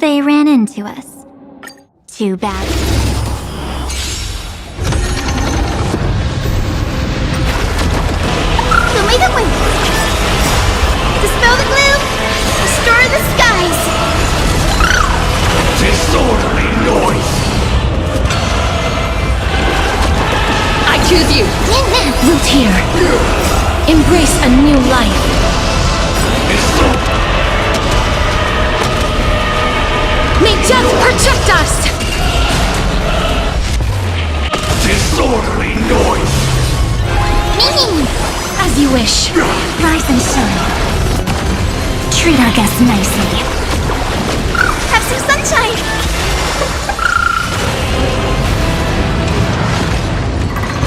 They ran into us. Too bad. Who made it win? Dispel the gloom! Restore the skies! Disorderly noise! I choose you! Root here. Embrace a new life. May death protect us! Disorderly noise! As you wish. Rise and shine. Treat our guests nicely. Have some sunshine!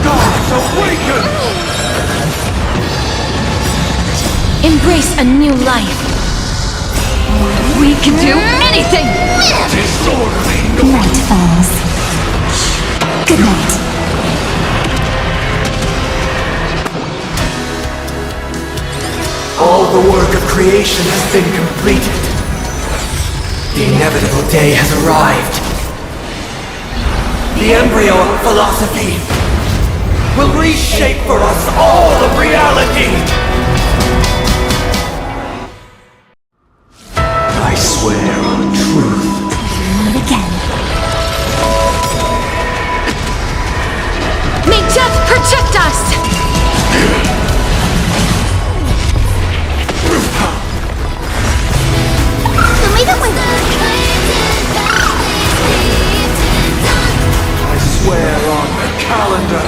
Gods awaken! Embrace a new life. We can do anything! Disorderly noise! Night falls. Good night. All the work of creation has been completed. The inevitable day has arrived. The embryo of philosophy will reshape for us all of reality. I swear on truth. Meet again. May death protect us! Who made it win? I swear on the calendar.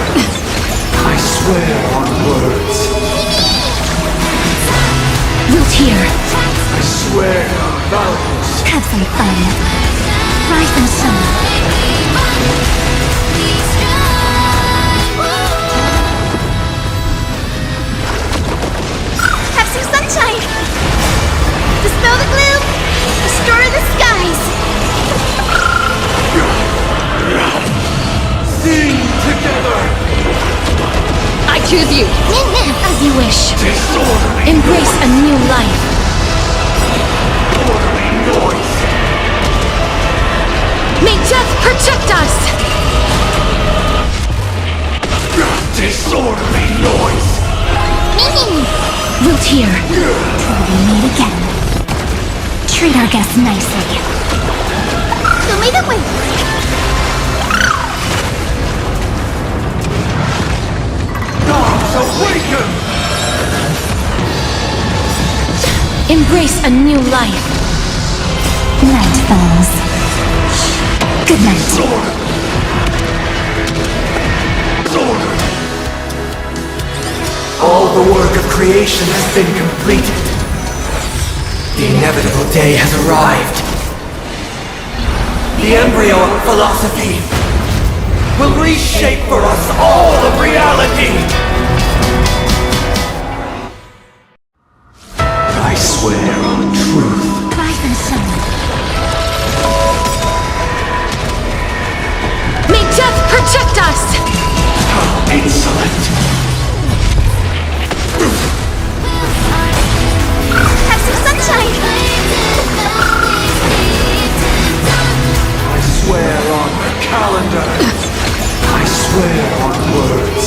I swear on words. Root here. I swear on values. Have some fun. Rise and shine. Have some sunshine! Dispel the gloom! Restore the skies! Sing together. I choose you! As you wish. Disorderly Embrace a new life. noise! May death protect us! Disorderly noise! Root here. Till we meet again. Treat our guests nicely. Who made it win? Gods awaken! Embrace a new life. Night falls. Good night. Disorder! Disorder! All the work of creation has been completed. The inevitable day has arrived. The embryo of philosophy will reshape for us all of reality. I swear on truth. Rise and shine. May death protect us! How insolent! Have some sunshine! I swear on the calendar. I swear on words.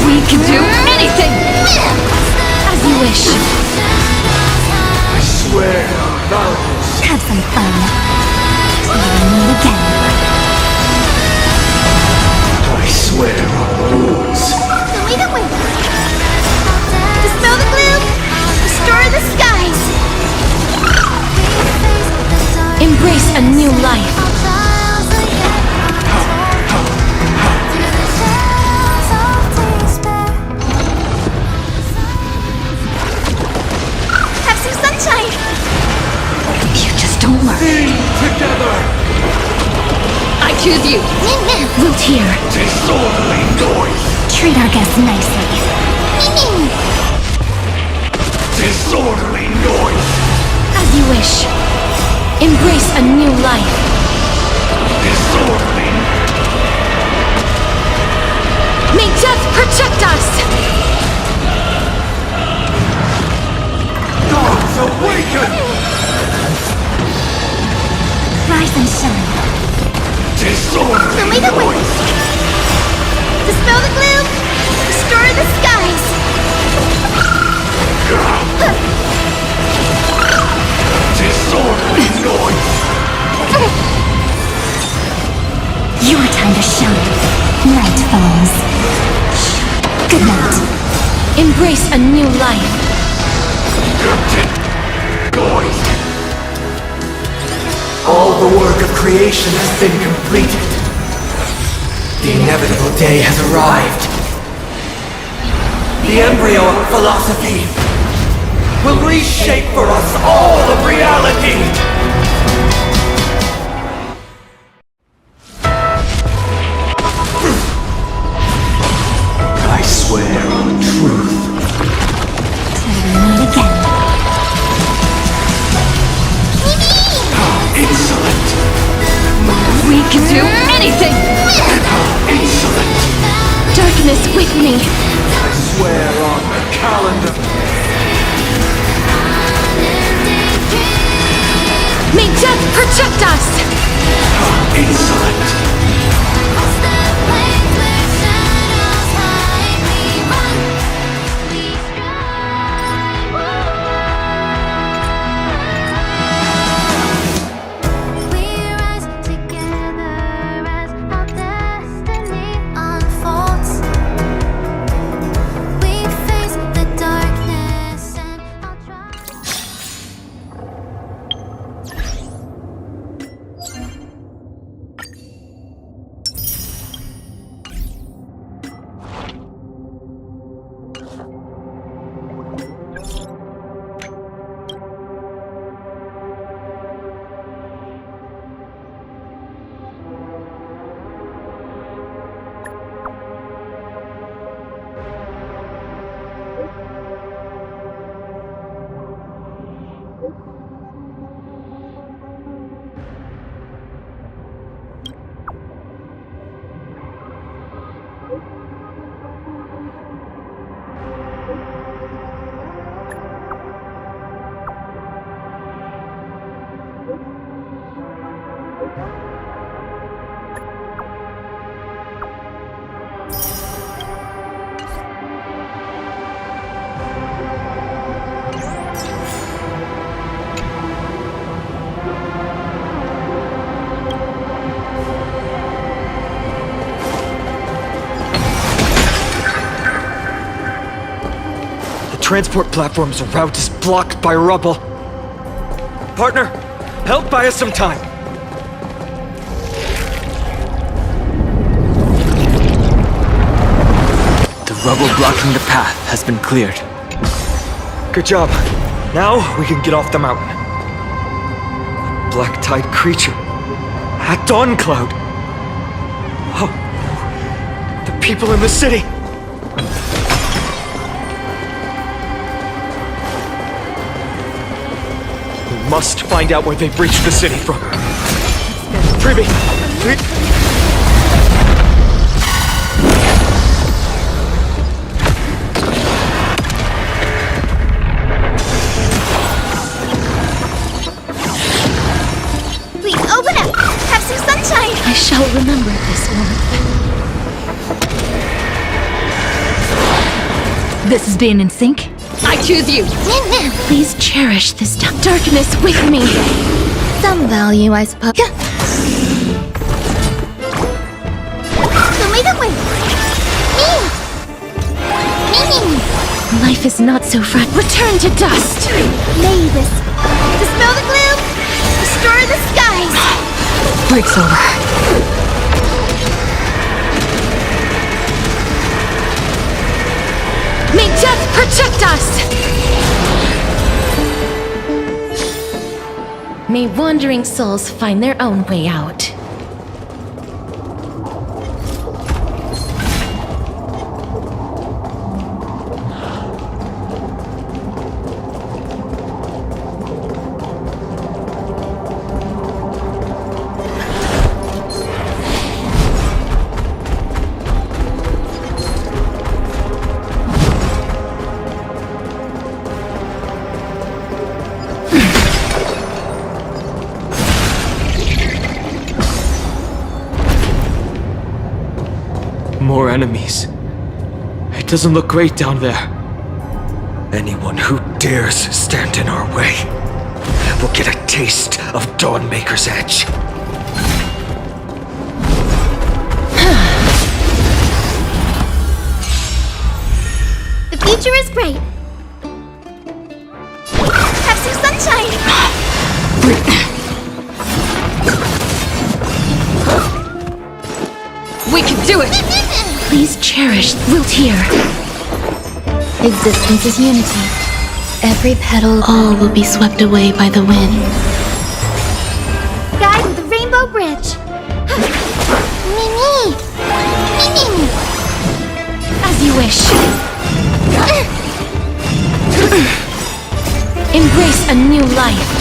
We can do anything! As you wish. I swear on values. Have some fun. Till we meet again. I swear on rules. Who made it win? Dispel the gloom! Restore the skies! Embrace a new life. Have some sunshine! You just don't learn. Sing together. I choose you! Root here. Disorderly noise! Treat our guests nicely. Disorderly noise! As you wish. Embrace a new life. Disorderly! May death protect us! Gods awaken! and shine. Disorderly Away the wind. noise! Dispel the gloom. Restore the skies. Disorderly noise! Your time to shine. Night falls. Good night. Embrace a new life. Noise! All the work of creation has been completed. The inevitable day has arrived. The embryo of philosophy will reshape for us all of reality. I swear on truth. Till we meet again. Insolent! We can do anything! Insolent! Darkness with me! I swear on the calendar. May death protect us! Insolent! Transport platform's route is blocked by rubble. Partner, help buy us some time. The rubble blocking the path has been cleared. Good job. Now we can get off the mountain. A black-tide creature. At Dawn Cloud. Oh, the people in the city. We must find out where they've reached the city from. Privy, Please open up. Have some sunshine. I shall remember this one. This is being in sync. I choose you. Please cherish this darkness with me. Some value, I suppose. Show me the way. Me. Life is not so fragile. Return to dust. Mavis. Dispel the gloom. Restore the skies. Break's over. May death protect us! May wandering souls find their own way out. more enemies. It doesn't look great down there. Anyone who dares stand in our way will get a taste of Dawnmaker's edge. The future is bright. Have some sunshine. We can do it! Please cherish Wilt here. Existence is unity. Every petal, all will be swept away by the wind. Guide the rainbow bridge. Mimi! Mimi! As you wish. Embrace a new life.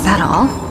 Is that all?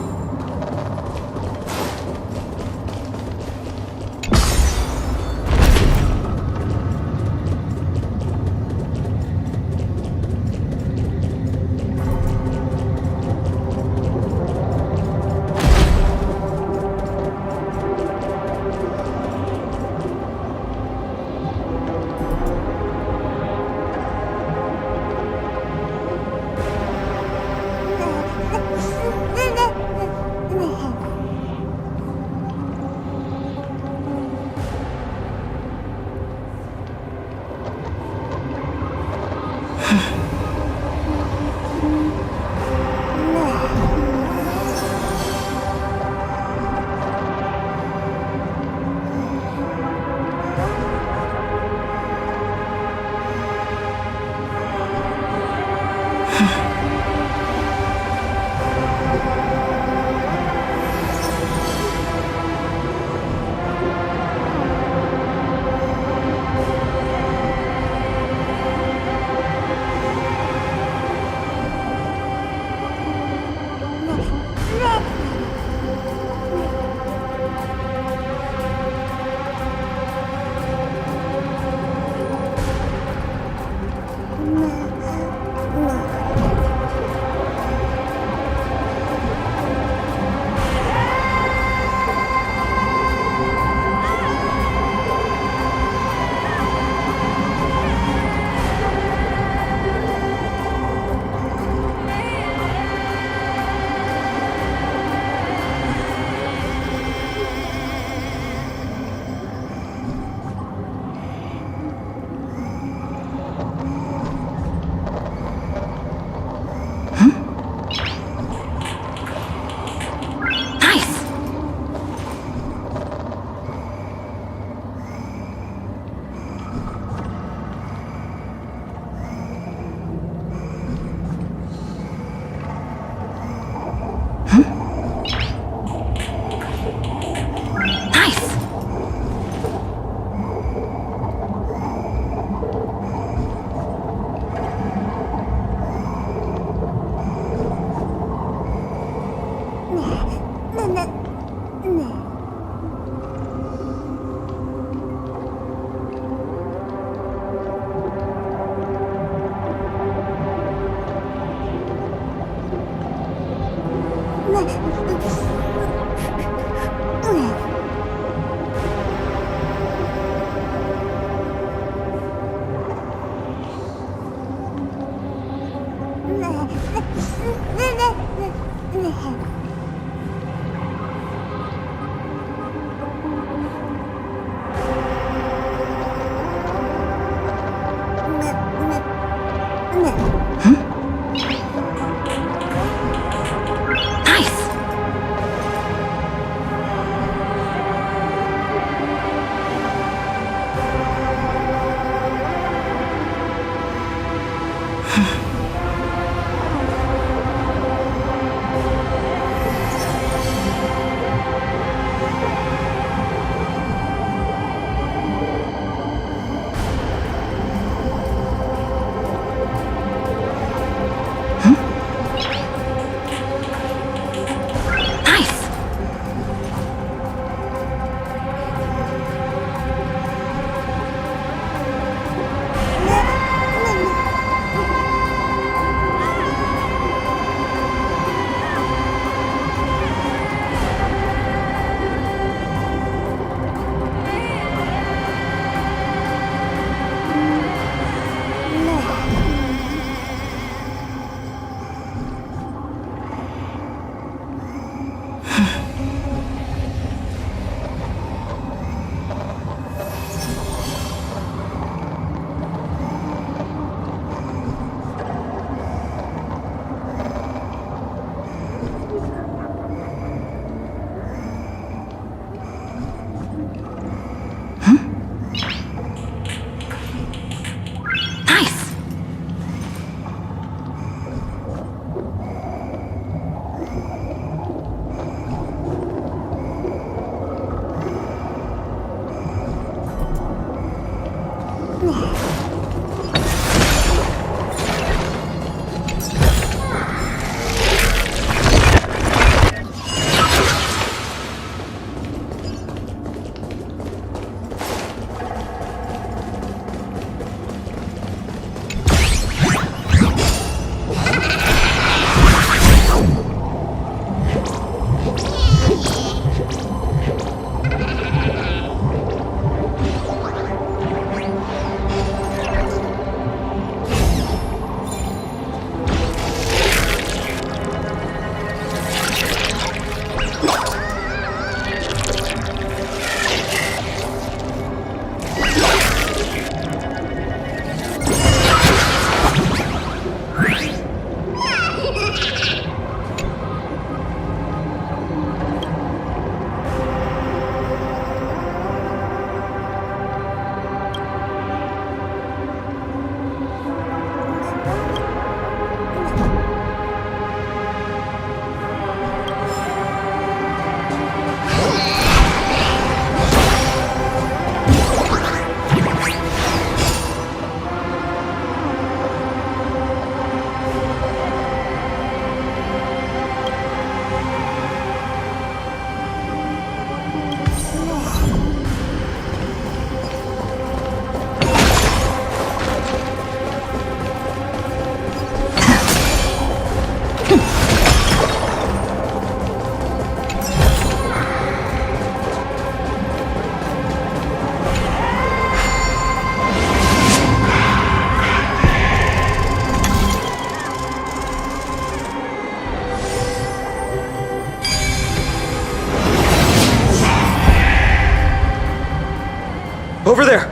Over there!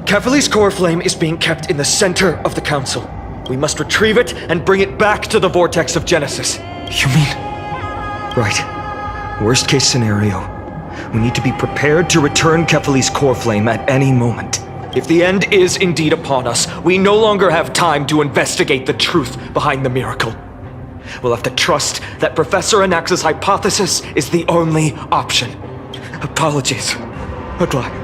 Kefali's core flame is being kept in the center of the council. We must retrieve it and bring it back to the vortex of Genesis. You mean... Right. Worst case scenario. We need to be prepared to return Kefali's core flame at any moment. If the end is indeed upon us, we no longer have time to investigate the truth behind the miracle. We'll have to trust that Professor Anax's hypothesis is the only option. Apologies, Aglaia.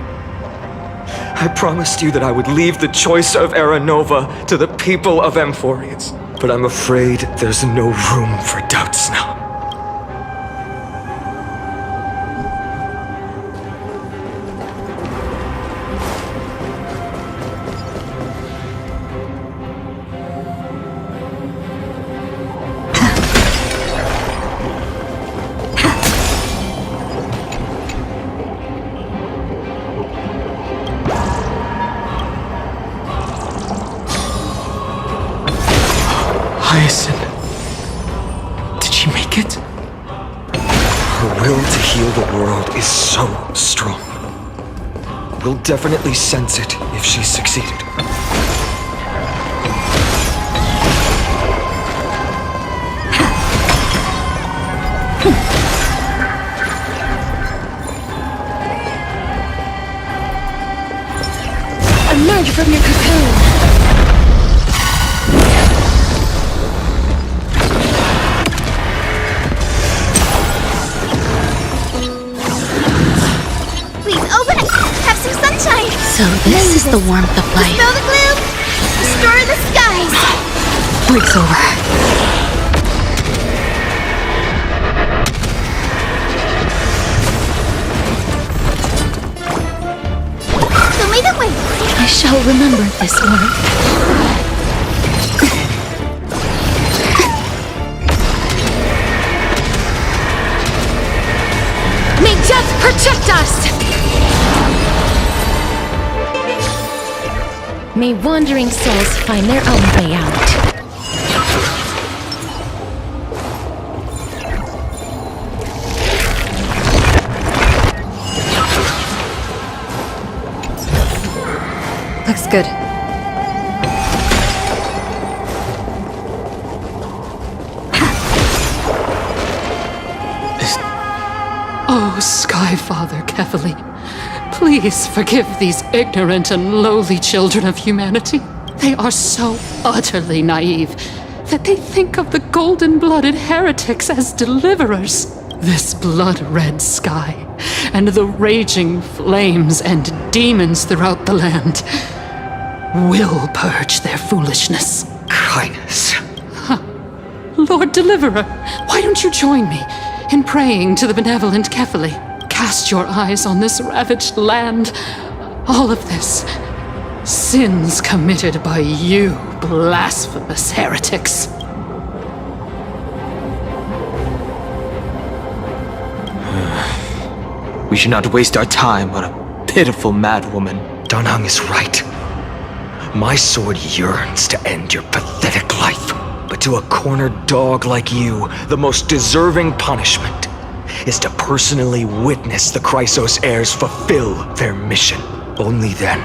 I promised you that I would leave the choice of Era Nova to the people of Amphoreus, but I'm afraid there's no room for doubts now. Did she make it? Her will to heal the world is so strong. We'll definitely sense it if she's succeeded. Emerge from your cocoon! So this is the warmth of life. Dispel the gloom! Restore the skies! Break's over. Show me the way! I shall remember this word. May death protect us! May wandering souls find their own way out. Looks good. Oh, Sky Father Kefali. Please forgive these ignorant and lowly children of humanity. They are so utterly naive that they think of the golden-blooded heretics as deliverers. This blood-red sky and the raging flames and demons throughout the land will purge their foolishness. Kindness. Lord Deliverer, why don't you join me in praying to the benevolent Kefali? Cast your eyes on this ravaged land. All of this. Sins committed by you, blasphemous heretics. We should not waste our time on a pitiful madwoman. Danhang is right. My sword yearns to end your pathetic life. But to a cornered dog like you, the most deserving punishment is to personally witness the Chrysos heirs fulfill their mission. Only then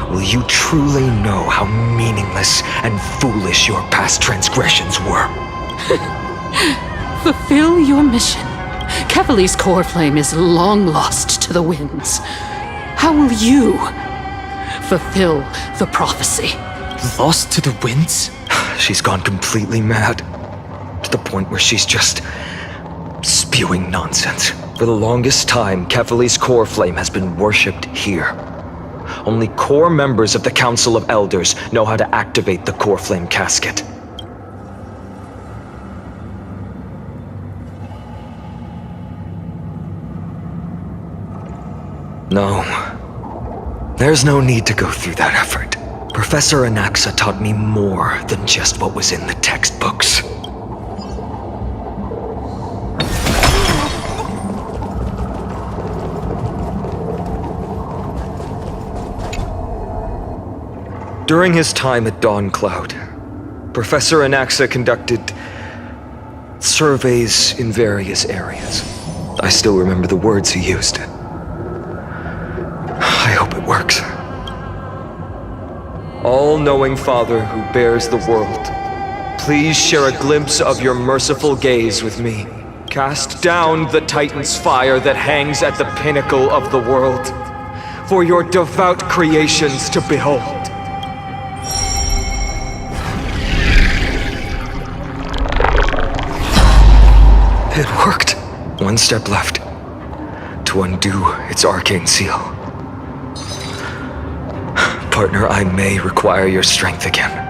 will you truly know how meaningless and foolish your past transgressions were. Fulfill your mission. Kefali's core flame is long lost to the winds. How will you fulfill the prophecy? Lost to the winds? She's gone completely mad. To the point where she's just spewing nonsense. For the longest time, Kefali's core flame has been worshipped here. Only core members of the Council of Elders know how to activate the core flame casket. No. There's no need to go through that effort. Professor Anaxa taught me more than just what was in the textbooks. During his time at Dawn Cloud, Professor Anaxa conducted surveys in various areas. I still remember the words he used. I hope it works. all-knowing Father who bears the world, please share a glimpse of your merciful gaze with me. Cast down the Titan's fire that hangs at the pinnacle of the world, for your devout creations to behold. It worked. One step left to undo its arcane seal. Partner, I may require your strength again.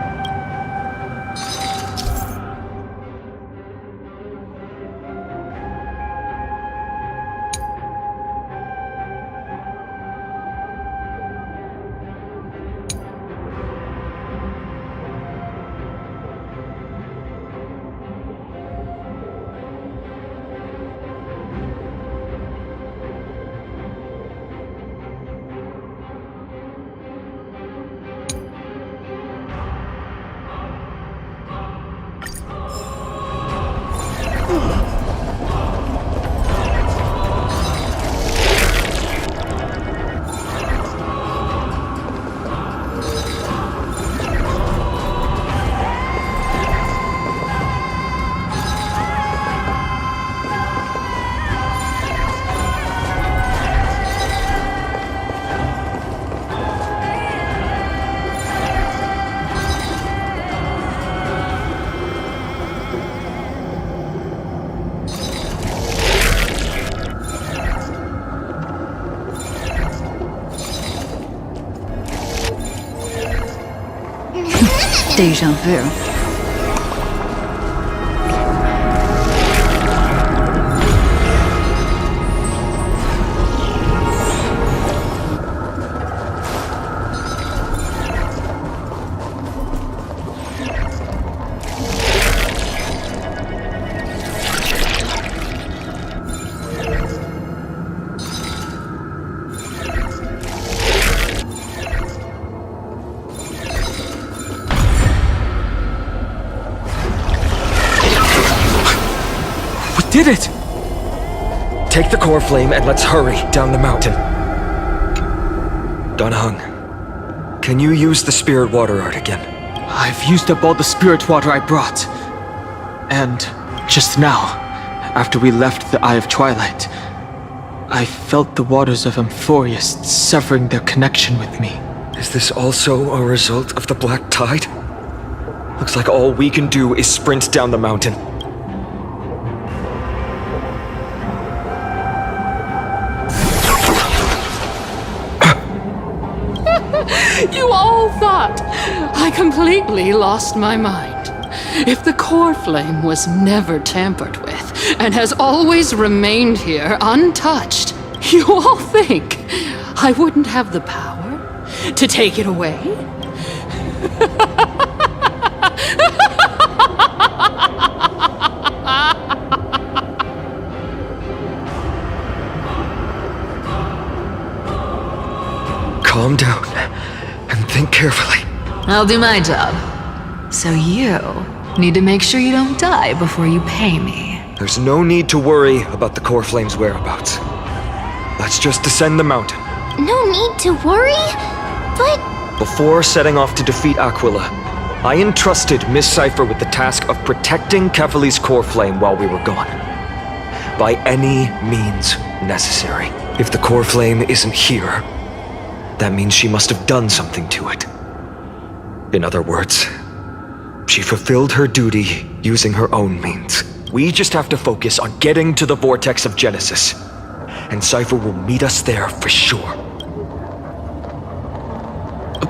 Deja vu. Did it! Take the core flame and let's hurry down the mountain. Donahung, can you use the spirit water art again? I've used up all the spirit water I brought. And just now, after we left the Eye of Twilight, I felt the waters of Amphoreus severing their connection with me. Is this also a result of the black tide? Looks like all we can do is sprint down the mountain. You all thought I completely lost my mind. If the core flame was never tampered with and has always remained here untouched, you all think I wouldn't have the power to take it away? Calm down. Think carefully. I'll do my job. So you need to make sure you don't die before you pay me. There's no need to worry about the core flame's whereabouts. Let's just descend the mountain. No need to worry? But... Before setting off to defeat Aquilla, I entrusted Miss Cipher with the task of protecting Kefali's core flame while we were gone. By any means necessary. If the core flame isn't here, that means she must have done something to it. In other words, she fulfilled her duty using her own means. We just have to focus on getting to the vortex of Genesis, and Cipher will meet us there for sure.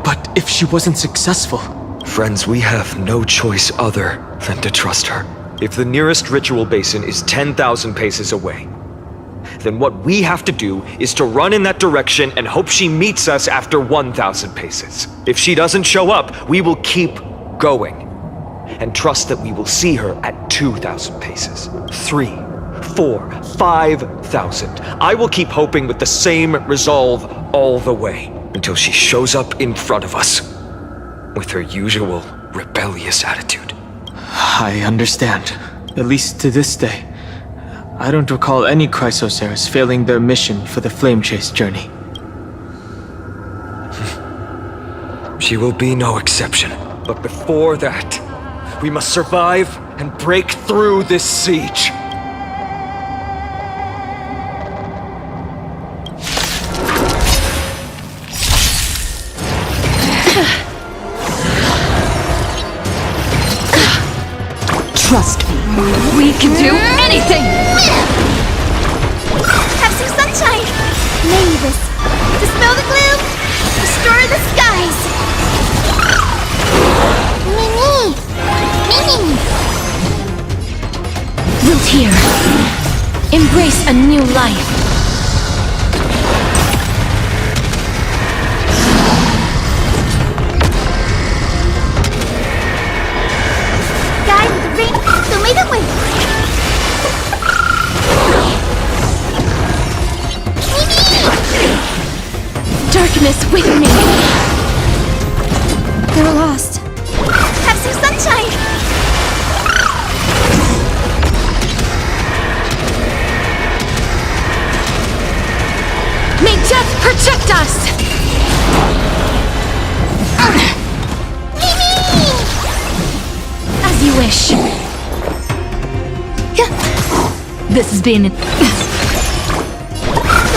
But if she wasn't successful? Friends, we have no choice other than to trust her. If the nearest ritual basin is 10,000 paces away, then what we have to do is to run in that direction and hope she meets us after 1,000 paces. If she doesn't show up, we will keep going and trust that we will see her at 2,000 paces. 3, 4, 5,000. I will keep hoping with the same resolve all the way until she shows up in front of us with her usual rebellious attitude. I understand. At least to this day. I don't recall any Chrysoceres failing their mission for the Flame Chase journey. She will be no exception. But before that, we must survive and break through this siege. Trust me, we can do anything! Have some sunshine! Mavis, dispel the gloom! Restore the skies! Mimi! Mimi! Wilt here. Embrace a new life. Guide with the ring, so may the wind! Darkness with me. They're lost. Have some sunshine! May death protect us! As you wish. This has been... So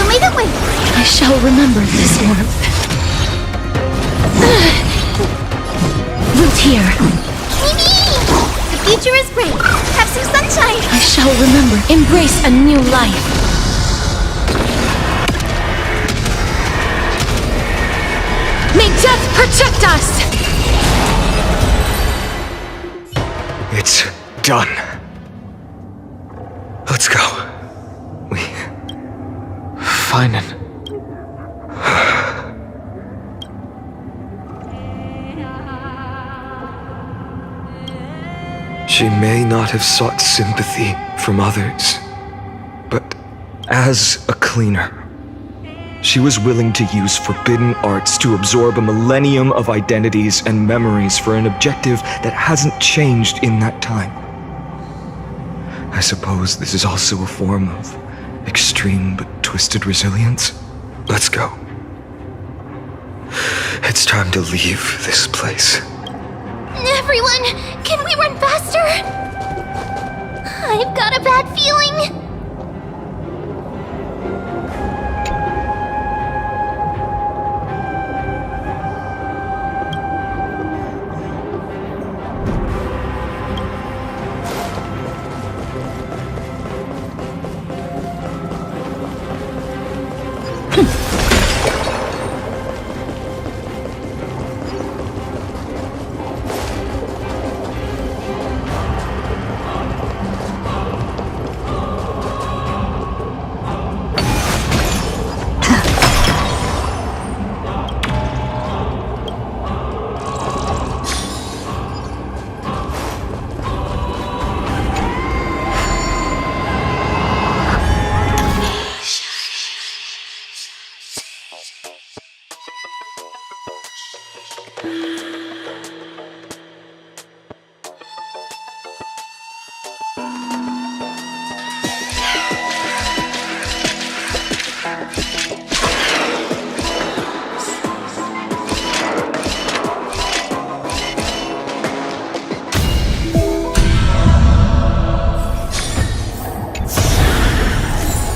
may the wind! I shall remember this warmth. Wilt here. The future is bright. Have some sunshine! I shall remember. Embrace a new life. May death protect us! It's done. Let's go. Feinen. She may not have sought sympathy from others, but as a cleaner, she was willing to use forbidden arts to absorb a millennium of identities and memories for an objective that hasn't changed in that time. I suppose this is also a form of extreme but twisted resilience. Let's go. It's time to leave this place. Everyone, can we run faster? I've got a bad feeling.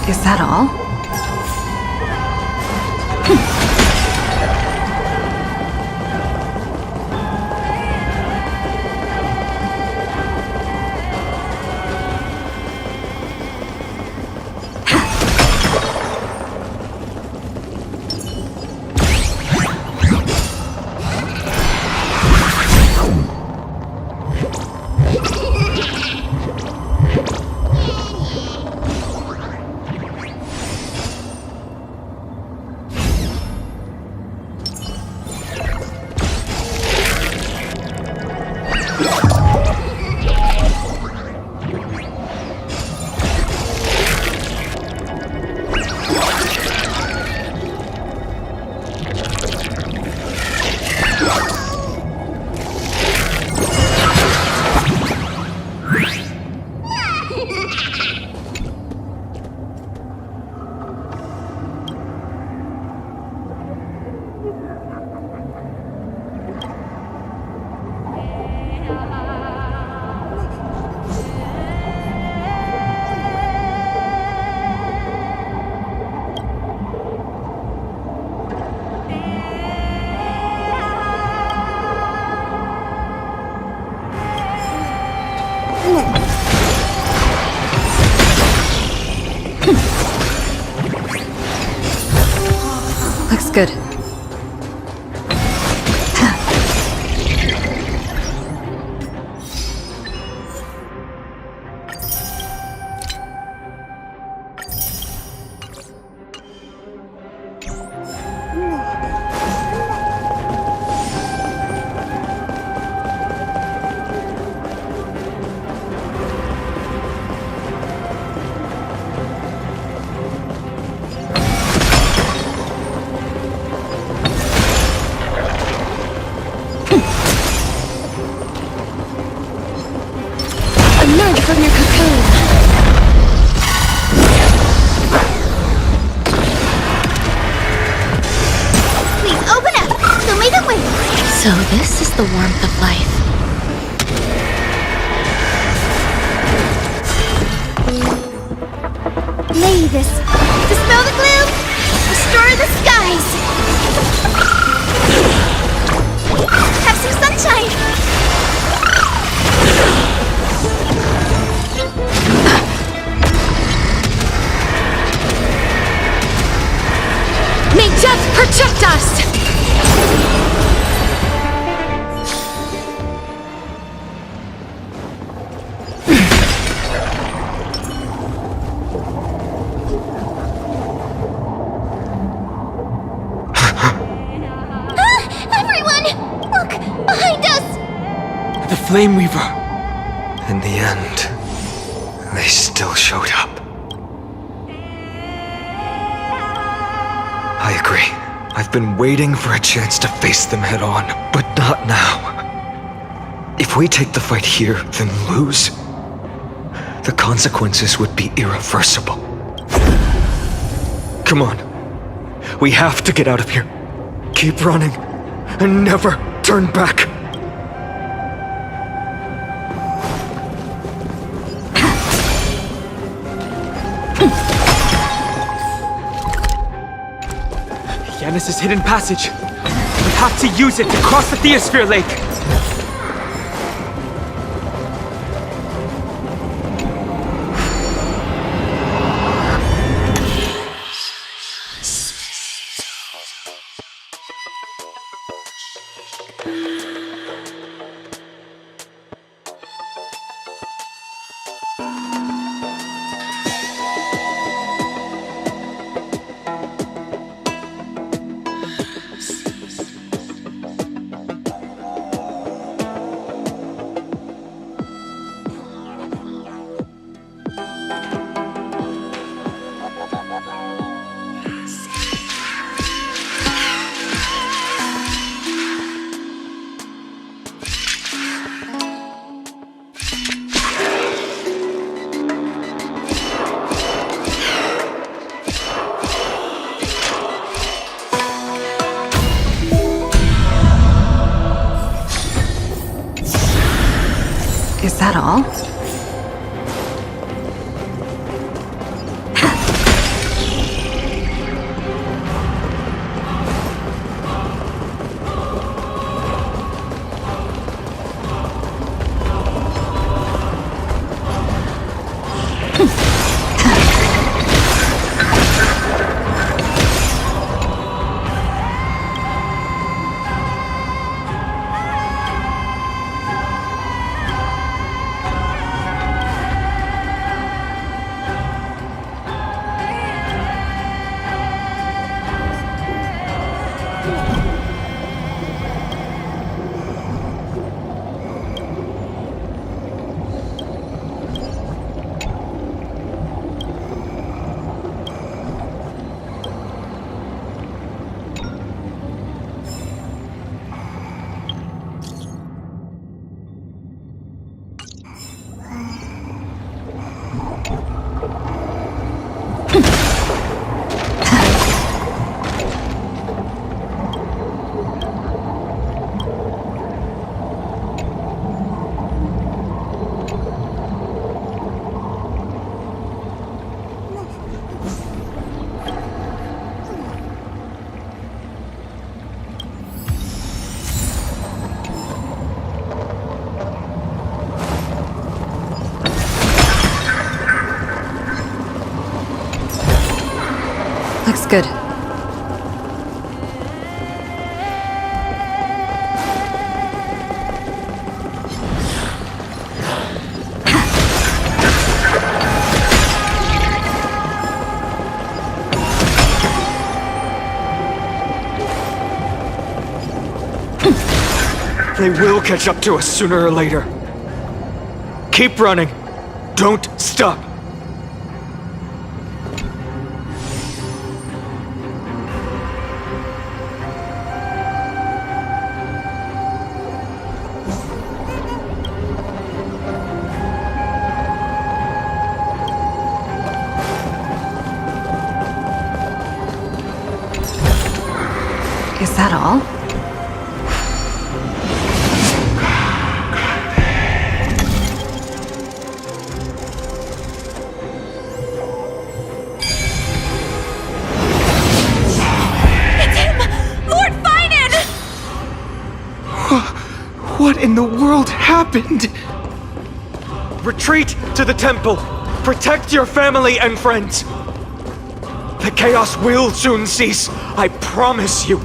Is that all? Looks good. Emerge from your cocoon. Please open up. Show me the way. So this is the warmth of life. Mavis, dispel the gloom. Restore the skies. Have some sunshine. May death protect us! Everyone, look behind us. The Flame Weaver. In the end, they still showed up. I agree. I've been waiting for a chance to face them head on, but not now. If we take the fight here, then lose, the consequences would be irreversible. Come on. We have to get out of here. Keep running, and never turn back. Yanis' hidden passage. We have to use it to cross the Theosphere Lake. Is that all? Looks good. They will catch up to us sooner or later. Keep running. Don't stop. Is that all? What in the world happened? Retreat to the temple. Protect your family and friends. The chaos will soon cease. I promise you.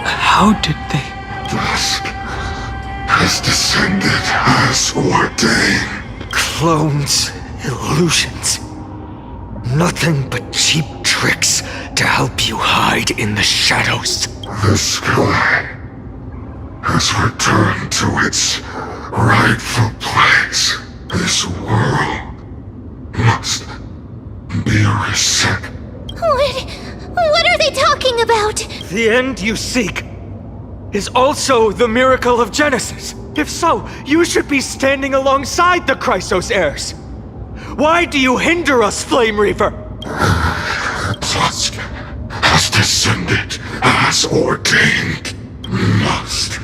How did they? Dusk has descended as ordained. Clones, illusions. Nothing but cheap tricks to help you hide in the shadows. The sky has returned to its rightful place. This world must be reset. What are they talking about? The end you seek is also the miracle of Genesis. If so, you should be standing alongside the Chrysos heirs. Why do you hinder us, Flame Reaver? Dusk has descended as ordained. Must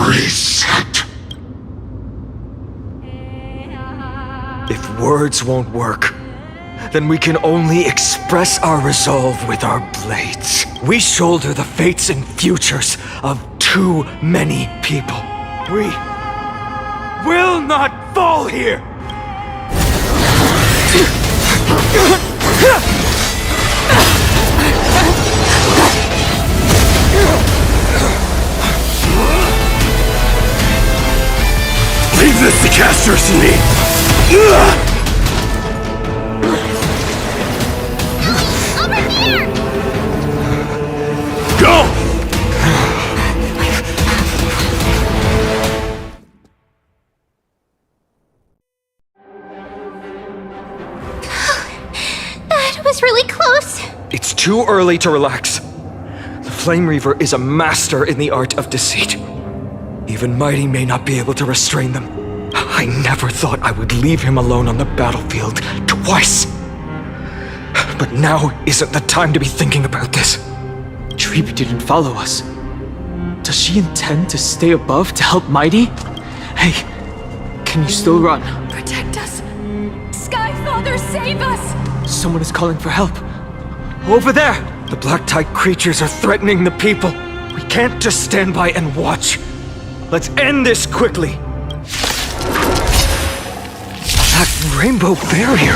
reset. If words won't work, then we can only express our resolve with our blades. We shoulder the fates and futures of too many people. We will not fall here! Leave this to casters and me. Over here! Go! That was really close. It's too early to relax. The Flame Reaver is a master in the art of deceit. Even Mighty may not be able to restrain them. I never thought I would leave him alone on the battlefield twice. But now isn't the time to be thinking about this. Treeby didn't follow us. Does she intend to stay above to help Mighty? Hey, can you still run? Protect us! Sky Father, save us! Someone is calling for help. Over there! The black tide creatures are threatening the people. We can't just stand by and watch. Let's end this quickly. That rainbow barrier.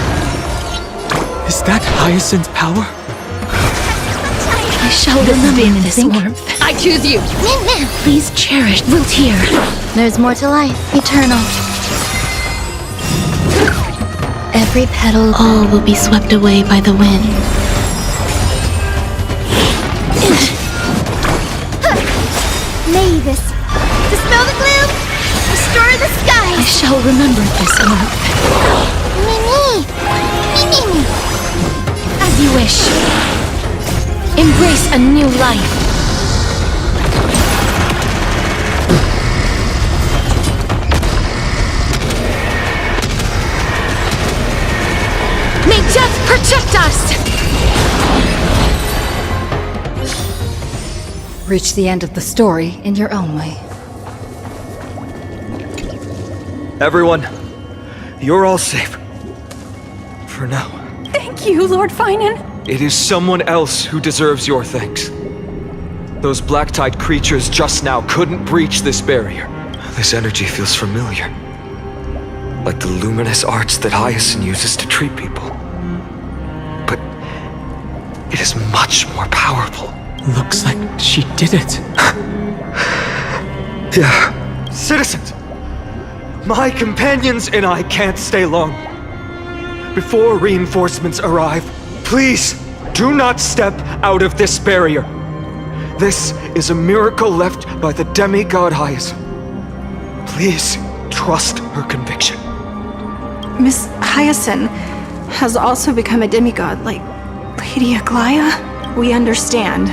Is that Hyacinth's power? I shall remember this warmth. I choose you! Please cherish what's here. There's more to life. Eternal. Every petal, all will be swept away by the wind. May this dispel the gloom, restore the I skies. shall remember this warmth. Me. As you wish. Embrace a new life. May death protect us! Reach the end of the story in your own way. Everyone, you're all safe. For now. Thank you, Lord Finan. It is someone else who deserves your thanks. Those black tide creatures just now couldn't breach this barrier. This energy feels familiar. Like the luminous arts that Hyacinth uses to treat people. But it is much more powerful. Looks like she did it. Yeah. Citizens, My companions and I can't stay long. Before reinforcements arrive, please do not step out of this barrier. This is a miracle left by the demigod Hyacinth. Please trust her conviction. Miss Hyacinth has also become a demigod, like Lady Aquilla. We understand.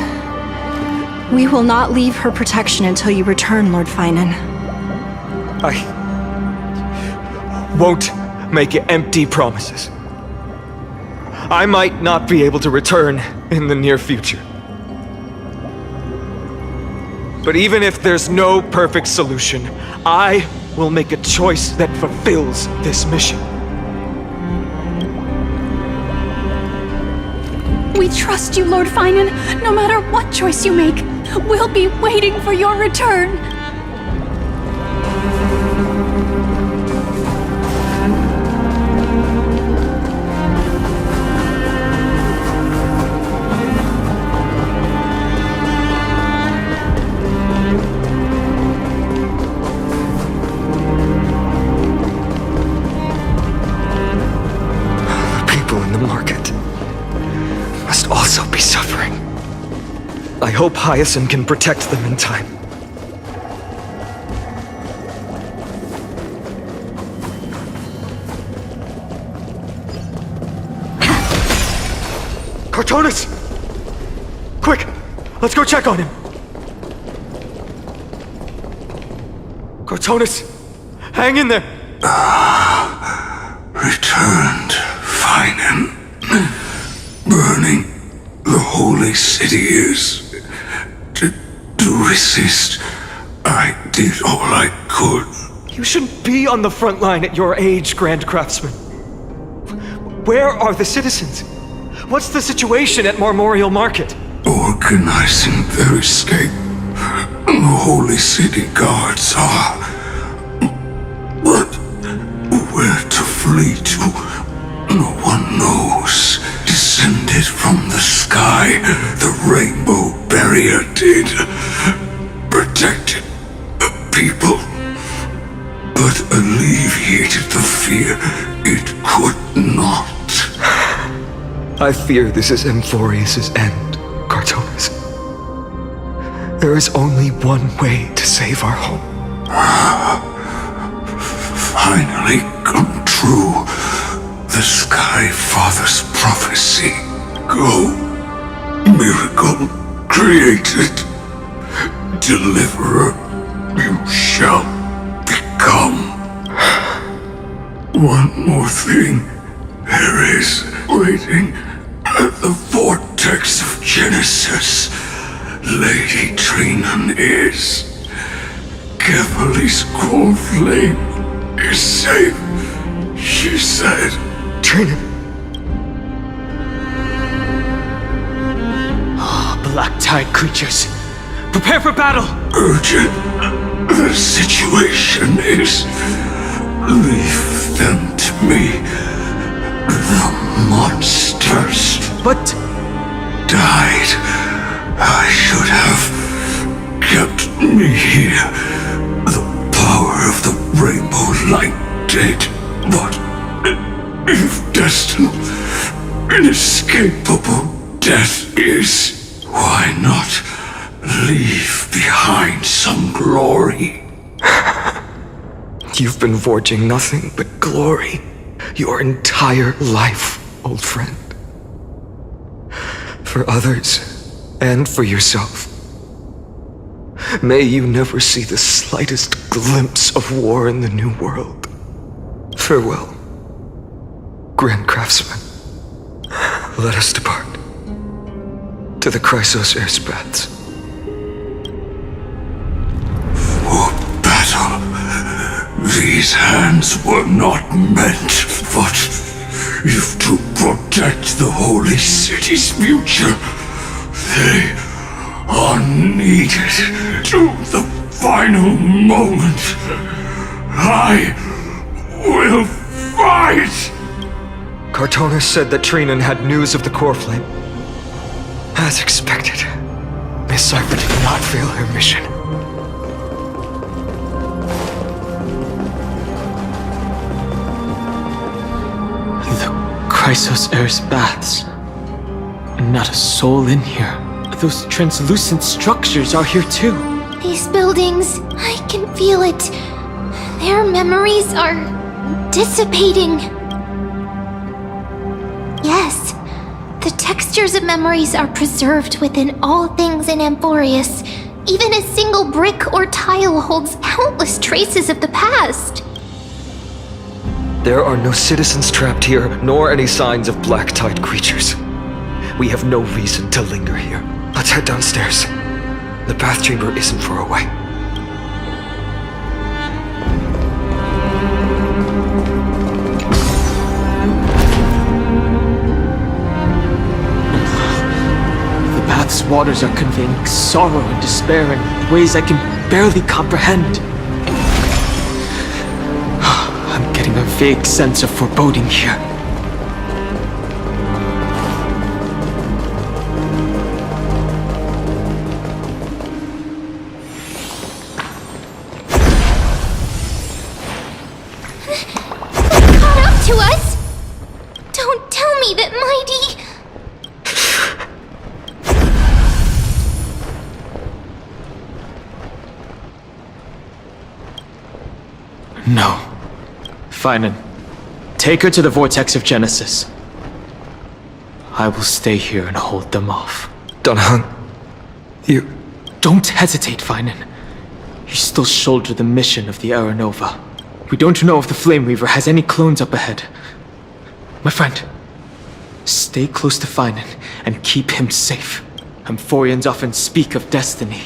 We will not leave her protection until you return, Lord Finan. I won't make empty promises. I might not be able to return in the near future. But even if there's no perfect solution, I will make a choice that fulfills this mission. We trust you, Lord Finan. No matter what choice you make, we'll be waiting for your return. People in the market must also be suffering. I hope Hyacinth can protect them in time. Cartonis! Quick! Let's go check on him! Cartonis! Hang in there! Returned, Finan. Burning the holy city is. To resist, I did all I could. You shouldn't be on the front line at your age, Grand Craftsman. Where are the citizens? What's the situation at Marmorial Market? Organizing their escape. The holy city guards are. But where to flee to, no one knows. Descended from the sky, the rainbow barrier did. Protected people, but alleviated the fear it could not. I fear this is Amphoreus' end, Cartonis. There is only one way to save our home. Finally come true. The Sky Father's prophecy. Go, miracle created. Deliverer, you shall become. One more thing. There is waiting at the vortex of Genesis. Lady Trinan is. Kevali's cold flame is safe, she said. Trinan! Black Tide creatures, prepare for battle! Urgent. The situation is. Leave them to me. The monsters. But Died. I should have kept me here. The power of the rainbow light did. But if destined, inescapable death is, why not leave behind some glory? you've been forging nothing but glory your entire life, old friend. For others, and for yourself. May you never see the slightest glimpse of war in the New World. Farewell, Grand Craftsman. Let us depart to the Chrysos Air's paths. For battle, these hands were not meant, but if to protect the holy city's future, they are needed to the final moment. I will fight! Cartonis said that Trinan had news of the core flame. As expected, Miss Cypher did not fail her mission. Chrysos Air's baths. Not a soul in here. Those translucent structures are here too. These buildings, I can feel it. Their memories are dissipating. Yes, the textures of memories are preserved within all things in Amphoreus. Even a single brick or tile holds countless traces of the past. There are no citizens trapped here, nor any signs of black tide creatures. We have no reason to linger here. Let's head downstairs. The bath chamber isn't far away. The bath's waters are conveying sorrow and despair in ways I can barely comprehend. I'm getting a vague sense of foreboding here. Caught up to us? Don't tell me that Mighty... No. Finan, take her to the Vortex of Genesis. I will stay here and hold them off. Danheng, you... Don't hesitate, Finan. You still shoulder the mission of the Aeronova. We don't know if the Flame Reaver has any clones up ahead. My friend, stay close to Finan and keep him safe. Amphoreans often speak of destiny.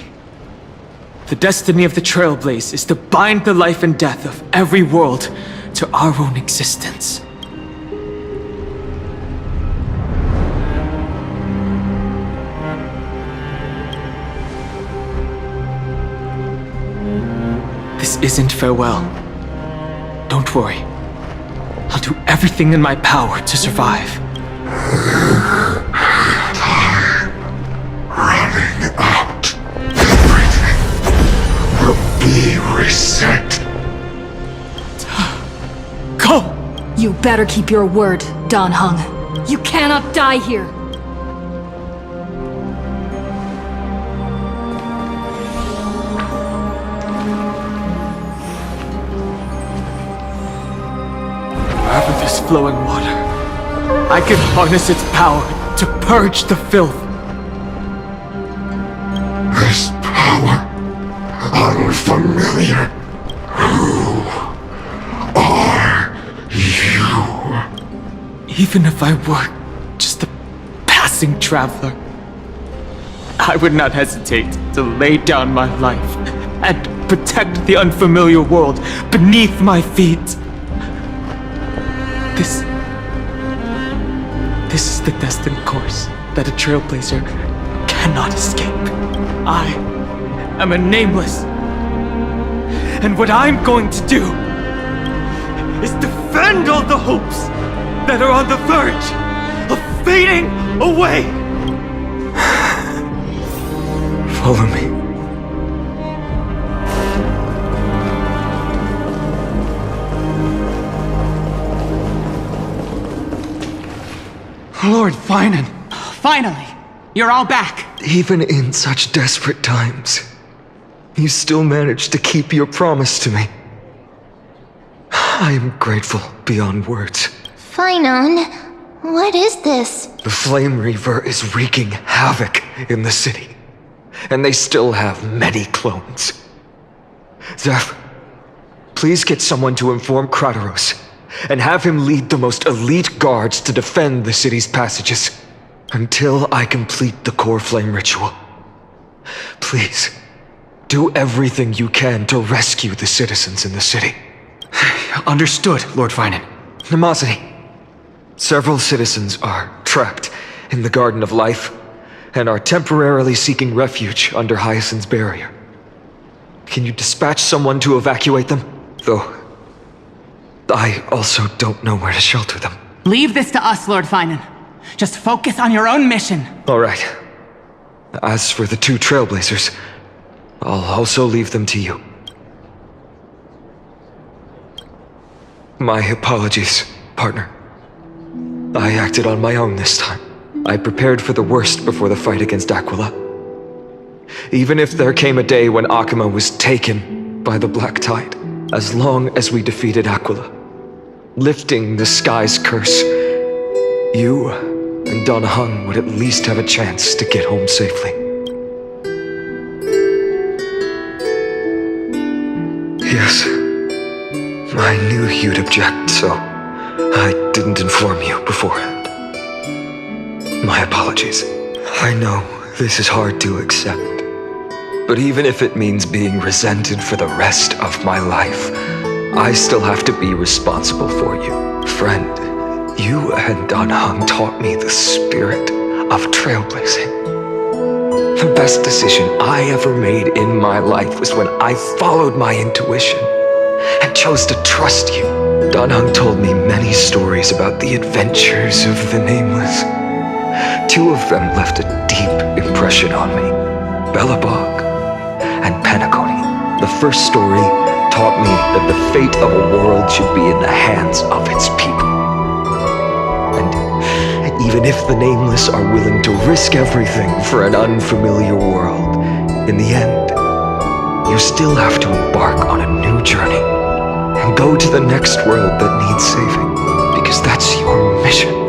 The destiny of the Trailblaze is to bind the life and death of every world to our own existence. This isn't farewell. Don't worry. I'll do everything in my power to survive. Running out. Everything will be reset. Go! You better keep your word, Danheng. You cannot die here. Wherever there's flowing water, I can harness its power to purge the filth. This power, unfamiliar. Who are you? Even if I were just a passing traveler, I would not hesitate to lay down my life and protect the unfamiliar world beneath my feet. This is the destined course that a trailblazer cannot escape. I am a nameless. And what I'm going to do is defend all the hopes that are on the verge of fading away. Follow me. Lord Finan, finally, you're all back. Even in such desperate times, you still managed to keep your promise to me. I am grateful beyond words. Finan, what is this? The Flame Reaver is wreaking havoc in the city, and they still have many clones. Zeph, please get someone to inform Krateros, and have him lead the most elite guards to defend the city's passages until I complete the core flame ritual. Please, do everything you can to rescue the citizens in the city. Understood, Lord Finan. Nemazity, several citizens are trapped in the Garden of Life and are temporarily seeking refuge under Hyacinth's barrier. Can you dispatch someone to evacuate them? Though I also don't know where to shelter them. Leave this to us, Lord Finan. Just focus on your own mission. All right. As for the two Trailblazers, I'll also leave them to you. My apologies, partner. I acted on my own this time. I prepared for the worst before the fight against Aquilla. Even if there came a day when Aquilla was taken by the Black Tide, as long as we defeated Aquilla, lifting the sky's curse, you and Don Hung would at least have a chance to get home safely. Yes, I knew you'd object, so I didn't inform you beforehand. My apologies. I know this is hard to accept, but even if it means being resented for the rest of my life, I still have to be responsible for you. Friend, you and Don Hung taught me the spirit of trailblazing. The best decision I ever made in my life was when I followed my intuition and chose to trust you. Don Hung told me many stories about the adventures of the Nameless. Two of them left a deep impression on me, Bellabog and Penacony. The first story taught me that the fate of a world should be in the hands of its people. And even if the Nameless are willing to risk everything for an unfamiliar world, in the end, you still have to embark on a new journey and go to the next world that needs saving, because that's your mission.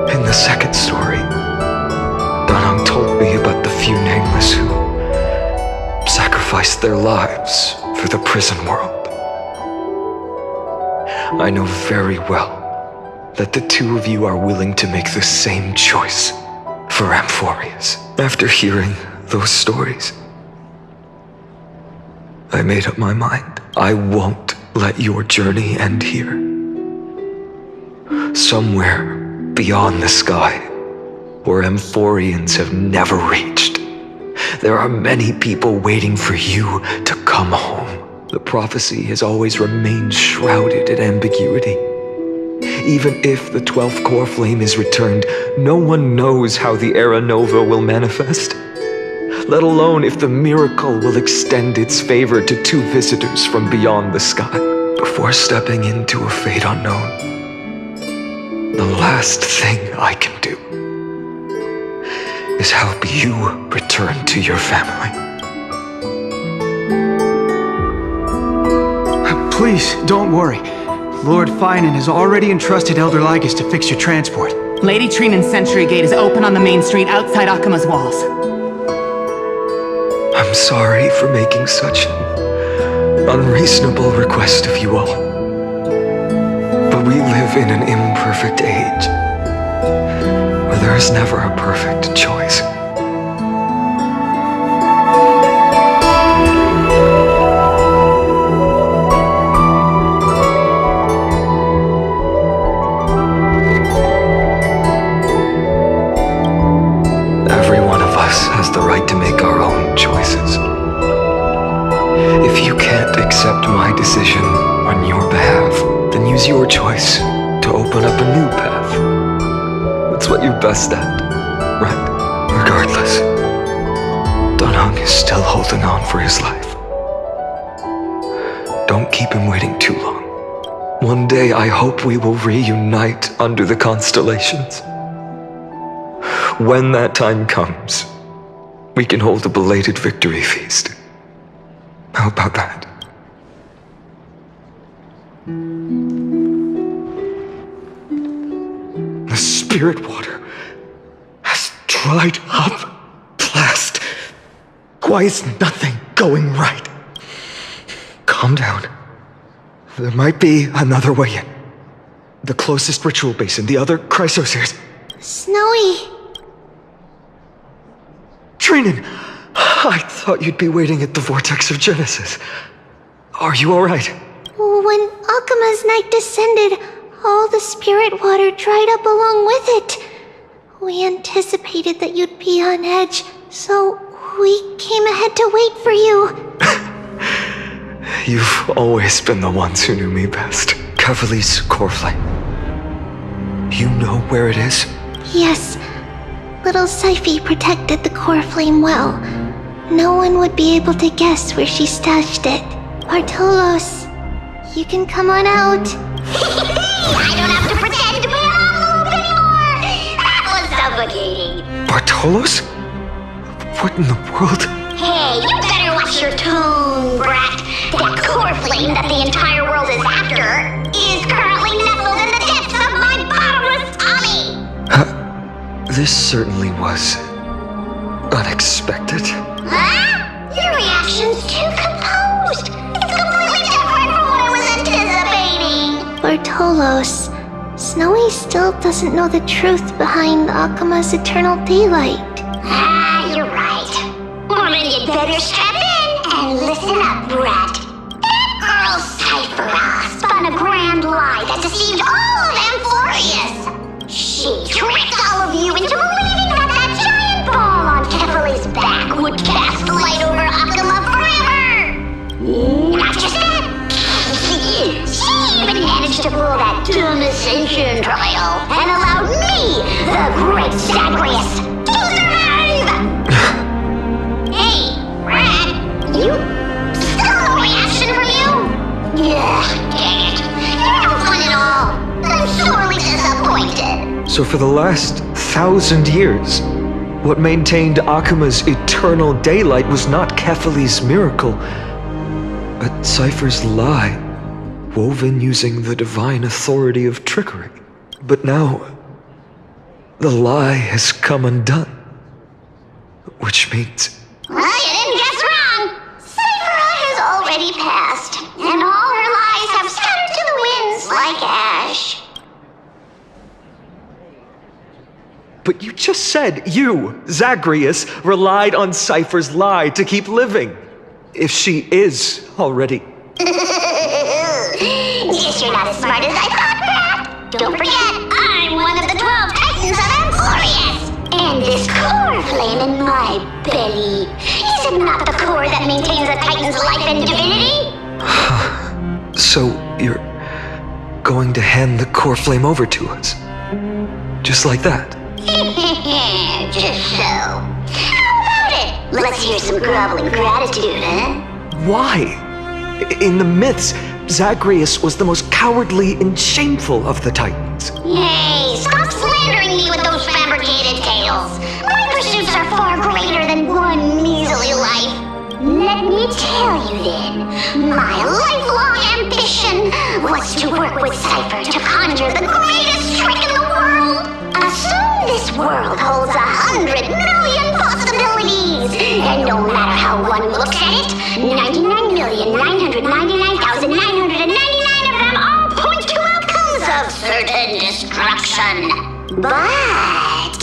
In the second story, Don Hung told me about the few Nameless who sacrificed their lives for the prison world. I know very well that the two of you are willing to make the same choice for Amphoreus. After hearing those stories, I made up my mind. I won't let your journey end here. Somewhere beyond the sky, where Amphoreans have never reached, there are many people waiting for you to come home. The prophecy has always remained shrouded in ambiguity. Even if the 12th core flame is returned, no one knows how the Era Nova will manifest, let alone if the miracle will extend its favor to two visitors from beyond the sky. Before stepping into a fate unknown, the last thing I can do is help you return to your family. Please, don't worry. Lord Finan has already entrusted Elder Lygus to fix your transport. Lady Trinan's sentry gate is open on the main street outside Akima's walls. I'm sorry for making such an unreasonable request of you all. But we live in an imperfect age, where there is never a perfect choice. Every one of us has the right to make our own choices. If you can't accept my decision on your behalf, then use your choice to open up a new path. That's what you're best at, right? Regardless, Don Hung is still holding on for his life. Don't keep him waiting too long. One day I hope we will reunite under the constellations. When that time comes, we can hold a belated victory feast. How about that? The spirit water has dried up. Blast. Why is nothing going right? Calm down. There might be another way in. The closest ritual basin, the other chrysospheres. Snowy. Trinan, I thought you'd be waiting at the vortex of Genesis. Are you alright? When Akima's night descended, all the spirit water dried up along with it. We anticipated that you'd be on edge, so we came ahead to wait for you. You've always been the ones who knew me best. Cavali's core flame. You know where it is? Yes. Little Syphi protected the core flame well. No one would be able to guess where she stashed it. Bartolos, you can come on out. I don't have to pretend to be an envelope anymore! That was suffocating! Bartolos? What in the world? Hey, you better watch your tone, brat! That core flame that the entire world is after is currently nestled in the depths of my bottomless tummy! This certainly was unexpected. Huh? Your reaction's too composed! It's completely different from what I was anticipating! Bartolos, Snowy still doesn't know the truth behind Akima's eternal daylight. Ah, you're right. Well, then you'd better strap in and listen up, brat. That girl Cyphera spun a grand lie that deceived all of Amphoreus. She tricked all of you into believing that that giant ball on Kefali's back would cast light over Aquilla forever! Not just that, she even managed to pull that dumb ascension trial and allowed me, the great Zagreus, to survive! Hey, Brad, you... still no reaction from you? Yeah, dang it. You're no fun at all. I'm sorely disappointed. So for the last 1,000 years, what maintained Akima's eternal daylight was not Kefali's miracle, but Cypher's lie, woven using the divine authority of trickery. But now, the lie has come undone. Which means... Well, you didn't guess wrong. Cyphera has already passed, and all her lies have scattered to the winds like ash. But you just said you, Zagreus, relied on Cypher's lie to keep living. If she is already... Guess you're not as smart as I thought, Pat. Don't forget, I'm one of the 12 Titans of Amphoreus. And this core flame in my belly, is it not the core that maintains a Titan's life and divinity? So, you're going to hand the core flame over to us? Just like that? Just so. How about it? Let's hear some groveling gratitude, huh? Why? In the myths, Zagreus was the most cowardly and shameful of the Titans. Hey, stop slandering me with those fabricated tales. My pursuits are far greater than one measly life. Let me tell you then, my lifelong ambition was to work with Cypher to conjure the greatest trick in the world. Assume this world holds 100 million possibilities, and no matter how one looks at it, 99,999,999 of them all point to outcomes of certain destruction. But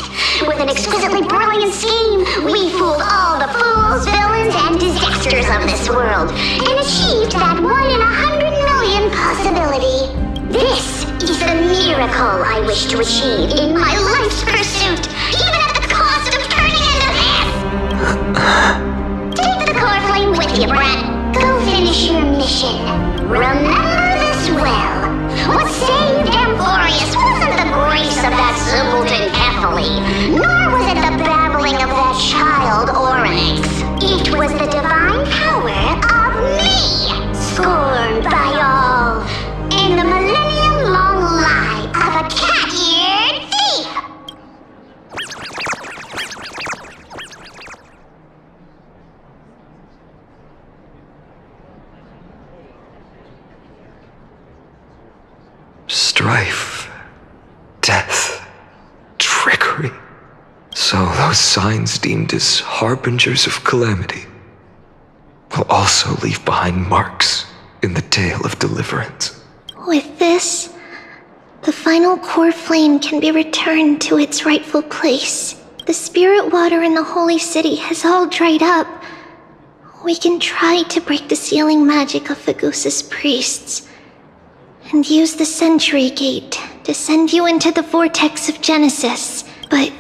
with an exquisitely brilliant scheme, we fooled all the fools, villains, and disasters of this world, and achieved that 1 in 100 million possibility. This is the miracle I wish to achieve in my life's pursuit, even at the cost of turning into this! Take the core flame with you, brat. Go finish your mission. Remember this well. What saved Amphoreus wasn't the grace of that simpleton Kefali, nor was it the babbling of that child Oryx. It was the divine power of me, scorned by all, in the millennium-long lie of a cat-eared thief. Strife, death, trickery. So those signs deemed as harbingers of calamity will also leave behind marks in the tale of deliverance. With this, the final core flame can be returned to its rightful place. The spirit water in the holy city has all dried up. We can try to break the sealing magic of Fagusa's priests, and use the Century Gate to send you into the vortex of Genesis, but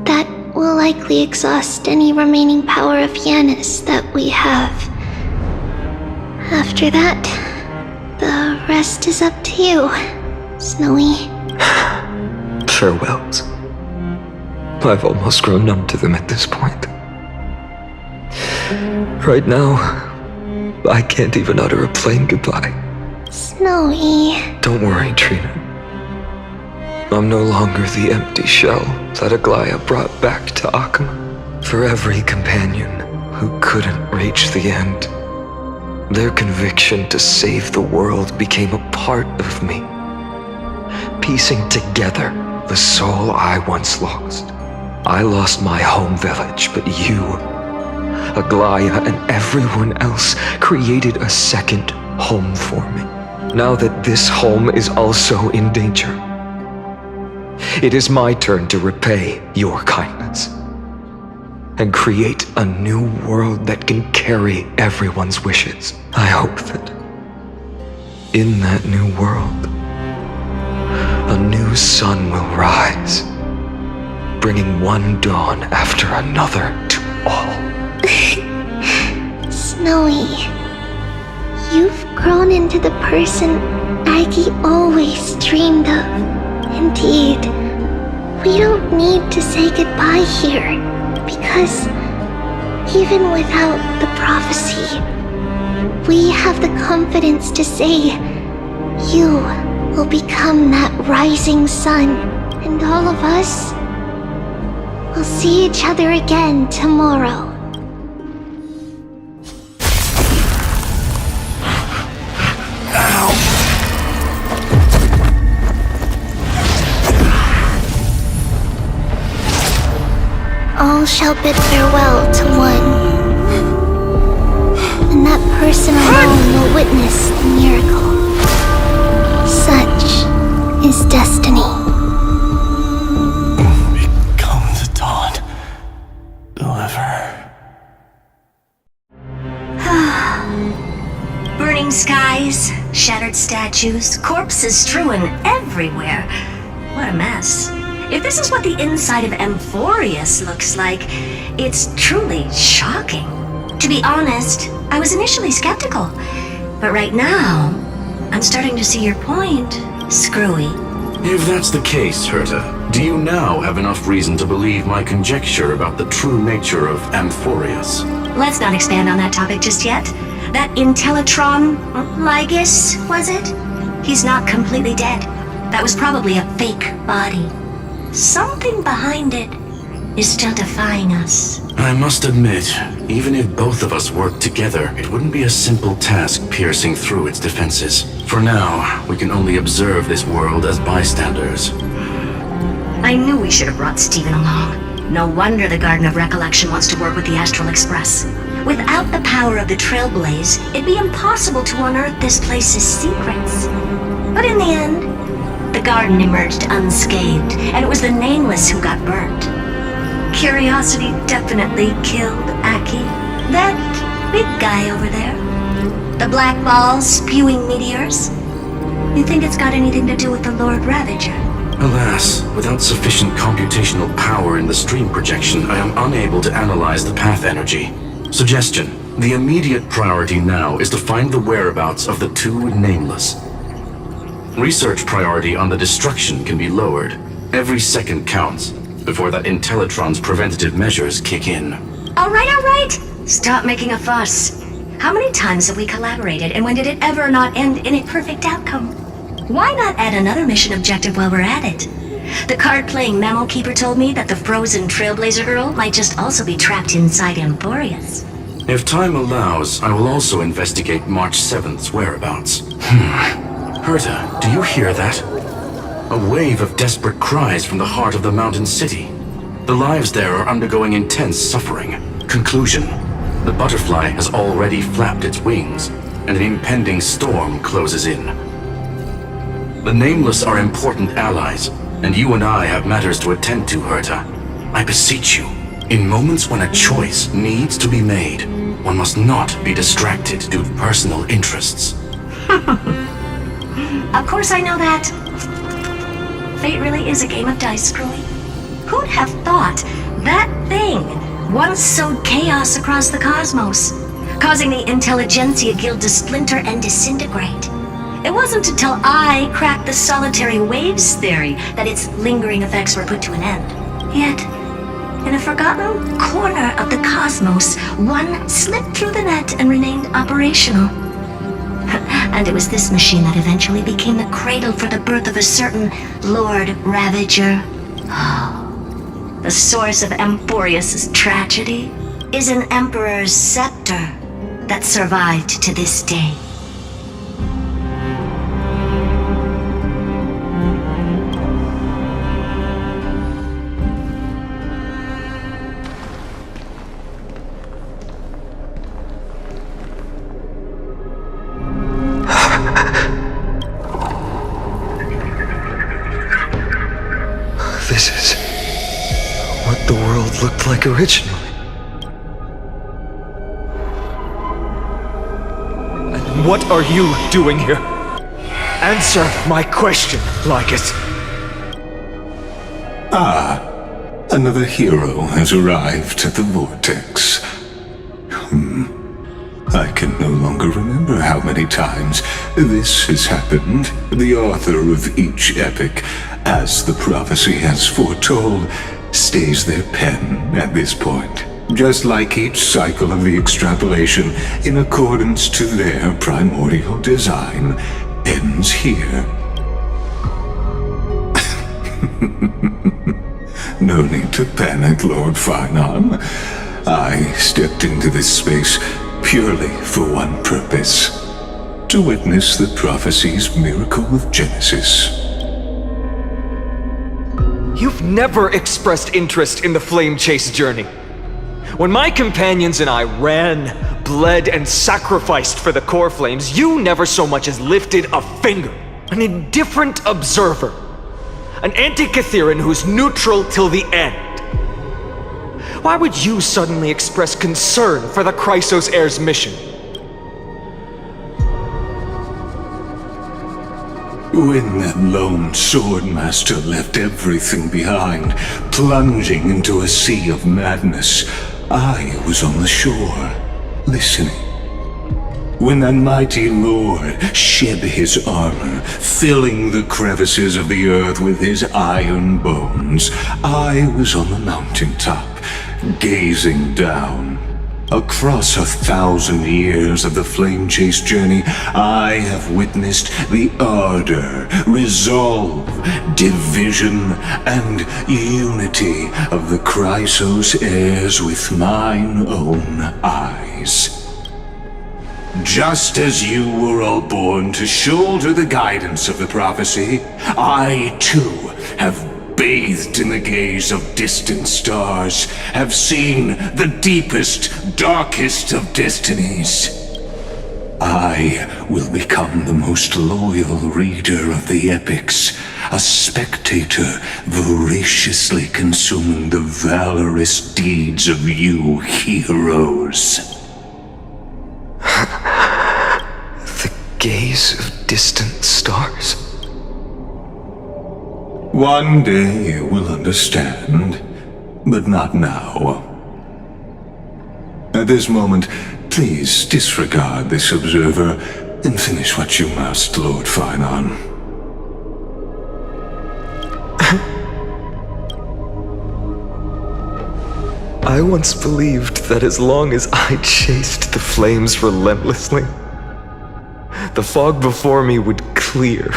that will likely exhaust any remaining power of Yanis that we have. After that, the rest is up to you, Snowy. Farewells. I've almost grown numb to them at this point. Right now, I can't even utter a plain goodbye. Snowy. Don't worry, Trina. I'm no longer the empty shell that Aglaia brought back to Akama. For every companion who couldn't reach the end, their conviction to save the world became a part of me, piecing together the soul I once lost. I lost my home village, but you, Aglaia, and everyone else created a second home for me. Now that this home is also in danger, it is my turn to repay your kindness and create a new world that can carry everyone's wishes. I hope that in that new world, a new sun will rise, bringing one dawn after another to all. Snowy, you've grown into the person Aggie always dreamed of. Indeed, we don't need to say goodbye here, because even without the prophecy, we have the confidence to say you will become that rising sun, and all of us will see each other again tomorrow. All shall bid farewell to one, and that person alone will witness the miracle. Such is destiny. Become the dawn. Deliver. Burning skies, shattered statues, corpses strewn everywhere. What a mess. If this is what the inside of Amphoreus looks like, it's truly shocking. To be honest, I was initially skeptical, but right now, I'm starting to see your point, Screwy. If that's the case, Herta, do you now have enough reason to believe my conjecture about the true nature of Amphoreus? Let's not expand on that topic just yet. That Intellitron, Ligus, was it? He's not completely dead. That was probably a fake body. Something behind it is still defying us. I must admit, even if both of us worked together, it wouldn't be a simple task piercing through its defenses. For now, we can only observe this world as bystanders. I knew we should have brought Steven along. No wonder the Garden of Recollection wants to work with the Astral Express. Without the power of the Trailblaze, it'd be impossible to unearth this place's secrets. But in the end, the garden emerged unscathed, and it was the Nameless who got burnt. Curiosity definitely killed Aki. That big guy over there. The black ball spewing meteors. You think it's got anything to do with the Lord Ravager? Alas, without sufficient computational power in the stream projection, I am unable to analyze the path energy. Suggestion: the immediate priority now is to find the whereabouts of the two Nameless. Research priority on the destruction can be lowered. Every second counts before that Intellitron's preventative measures kick in. All right. Stop making a fuss. How many times have we collaborated, and when did it ever not end in a perfect outcome? Why not add another mission objective while we're at it? The card-playing memo keeper told me that the frozen Trailblazer girl might just also be trapped inside Amphoreus. If time allows, I will also investigate March 7th's whereabouts. Herta, do you hear that? A wave of desperate cries from the heart of the mountain city. The lives there are undergoing intense suffering. Conclusion: the butterfly has already flapped its wings, and an impending storm closes in. The Nameless are important allies, and you and I have matters to attend to, Herta. I beseech you, in moments when a choice needs to be made, one must not be distracted due to personal interests. Of course I know that. Fate really is a game of dice, Screwy. Who'd have thought that thing once sowed chaos across the cosmos, causing the Intelligentsia Guild to splinter and disintegrate? It wasn't until I cracked the solitary waves theory that its lingering effects were put to an end. Yet, in a forgotten corner of the cosmos, one slipped through the net and remained operational. And it was this machine that eventually became the cradle for the birth of a certain Lord Ravager. The source of Amphoreus' tragedy is an Emperor's scepter that survived to this day. This is what the world looked like originally. And what are you doing here? Answer my question, Lycus. Another hero has arrived at the Vortex. I can no longer remember how many times this has happened. The author of each epic, as the prophecy has foretold, stays their pen at this point. Just like each cycle of the extrapolation, in accordance to their primordial design, ends here. No need to panic, Lord Finon. I stepped into this space purely for one purpose: to witness the prophecy's miracle of Genesis. You've never expressed interest in the Flame Chase journey. When my companions and I ran, bled, and sacrificed for the core flames, you never so much as lifted a finger. An indifferent observer. An anti-Catheran who's neutral till the end. Why would you suddenly express concern for the Chrysos Heir's mission? When that lone swordmaster left everything behind, plunging into a sea of madness, I was on the shore, listening. When that mighty lord shed his armor, filling the crevices of the earth with his iron bones, I was on the mountaintop, gazing down. Across 1,000 years of the Flame Chase journey, I have witnessed the ardor, resolve, division, and unity of the Chrysos heirs with mine own eyes. Just as you were all born to shoulder the guidance of the prophecy, I too have bathed in the gaze of distant stars, have seen the deepest, darkest of destinies. I will become the most loyal reader of the epics, a spectator voraciously consuming the valorous deeds of you heroes. The gaze of distant stars. One day you will understand, but not now. At this moment, please disregard this observer and finish what you must, Lord Finon. I once believed that as long as I chased the flames relentlessly, the fog before me would clear,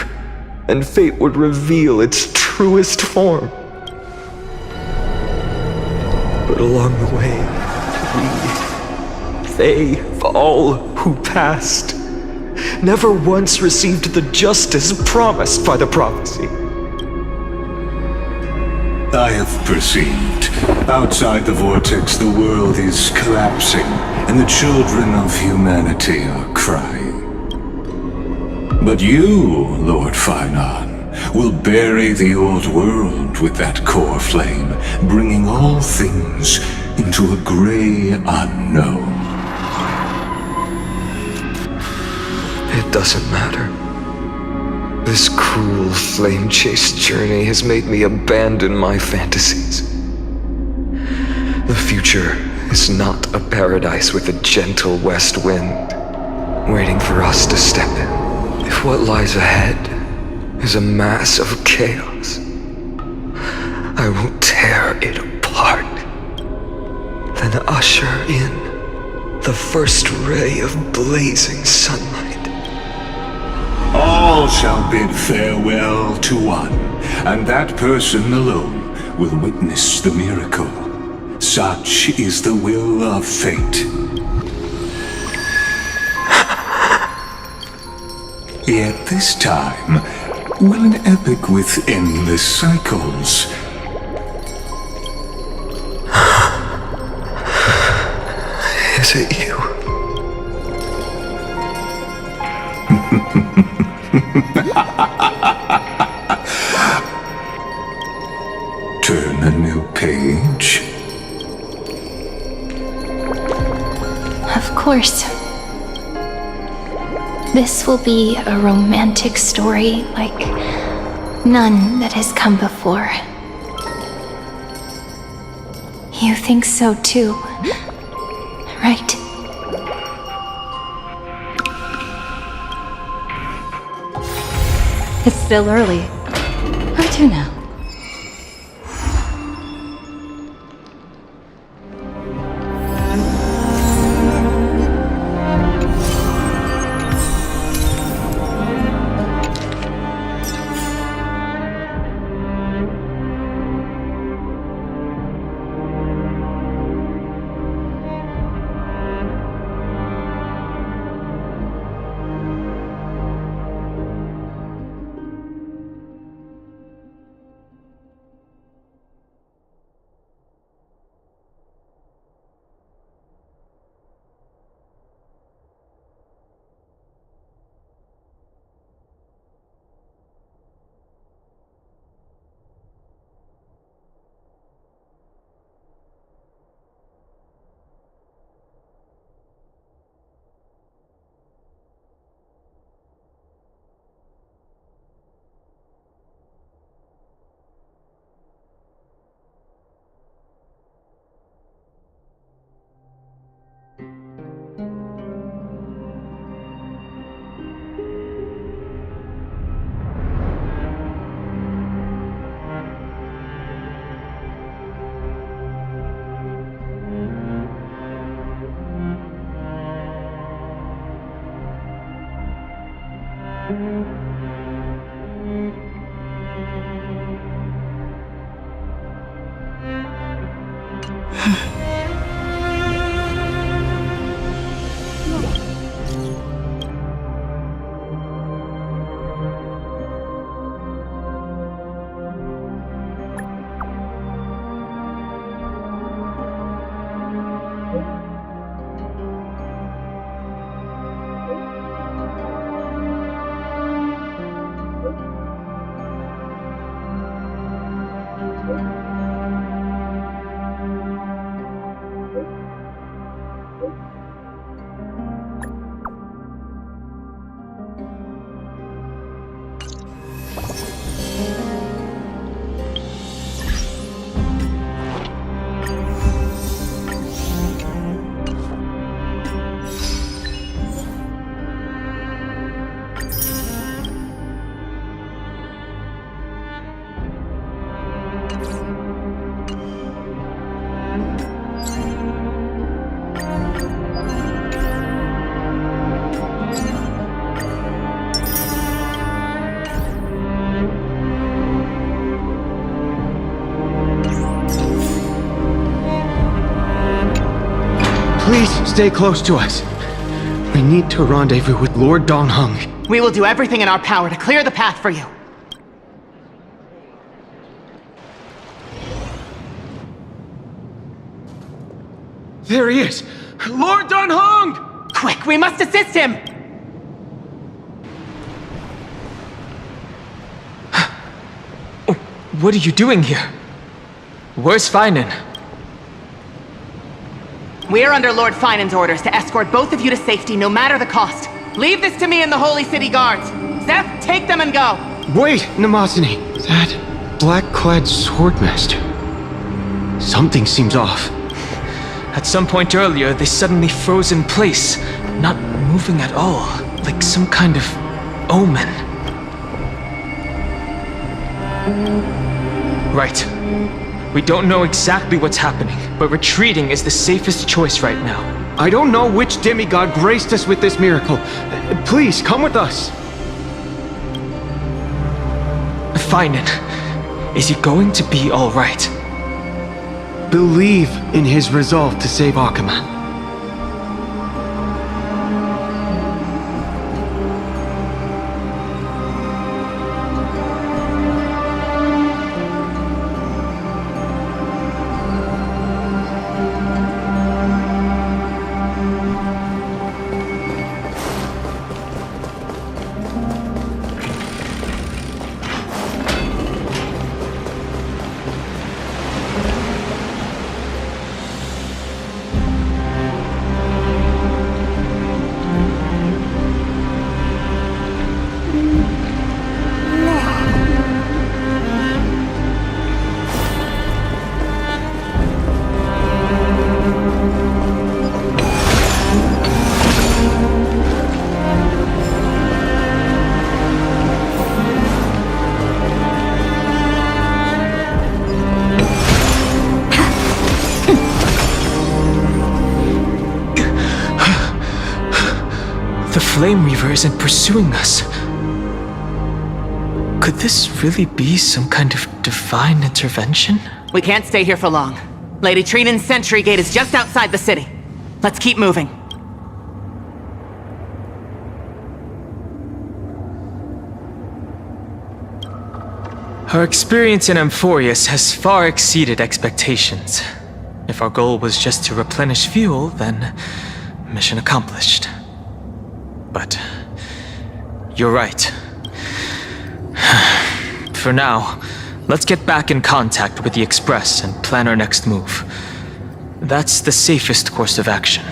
and fate would reveal its truest form. But along the way, they, all who passed, never once received the justice promised by the prophecy. I have perceived. Outside the vortex, the world is collapsing, and the children of humanity are crying. But you, Lord Finon, will bury the old world with that core flame, bringing all things into a gray unknown. It doesn't matter. This cruel flame chase journey has made me abandon my fantasies. The future is not a paradise with a gentle west wind, waiting for us to step in. If what lies ahead is a mass of chaos, I will tear it apart, then usher in the first ray of blazing sunlight. all shall bid farewell to one, and that person alone will witness the miracle. Such is the will of fate. Yet this time, will an epic with endless cycles. Is it you? Turn a new page? Of course. This will be a romantic story like none that has come before. You think so too, right? It's still early. Where to now? Please stay close to us. We need to rendezvous with Lord Donghung. We will do everything in our power to clear the path for you. There he is! Lord Donghung! Quick, we must assist him! What are you doing here? Where's Feinen? We are under Lord Feinen's orders to escort both of you to safety, no matter the cost. Leave this to me and the Holy City Guards. Zeph, take them and go. Wait, Namazani. That black-clad swordmaster. Something seems off. At some point earlier, they suddenly froze in place, not moving at all, like some kind of omen. Right. We don't know exactly what's happening, but retreating is the safest choice right now. I don't know which demigod graced us with this miracle. Please, come with us. Finan, is he going to be alright? Believe in his resolve to save Akuma. The Flame Reaver isn't pursuing us. Could this really be some kind of divine intervention? We can't stay here for long. Lady Trinan's sentry gate is just outside the city. Let's keep moving. Our experience in Amphoreus has far exceeded expectations. If our goal was just to replenish fuel, then mission accomplished. But you're right. For now, let's get back in contact with the Express and plan our next move. That's the safest course of action.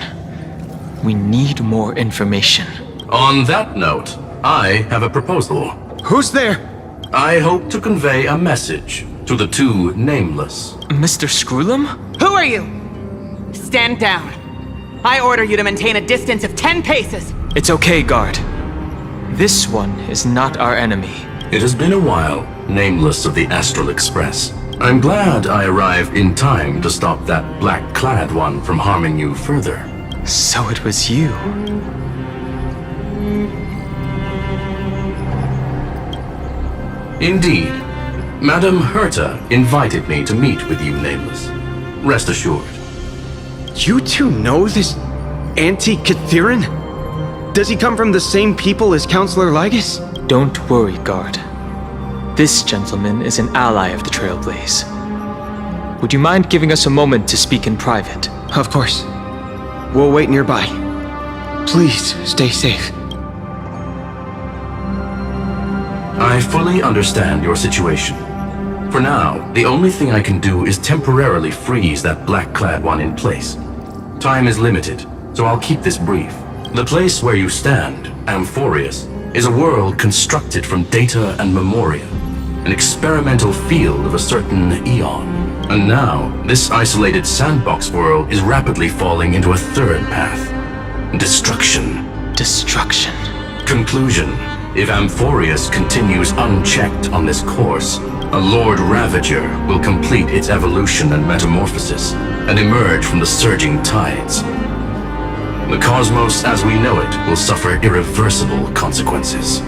We need more information. On that note, I have a proposal. Who's there? I hope to convey a message to the two nameless. Mr. Screwlum? Who are you? Stand down. I order you to maintain a distance of 10 paces. It's okay, guard. This one is not our enemy. It has been a while, nameless of the Astral Express. I'm glad I arrived in time to stop that black-clad one from harming you further. So it was you. Indeed. Madame Herta invited me to meet with you, nameless. Rest assured. You two know this anti-Cathiran? Does he come from the same people as Counselor Lygus? Don't worry, guard. This gentleman is an ally of the Trailblaze. Would you mind giving us a moment to speak in private? Of course. We'll wait nearby. Please, stay safe. I fully understand your situation. For now, the only thing I can do is temporarily freeze that black-clad one in place. Time is limited, so I'll keep this brief. The place where you stand, Amphoreus, is a world constructed from data and memoria, an experimental field of a certain eon. And now, this isolated sandbox world is rapidly falling into a third path. Destruction. Destruction. Conclusion. If Amphoreus continues unchecked on this course, a Lord Ravager will complete its evolution and metamorphosis, and emerge from the surging tides. The cosmos as we know it will suffer irreversible consequences.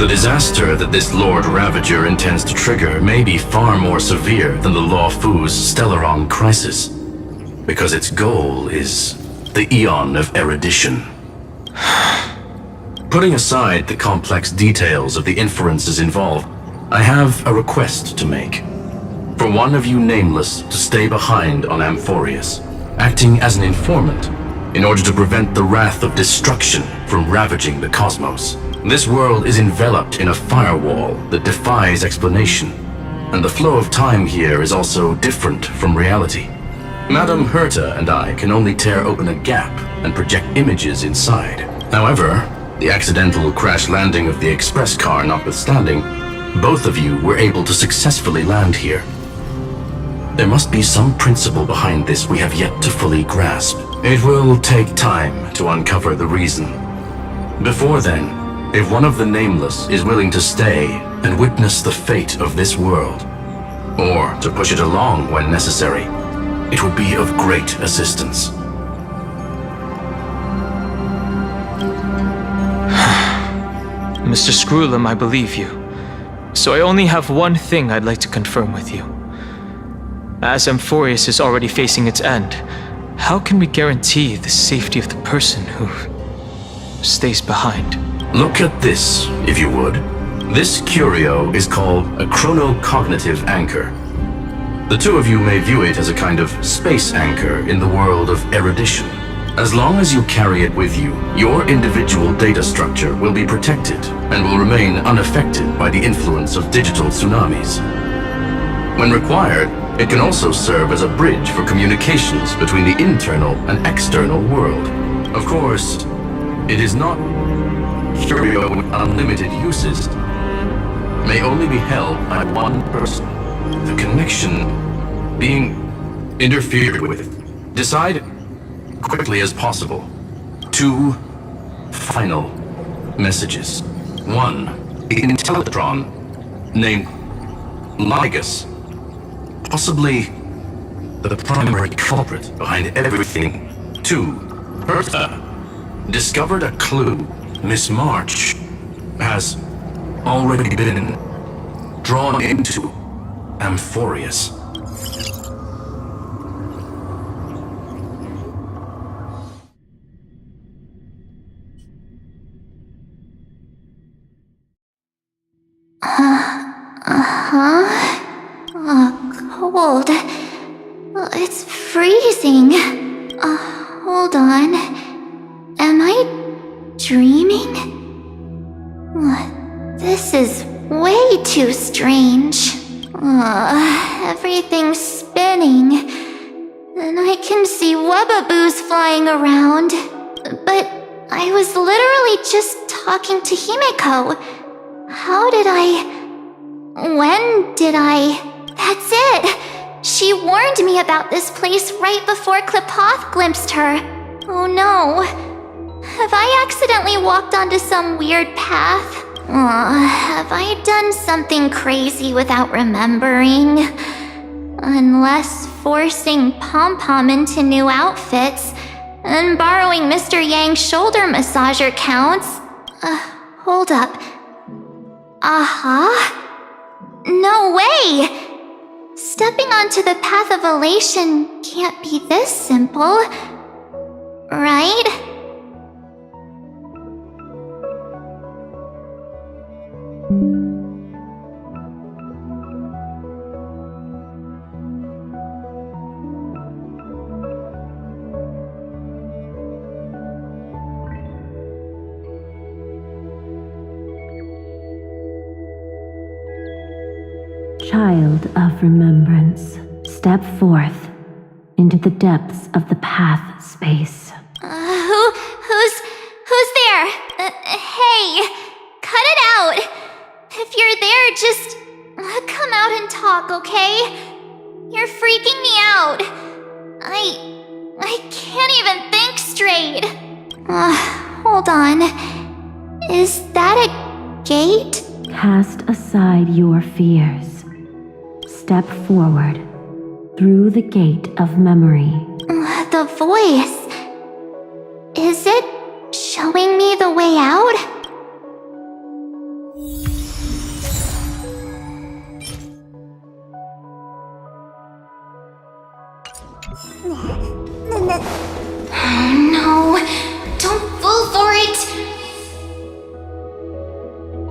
The disaster that this Lord Ravager intends to trigger may be far more severe than the Law Fu's Stellaron crisis, because its goal is the Eon of Erudition. Putting aside the complex details of the inferences involved, I have a request to make. For one of you nameless to stay behind on Amphoreus, acting as an informant, in order to prevent the wrath of destruction from ravaging the cosmos. This world is enveloped in a firewall that defies explanation, and the flow of time here is also different from reality. Madame Herta and I can only tear open a gap and project images inside. However, the accidental crash landing of the express car notwithstanding, both of you were able to successfully land here. There must be some principle behind this we have yet to fully grasp. It will take time to uncover the reason. Before then, if one of the nameless is willing to stay and witness the fate of this world, or to push it along when necessary, it would be of great assistance. Mr. Screwlam, I believe you. So I only have one thing I'd like to confirm with you. As Amphoreus is already facing its end, how can we guarantee the safety of the person who stays behind? Look at this, if you would. This curio is called a chronocognitive anchor. The two of you may view it as a kind of space anchor in the world of erudition. As long as you carry it with you, your individual data structure will be protected and will remain unaffected by the influence of digital tsunamis. When required, it can also serve as a bridge for communications between the internal and external world. Of course, it is not curio with unlimited uses. May only be held by one person. The connection being interfered with. Decide quickly as possible. 2 final messages. 1. The Intellitron named Ligus, possibly the primary culprit behind everything. 2. Hertha discovered a clue. Miss March has already been drawn into Amphoreus. Cold. It's freezing. Hold on. Am I dreaming? This is way too strange. Everything's spinning. And I can see webaboos flying around. But I was literally just talking to Himeko. How did I... When did I... That's it! She warned me about this place right before Klipoth glimpsed her. Oh no. Have I accidentally walked onto some weird path? Have I done something crazy without remembering? Unless forcing Pom-Pom into new outfits and borrowing Mr. Yang's shoulder massager counts. Hold up. No way! Stepping onto the path of elation can't be this simple, right? Child of remembrance, step forth into the depths of the path space. Who's there? Hey, cut it out. If you're there, just come out and talk, okay? You're freaking me out. I can't even think straight. Hold on. Is that a gate? Cast aside your fears. Step forward through the gate of memory. The voice. Is it showing me the way out? No, don't fall for it.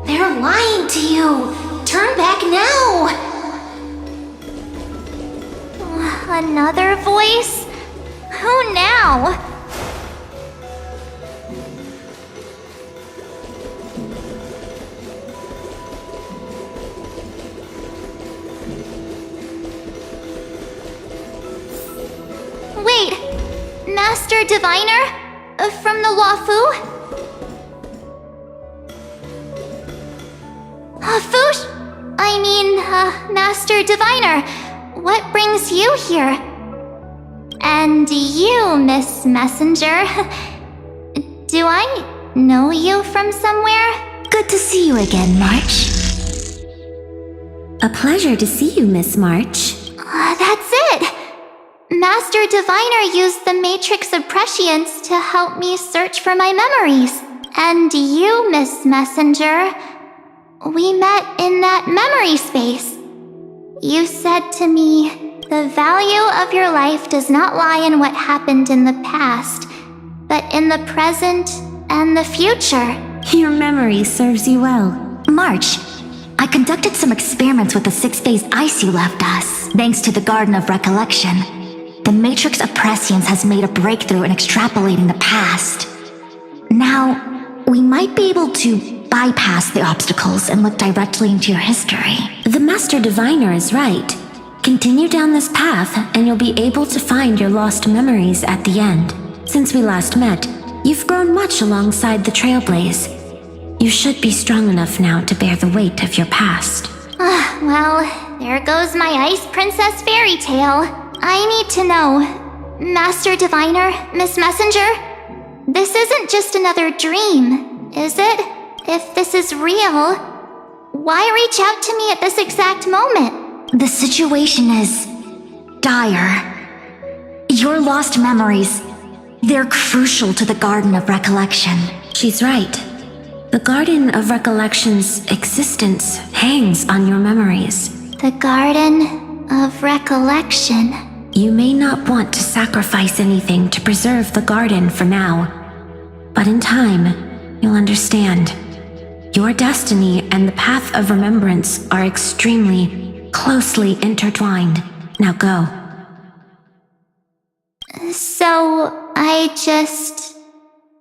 They're lying to you. Turn back now. Another voice? Who now? Wait, Master Diviner? From the Wafu? Master Diviner, what brings you here? And you, Miss Messenger, do I know you from somewhere? Good to see you again, March. A pleasure to see you, Miss March. That's it! Master Diviner used the Matrix of Prescience to help me search for my memories. And you, Miss Messenger, we met in that memory space. You said to me, the value of your life does not lie in what happened in the past, but in the present and the future. Your memory serves you well. March, I conducted some experiments with the 6-phase ice you left us. Thanks to the Garden of Recollection, the Matrix of Prescience has made a breakthrough in extrapolating the past. Now, we might be able to bypass the obstacles and look directly into your history. The Master Diviner is right. Continue down this path, and you'll be able to find your lost memories at the end. Since we last met, you've grown much alongside the Trailblaze. You should be strong enough now to bear the weight of your past. Well, there goes my Ice Princess fairy tale. I need to know, Master Diviner, Miss Messenger, this isn't just another dream, is it? If this is real, why reach out to me at this exact moment? The situation is dire. Your lost memories, they're crucial to the Garden of Recollection. She's right. The Garden of Recollection's existence hangs on your memories. The Garden of Recollection. You may not want to sacrifice anything to preserve the garden for now, but in time, you'll understand. Your destiny and the path of remembrance are extremely closely intertwined. Now go. So, I just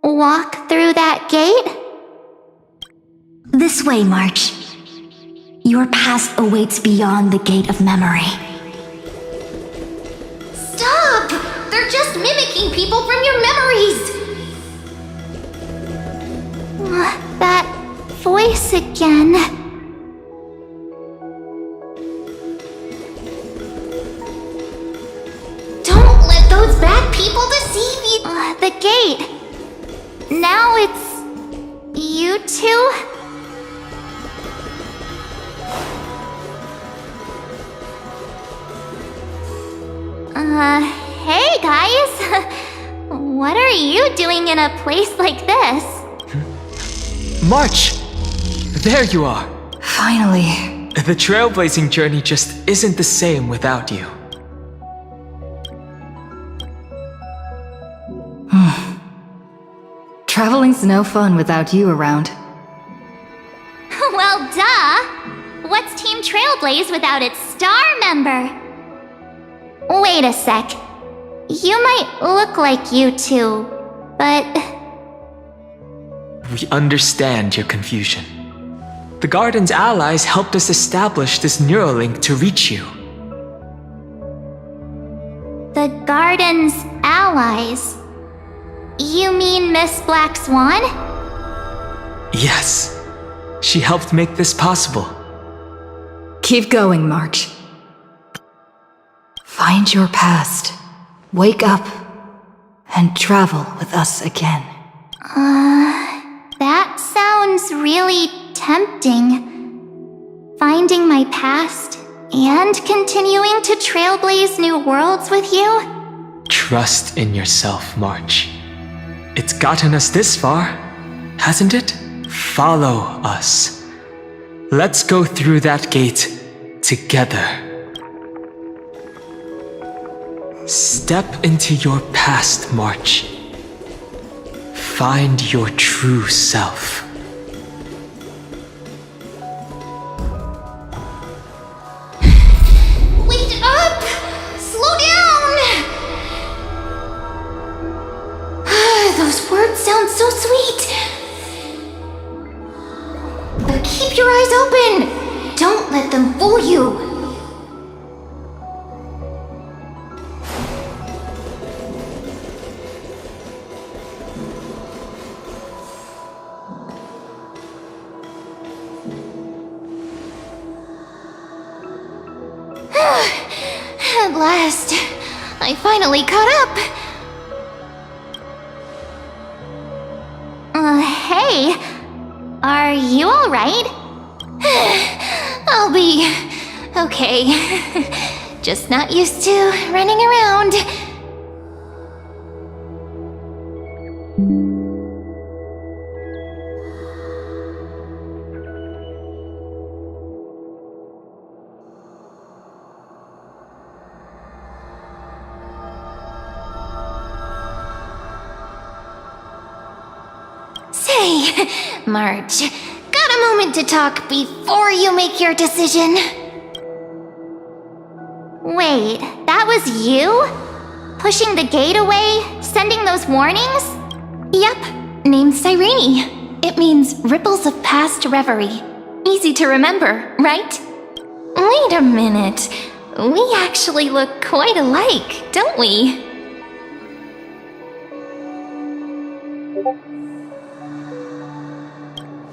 walk through that gate? This way, March. Your past awaits beyond the gate of memory. Stop! They're just mimicking people from your memories! That voice again. Don't let those bad people deceive you! The gate. Now it's you two? Hey guys! What are you doing in a place like this? March! There you are! Finally. The trailblazing journey just isn't the same without you. Traveling's no fun without you around. Well, duh! What's Team Trailblaze without its star member? Wait a sec. You might look like you two, but... We understand your confusion. The Garden's allies helped us establish this Neuralink to reach you. The Garden's allies? You mean Miss Black Swan? Yes. She helped make this possible. Keep going, March. Find your past. Wake up. And travel with us again. That sounds really tempting. Finding my past and continuing to trailblaze new worlds with you? Trust in yourself, March. It's gotten us this far, hasn't it? Follow us. Let's go through that gate together. Step into your past, March. Find your true self. Wait up! Slow down! Those words sound so sweet. But keep your eyes open! Don't let them fool you! At last, I finally caught up. Hey, are you alright? I'll be okay. Just not used to running around. March, got a moment to talk before you make your decision? Wait, that was you? Pushing the gate away? Sending those warnings? Yep, named Cyrene. It means ripples of past reverie. Easy to remember, right? Wait a minute. We actually look quite alike, don't we?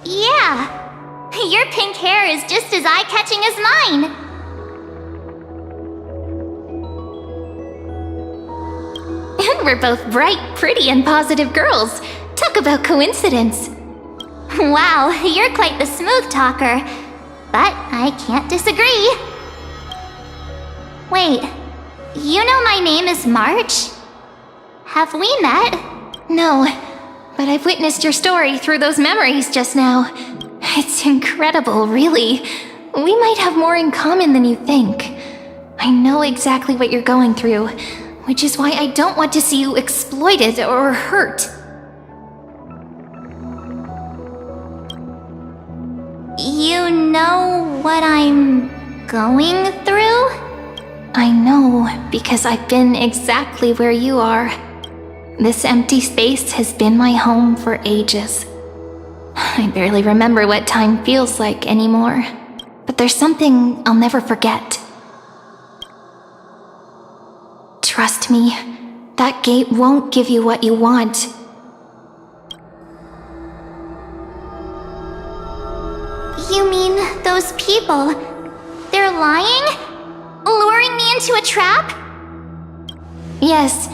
Yeah. Your pink hair is just as eye-catching as mine. And we're both bright, pretty, and positive girls. Talk about coincidence. Wow, you're quite the smooth talker. But I can't disagree. Wait, you know my name is March? Have we met? No, but I've witnessed your story through those memories just now. It's incredible, really. We might have more in common than you think. I know exactly what you're going through, which is why I don't want to see you exploited or hurt. You know what I'm going through? I know, because I've been exactly where you are. This empty space has been my home for ages. I barely remember what time feels like anymore, but there's something I'll never forget. Trust me, that gate won't give you what you want. You mean those people? They're lying? Luring me into a trap? Yes,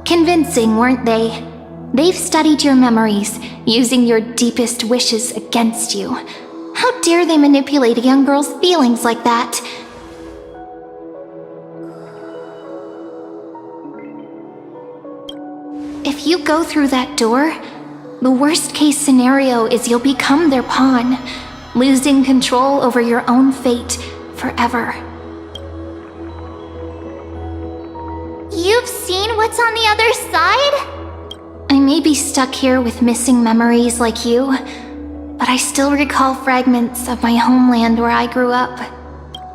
convincing, weren't they? They've studied your memories, using your deepest wishes against you. How dare they manipulate a young girl's feelings like that? If you go through that door, the worst case scenario is you'll become their pawn, losing control over your own fate forever. You've seen what's on the other side? I may be stuck here with missing memories like you, but I still recall fragments of my homeland where I grew up.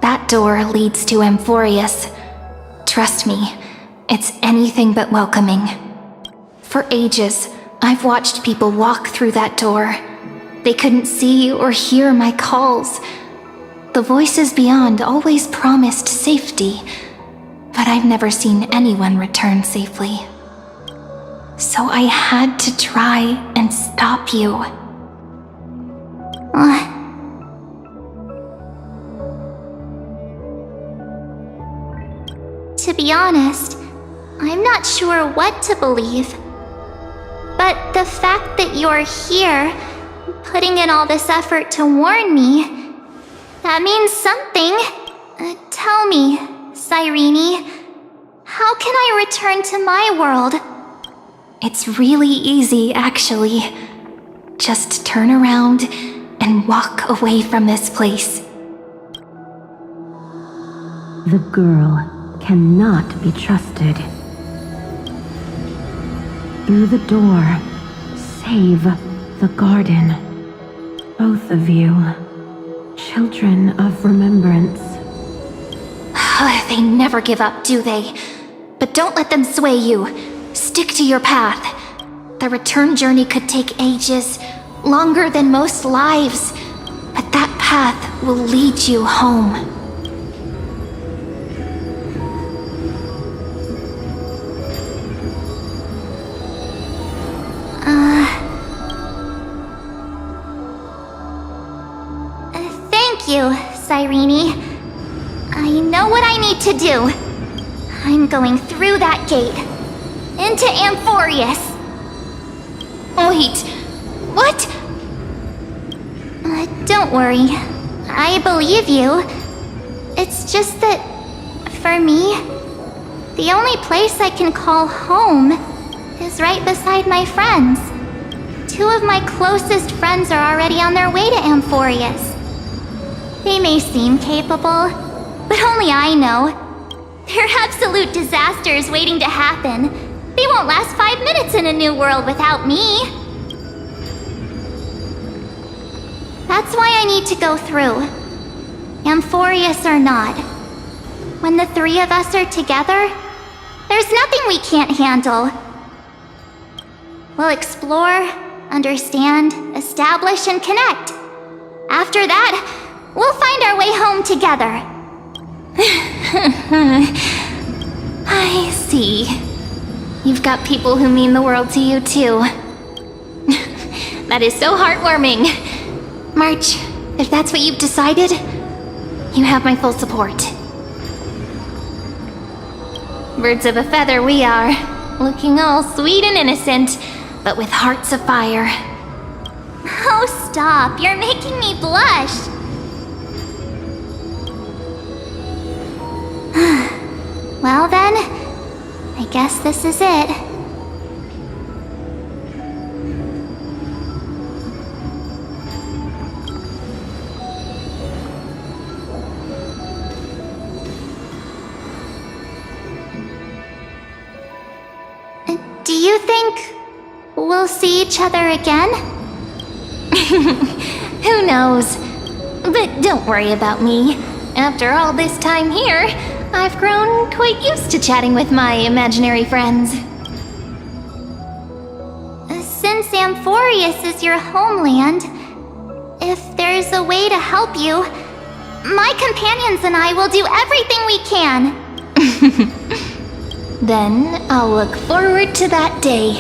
That door leads to Amphoreus. Trust me, it's anything but welcoming. For ages, I've watched people walk through that door. They couldn't see or hear my calls. The voices beyond always promised safety, but I've never seen anyone return safely. So I had to try and stop you. To be honest, I'm not sure what to believe. But the fact that you're here, putting in all this effort to warn me, that means something. Tell me, Cyrene, how can I return to my world? It's really easy, actually. Just turn around and walk away from this place. The girl cannot be trusted. Through the door, save the garden. Both of you, children of remembrance. They never give up, do they? But don't let them sway you. Stick to your path. The return journey could take ages, longer than most lives. But that path will lead you home. Thank you, Cyrene. I know what I need to do. I'm going through that gate. Into Amphoreus. Wait, what? Don't worry. I believe you. It's just that, for me, the only place I can call home is right beside my friends. Two of my closest friends are already on their way to Amphoreus. They may seem capable, but only I know. They're absolute disasters waiting to happen. They won't last 5 minutes in a new world without me. That's why I need to go through. Amphoreus or not. When the three of us are together, there's nothing we can't handle. We'll explore, understand, establish, and connect. After that, we'll find our way home together. I see. You've got people who mean the world to you, too. That is so heartwarming. March, if that's what you've decided, you have my full support. Birds of a feather we are, looking all sweet and innocent, but with hearts of fire. Oh, stop. You're making me blush. Well then, I guess this is it. Do you think we'll see each other again? Who knows? But don't worry about me. After all this time here, I've grown quite used to chatting with my imaginary friends. Since Amphoreus is your homeland, if there's a way to help you, my companions and I will do everything we can. Then I'll look forward to that day.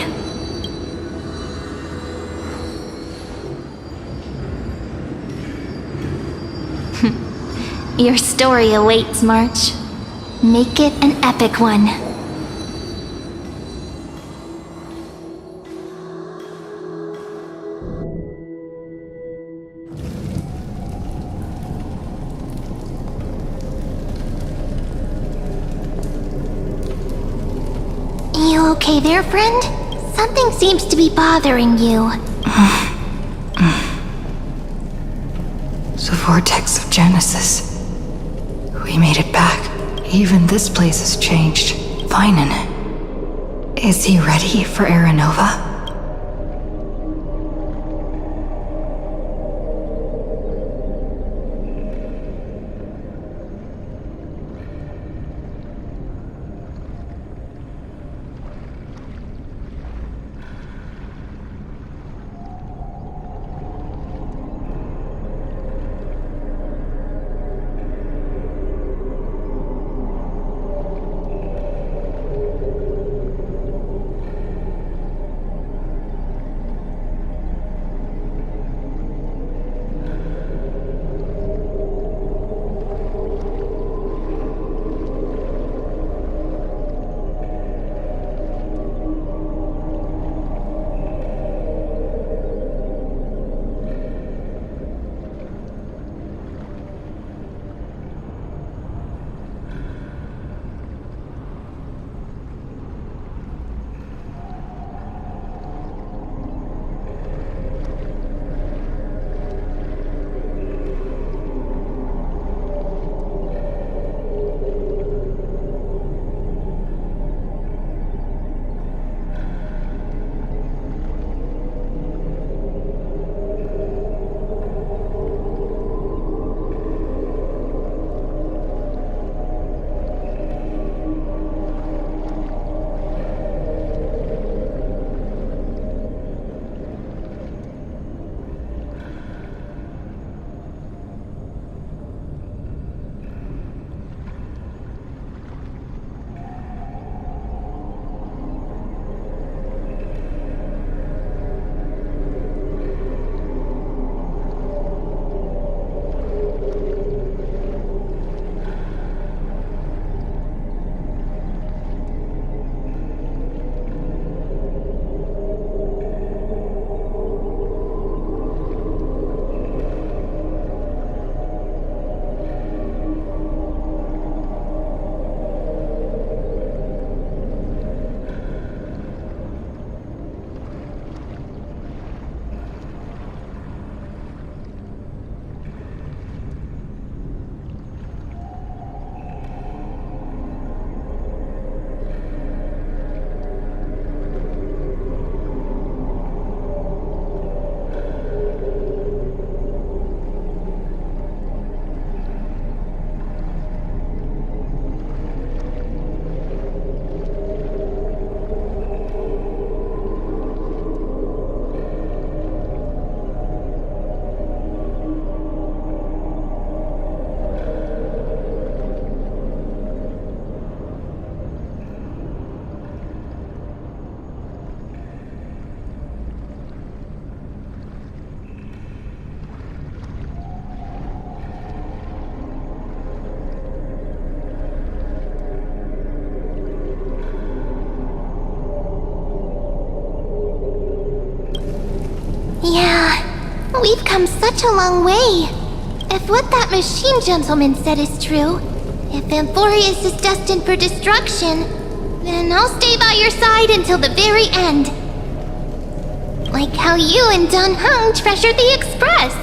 Your story awaits, March. Make it an epic one. You okay there, friend? Something seems to be bothering you. The vortex of Genesis. We made it back. Even this place has changed. Finan. Is he ready for Aranova? We've come such a long way. If what that machine gentleman said is true, if Amphoreus is destined for destruction, then I'll stay by your side until the very end. Like how you and Dun Hung treasured the Express.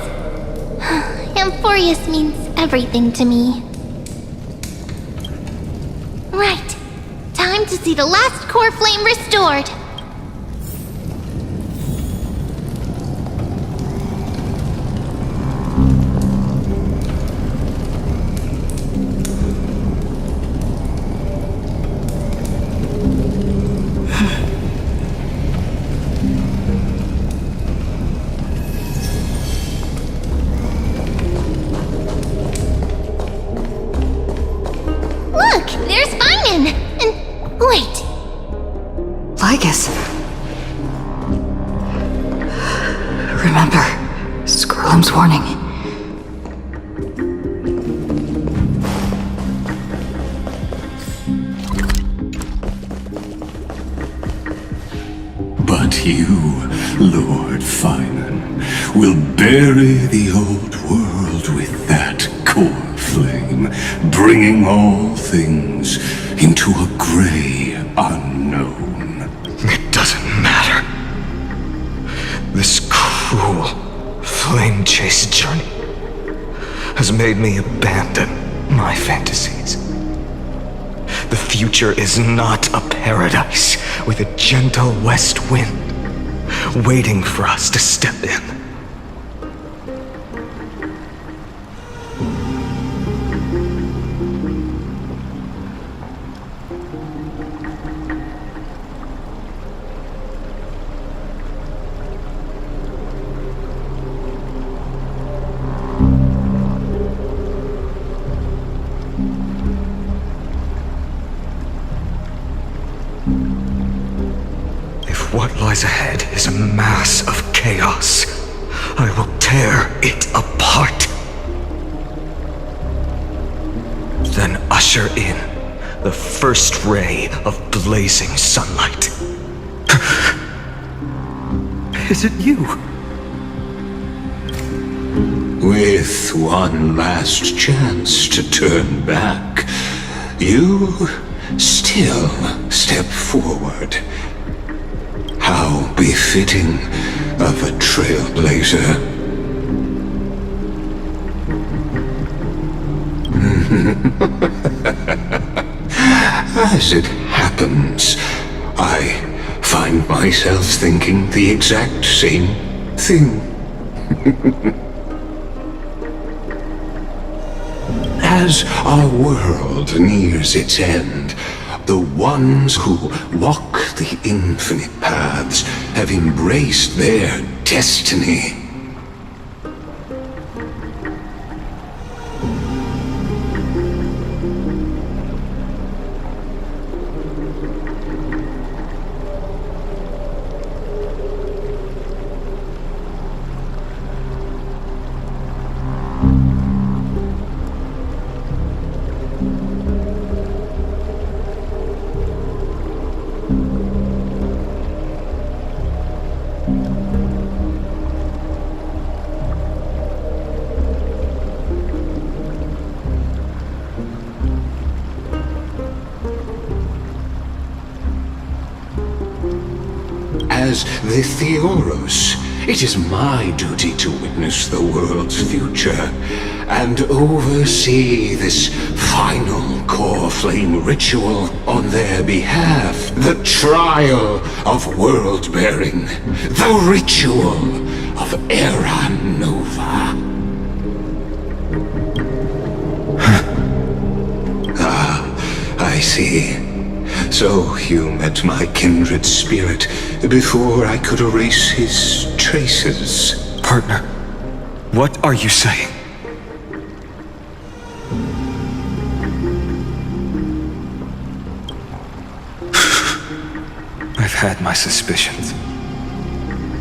Amphoreus means everything to me. Right. Time to see the last core flame restored. Look, there's Finan! And wait. Lygus. Remember, Scrollum's warning. But you, Lord Finan, will bury the old world with that core flame, bringing all things into a gray unknown. It doesn't matter. This cruel flame chase journey has made me abandon my fantasies. The future is not a paradise with a gentle west wind waiting for us to step in. What lies ahead is a mass of chaos. I will tear it apart. Then usher in the first ray of blazing sunlight. Is it you? With one last chance to turn back, you still step forward. How befitting of a trailblazer. As it happens, I find myself thinking the exact same thing. As our world nears its end, the ones who walk the infinite paths have embraced their destiny. As the Theoros, it is my duty to witness the world's future and oversee this final core flame ritual on their behalf. The trial of world-bearing, the ritual of Era Nova. I see. So you met my kindred spirit before I could erase his traces. Partner, what are you saying? I've had my suspicions.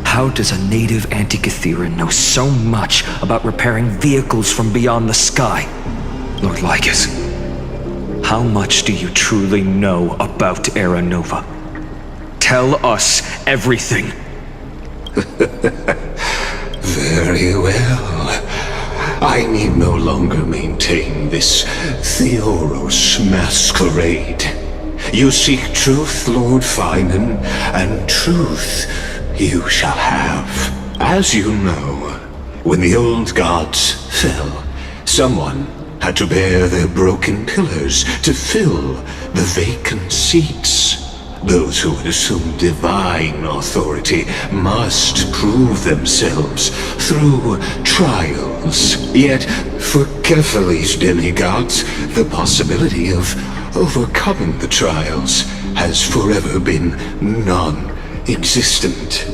How does a native Antikytheran know so much about repairing vehicles from beyond the sky? Lord Lygus, how much do you truly know about Era Nova? Tell us everything. Very well. I need no longer maintain this Theoros masquerade. You seek truth, Lord Finan, and truth you shall have. As you know, when the old gods fell, someone had to bear their broken pillars to fill the vacant seats. Those who would assume divine authority must prove themselves through trials. Yet, for Kefali's demigods, the possibility of overcoming the trials has forever been non-existent.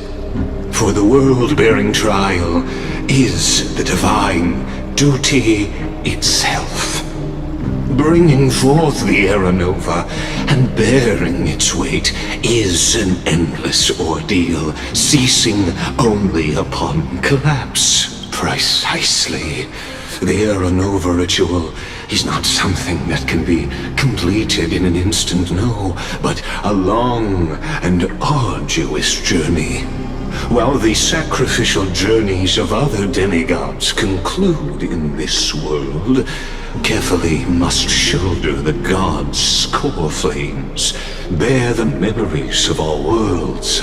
For the world-bearing trial is the divine duty itself. Bringing forth the Era Nova and bearing its weight is an endless ordeal, ceasing only upon collapse. Precisely. The Era Nova ritual is not something that can be completed in an instant, no, but a long and arduous journey. While the sacrificial journeys of other demigods conclude in this world, Kefali must shoulder the gods' core flames, bear the memories of all worlds,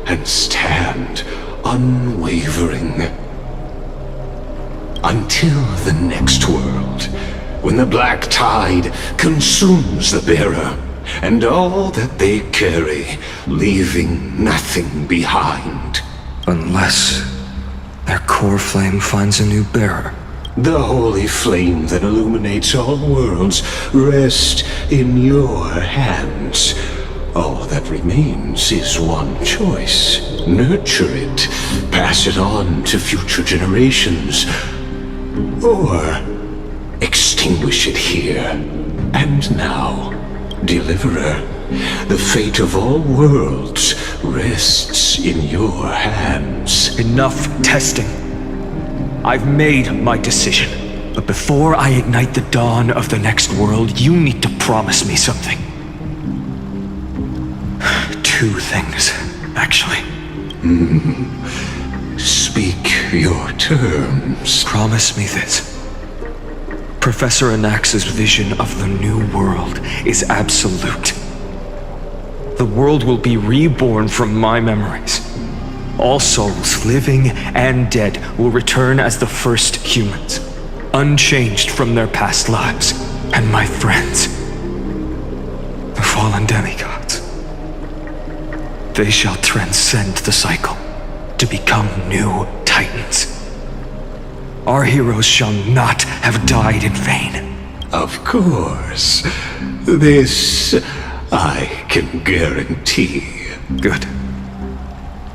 and stand unwavering. Until the next world, when the black tide consumes the bearer, and all that they carry, leaving nothing behind. Unless their core flame finds a new bearer. The holy flame that illuminates all worlds rests in your hands. All that remains is one choice. Nurture it, pass it on to future generations, or extinguish it here and now. Deliverer, the fate of all worlds rests in your hands. Enough testing. I've made my decision. But before I ignite the dawn of the next world, you need to promise me something. 2 things, actually. Speak your terms. Promise me this. Professor Anax's vision of the new world is absolute. The world will be reborn from my memories. All souls, living and dead, will return as the first humans, unchanged from their past lives. And my friends, the fallen demigods, they shall transcend the cycle to become new titans. Our heroes shall not have died in vain. Of course. This I can guarantee. Good.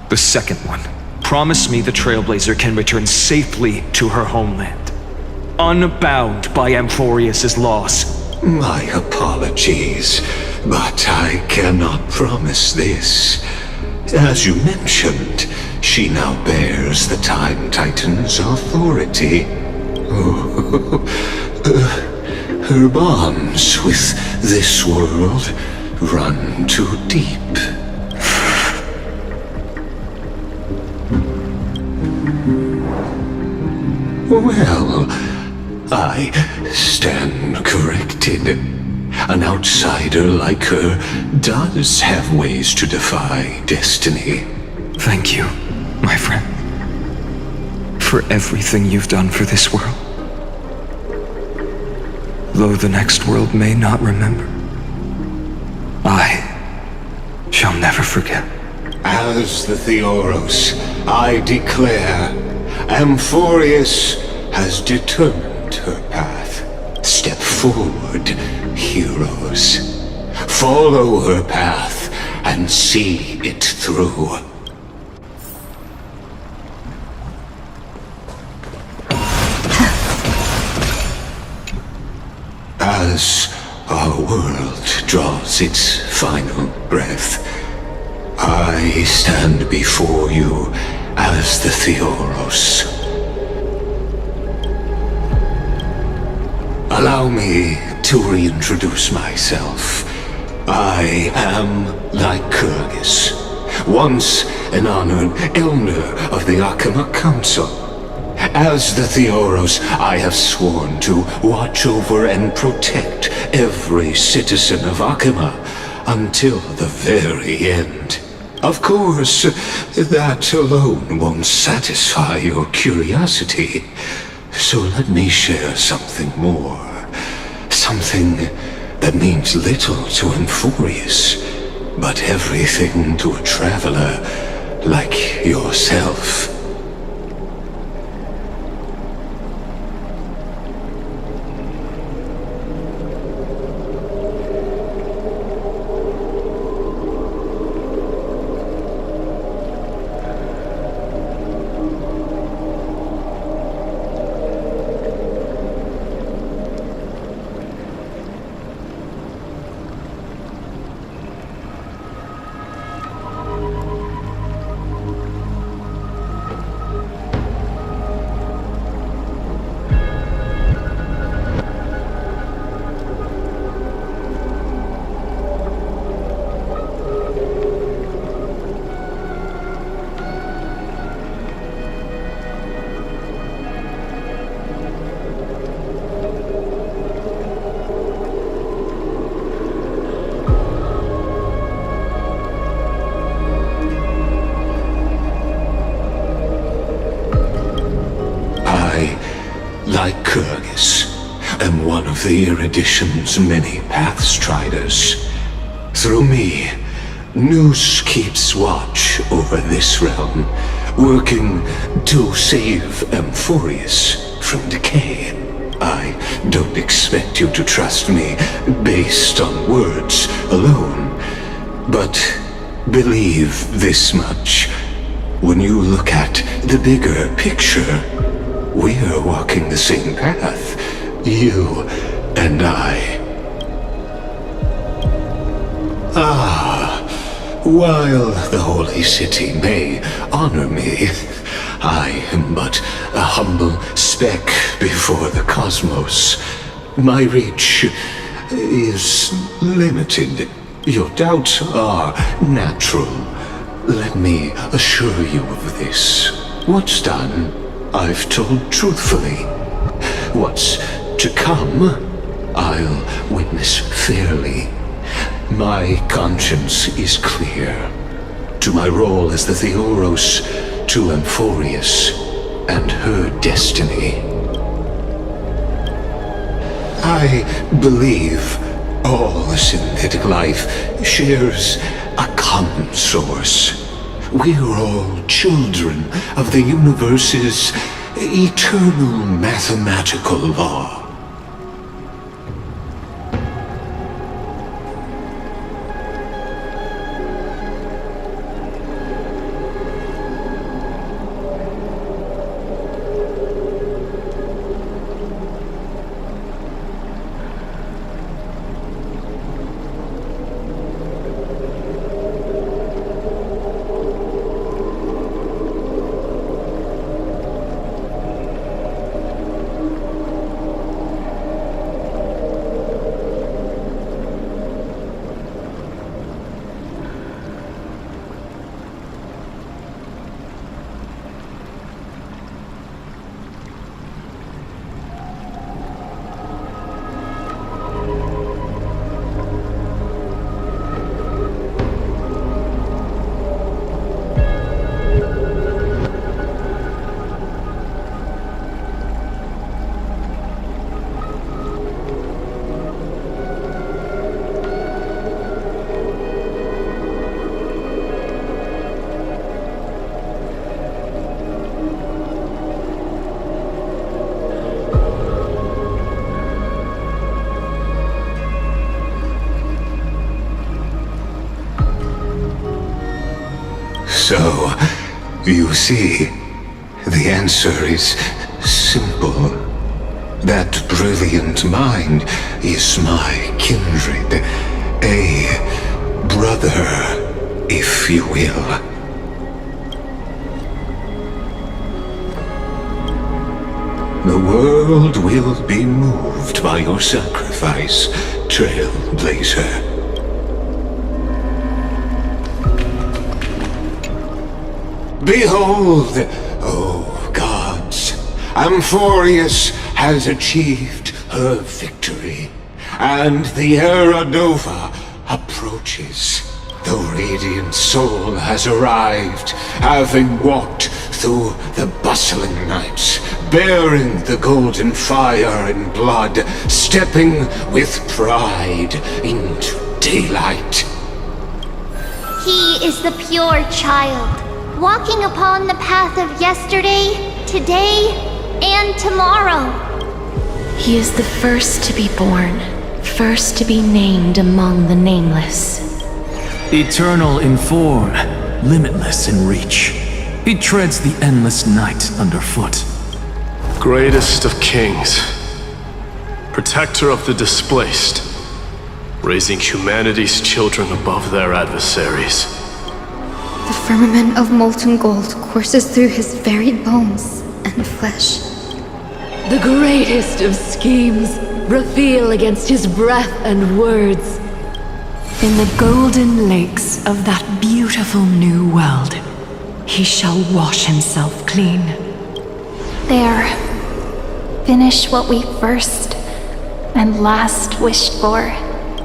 The second one. Promise me the Trailblazer can return safely to her homeland, unbound by Amphoreus' loss. My apologies, but I cannot promise this. As you mentioned, she now bears the Time Titan's authority. Her bonds with this world run too deep. Well, I stand corrected. An outsider like her does have ways to defy destiny. Thank you, my friend, for everything you've done for this world. Though the next world may not remember, I shall never forget. As the Theoros, I declare, Amphoreus has determined her path. Step forward, heroes. Follow her path and see it through. As our world draws its final breath, I stand before you as the Theoros. Allow me to reintroduce myself. I am Lycurgus, once an honored elder of the Aquilla Council. As the Theoros, I have sworn to watch over and protect every citizen of Aquilla until the very end. Of course, that alone won't satisfy your curiosity, so let me share something more. Something that means little to Amphoreus, but everything to a traveler like yourself. Am one of the Erudition's many Pathstriders. Through me, Nous keeps watch over this realm, working to save Amphoreus from decay. I don't expect you to trust me based on words alone, but believe this much. When you look at the bigger picture, we're walking the same path, you and I. While the Holy City may honor me, I am but a humble speck before the cosmos. My reach is limited. Your doubts are natural. Let me assure you of this. What's done, I've told truthfully. What's to come, I'll witness fairly. My conscience is clear. To my role as the Theoros, to Amphoreus, and her destiny. I believe all synthetic life shares a common source. We're all children of the universe's eternal mathematical law. So, you see, the answer is simple. That brilliant mind is my kindred, a brother, if you will. The world will be moved by your sacrifice, Trailblazer. Behold, O gods, Amphoreus has achieved her victory, and the Era Nova approaches. The radiant soul has arrived, having walked through the bustling nights, bearing the golden fire and blood, stepping with pride into daylight. He is the pure child, walking upon the path of yesterday, today, and tomorrow. He is the first to be born, first to be named among the nameless. Eternal in form, limitless in reach. He treads the endless night underfoot. Greatest of kings, protector of the displaced, raising humanity's children above their adversaries. The firmament of molten gold courses through his very bones and flesh. The greatest of schemes reveal against his breath and words. In the golden lakes of that beautiful new world, he shall wash himself clean. There. Finish what we first and last wished for.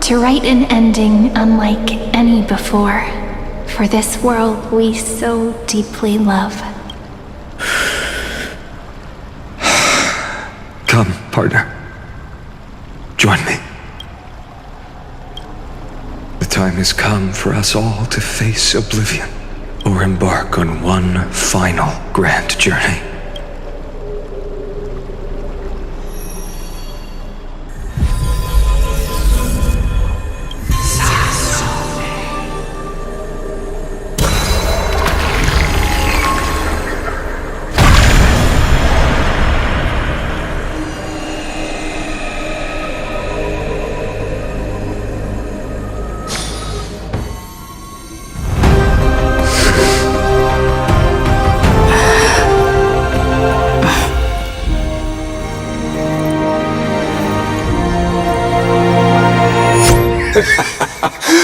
To write an ending unlike any before. For this world we so deeply love. Come, partner. Join me. The time has come for us all to face oblivion, or embark on one final grand journey.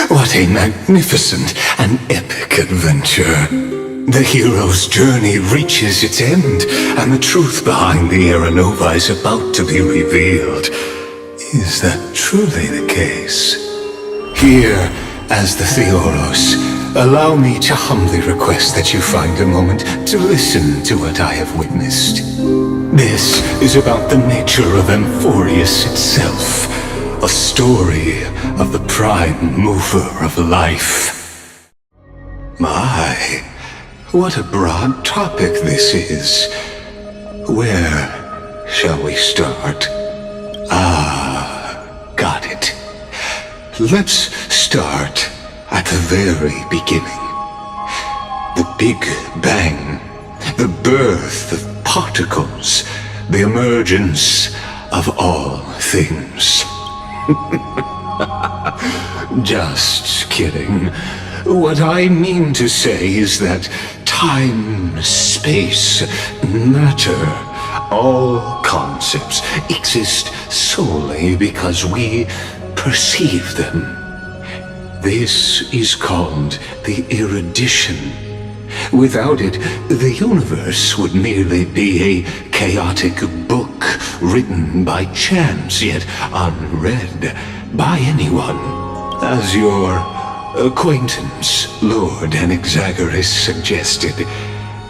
What a magnificent and epic adventure. The hero's journey reaches its end, and the truth behind the Era Nova is about to be revealed. Is that truly the case? Here, as the Theoros, allow me to humbly request that you find a moment to listen to what I have witnessed. This is about the nature of Amphoreus itself. A story of the prime mover of life. My, what a broad topic this is. Where shall we start? Got it. Let's start at the very beginning. The Big Bang, the birth of particles, the emergence of all things. Just kidding. What I mean to say is that time, space, matter, all concepts exist solely because we perceive them. This is called the erudition. Without it, the universe would merely be a chaotic book written by chance, yet unread by anyone. As your acquaintance, Lord Anaxagoras, suggested,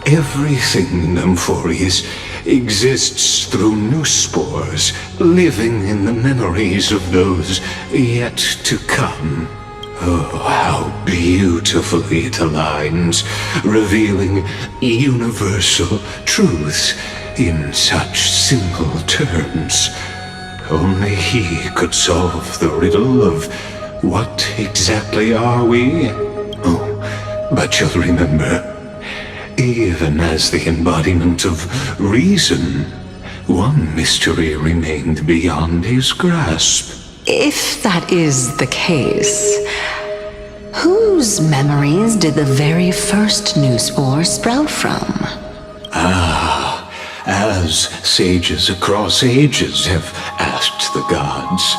everything in Amphoreus exists through new spores, living in the memories of those yet to come. Oh, how beautifully it aligns, revealing universal truths in such simple terms. Only he could solve the riddle of what exactly are we? Oh, but you'll remember, even as the embodiment of reason, one mystery remained beyond his grasp. If that is the case, whose memories did the very first new spore sprout from? As sages across ages have asked the gods.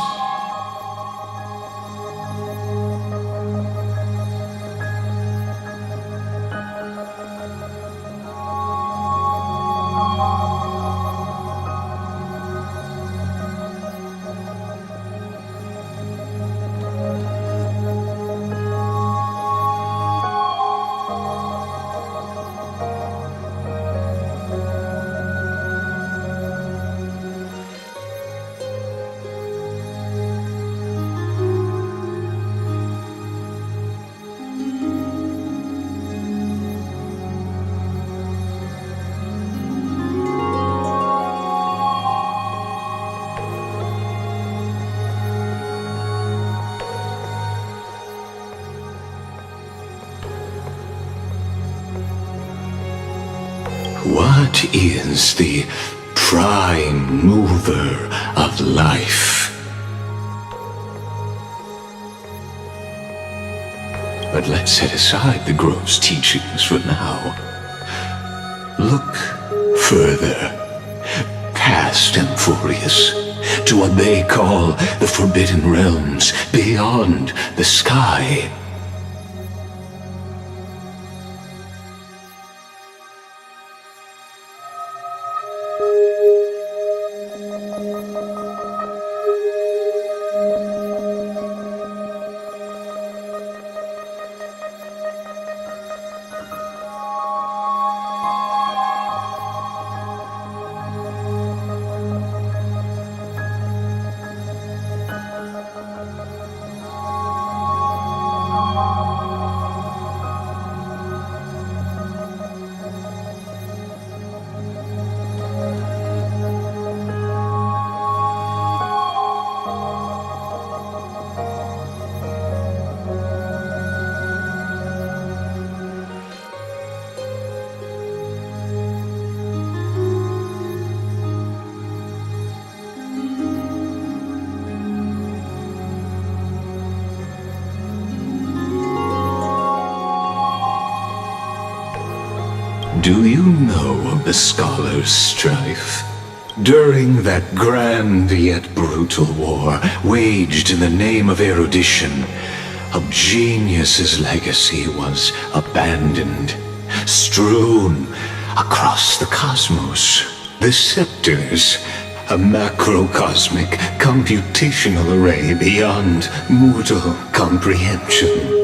What is the prime mover of life? But let's set aside the Grove's teachings for now. Look further, past Amphoreus, to what they call the Forbidden Realms beyond the sky. Do you know of the scholars' strife? During that grand yet brutal war, waged in the name of erudition, a genius's legacy was abandoned, strewn across the cosmos. The scepters, a macrocosmic computational array beyond mortal comprehension.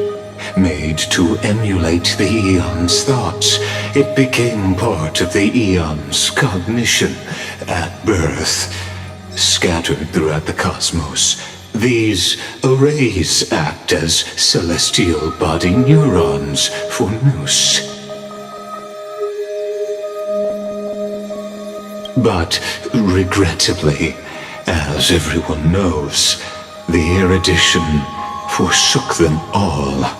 Made to emulate the Eon's thoughts, it became part of the Eon's cognition at birth. Scattered throughout the cosmos, these arrays act as celestial body neurons for Nous. But regrettably, as everyone knows, the erudition forsook them all.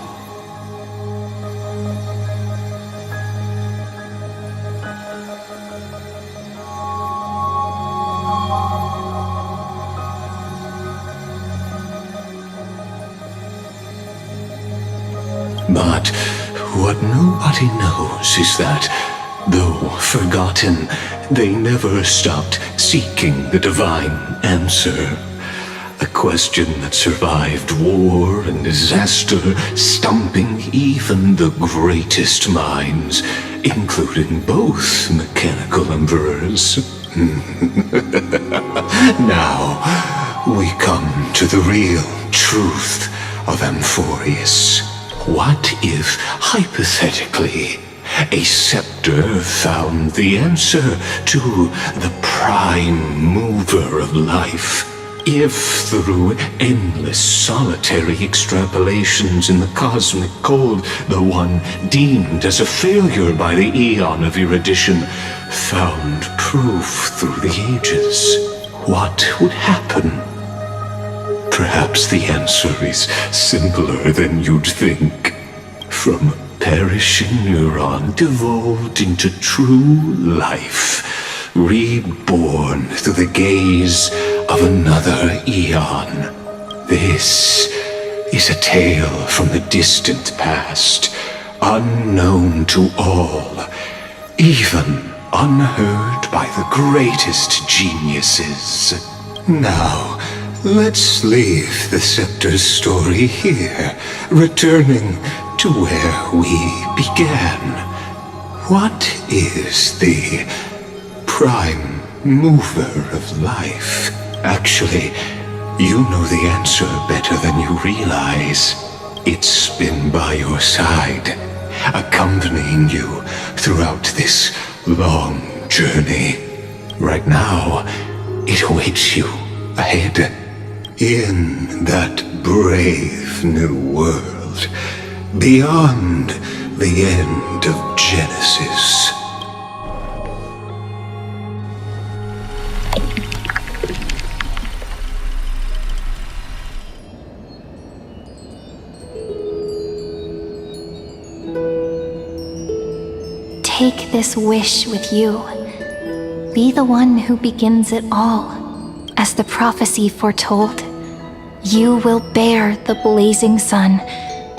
But what nobody knows is that, though forgotten, they never stopped seeking the divine answer. A question that survived war and disaster, stumping even the greatest minds, including both mechanical emperors. Now, we come to the real truth of Amphoreus. What if, hypothetically, a scepter found the answer to the prime mover of life? If, through endless solitary extrapolations in the cosmic code, the one deemed as a failure by the Eon of erudition found proof through the ages, what would happen? Perhaps the answer is simpler than you'd think. From a perishing neuron devolved into true life, reborn through the gaze of another Eon. This is a tale from the distant past, unknown to all, even unheard by the greatest geniuses. Now, let's leave the scepter's story here, returning to where we began. What is the prime mover of life? Actually, you know the answer better than you realize. It's been by your side, accompanying you throughout this long journey. Right now, it awaits you ahead, in that brave new world, beyond the end of Genesis. take this wish with you. Be the one who begins it all. As the prophecy foretold, you will bear the blazing sun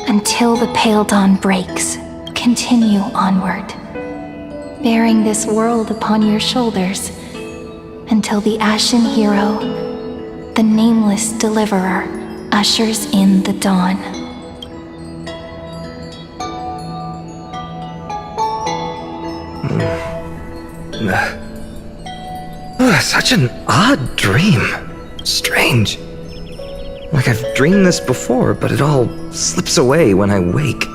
until the pale dawn breaks. Continue onward, bearing this world upon your shoulders until the Ashen Hero, the nameless deliverer, ushers in the dawn. Such an odd dream. Strange. Like I've dreamed this before, but it all slips away when I wake.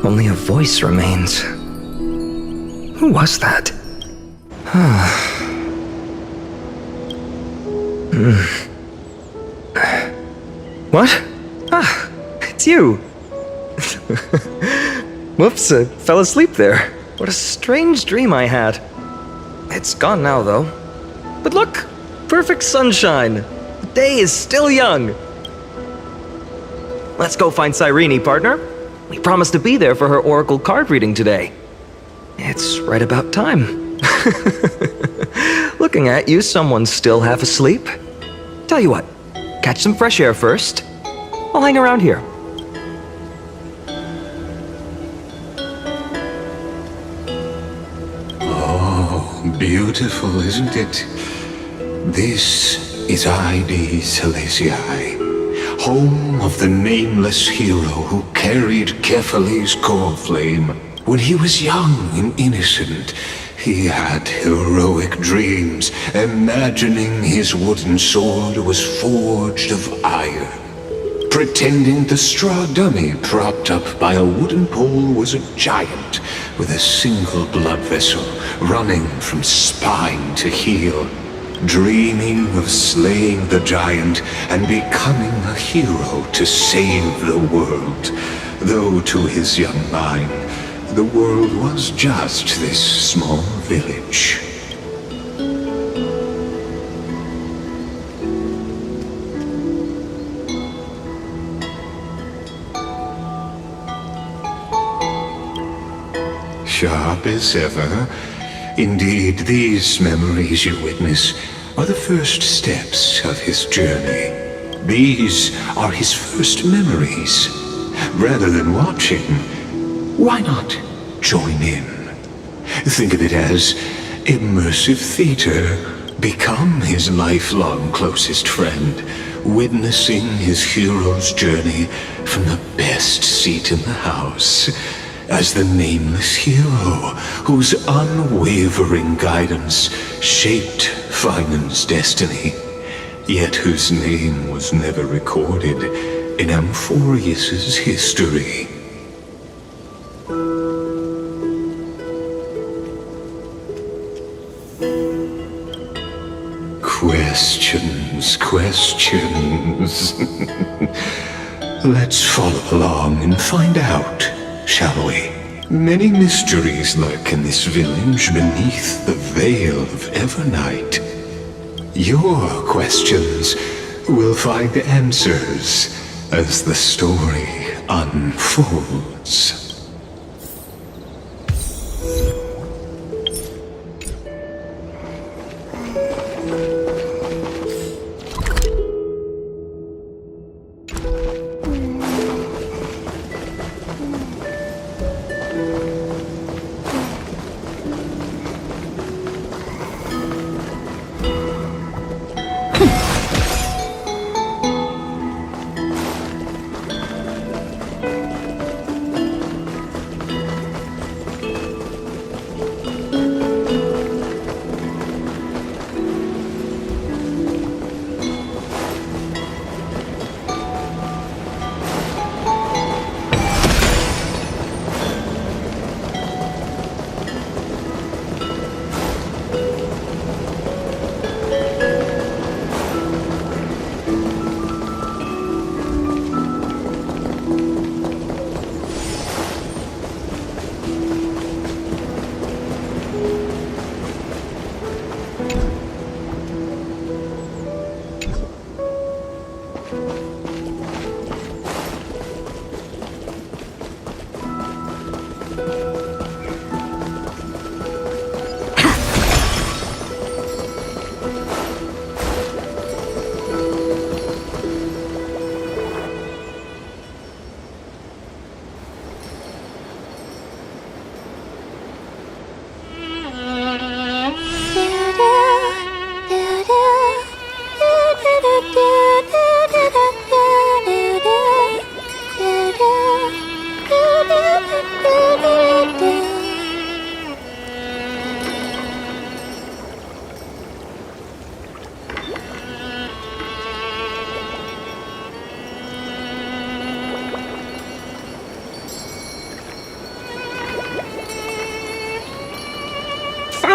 Only a voice remains. Who was that? What? Ah, it's you. Whoops, I fell asleep there. What a strange dream I had. It's gone now, though. But look, perfect sunshine. The day is still young. Let's go find Cyrene, partner. We promised to be there for her oracle card reading today. It's right about time. Looking at you, someone's still half asleep. Tell you what, catch some fresh air first. I'll hang around here. Oh, beautiful, isn't it? This is Ide Silesiae, home of the nameless hero who carried Kephales's core flame. When he was young and innocent, he had heroic dreams, imagining his wooden sword was forged of iron. Pretending the straw dummy propped up by a wooden pole was a giant with a single blood vessel running from spine to heel. Dreaming of slaying the giant and becoming a hero to save the world. Though to his young mind, the world was just this small village. Sharp as ever. Indeed, these memories you witness are the first steps of his journey. These are his first memories. Rather than watching, why not join in? Think of it as immersive theater. Become his lifelong closest friend, witnessing his hero's journey from the best seat in the house. As the nameless hero whose unwavering guidance shaped Finan's destiny, yet whose name was never recorded in Amphoreus's history. Questions, questions. Let's follow along and find out, shall we? Many mysteries lurk in this village beneath the veil of Evernight. Your questions will find answers as the story unfolds.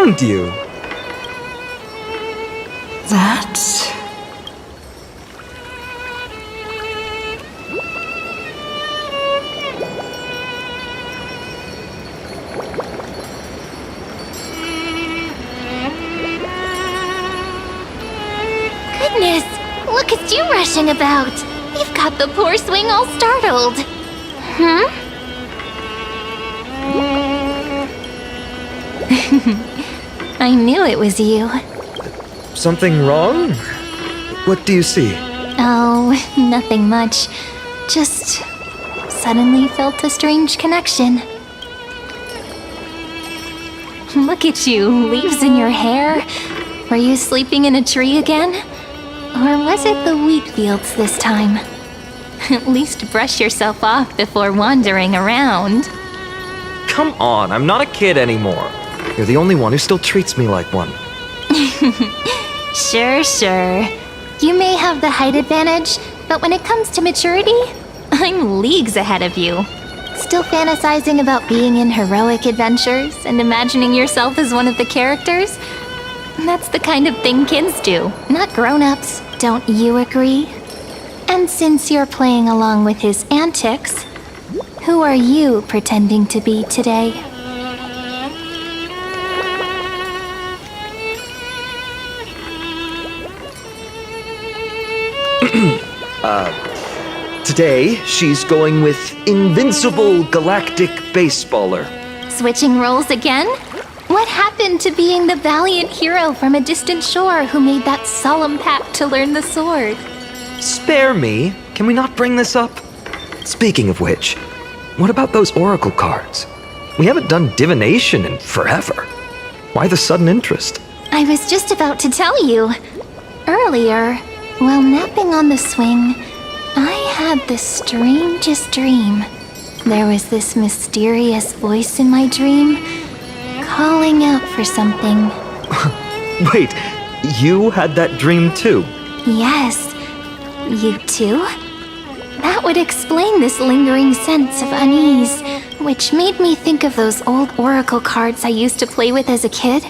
found you! That... Goodness, look at you rushing about. You've got the poor swing all startled. I knew it was you. Something wrong? What do you see? Oh, nothing much. Just suddenly felt a strange connection. Look at you, leaves in your hair. Were you sleeping in a tree again? Or was it the wheat fields this time? At least brush yourself off before wandering around. Come on, I'm not a kid anymore. You're the only one who still treats me like one. Sure. You may have the height advantage, but when it comes to maturity, I'm leagues ahead of you. Still fantasizing about being in heroic adventures and imagining yourself as one of the characters? That's the kind of thing kids do, not grown-ups. Don't you agree? And since you're playing along with his antics, who are you pretending to be today? Today, she's going with Invincible Galactic Baseballer. Switching roles again? What happened to being the valiant hero from a distant shore who made that solemn pact to learn the sword? Spare me. Can we not bring this up? Speaking of which, what about those oracle cards? We haven't done divination in forever. Why the sudden interest? I was just about to tell you. Earlier, while napping on the swing, I had the strangest dream. There was this mysterious voice in my dream, calling out for something. Wait, you had that dream too? Yes, you too? That would explain this lingering sense of unease, which made me think of those old oracle cards I used to play with as a kid.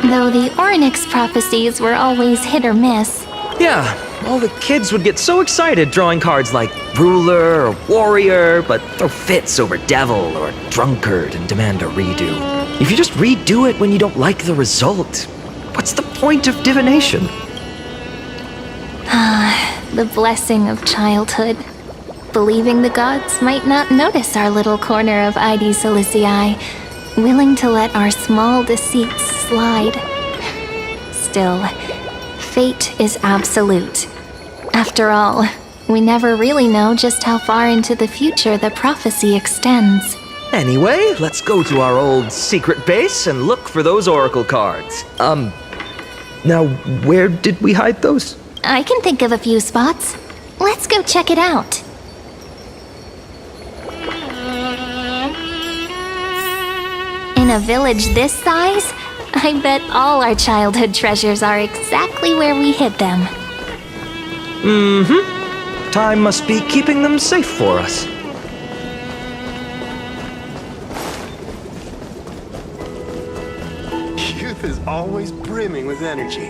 Though the Ornyx prophecies were always hit or miss. Yeah, all the kids would get so excited drawing cards like ruler or warrior, but throw fits over devil or drunkard and demand a redo. If you just redo it when you don't like the result, what's the point of divination? The blessing of childhood. Believing the gods might not notice our little corner of ID Silicii, willing to let our small deceits slide. Still, fate is absolute. After all, we never really know just how far into the future the prophecy extends. Anyway, let's go to our old secret base and look for those oracle cards. Now, where did we hide those? I can think of a few spots. Let's go check it out. In a village this size, I bet all our childhood treasures are exactly where we hid them. Mm-hmm. Time must be keeping them safe for us. Youth is always brimming with energy.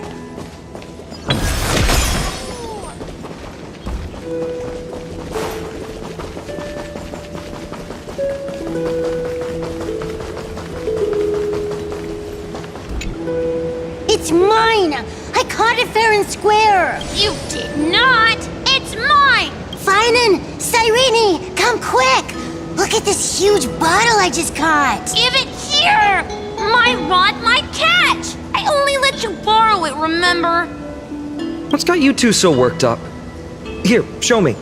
It's mine! I caught it fair and square! You did not! It's mine! Finan! Cyrene! Come quick! Look at this huge bottle I just caught! Give it here! My rod might catch! I only let you borrow it, remember? What's got you two so worked up? Here, show me.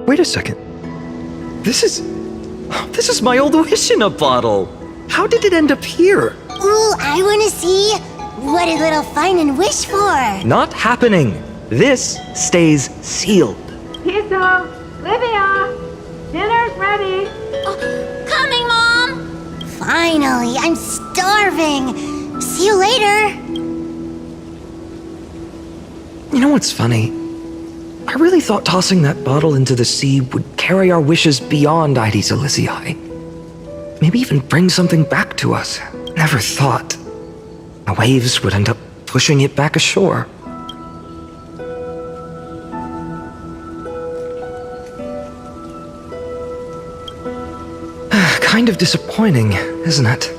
Wait a second. This is my old wish in a bottle. How did it end up here? Ooh, I wanna see. What did little Finan wish for? Not happening. This stays sealed. Pizza! Livia! Dinner's ready! Coming, Mom! Finally, I'm starving. See you later. You know what's funny? I really thought tossing that bottle into the sea would carry our wishes beyond Ides Elysiae. Maybe even bring something back to us. Never thought the waves would end up pushing it back ashore. Kind of disappointing, isn't it?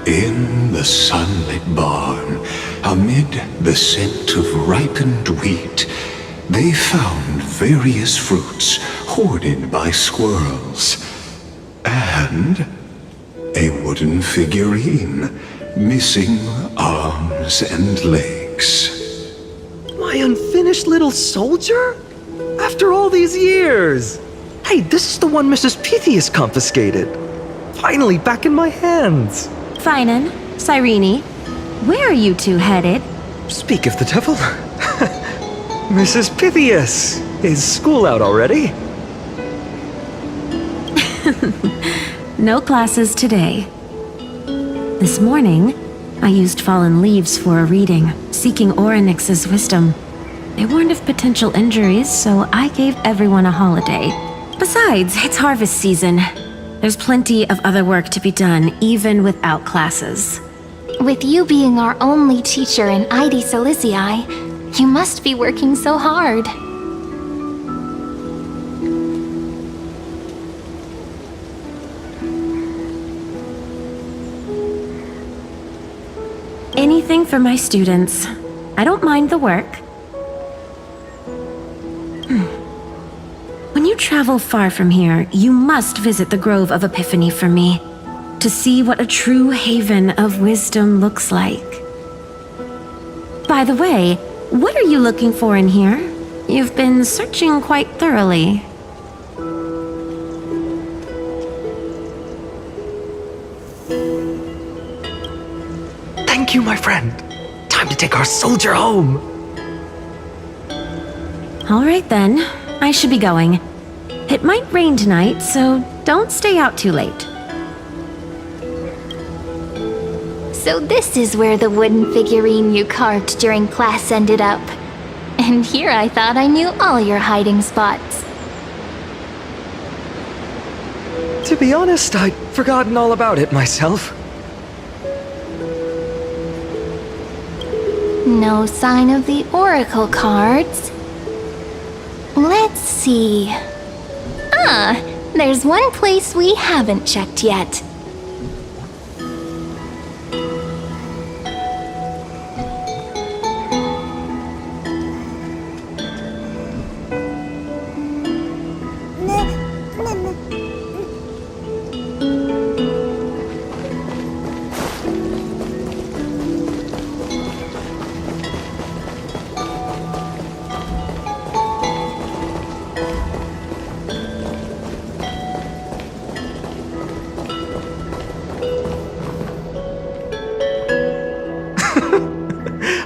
In the sunlit barn, amid the scent of ripened wheat, they found various fruits hoarded by squirrels, and a wooden figurine missing arms and legs. My unfinished little soldier? After all these years! Hey, this is the one Mrs. Pythias confiscated. Finally back in my hands. Finan, Cyrene, where are you two headed? Speak of the devil. Mrs. Pythias, is school out already? No classes today. This morning, I used fallen leaves for a reading, seeking Orynyx's wisdom. They warned of potential injuries, so I gave everyone a holiday. Besides, it's harvest season. There's plenty of other work to be done, even without classes. With you being our only teacher in Ides Elysiae, you must be working so hard. Anything for my students. I don't mind the work. When you travel far from here, you must visit the Grove of Epiphany for me, to see what a true haven of wisdom looks like. By the way, what are you looking for in here? You've been searching quite thoroughly. Thank you, my friend. Time to take our soldier home. All right then, I should be going. It might rain tonight, so don't stay out too late. So this is where the wooden figurine you carved during class ended up. And here I thought I knew all your hiding spots. To be honest, I'd forgotten all about it myself. No sign of the oracle cards. Let's see. Ah, there's one place we haven't checked yet.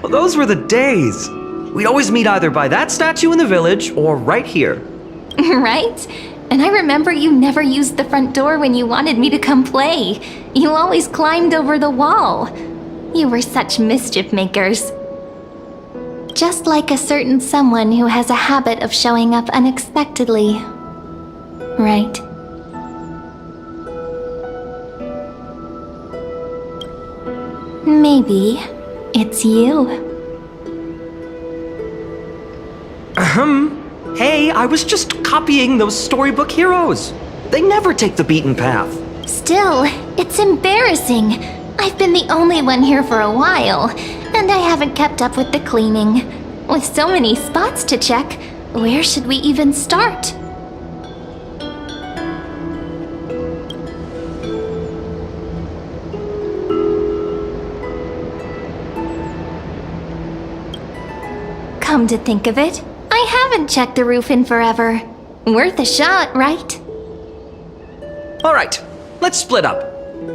Those were the days. We'd always meet either by that statue in the village or right here. Right? And I remember you never used the front door when you wanted me to come play. You always climbed over the wall. You were such mischief makers. Just like a certain someone who has a habit of showing up unexpectedly. Right? Maybe it's you. Hey, I was just copying those storybook heroes. They never take the beaten path. Still, it's embarrassing. I've been the only one here for a while, and And I haven't kept up with the cleaning. With so many spots to check, where should we even start? Come to think of it, I haven't checked the roof in forever. Worth a shot, right? Alright, let's split up.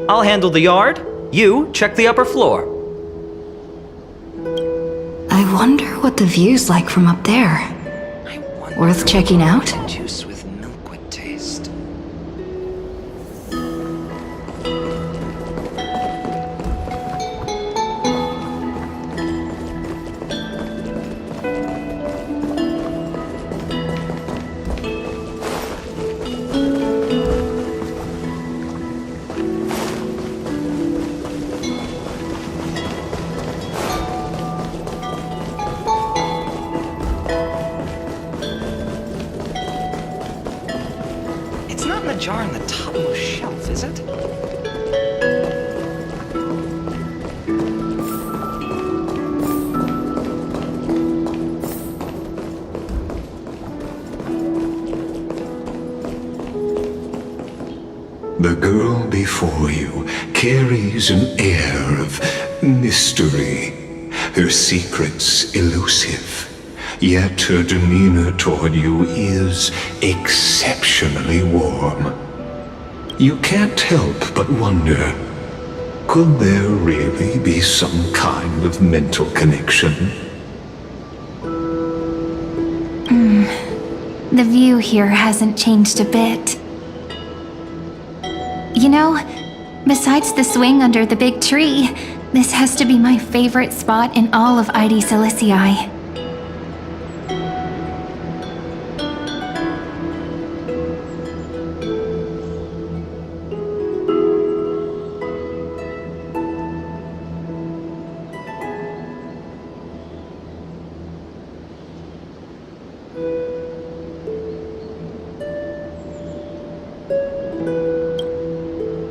I'll handle the yard, you check the upper floor. I wonder what the view's like from up there. Worth checking out? Juice with milk would taste. It's not in the jar on the topmost shelf, is it? The girl before you carries an air of mystery, her secrets elusive. Yet her demeanor toward you is exceptionally warm. You can't help but wonder, could there really be some kind of mental connection? The view here hasn't changed a bit. You know, besides the swing under the big tree, this has to be my favorite spot in all of ID Silicii.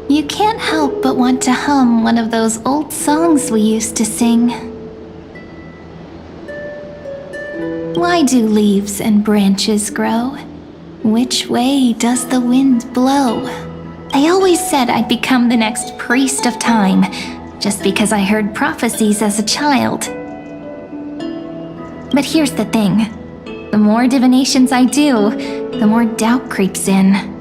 You can't help but want to hum one of those old songs we used to sing. Why do leaves and branches grow? Which way does the wind blow? I always said I'd become the next priest of time, just because I heard prophecies as a child. But here's the thing. The more divinations I do, the more doubt creeps in.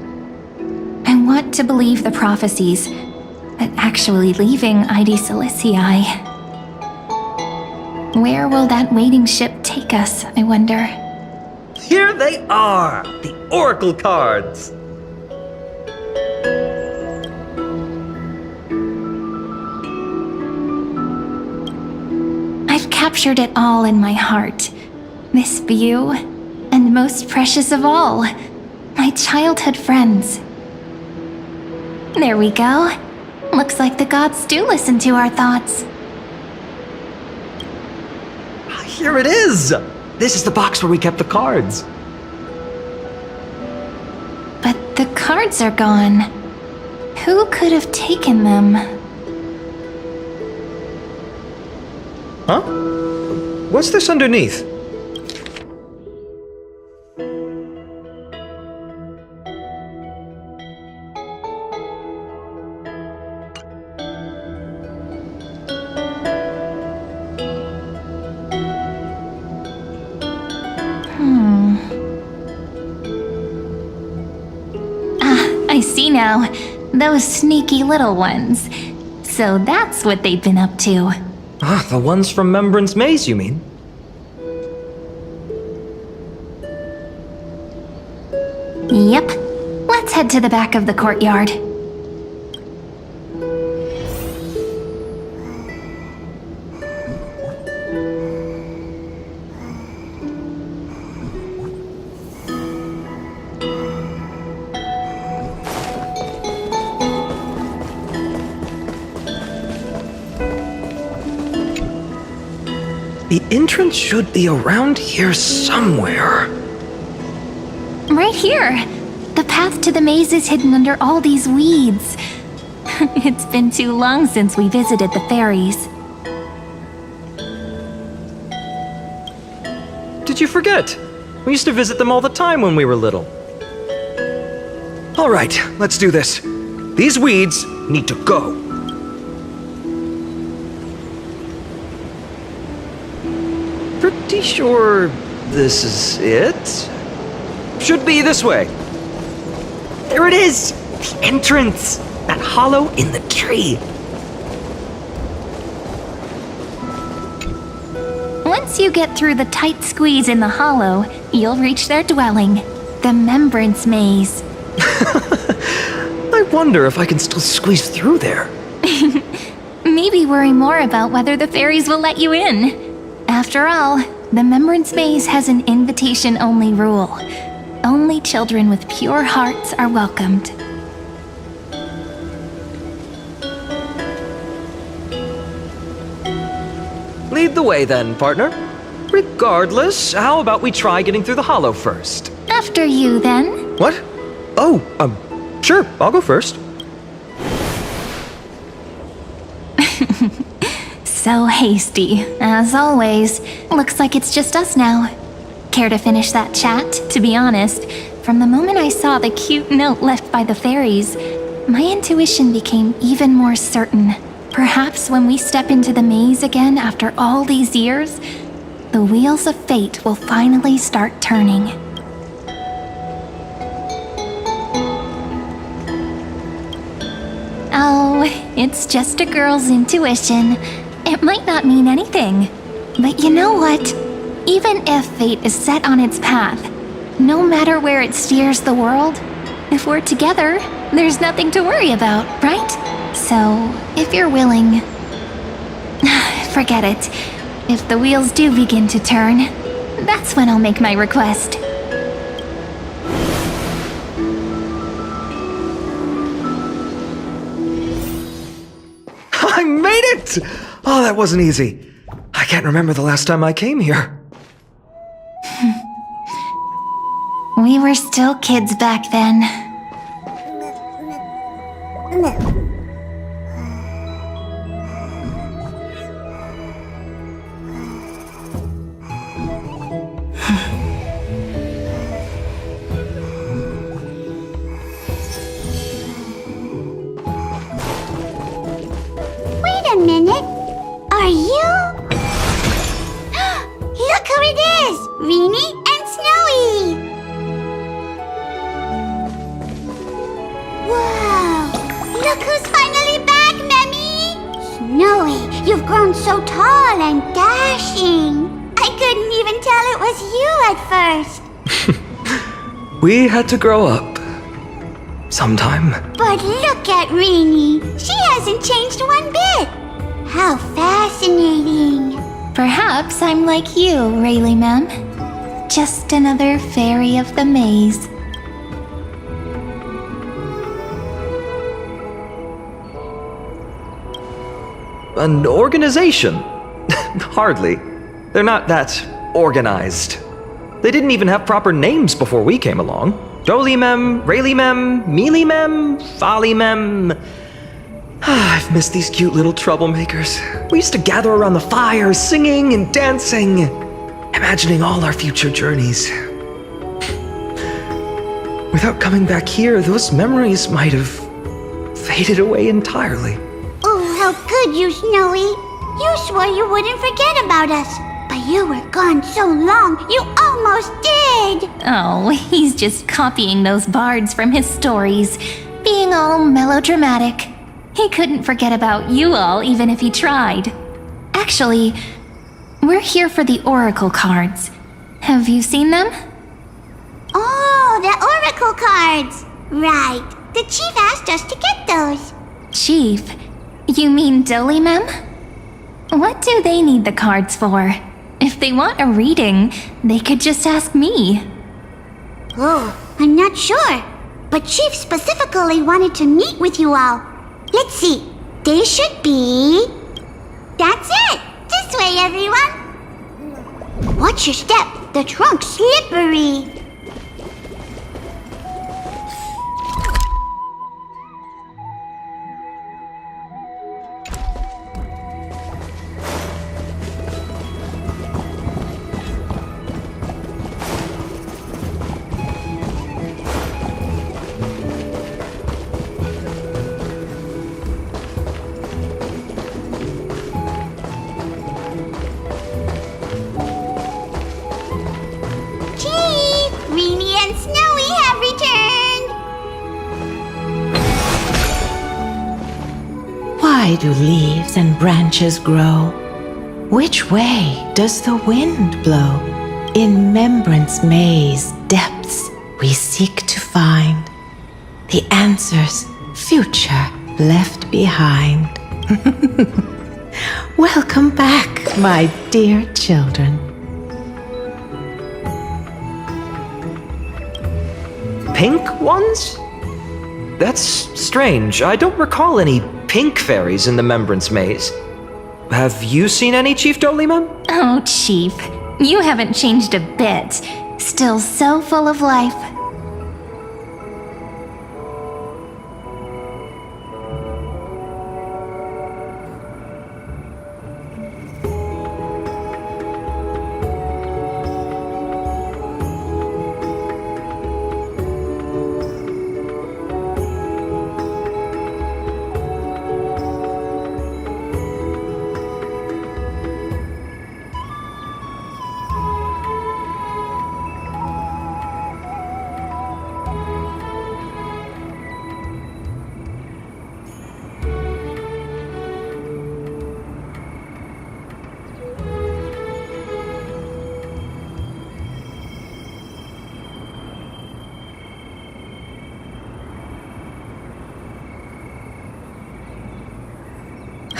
I want to believe the prophecies, but actually leaving ID Silicii. Where will that waiting ship take us, I wonder? Here they are! The Oracle cards! I've captured it all in my heart. This view, and most precious of all, my childhood friends. There we go. Looks like the gods do listen to our thoughts. Here it is! This is the box where we kept the cards. But the cards are gone. Who could have taken them? Huh? What's this underneath? I see now. Those sneaky little ones. So that's what they've been up to. Ah, the ones from Membrance Maze, you mean? Yep. Let's head to the back of the courtyard. The entrance should be around here somewhere. Right here. The path to the maze is hidden under all these weeds. It's been too long since we visited the fairies. did you forget? We used to visit them all the time when we were little. All right, let's do this. These weeds need to go. Pretty sure this is it? Should be this way. There it is! The entrance! That hollow in the tree. Once you get through the tight squeeze in the hollow, you'll reach their dwelling, the Membrance Maze. I wonder if I can still squeeze through there. Maybe worry more about whether the fairies will let you in. After all, the Membrance Maze has an invitation-only rule. Only children with pure hearts are welcomed. Lead the way then, partner. Regardless, how about we try getting through the hollow first? After you, then. What? Oh, sure, I'll go first. So hasty, as always. Looks like it's just us now. Care to finish that chat? To be honest, from the moment I saw the cute note left by the fairies, my intuition became even more certain. Perhaps when we step into the maze again after all these years, the wheels of fate will finally start turning. Oh, it's just a girl's intuition. It might not mean anything. But you know what? Even if fate is set on its path, no matter where it steers the world, if we're together, there's nothing to worry about, right? So, if you're willing... forget it. If the wheels do begin to turn, that's when I'll make my request. I made it! Oh, that wasn't easy. I can't remember the last time I came here. We were still kids back then. Wait a minute. Are you? Look who it is! Rini and Snowy! Whoa! Look who's finally back, Memmy! Snowy, you've grown so tall and dashing. I couldn't even tell it was you at first. We had to grow up. Sometime. But look at Rini. She hasn't changed one bit. How fascinating. Perhaps I'm like you, Rayleigh Mem. Just another fairy of the maze. An organization? Hardly. They're not that organized. They didn't even have proper names before we came along. Dolimem, Rayleigh-mem, Mealy-mem, Folly-mem. I've missed these cute little troublemakers. We used to gather around the fire, singing and dancing, imagining all our future journeys. Without coming back here, those memories might have faded away entirely. Oh, how could you, Snowy? You swore you wouldn't forget about us. But you were gone so long, you almost did! Oh, he's just copying those bards from his stories, being all melodramatic. He couldn't forget about you all even if he tried. Actually, we're here for the Oracle cards. Have you seen them? Oh, the Oracle cards! Right. The chief asked us to get those. Chief? You mean Dolimem? What do they need the cards for? If they want a reading, they could just ask me. Oh, I'm not sure. But Chief specifically wanted to meet with you all. Let's see. They should be... That's it! This way, everyone! Watch your step. The trunk's slippery. Why do leaves and branches grow? Which way does the wind blow? In Remembrance Maze depths we seek to find the answers future left behind. Welcome back, my dear children. Pink ones? That's strange. I don't recall any pink fairies in the Remembrance Maze. Have you seen any, Chief Dolima? Oh, Chief. You haven't changed a bit. Still so full of life.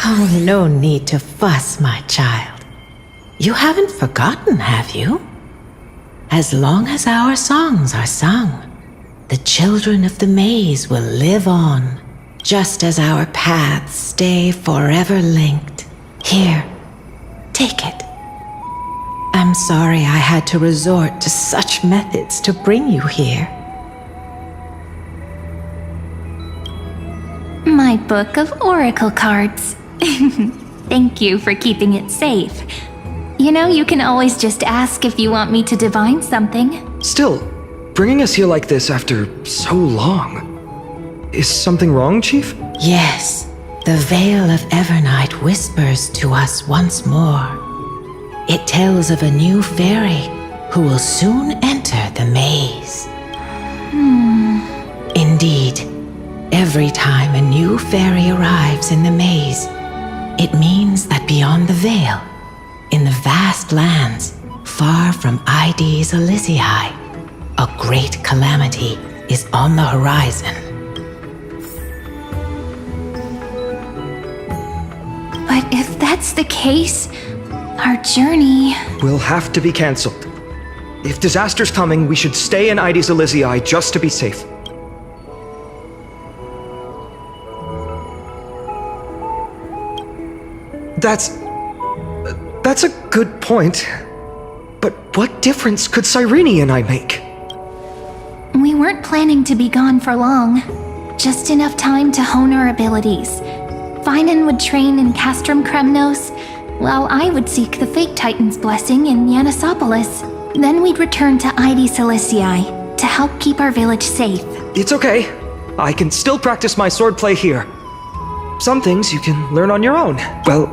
Oh, no need to fuss, my child. You haven't forgotten, have you? As long as our songs are sung, the children of the maze will live on, just as our paths stay forever linked. Here, take it. I'm sorry I had to resort to such methods to bring you here. My book of oracle cards. Thank you for keeping it safe. You know, you can always just ask if you want me to divine something. Still, bringing us here like this after so long. Is something wrong, Chief? Yes, the Veil of Evernight whispers to us once more. It tells of a new fairy who will soon enter the maze. Indeed, every time a new fairy arrives in the maze, it means that beyond the veil, in the vast lands far from Ides Elysiae, a great calamity is on the horizon. But if that's the case, our journey... will have to be cancelled. If disaster's coming, we should stay in Ides Elysiae just to be safe. That's a good point. But what difference could Cyrene and I make? We weren't planning to be gone for long. Just enough time to hone our abilities. Finan would train in Castrum Kremnos, while I would seek the Fate Titan's blessing in Yanisopolis. Then we'd return to Ides Elysiae to help keep our village safe. It's okay. I can still practice my swordplay here. Some things you can learn on your own. Well,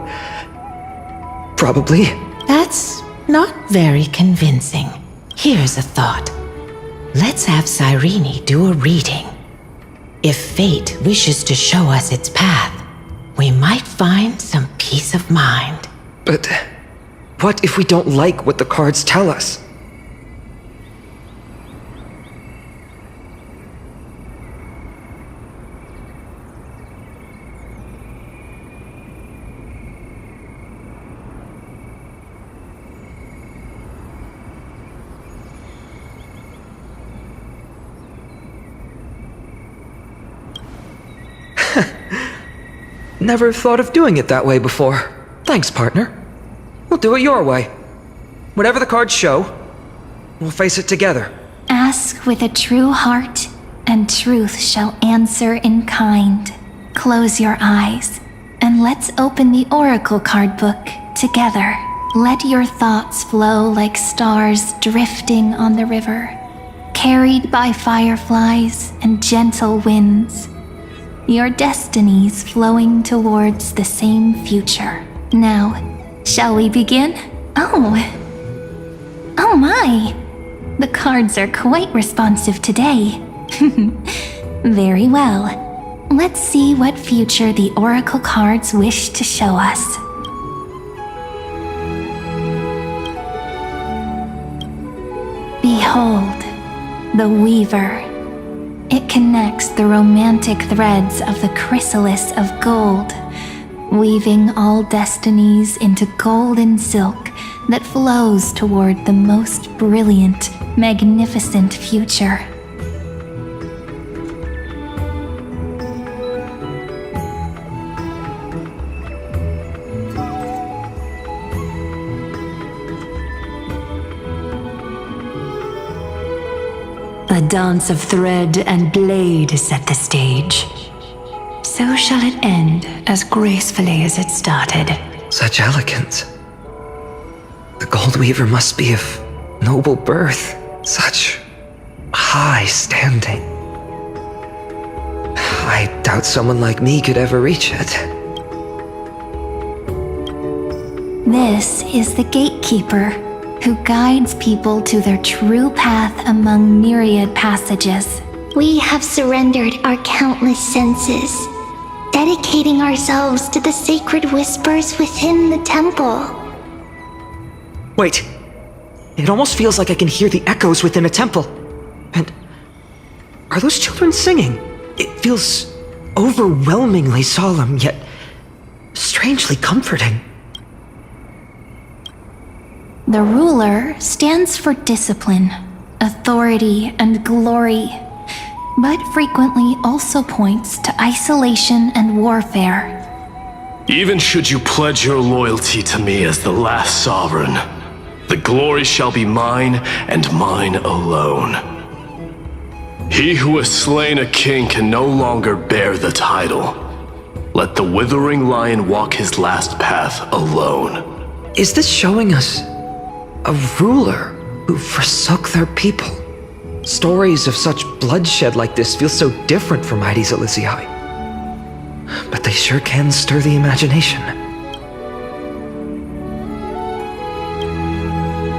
probably. That's not very convincing. Here's a thought. Let's have Cyrene do a reading. If fate wishes to show us its path, we might find some peace of mind. But what if we don't like what the cards tell us? Never thought of doing it that way before. Thanks, partner. We'll do it your way. Whatever the cards show, we'll face it together. Ask with a true heart, and truth shall answer in kind. Close your eyes, and let's open the oracle card book together. Let your thoughts flow like stars drifting on the river, carried by fireflies and gentle winds. Your destinies flowing towards the same future. Now, shall we begin? Oh my! The cards are quite responsive today. Very well. let's see what future the oracle cards wish to show us. Behold, the Weaver. It connects the romantic threads of the chrysalis of gold, weaving all destinies into golden silk that flows toward the most brilliant, magnificent future. A dance of thread and blade set the stage. So shall it end as gracefully as it started. Such elegance. The Gold Weaver must be of noble birth, such high standing. I doubt someone like me could ever reach it. This is the Gatekeeper, who guides people to their true path among myriad passages. We have surrendered our countless senses, dedicating ourselves to the sacred whispers within the temple. Wait. It almost feels like I can hear the echoes within a temple. And are those children singing? It feels overwhelmingly solemn, yet strangely comforting. The ruler stands for discipline, authority, and glory, but frequently also points to isolation and warfare. Even should you pledge your loyalty to me as the last sovereign, the glory shall be mine and mine alone. He who has slain a king can no longer bear the title. Let the withering lion walk his last path alone. Is this showing us a ruler who forsook their people? Stories of such bloodshed like this feel so different from Heidi's Elysiae. But they sure can stir the imagination.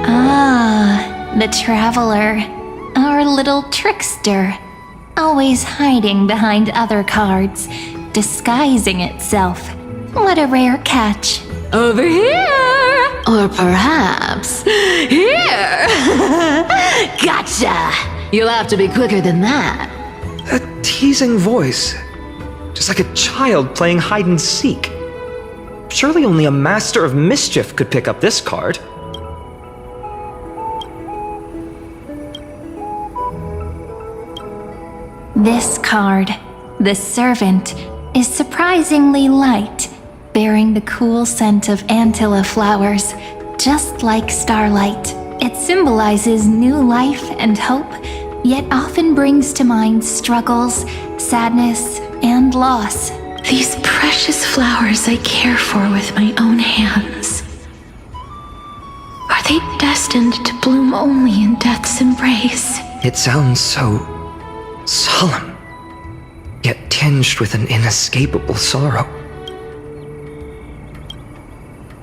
Ah, the Traveler, our little trickster, always hiding behind other cards, disguising itself. What a rare catch. Over here! Or perhaps here! Gotcha! You'll have to be quicker than that. A teasing voice. Just like a child playing hide and seek. Surely only a master of mischief could pick up this card. This card, the Servant, is surprisingly light, bearing the cool scent of Antilla flowers, just like starlight. It symbolizes new life and hope, yet often brings to mind struggles, sadness, and loss. These precious flowers I care for with my own hands. Are they destined to bloom only in death's embrace? It sounds so solemn, yet tinged with an inescapable sorrow.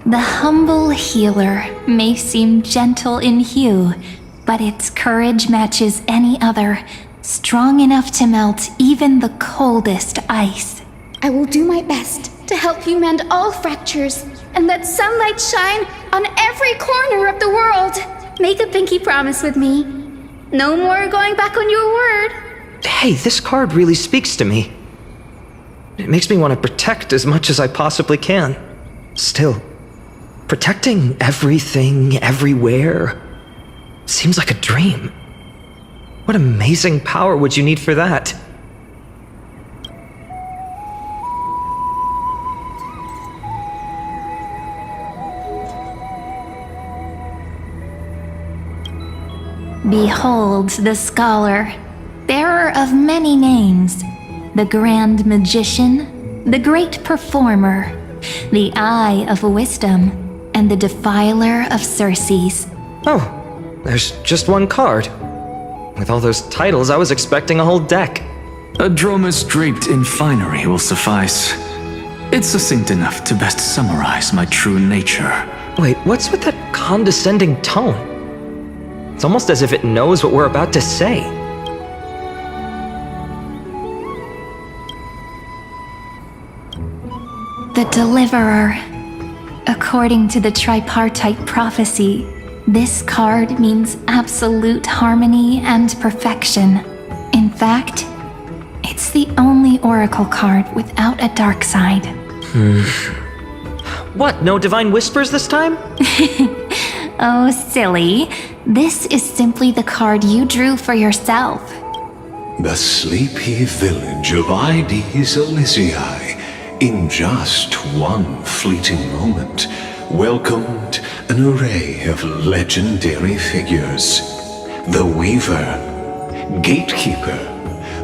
The humble healer may seem gentle in hue, but its courage matches any other, strong enough to melt even the coldest ice. I will do my best to help you mend all fractures and let sunlight shine on every corner of the world. Make a pinky promise with me. No more going back on your word. Hey, this card really speaks to me. It makes me want to protect as much as I possibly can. Still, protecting everything, everywhere, seems like a dream. What amazing power would you need for that? Behold the Scholar, bearer of many names, the Grand Magician, the Great Performer, the Eye of Wisdom, and the Defiler of Circes. Oh, there's just one card. With all those titles, I was expecting a whole deck. A dromus draped in finery will suffice. It's succinct enough to best summarize my true nature. Wait, what's with that condescending tone? It's almost as if it knows what we're about to say. The Deliverer. According to the tripartite prophecy, this card means absolute harmony and perfection. In fact, it's the only oracle card without a dark side. What, no divine whispers this time? Oh, silly. This is simply the card you drew for yourself. The sleepy village of Ides Elysiae, in just one fleeting moment, welcomed an array of legendary figures. The Weaver, Gatekeeper,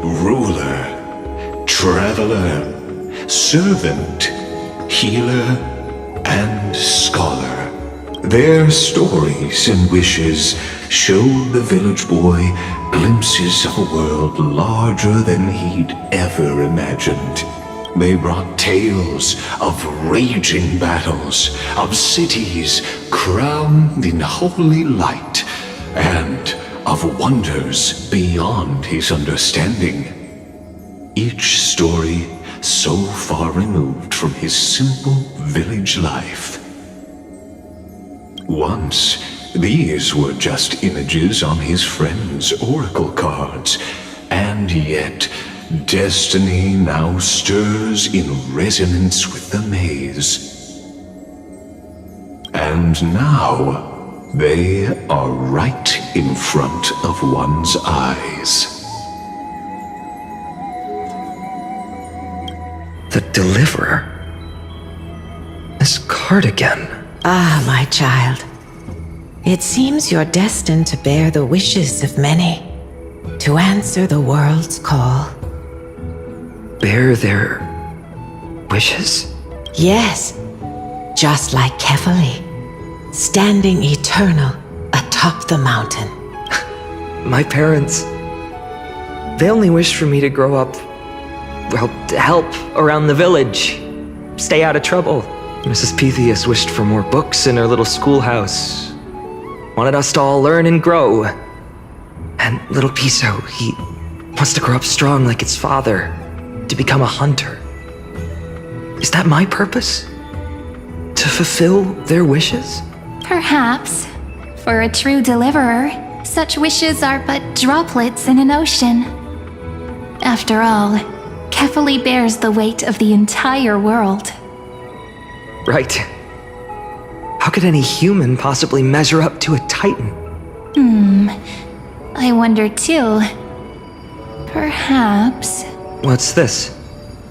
Ruler, Traveler, Servant, Healer, and Scholar. Their stories and wishes showed the village boy glimpses of a world larger than he'd ever imagined. They brought tales of raging battles, of cities crowned in holy light, and of wonders beyond his understanding. Each story so far removed from his simple village life. Once, these were just images on his friend's oracle cards, and yet destiny now stirs in resonance with the maze. And now, they are right in front of one's eyes. The Deliverer? This card again. Ah, my child. It seems you're destined to bear the wishes of many, to answer the world's call. Bear their wishes? Yes, just like Kefali, standing eternal atop the mountain. My parents, they only wished for me to grow up, well, to help around the village, stay out of trouble. Mrs. Pythias wished for more books in her little schoolhouse, wanted us to all learn and grow. And little Piso, he wants to grow up strong like its father, to become a hunter. Is that my purpose? To fulfill their wishes? Perhaps. For a true deliverer, such wishes are but droplets in an ocean. After all, Kefali bears the weight of the entire world. Right. How could any human possibly measure up to a Titan? I wonder too. Perhaps... What's this?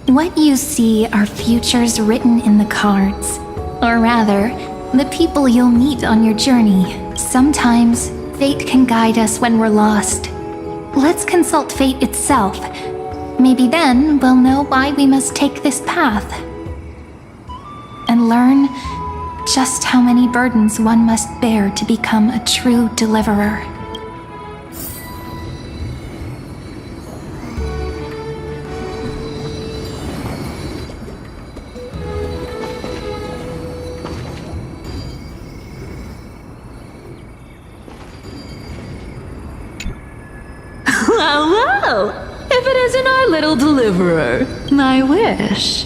What you see are futures written in the cards. Or rather, the people you'll meet on your journey. Sometimes, fate can guide us when we're lost. Let's consult fate itself. Maybe then we'll know why we must take this path. And learn just how many burdens one must bear to become a true deliverer. Well, if it isn't our little deliverer, I wish.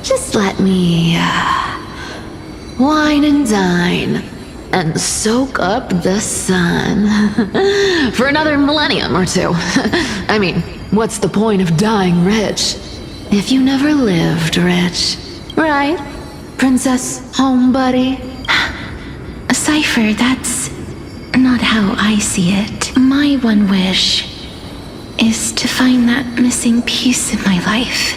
Just let me wine and dine and soak up the sun for another millennium or two. I mean, what's the point of dying rich if you never lived rich? Right, Princess Homebuddy? Cypher, that's not how I see it. My one wish is to find that missing piece in my life.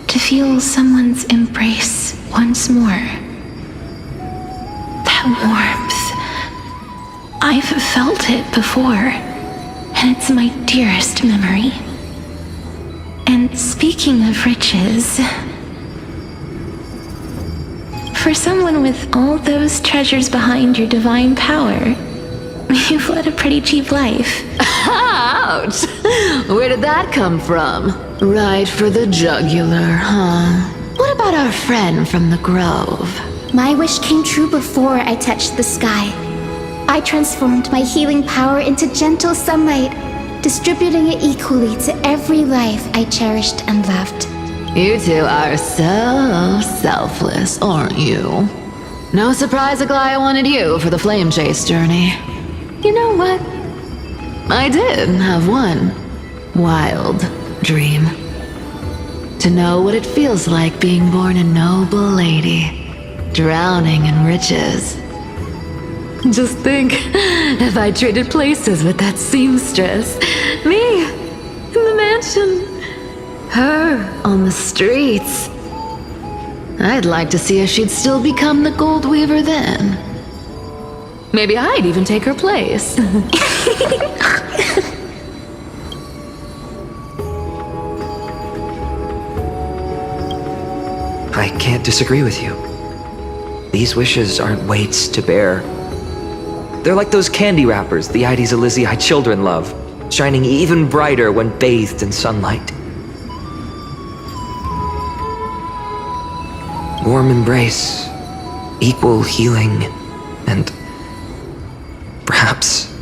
To feel someone's embrace once more. That warmth. I've felt it before, and it's my dearest memory. And speaking of riches, for someone with all those treasures behind your divine power, you've led a pretty cheap life. Ouch! Where did that come from? Right for the jugular, huh? What about our friend from the Grove? My wish came true before I touched the sky. I transformed my healing power into gentle sunlight, distributing it equally to every life I cherished and loved. You two are so selfless, aren't you? No surprise Aglaia wanted you for the flame chase journey. You know what? I did have one wild dream. To know what it feels like being born a noble lady, drowning in riches. Just think, if I traded places with that seamstress, me in the mansion, her on the streets. I'd like to see if she'd still become the gold weaver then. Maybe I'd even take her place. I can't disagree with you. These wishes aren't weights to bear. They're like those candy wrappers the Ides Elysiae children love, shining even brighter when bathed in sunlight. Warm embrace, equal healing, and perhaps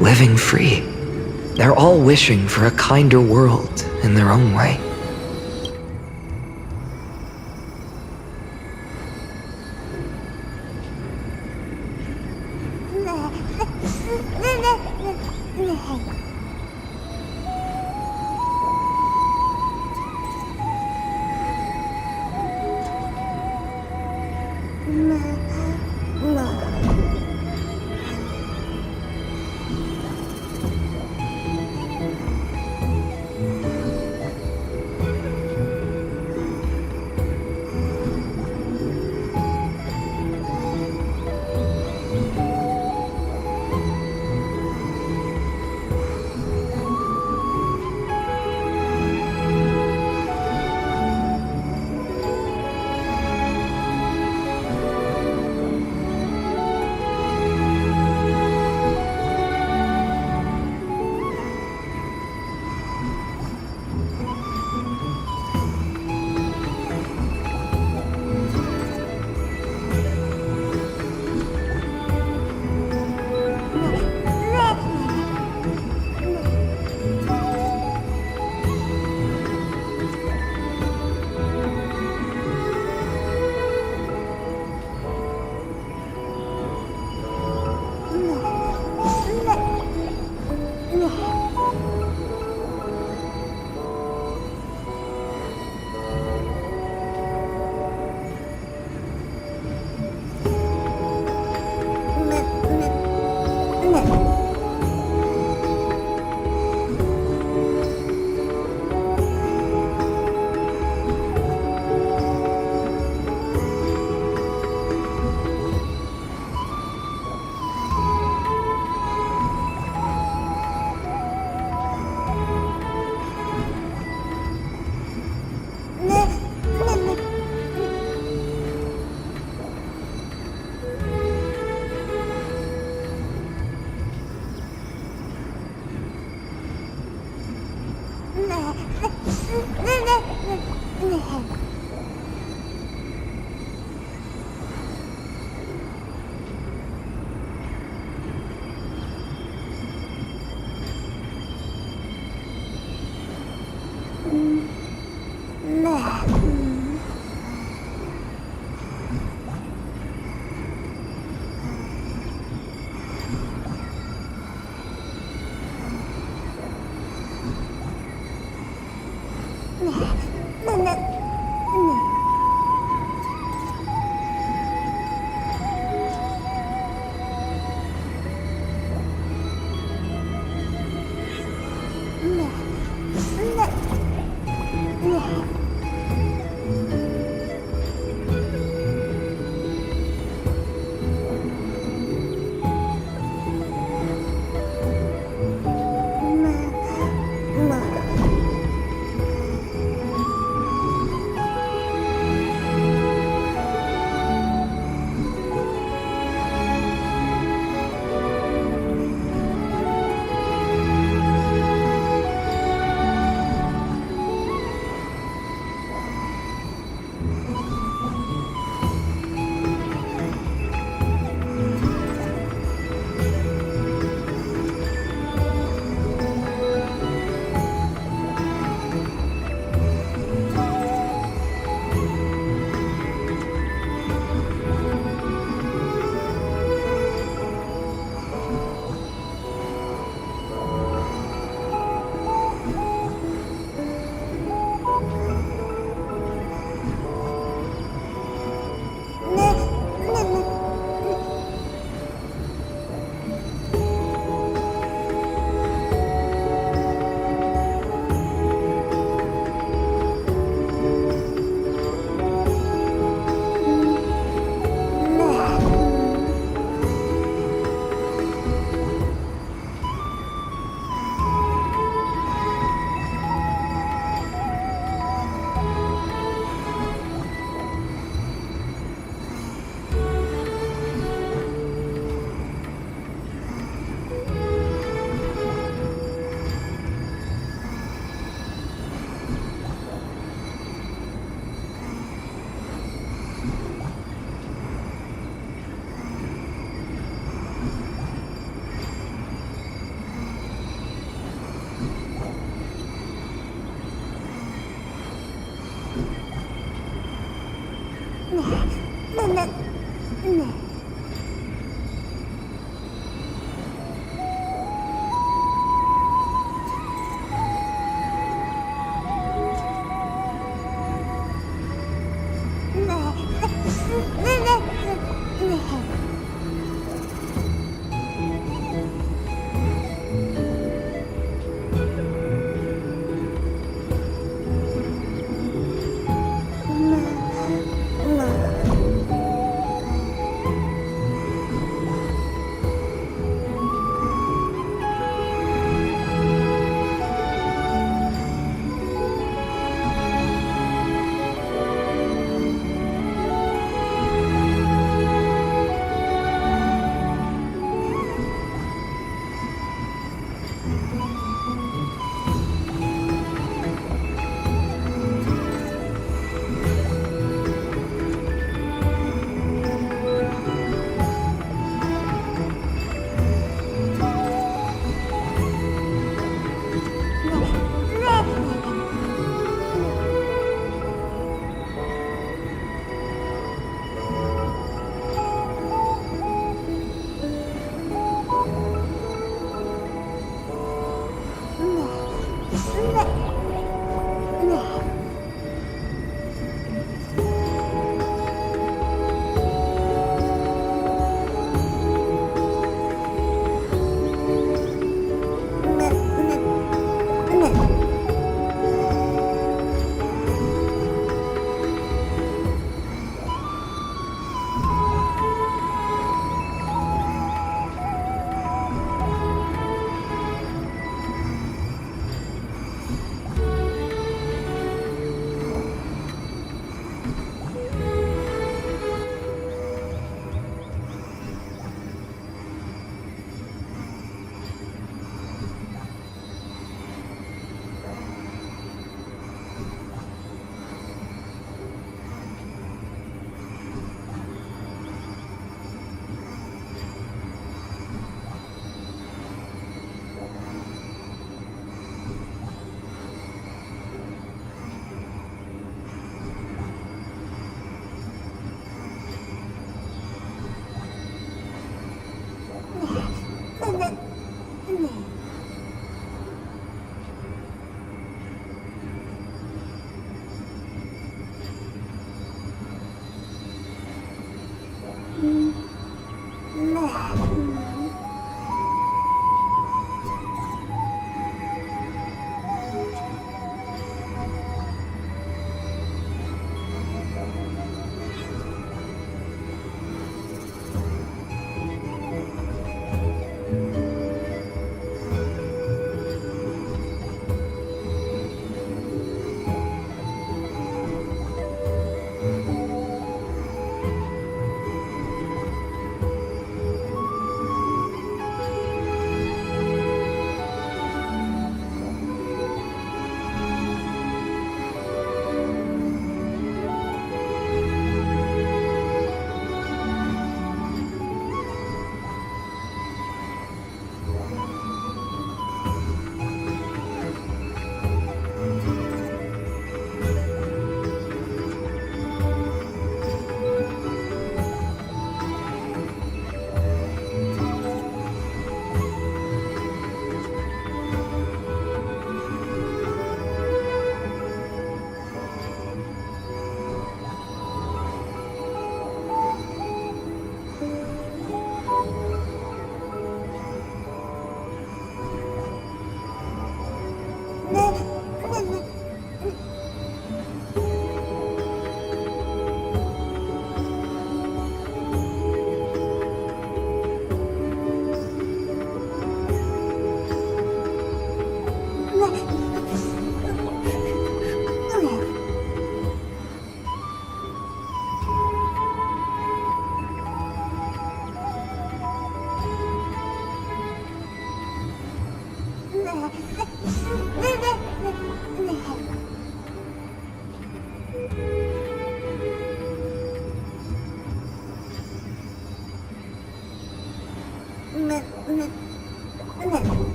living free. They're all wishing for a kinder world in their own way.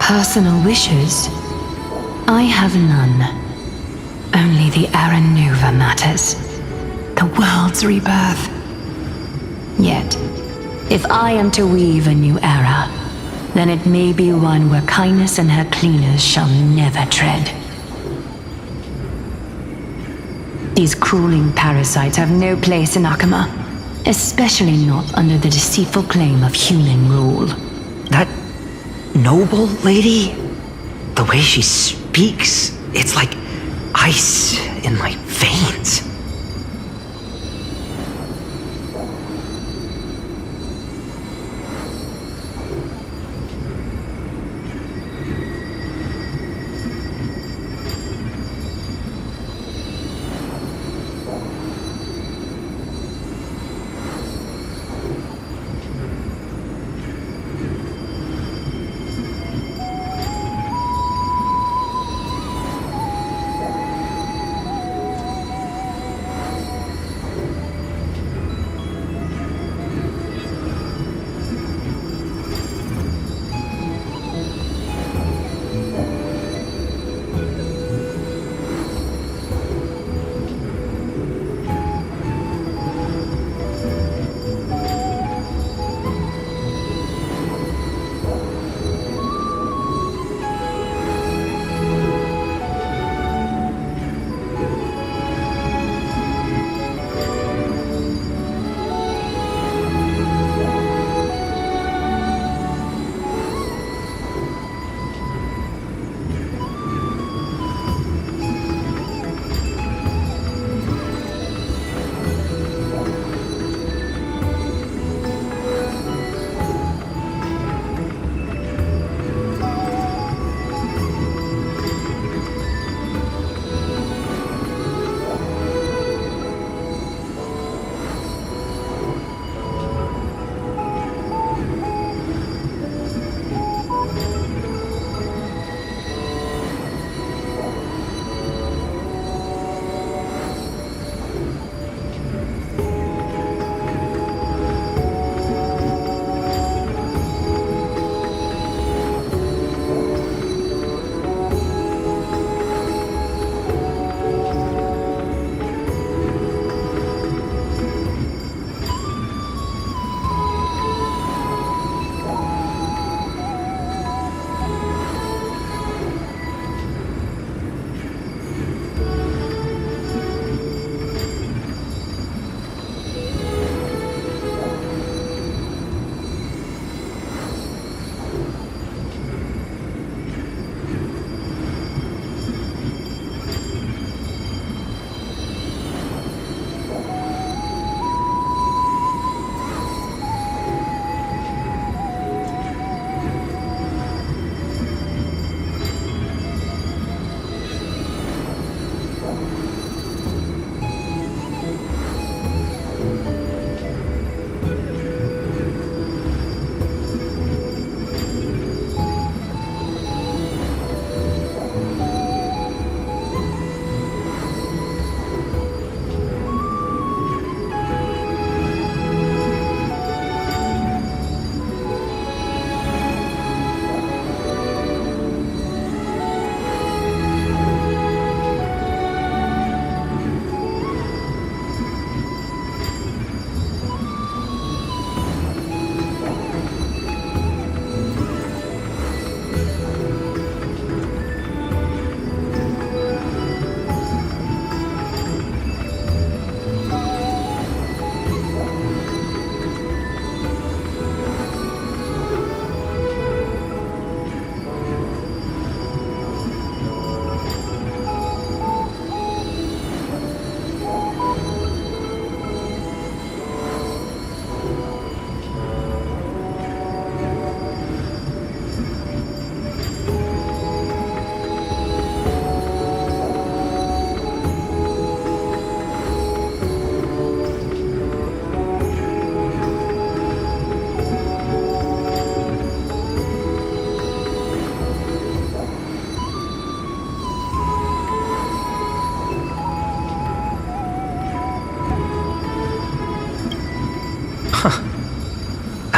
Personal wishes? I have none. Only the Arannuva matters. The world's rebirth. Yet, if I am to weave a new era, then it may be one where kindness and her cleaners shall never tread. These crawling parasites have no place in Akama, especially not under the deceitful claim of human rule. That noble lady, the way she speaks, it's like ice in my veins.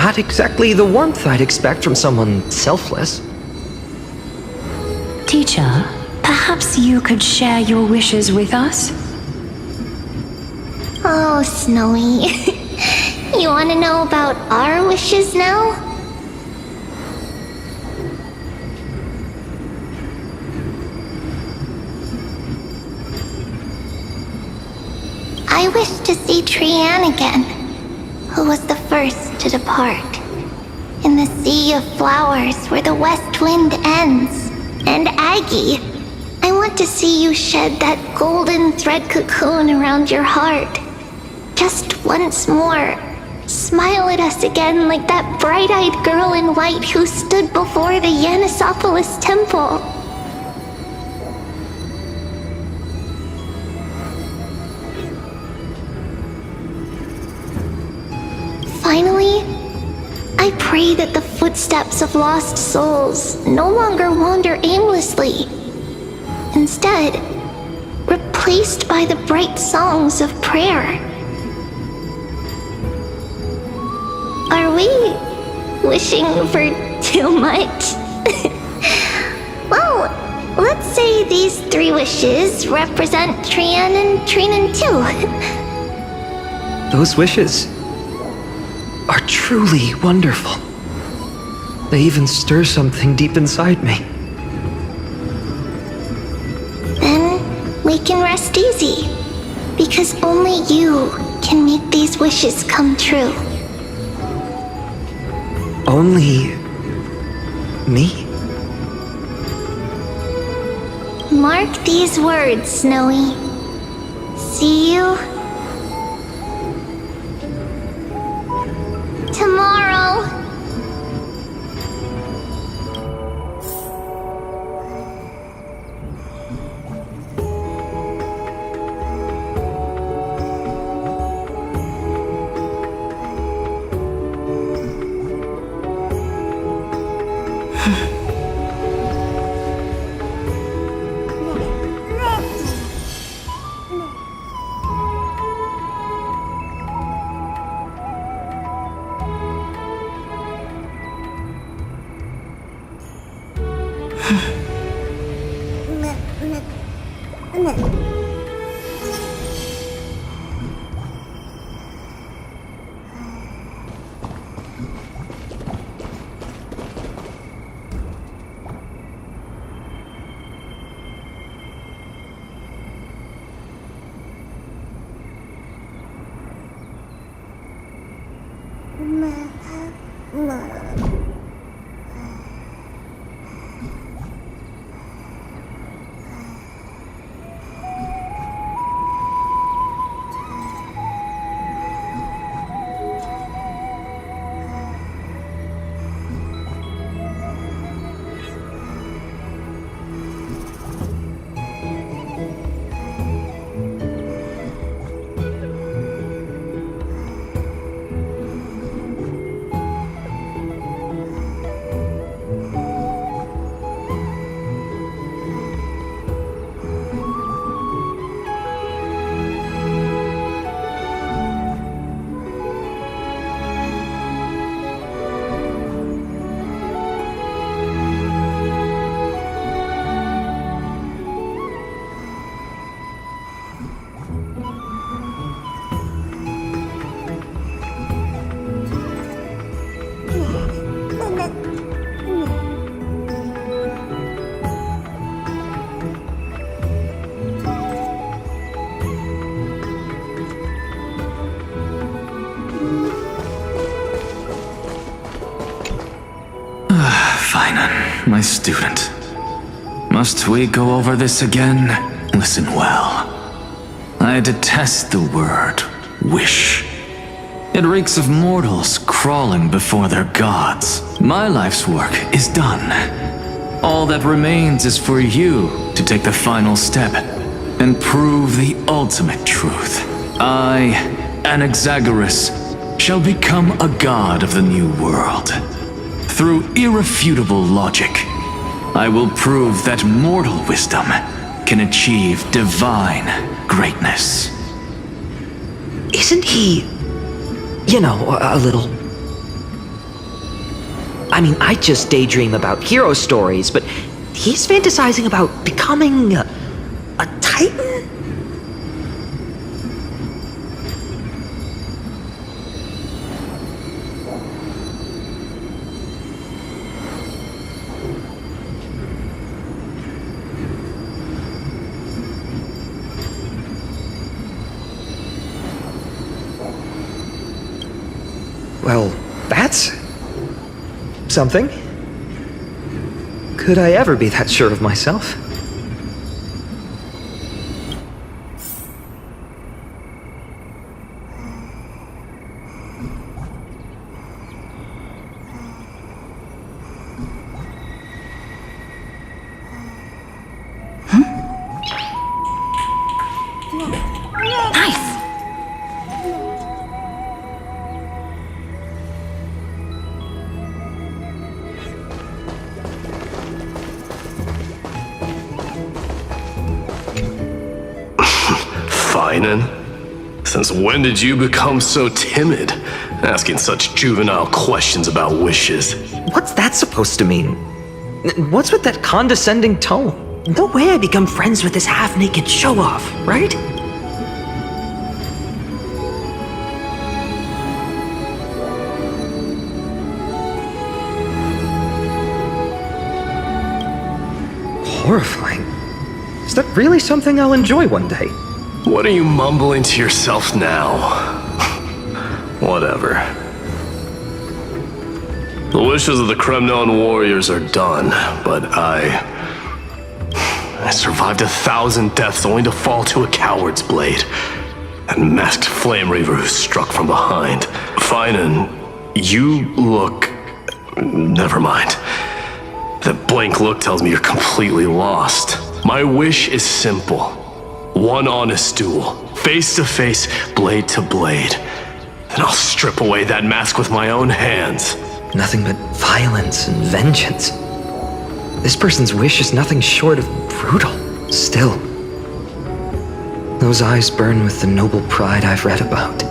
Not exactly the warmth I'd expect from someone selfless. Teacher, perhaps you could share your wishes with us? Oh, Snowy. You want to know about our wishes now? I wish to see Trianne again, who was the first to depart. In the sea of flowers where the west wind ends. And Aggie, I want to see you shed that golden thread cocoon around your heart. Just once more. Smile at us again like that bright-eyed girl in white who stood before the Yanisopolis temple. Finally, I pray that the footsteps of lost souls no longer wander aimlessly. Instead, replaced by the bright songs of prayer. Are we wishing for too much? Well, let's say these 3 wishes represent Trianne and Trinan too. Those wishes are truly wonderful. They even stir something deep inside me. Then we can rest easy, because only you can make these wishes come true. Only me? Mark these words, Snowy. See you tomorrow. My student. Must we go over this again? Listen well. I detest the word wish. It reeks of mortals crawling before their gods. My life's work is done. All that remains is for you to take the final step and prove the ultimate truth. I, Anaxagoras, shall become a god of the new world. Through irrefutable logic, I will prove that mortal wisdom can achieve divine greatness. Isn't he, a little... I mean, I just daydream about hero stories, but he's fantasizing about becoming a titan? Well, that's something. Could I ever be that sure of myself? Since when did you become so timid, asking such juvenile questions about wishes? What's that supposed to mean? What's with that condescending tone? No way I become friends with this half-naked show-off, right? Horrifying. Is that really something I'll enjoy one day? What are you mumbling to yourself now? Whatever. The wishes of the Kremnon warriors are done, but I survived 1,000 deaths only to fall to a coward's blade. And masked flame reaver who struck from behind. Finan, you look... Never mind. That blank look tells me you're completely lost. My wish is simple. One honest duel, face to face, blade to blade. Then I'll strip away that mask with my own hands. Nothing but violence and vengeance. This person's wish is nothing short of brutal. Still, those eyes burn with the noble pride I've read about.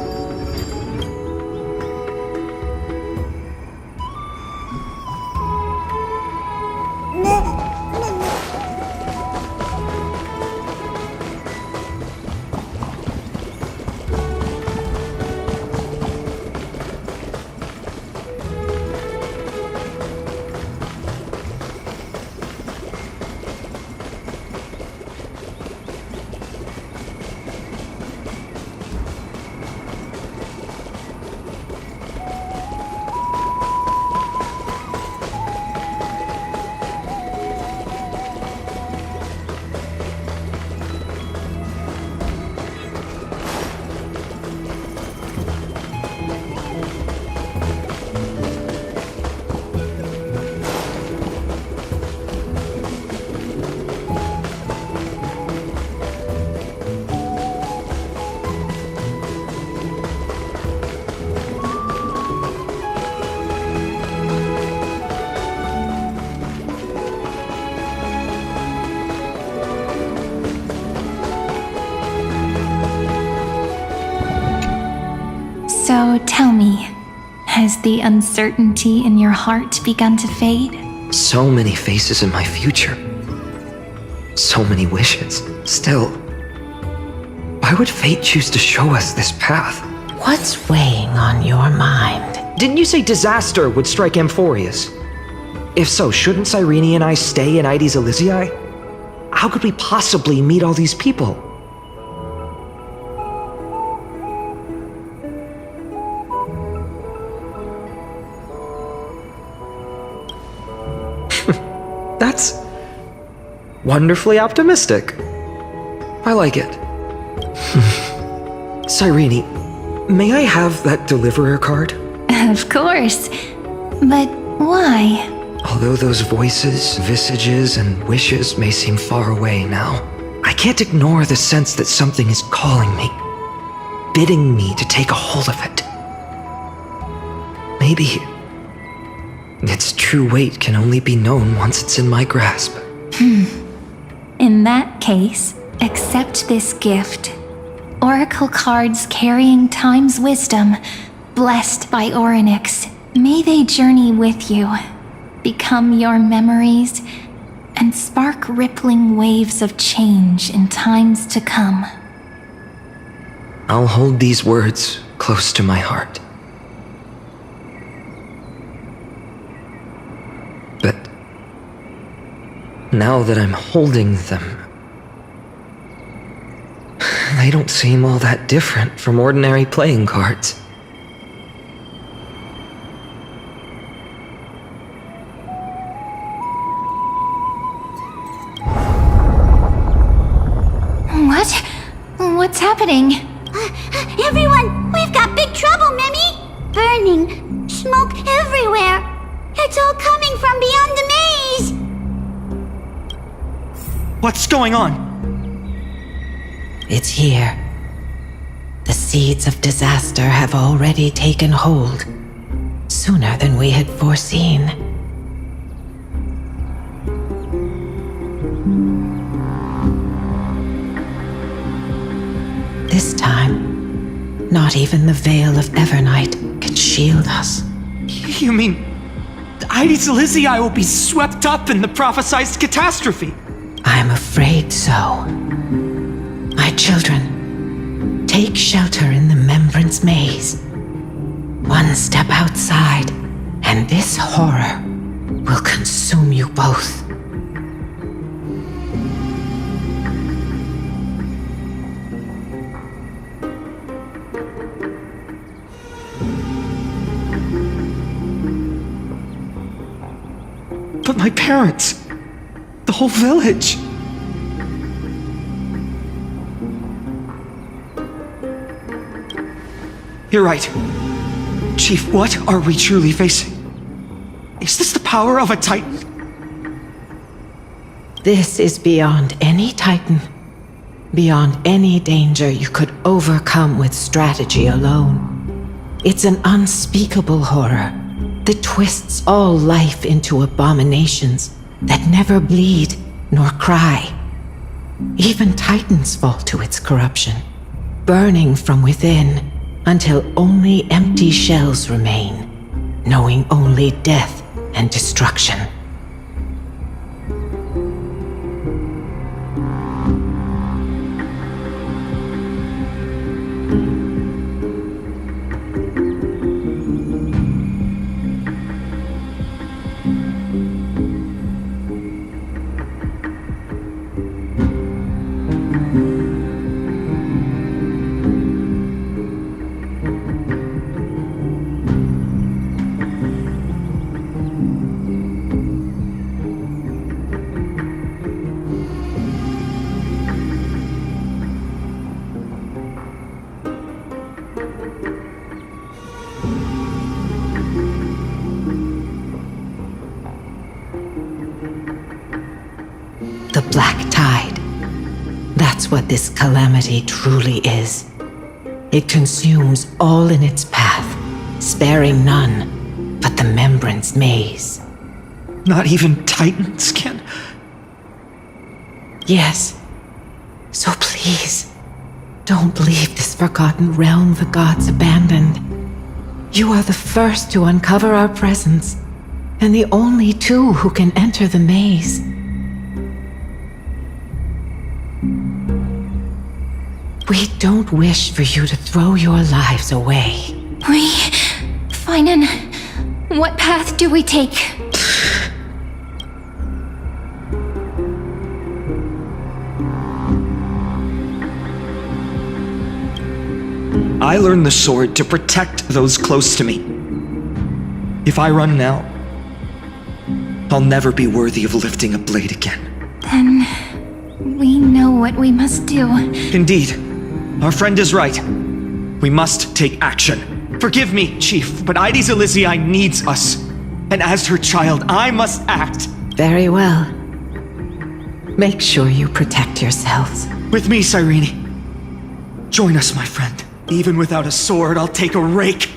So tell me, has the uncertainty in your heart begun to fade? So many faces in my future. So many wishes. Still, why would fate choose to show us this path? What's weighing on your mind? Didn't you say disaster would strike Amphoreus? If so, shouldn't Cyrene and I stay in Ides Elysiae? How could we possibly meet all these people? That's wonderfully optimistic. I like it. Cyrene, may I have that deliverer card? Of course. But why? Although those voices, visages, and wishes may seem far away now, I can't ignore the sense that something is calling me, bidding me to take a hold of it. Maybe its true weight can only be known once it's in my grasp. In that case, accept this gift. Oracle cards carrying time's wisdom, blessed by Orynyx. May they journey with you, become your memories, and spark rippling waves of change in times to come. I'll hold these words close to my heart. But now that I'm holding them, they don't seem all that different from ordinary playing cards. happening? Everyone, we've got big trouble, Mimi! Burning, smoke everywhere. It's all coming from beyond the maze! What's going on? It's here. The seeds of disaster have already taken hold, sooner than we had foreseen. This time, not even the veil of Evernight can shield us. You mean Aides Elysiae will be swept up in the prophesized catastrophe? I'm afraid so. My children, take shelter in the Membrance Maze. One step outside, and this horror will consume you both. But my parents, the whole village. You're right. Chief, what are we truly facing? Is this the power of a Titan? This is beyond any Titan, beyond any danger you could overcome with strategy alone. It's an unspeakable horror that twists all life into abominations that never bleed nor cry. Even Titans fall to its corruption, burning from within until only empty shells remain, knowing only death and destruction. The Black Tide. That's what this calamity truly is. It consumes all in its path, sparing none but the Membrance Maze. Not even Titans can... Yes. So please, don't leave this forgotten realm the gods abandoned. You are the first to uncover our presence, and the only two who can enter the maze. We don't wish for you to throw your lives away. Finan, what path do we take? I learned the sword to protect those close to me. If I run now, I'll never be worthy of lifting a blade again. Then we know what we must do. Indeed. Our friend is right. We must take action. Forgive me, Chief, but Aides Elysiae needs us. And as her child, I must act. Very well. Make sure you protect yourselves. With me, Cyrene. Join us, my friend. Even without a sword, I'll take a rake.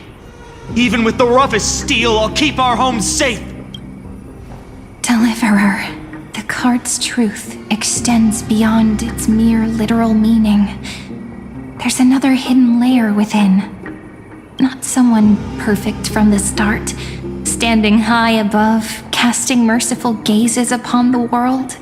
Even with the roughest steel, I'll keep our home safe. Deliverer, the card's truth extends beyond its mere literal meaning. There's another hidden layer within. Not someone perfect from the start, standing high above, casting merciful gazes upon the world.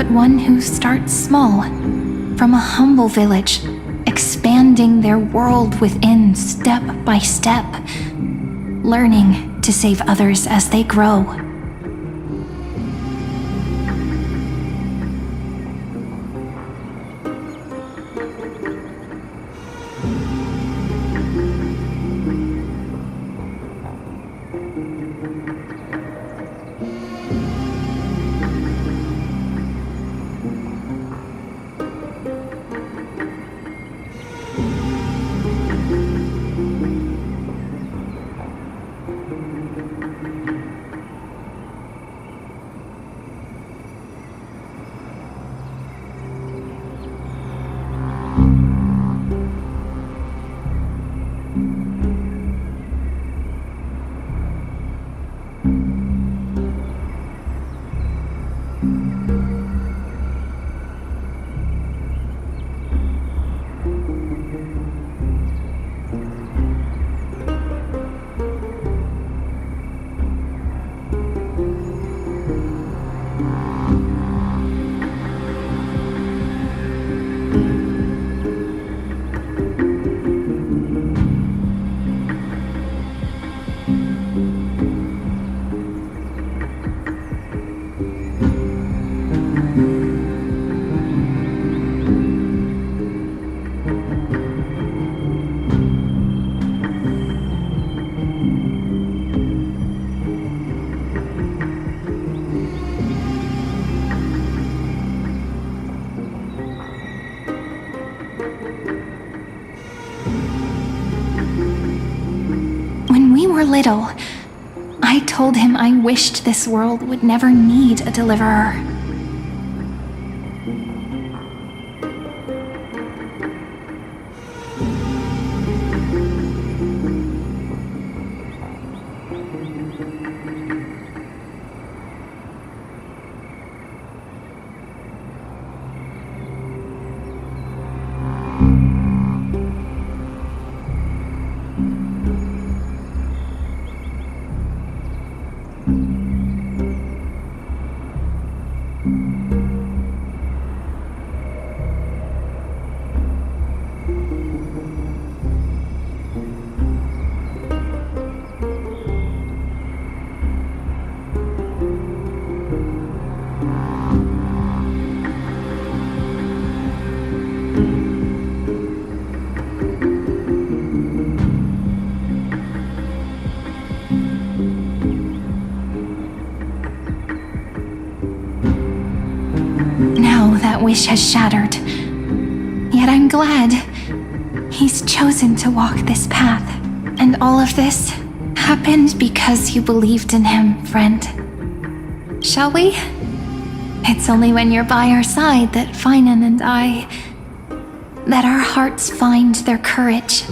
One who starts small, from a humble village, expanding their world within step by step, learning to save others as they grow. Little, I told him I wished this world would never need a deliverer. wish has shattered. Yet I'm glad he's chosen to walk this path. And all of this happened because you believed in him, friend. Shall we? It's only when you're by our side that Finan and that our hearts find their courage.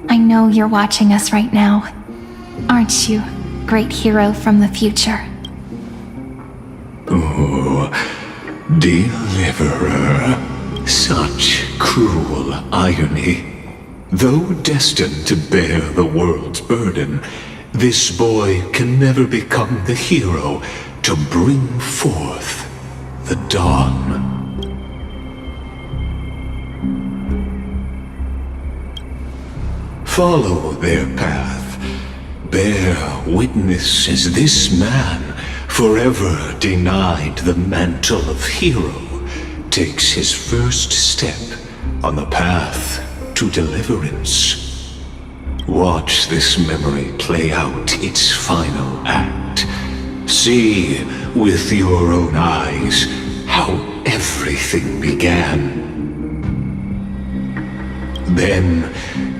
I know you're watching us right now, aren't you, great hero from the future? Oh, Deliverer. Such cruel irony. Though destined to bear the world's burden, this boy can never become the hero to bring forth the dawn. Follow their path. Bear witness as this man, forever denied the mantle of hero, takes his first step on the path to deliverance. Watch this memory play out its final act. See with your own eyes how everything began. Then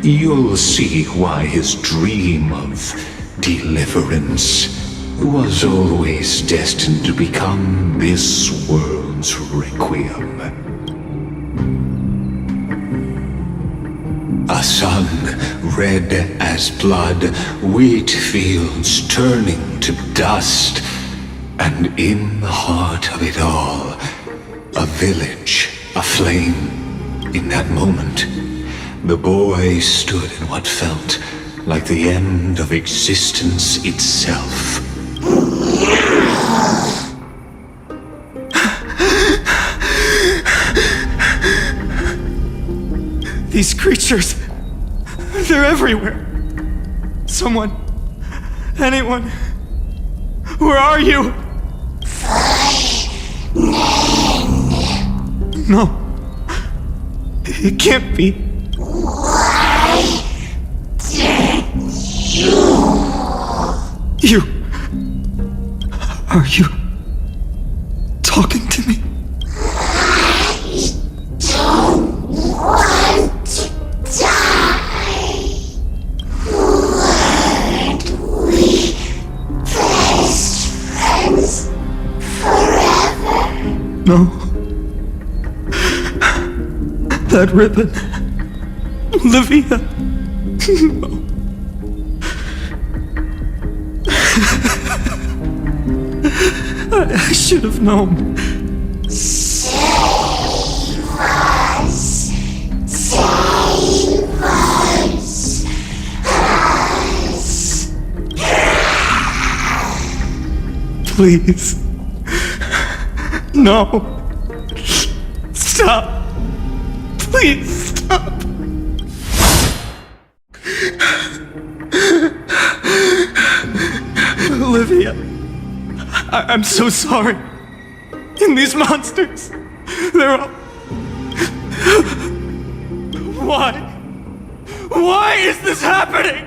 you'll see why his dream of deliverance was always destined to become this world's requiem. A sun red as blood, wheat fields turning to dust, and in the heart of it all, a village aflame. In that moment, the boy stood in what felt like the end of existence itself. These creatures, they're everywhere. Someone, anyone, where are you? No, it can't be. You, are you talking to me? No. That ribbon. Olivia. No. I should have known. Save us. Save us. Please. No. Stop. Please stop. Olivia. I'm so sorry. And these monsters, they're all... Why? Why is this happening?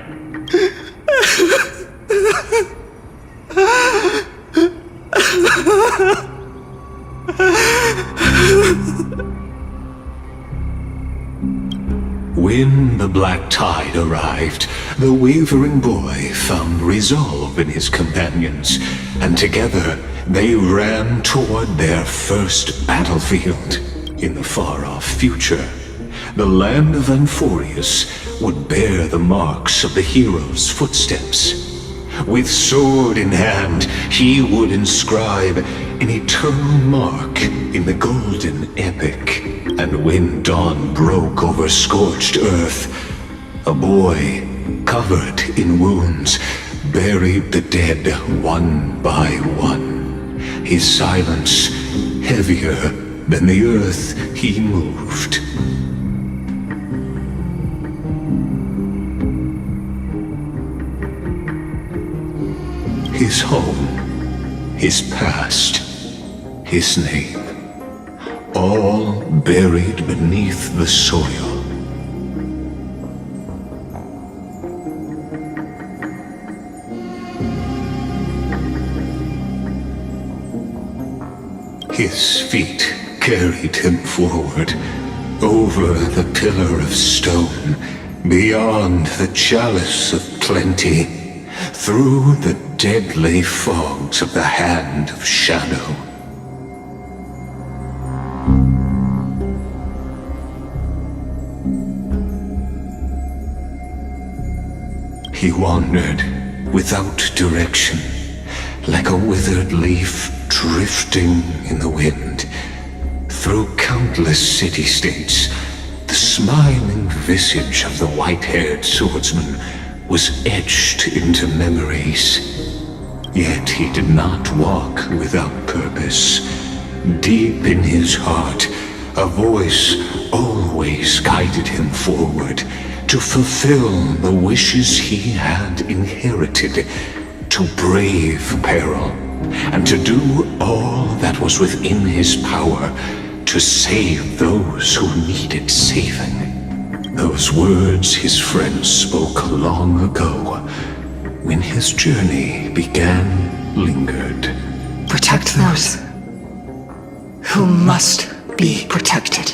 When the black tide arrived, the wavering boy found resolve in his companions, and together they ran toward their first battlefield in the far-off future. The land of Amphoreus would bear the marks of the hero's footsteps. With sword in hand, he would inscribe an eternal mark in the golden epic. And when dawn broke over scorched earth, a boy, covered in wounds, buried the dead one by one. His silence heavier than the earth he moved. His home, his past, his name, all buried beneath the soil. His feet carried him forward, over the pillar of stone, beyond the chalice of plenty, through the deadly fogs of the hand of shadow. He wandered without direction, like a withered leaf drifting in the wind. Through countless city-states, the smiling visage of the white-haired swordsman was etched into memories. Yet he did not walk without purpose. Deep in his heart, a voice always guided him forward, to fulfill the wishes he had inherited, to brave peril, and to do all that was within his power to save those who needed saving. Those words his friend spoke long ago, when his journey began, lingered. Protect those who must be protected.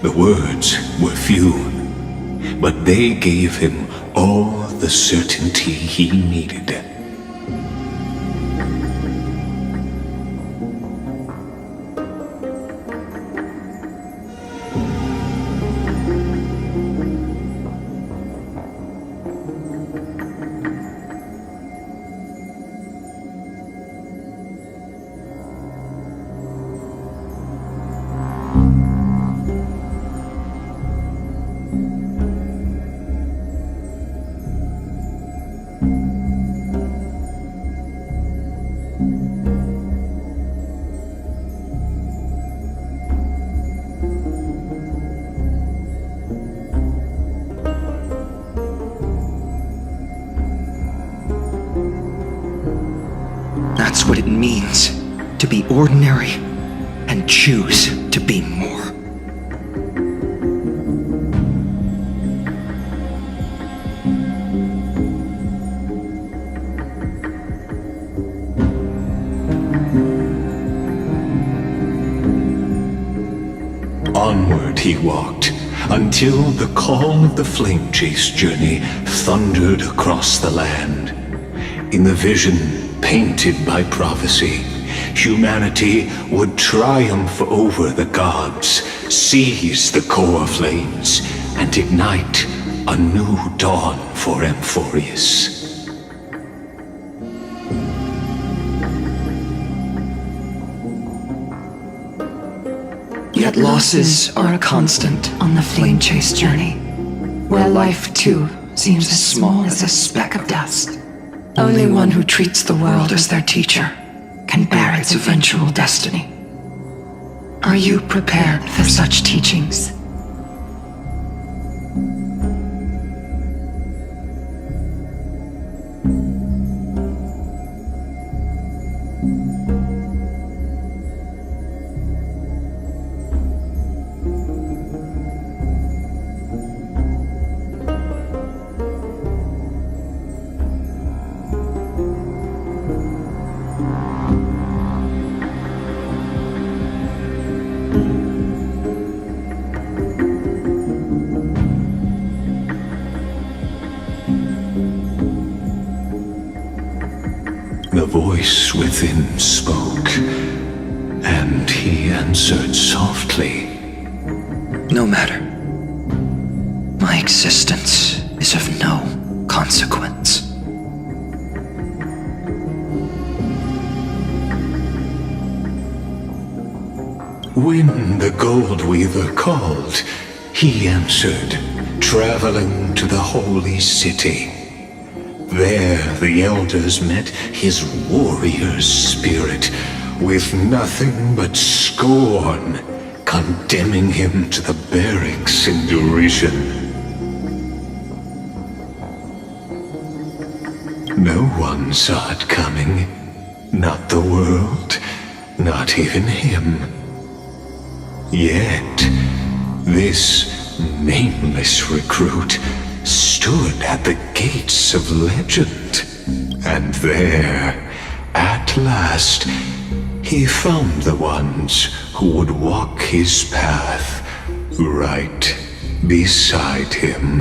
The words were few, but they gave him all the certainty he needed. That's what it means to be ordinary and choose to be more. Onward he walked, until the call of the flame chase journey thundered across the land. In the vision painted by prophecy, humanity would triumph over the gods, seize the core flames, and ignite a new dawn for Amphoreus. Yet losses are a constant on the flame chase journey, where life too seems as small as a speck of dust. Only one who treats the world as their teacher can bear its eventual destiny. Are you prepared for such teachings? The voice within spoke, and he answered softly. No matter. My existence is of no consequence. When the Gold Weaver called, he answered, traveling to the holy city. There the elders met his warrior's spirit, with nothing but scorn, condemning him to the barracks in derision. No one saw it coming, not the world, not even him. Yet, this nameless recruit stood at the gates of legend, and there, at last, he found the ones who would walk his path right beside him.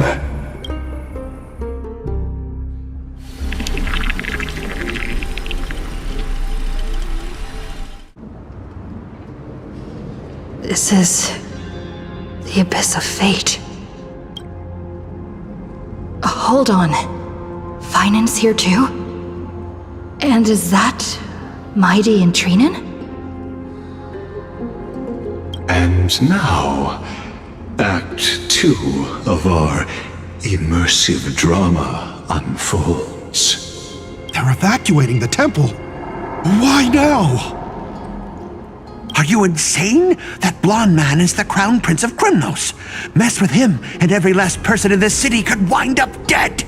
This is the abyss of fate. Hold on. Finance here too? And is that Mighty and Trinan? And now, Act 2 of our immersive drama unfolds. They're evacuating the temple. Why now? Are you insane? That blonde man is the Crown Prince of Krymnos. Mess with him, and every last person in this city could wind up dead.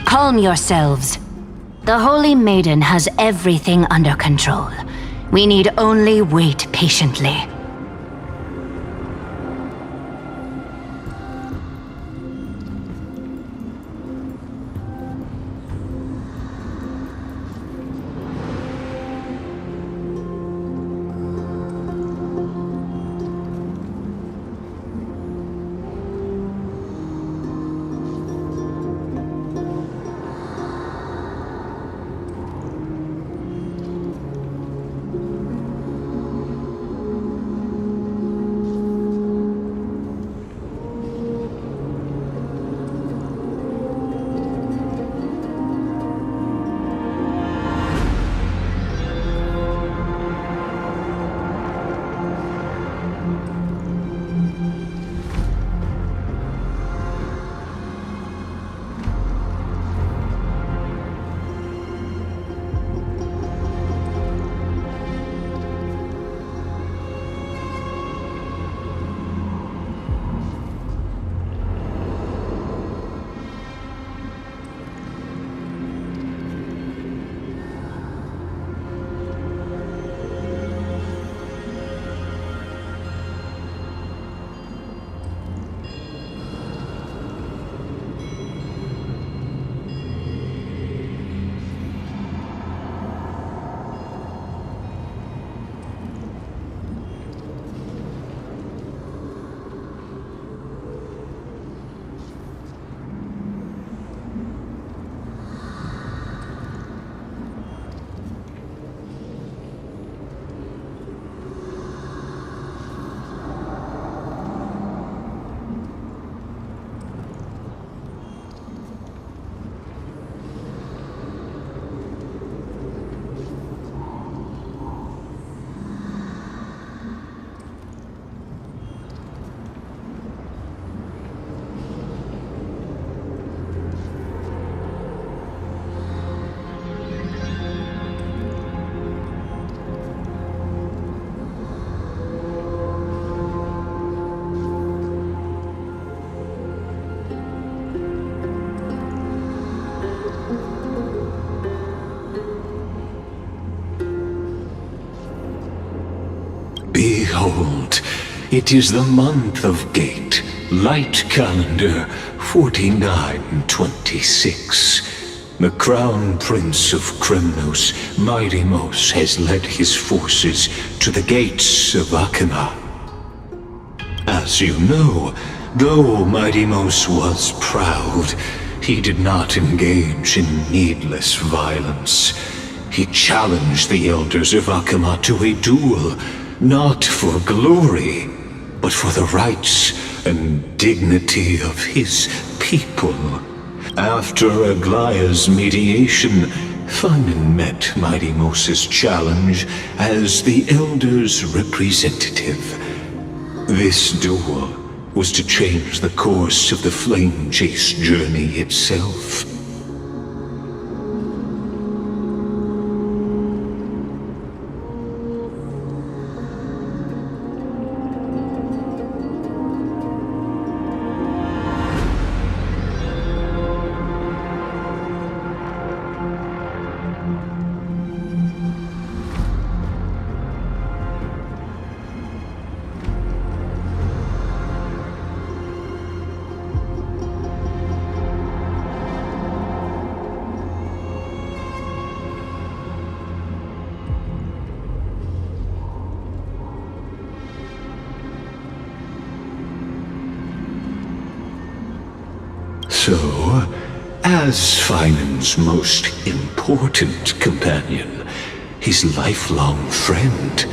Calm yourselves. The Holy Maiden has everything under control. We need only wait patiently. Behold, it is the month of Gate, light calendar 4926. The Crown Prince of Krymnos, Mos, has led his forces to the gates of Aquilla. As you know, though Mos was proud, he did not engage in needless violence. He challenged the elders of Aquilla to a duel, not for glory, but for the rights and dignity of his people. After Aglia's mediation, Finan met Mighty Mos's challenge as the elders' representative. This duel was to change the course of the Flame Chase journey itself. So, as Finan's most important companion, his lifelong friend,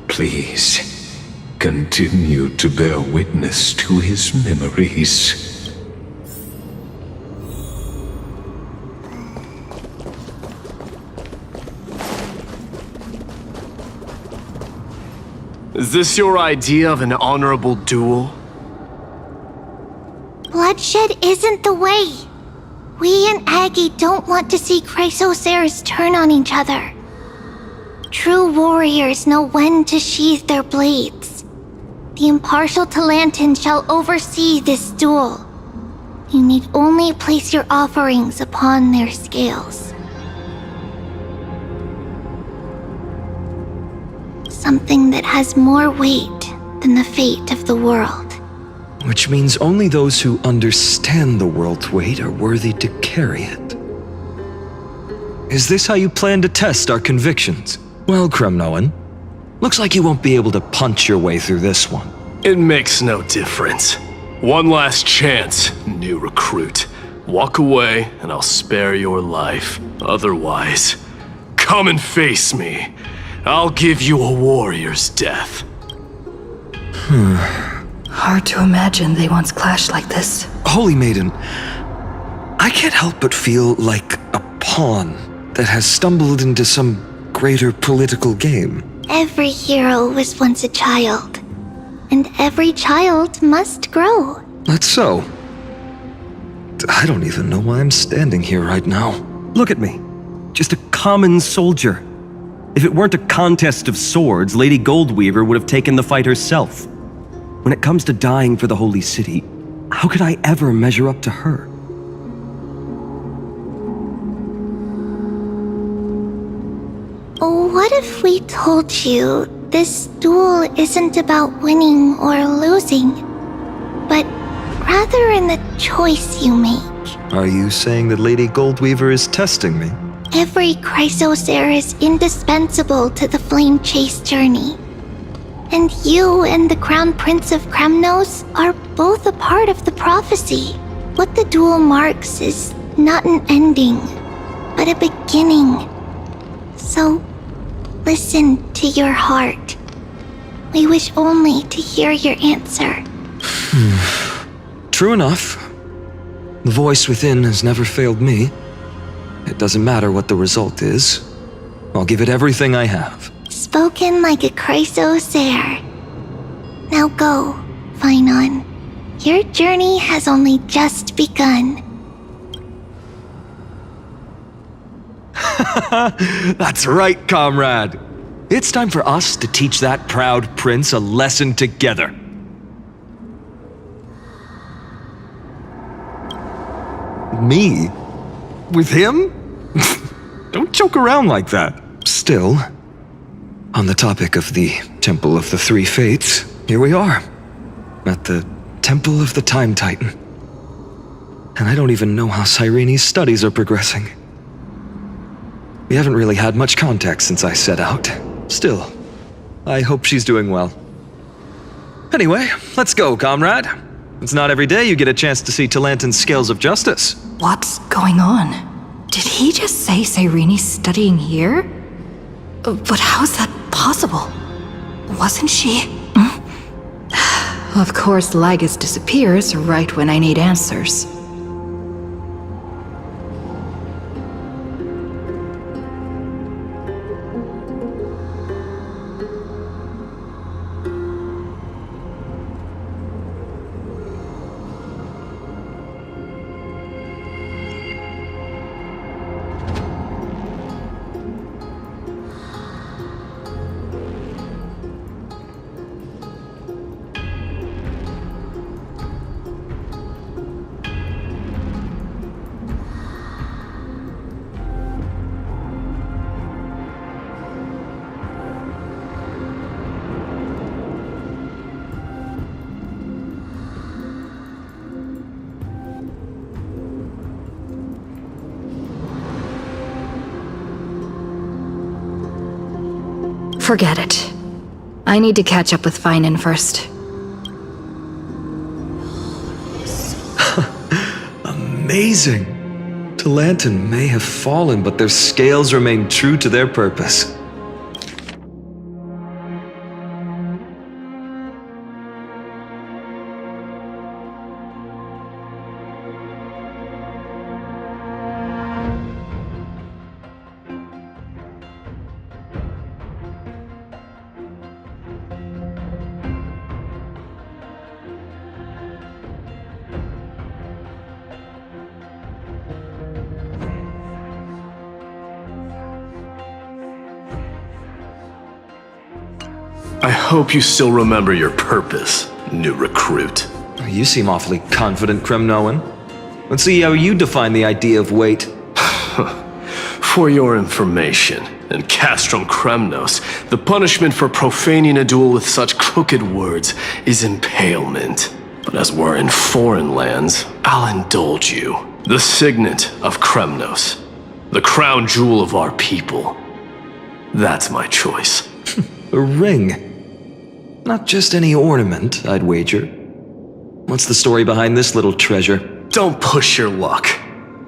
please continue to bear witness to his memories. Is this your idea of an honorable duel? Bloodshed isn't the way. We and Aggie don't want to see Chrysoceres turn on each other. True warriors know when to sheathe their blades. The impartial Talantan shall oversee this duel. You need only place your offerings upon their scales. Something that has more weight than the fate of the world. Which means only those who understand the world's weight are worthy to carry it. Is this how you plan to test our convictions? Well, Kremnoan, looks like you won't be able to punch your way through this one. It makes no difference. One last chance, new recruit. Walk away and I'll spare your life. Otherwise, come and face me. I'll give you a warrior's death. Hard to imagine they once clashed like this. Holy Maiden, I can't help but feel like a pawn that has stumbled into some greater political game. Every hero was once a child, and every child must grow. That's so. I don't even know why I'm standing here right now. Look at me. Just a common soldier. If it weren't a contest of swords, Lady Goldweaver would have taken the fight herself. When it comes to dying for the Holy City, how could I ever measure up to her? What if we told you this duel isn't about winning or losing, but rather in the choice you make? Are you saying that Lady Goldweaver is testing me? Every Chrysocer is indispensable to the Flame Chase journey. And you and the Crown Prince of Kremnos are both a part of the prophecy. What the duel marks is not an ending, but a beginning. So, listen to your heart. We wish only to hear your answer. True enough. The voice within has never failed me. It doesn't matter what the result is. I'll give it everything I have. Spoken like a Chrysocer. Now go, Finon. Your journey has only just begun. That's right, comrade. It's time for us to teach that proud prince a lesson together. Me? With him? Don't joke around like that. Still, on the topic of the Temple of the Three Fates, here we are, at the Temple of the Time Titan. And I don't even know how Cyrene's studies are progressing. We haven't really had much contact since I set out. Still, I hope she's doing well. Anyway, let's go, comrade. It's not every day you get a chance to see Talantan's scales of justice. What's going on? Did he just say Cyrene's studying here? But how's that possible? Wasn't she? Of course, Lygus disappears right when I need answers. Forget it. I need to catch up with Finan first. A Amazing! Talanton may have fallen, but their scales remain true to their purpose. I hope you still remember your purpose, new recruit. You seem awfully confident, Kremnoan. Let's see how you define the idea of weight. For your information, in Castrum Kremnos, the punishment for profaning a duel with such crooked words is impalement. But as we're in foreign lands, I'll indulge you. The signet of Kremnos, the crown jewel of our people. That's my choice. A ring. Not just any ornament, I'd wager. What's the story behind this little treasure? Don't push your luck.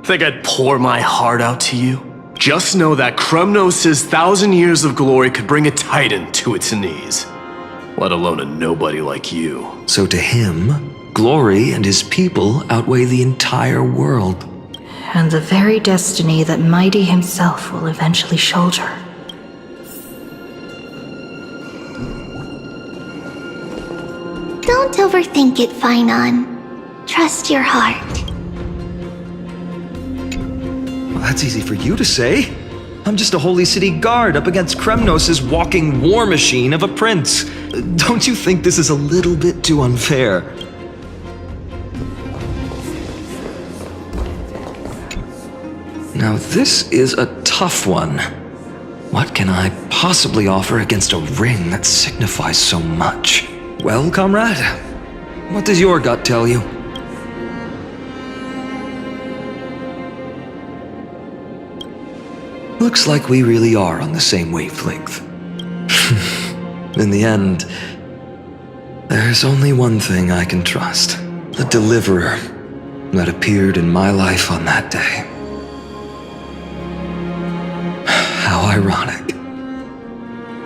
Think I'd pour my heart out to you? Just know that Kremnos' 1,000 years of glory could bring a titan to its knees. Let alone a nobody like you. So to him, glory and his people outweigh the entire world. And the very destiny that Mighty himself will eventually shoulder. Don't overthink it, Finon. Trust your heart. Well, that's easy for you to say. I'm just a holy city guard up against Kremnos' walking war machine of a prince. Don't you think this is a little bit too unfair? Now this is a tough one. What can I possibly offer against a ring that signifies so much? Well, comrade, what does your gut tell you? Looks like we really are on the same wavelength. In the end, there's only one thing I can trust. The deliverer that appeared in my life on that day. How ironic.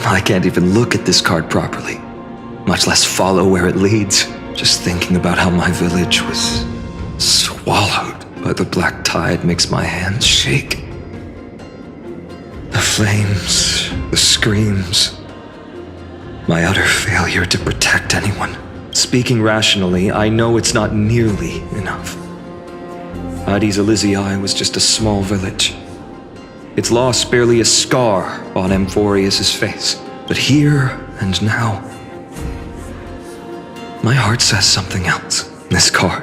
I can't even look at this card properly, much less follow where it leads. Just thinking about how my village was swallowed by the black tide makes my hands shake. The flames, the screams, my utter failure to protect anyone. Speaking rationally, I know it's not nearly enough. Hades Elysiae was just a small village. Its loss barely a scar on Amphoreus' face. But here and now, my heart says something else. This card.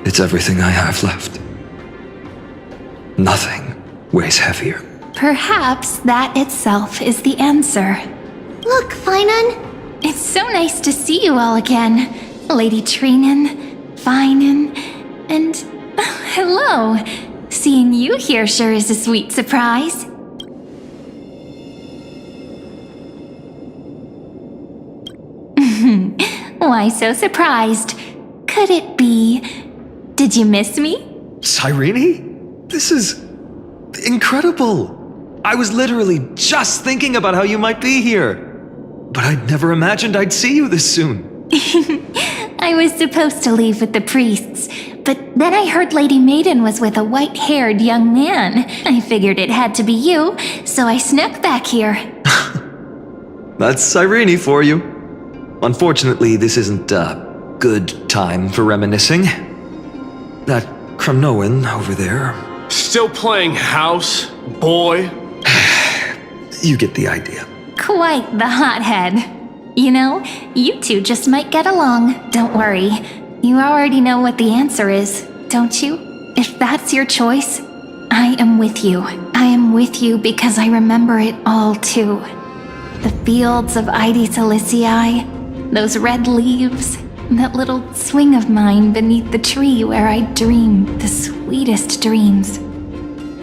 It's everything I have left. Nothing weighs heavier. Perhaps that itself is the answer. Look, Finon. It's so nice to see you all again. Lady Trinan, Finon, and hello. Seeing you here sure is a sweet surprise. Why so surprised? Could it be... Did you miss me? Cyrene? This is incredible. I was literally just thinking about how you might be here. But I'd never imagined I'd see you this soon. I was supposed to leave with the priests, but then I heard Lady Maiden was with a white-haired young man. I figured it had to be you, so I snuck back here. That's Cyrene for you. Unfortunately, this isn't a good time for reminiscing. That Kremnoan over there... Still playing house, boy? You get the idea. Quite the hothead. You know, you two just might get along. Don't worry. You already know what the answer is, don't you? If that's your choice, I am with you. I am with you because I remember it all too. The fields of Hades Elysiae, those red leaves, that little swing of mine beneath the tree where I dreamed the sweetest dreams.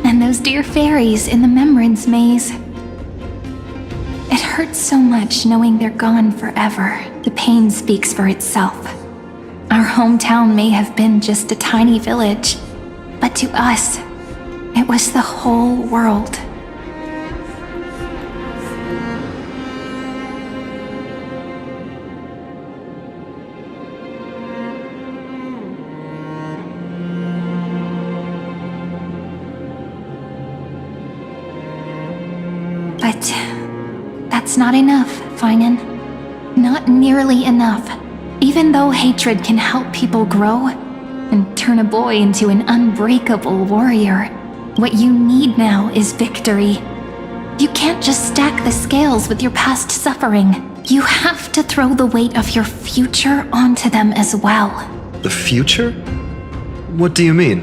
And those dear fairies in the Memorand's maze. It hurts so much knowing they're gone forever. The pain speaks for itself. Our hometown may have been just a tiny village, but to us, it was the whole world. But that's not enough, Finan. Not nearly enough. Even though hatred can help people grow and turn a boy into an unbreakable warrior, what you need now is victory. You can't just stack the scales with your past suffering. You have to throw the weight of your future onto them as well. The future? What do you mean?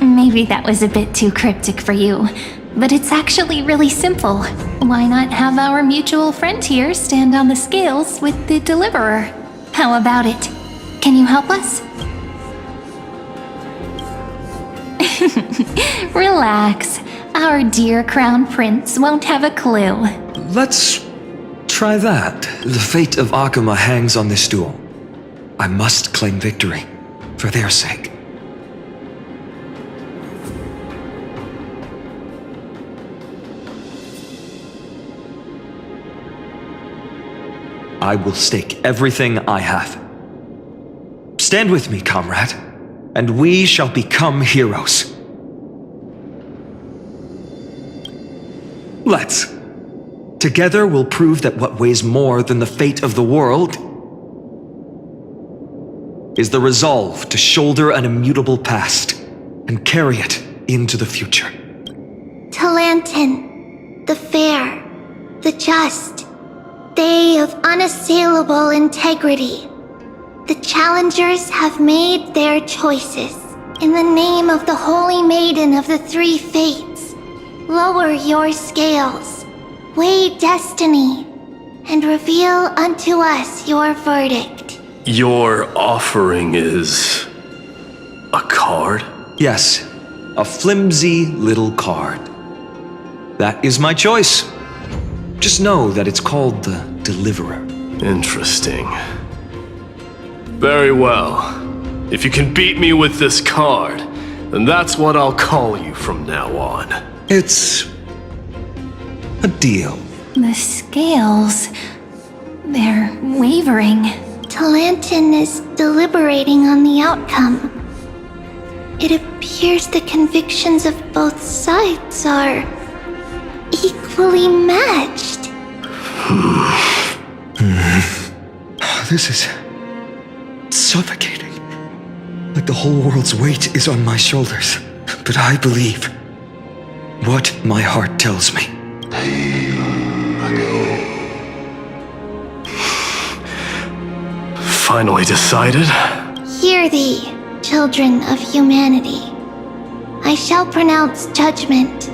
Maybe that was a bit too cryptic for you, but it's actually really simple. Why not have our mutual friend here stand on the scales with the Deliverer? How about it? Can you help us? Relax. Our dear Crown Prince won't have a clue. Let's try that. The fate of Aquilla hangs on this duel. I must claim victory, for their sake. I will stake everything I have. Stand with me, comrade, and we shall become heroes. Let's. Together we'll prove that what weighs more than the fate of the world is the resolve to shoulder an immutable past and carry it into the future. Talantin, the fair, the just, they of unassailable integrity. The challengers have made their choices. In the name of the Holy Maiden of the Three Fates, lower your scales, weigh destiny, and reveal unto us your verdict. Your offering is a card? Yes, a flimsy little card. That is my choice. Just know that it's called the Deliverer. Interesting. Very well. If you can beat me with this card, then that's what I'll call you from now on. It's a deal. The scales, they're wavering. Talantin is deliberating on the outcome. It appears the convictions of both sides are equally matched. This is suffocating. Like the whole world's weight is on my shoulders. But I believe what my heart tells me. Finally decided? Hear thee, children of humanity. I shall pronounce judgment,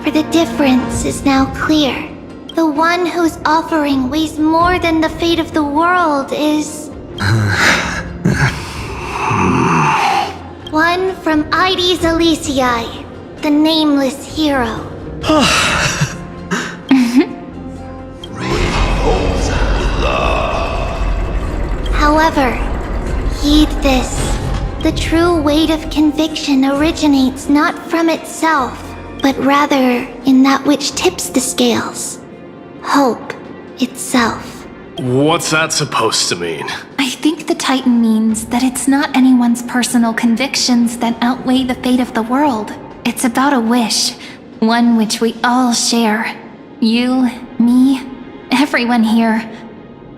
for the difference is now clear. The one whose offering weighs more than the fate of the world is... one from Ides Elysiae, the nameless hero. However, heed this. The true weight of conviction originates not from itself, but rather in that which tips the scales. Hope itself. What's that supposed to mean? I think the Titan means that it's not anyone's personal convictions that outweigh the fate of the world. It's about a wish, one which we all share. You, me, everyone here.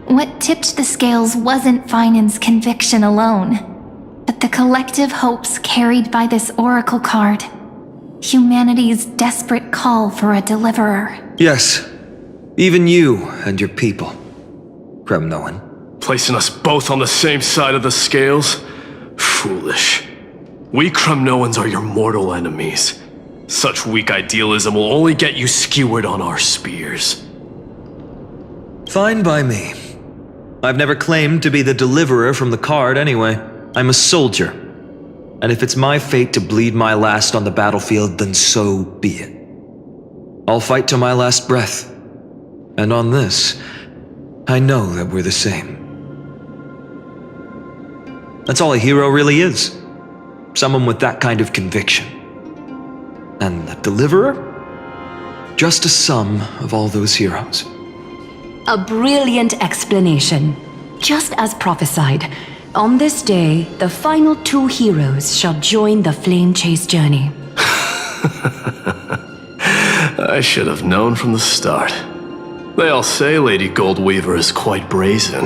What tipped the scales wasn't Finan's conviction alone, but the collective hopes carried by this oracle card. Humanity's desperate call for a deliverer. Yes, even you and your people, Kremnoan. Placing us both on the same side of the scales? Foolish. We Kremnoans are your mortal enemies. Such weak idealism will only get you skewered on our spears. Fine by me. I've never claimed to be the deliverer from the card anyway. I'm a soldier. And if it's my fate to bleed my last on the battlefield, then so be it. I'll fight to my last breath. And on this, I know that we're the same. That's all a hero really is. Someone with that kind of conviction. And the deliverer? Just a sum of all those heroes. A brilliant explanation. Just as prophesied, on this day, the final 2 heroes shall join the flame chase journey. I should have known from the start. They all say Lady Goldweaver is quite brazen,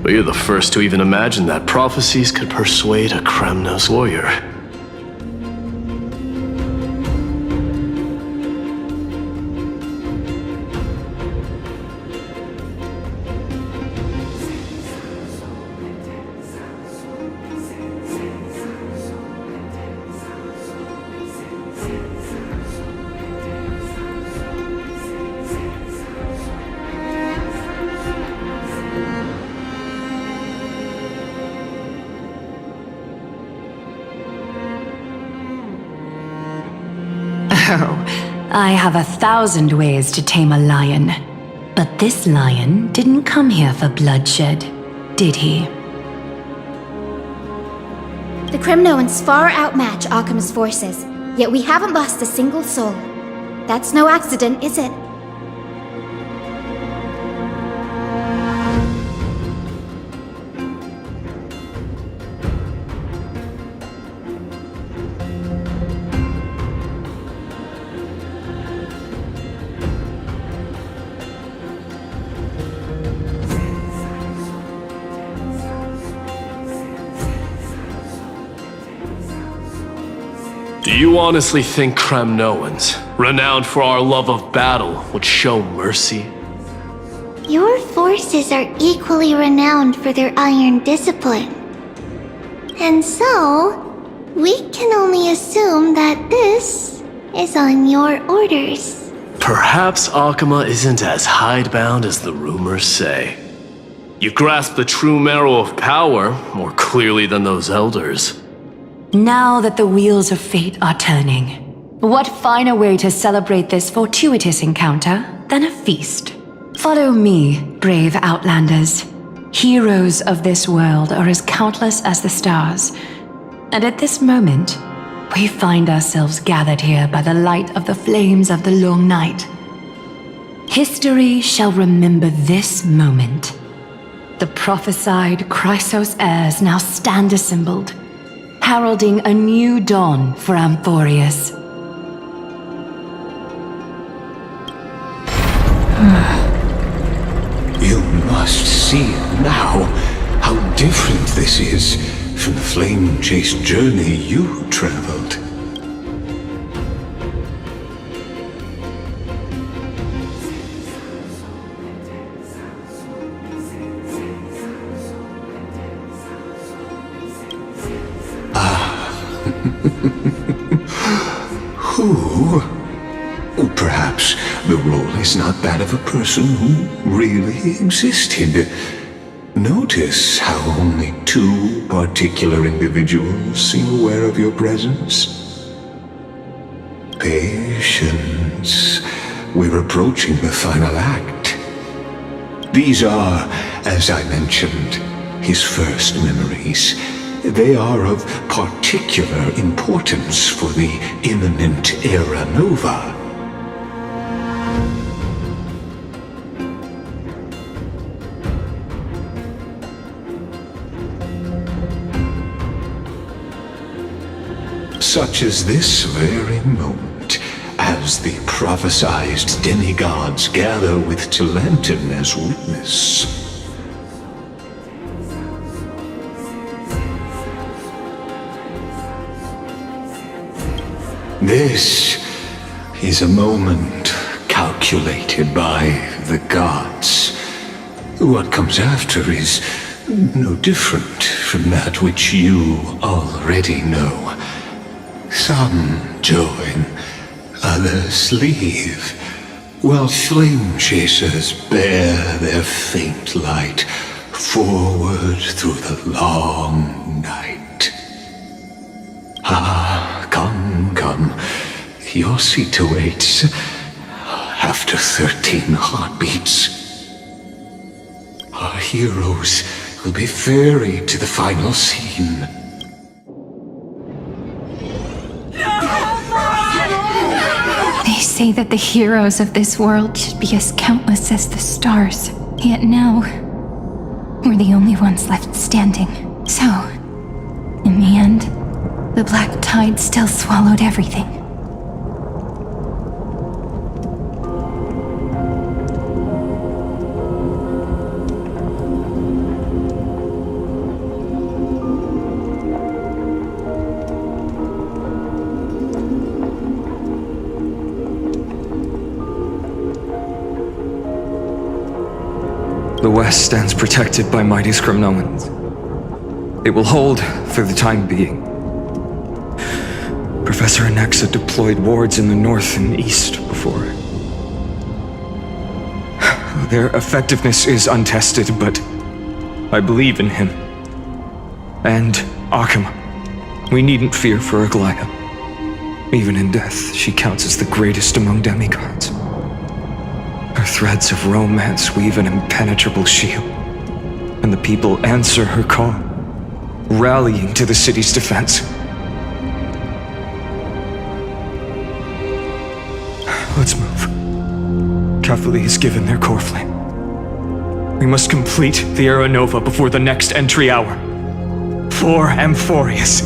but you're the first to even imagine that prophecies could persuade a Kremnos warrior. Oh, I have 1,000 ways to tame a lion. But this lion didn't come here for bloodshed, did he? The Kremnoans far outmatch Akilla's forces, yet we haven't lost a single soul. That's no accident, is it? Do you honestly think Kremnoans, renowned for our love of battle, would show mercy? Your forces are equally renowned for their iron discipline. And so, we can only assume that this is on your orders. Perhaps Aquilla isn't as hidebound as the rumors say. You grasp the true marrow of power more clearly than those elders. Now that the wheels of fate are turning, what finer way to celebrate this fortuitous encounter than a feast? Follow me, brave Outlanders. Heroes of this world are as countless as the stars, and at this moment, we find ourselves gathered here by the light of the flames of the long night. History shall remember this moment. The prophesied Chrysos heirs now stand assembled, heralding a new dawn for Amphoreus. You must see now how different this is from the flame chase journey you traveled. Who? Perhaps the role is not that of a person who really existed. Notice how only 2 particular individuals seem aware of your presence. Patience. We're approaching the final act. These are, as I mentioned, his first memories. They are of particular importance for the imminent Era Nova. Such as this very moment, as the prophesized demigods gather with Tilantin as witness. This is a moment calculated by the gods. What comes after is no different from that which you already know. Some join, others leave, while flame chasers bear their faint light forward through the long night. Ah, come. Your seat awaits after 13 heartbeats. Our heroes will be ferried to the final scene. They say that the heroes of this world should be as countless as the stars. Yet now, we're the only ones left standing. So, in the end, the black tide still swallowed everything. The West stands protected by mighty Skrymnoans. It will hold for the time being. Professor Anaxa deployed wards in the north and east before. Their effectiveness is untested, but I believe in him. And Akama. We needn't fear for Aglaia. Even in death, she counts as the greatest among demigods. Her threads of romance weave an impenetrable shield, and the people answer her call, rallying to the city's defense. Let's move. Catholi is given their core flame. We must complete the Era Nova before the next entry hour. For Amphoreus.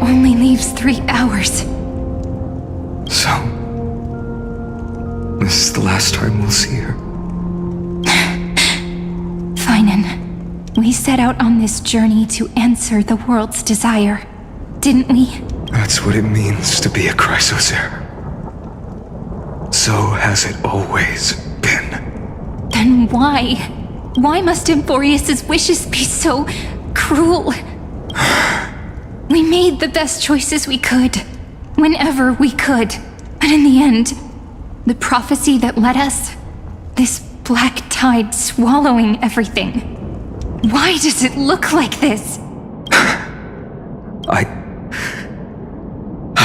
Only leaves 3 hours. So, this is the last time we'll see her. Finan, we set out on this journey to answer the world's desire, didn't we? That's what it means to be a Chrysosaur. So has it always been. Then why? Why must Amphoreus' wishes be so cruel? We made the best choices we could, whenever we could. But in the end, the prophecy that led us, this black tide swallowing everything. Why does it look like this? I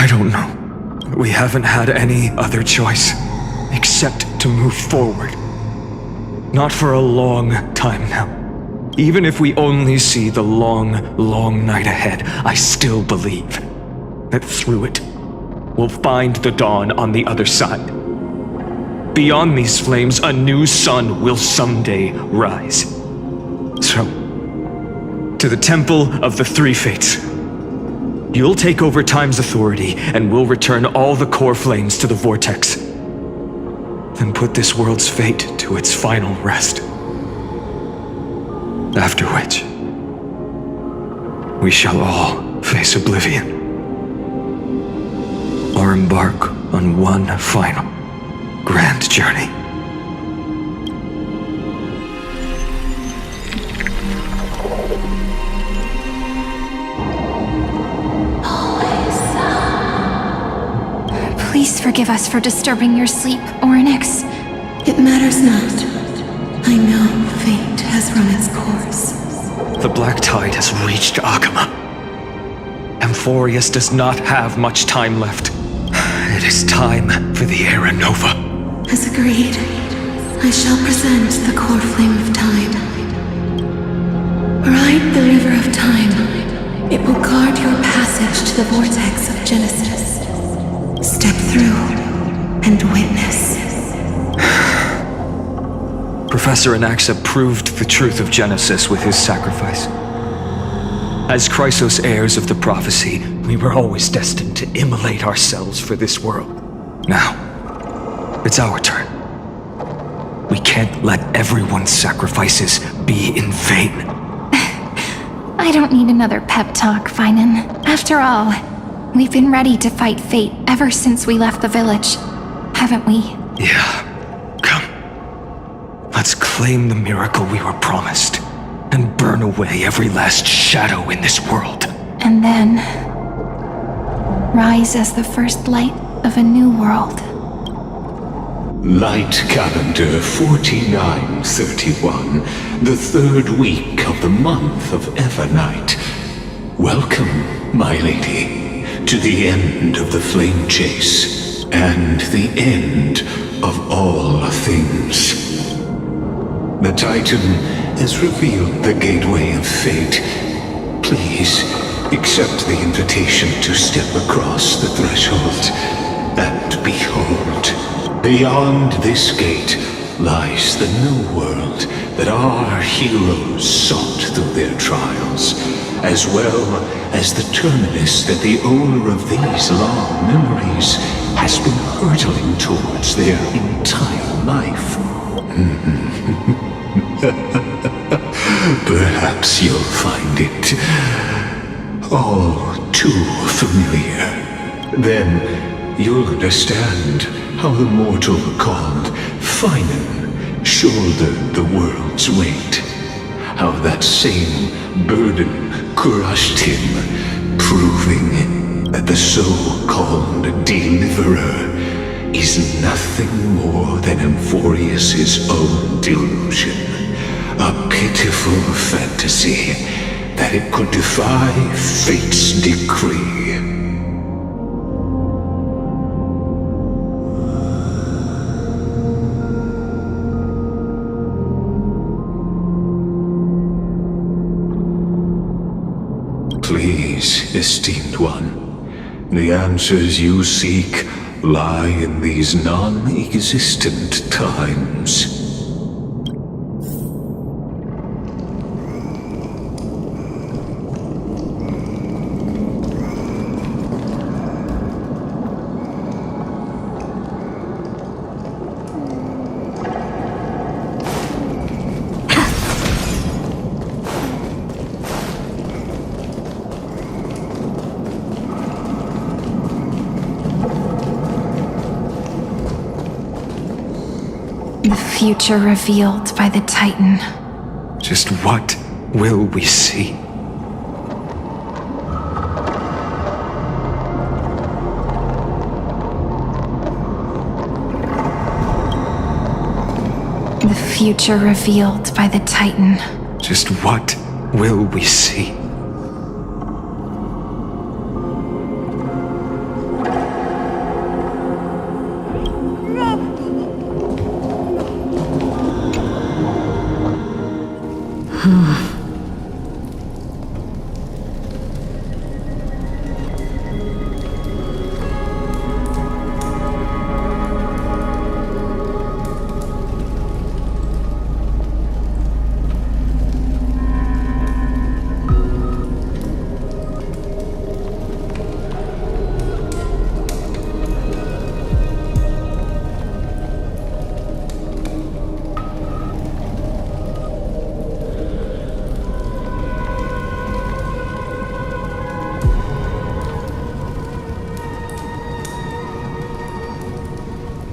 don't know. We haven't had any other choice, except to move forward. Not for a long time now. Even if we only see the long, long night ahead, I still believe that through it, we'll find the dawn on the other side. Beyond these flames, a new sun will someday rise. So, to the Temple of the Three Fates. You'll take over Time's authority, and we'll return all the core flames to the Vortex. Then put this world's fate to its final rest. After which, we shall all face oblivion. Or embark on one final grand journey. Please forgive us for disturbing your sleep, Orynyx. It matters not. I know fate has run its course. The black tide has reached Akama. Amphoreus does not have much time left. It is time for the Era Nova. As agreed, I shall present the core flame of time. Ride the river of time. It will guard your passage to the vortex of Genesis. Step through and witness. Professor Anaxa proved the truth of Genesis with his sacrifice. As Chrysos heirs of the prophecy, we were always destined to immolate ourselves for this world. Now, it's our turn. We can't let everyone's sacrifices be in vain. I don't need another pep talk, Finan. After all, we've been ready to fight fate ever since we left the village, haven't we? Yeah. Come. Let's claim the miracle we were promised, and burn away every last shadow in this world. And then rise as the first light of a new world. Light calendar 4931, the third week of the month of Evernight. Welcome, my lady. to the end of the flame chase, and the end of all things. The Titan has revealed the gateway of fate. Please accept the invitation to step across the threshold, and behold, beyond this gate lies the new world that our heroes sought through their trials, as well as the terminus that the owner of these long memories has been hurtling towards their entire life. Perhaps you'll find it all too familiar. Then you'll understand how the mortal called Finan shouldered the world's weight. How that same burden crushed him, proving that the so-called deliverer is nothing more than Amphoreus' own delusion. A pitiful fantasy that it could defy fate's decree. Please, esteemed one, the answers you seek lie in these non-existent times. The future revealed by the Titan. Just what will we see? The future revealed by the Titan. Just what will we see?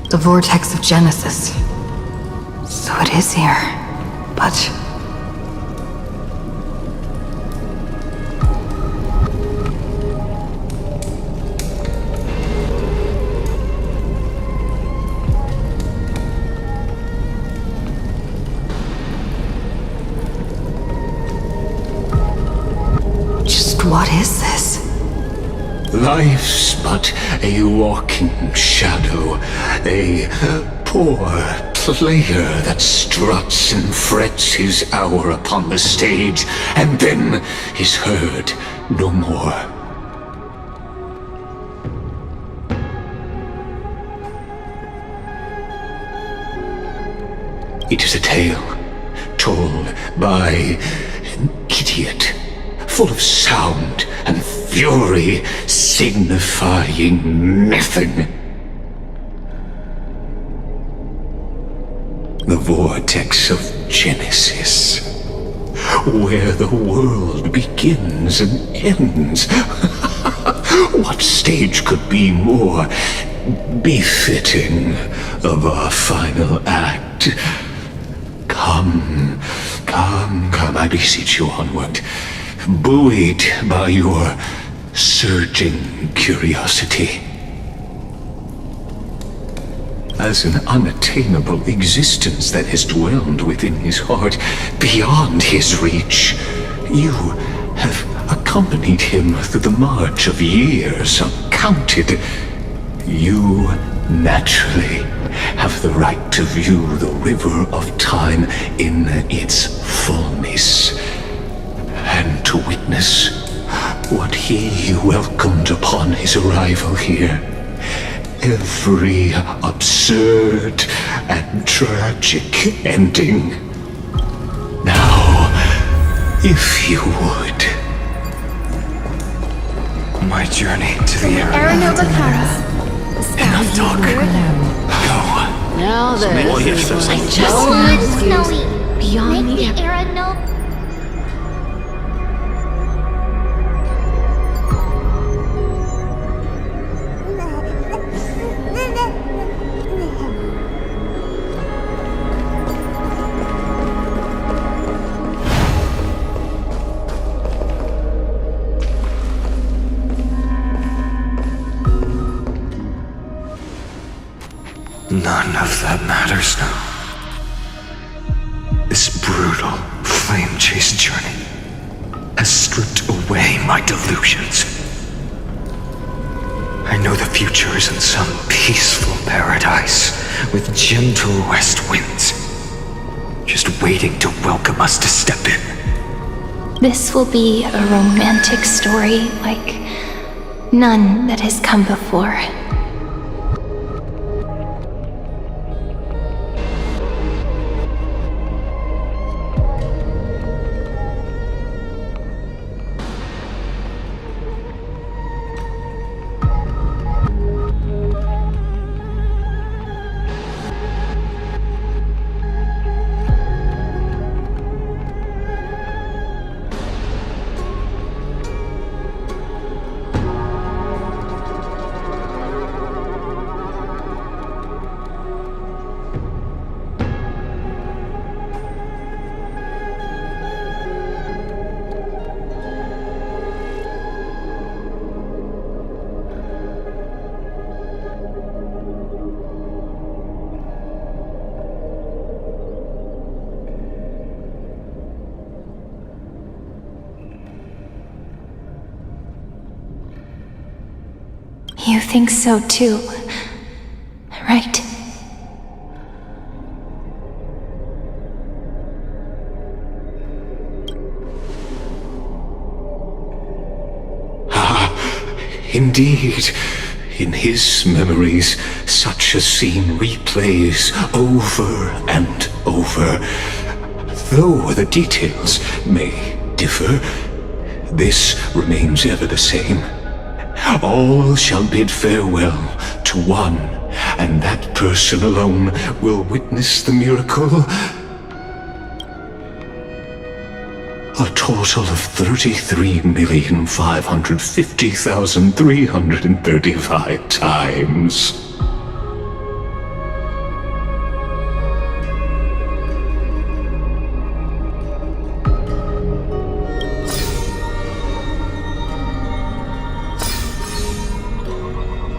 The vortex of Genesis. So it is here, but... Just what is this? Life's but a walking shadow, a poor player that struts and frets his hour upon the stage, and then is heard no more. It is a tale told by an idiot, full of sound and fury, signifying nothing. The vortex of Genesis, where the world begins and ends. What stage could be more befitting of our final act? Come, I beseech you onward, buoyed by your surging curiosity. As an unattainable existence that has dwelled within his heart, beyond his reach, you have accompanied him through the march of years uncounted. You naturally have the right to view the river of time in its fullness, and to witness what he welcomed upon his arrival here. Every absurd and tragic ending. Now, if you would. My journey to the Aranova comes. Enough talk. Now then. I just want Snowy. Beyond Make the the era know. None of that matters now. This brutal, flame-chased journey has stripped away my delusions. I know the future is in some peaceful paradise with gentle west winds, just waiting to welcome us to step in. This will be a romantic story like none that has come before. You think so too, right? Indeed, in his memories, such a scene replays over and over. Though the details may differ, this remains ever the same. All shall bid farewell to one, and that person alone will witness the miracle. A total of 33,550,335 times.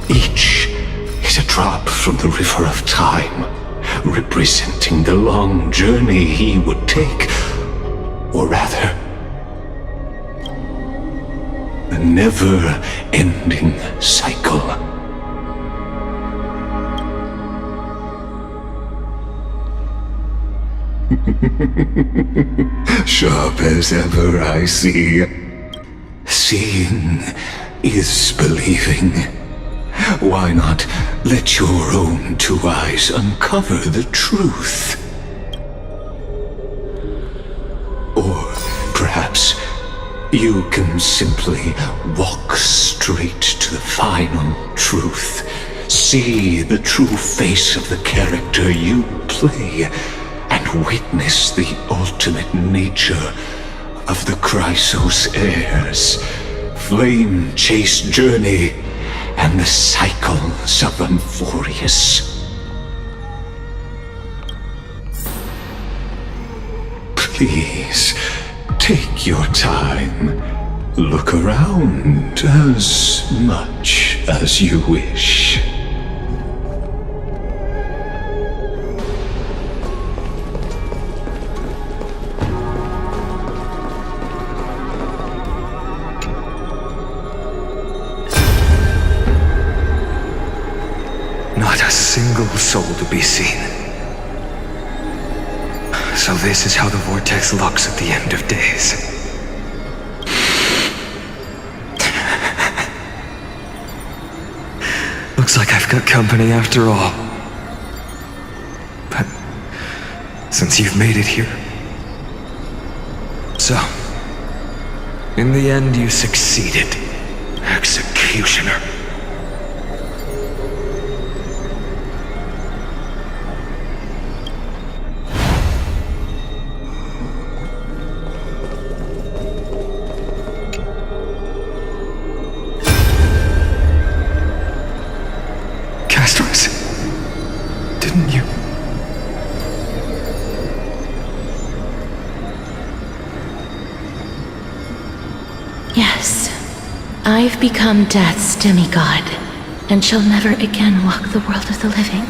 Each is a drop from the river of time, representing the long journey he would take. Or rather, the never-ending cycle. Sharp as ever, I see. Seeing is believing. Why not let your own two eyes uncover the truth? Or perhaps you can simply walk straight to the final truth. See the true face of the character you play, and witness the ultimate nature of the Chrysos heirs, flame-chased journey, and the cycles of Amphoreus. Please, take your time. Look around as much as you wish. Not a single soul to be seen. So this is how the vortex looks at the end of days. Looks like I've got company after all. But since you've made it here... So, in the end you succeeded, Executioner. Didn't you? Yes, I've become Death's demigod, and shall never again walk the world of the living.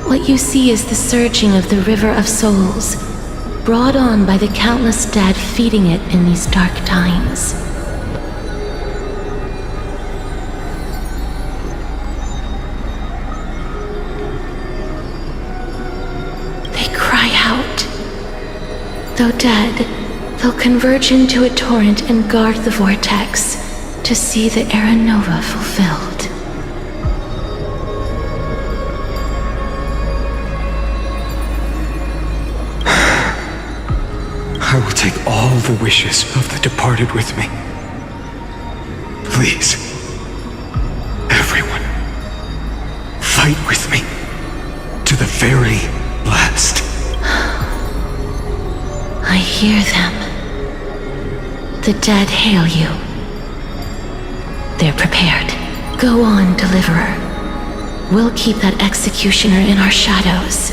What you see is the surging of the river of souls, brought on by the countless dead feeding it in these dark times. Though dead, they'll converge into a torrent and guard the vortex to see the Era Nova fulfilled. I will take all the wishes of the departed with me. Please, everyone, fight with me to the very last. I hear them. The dead hail you. They're prepared. Go on, Deliverer. We'll keep that executioner in our shadows.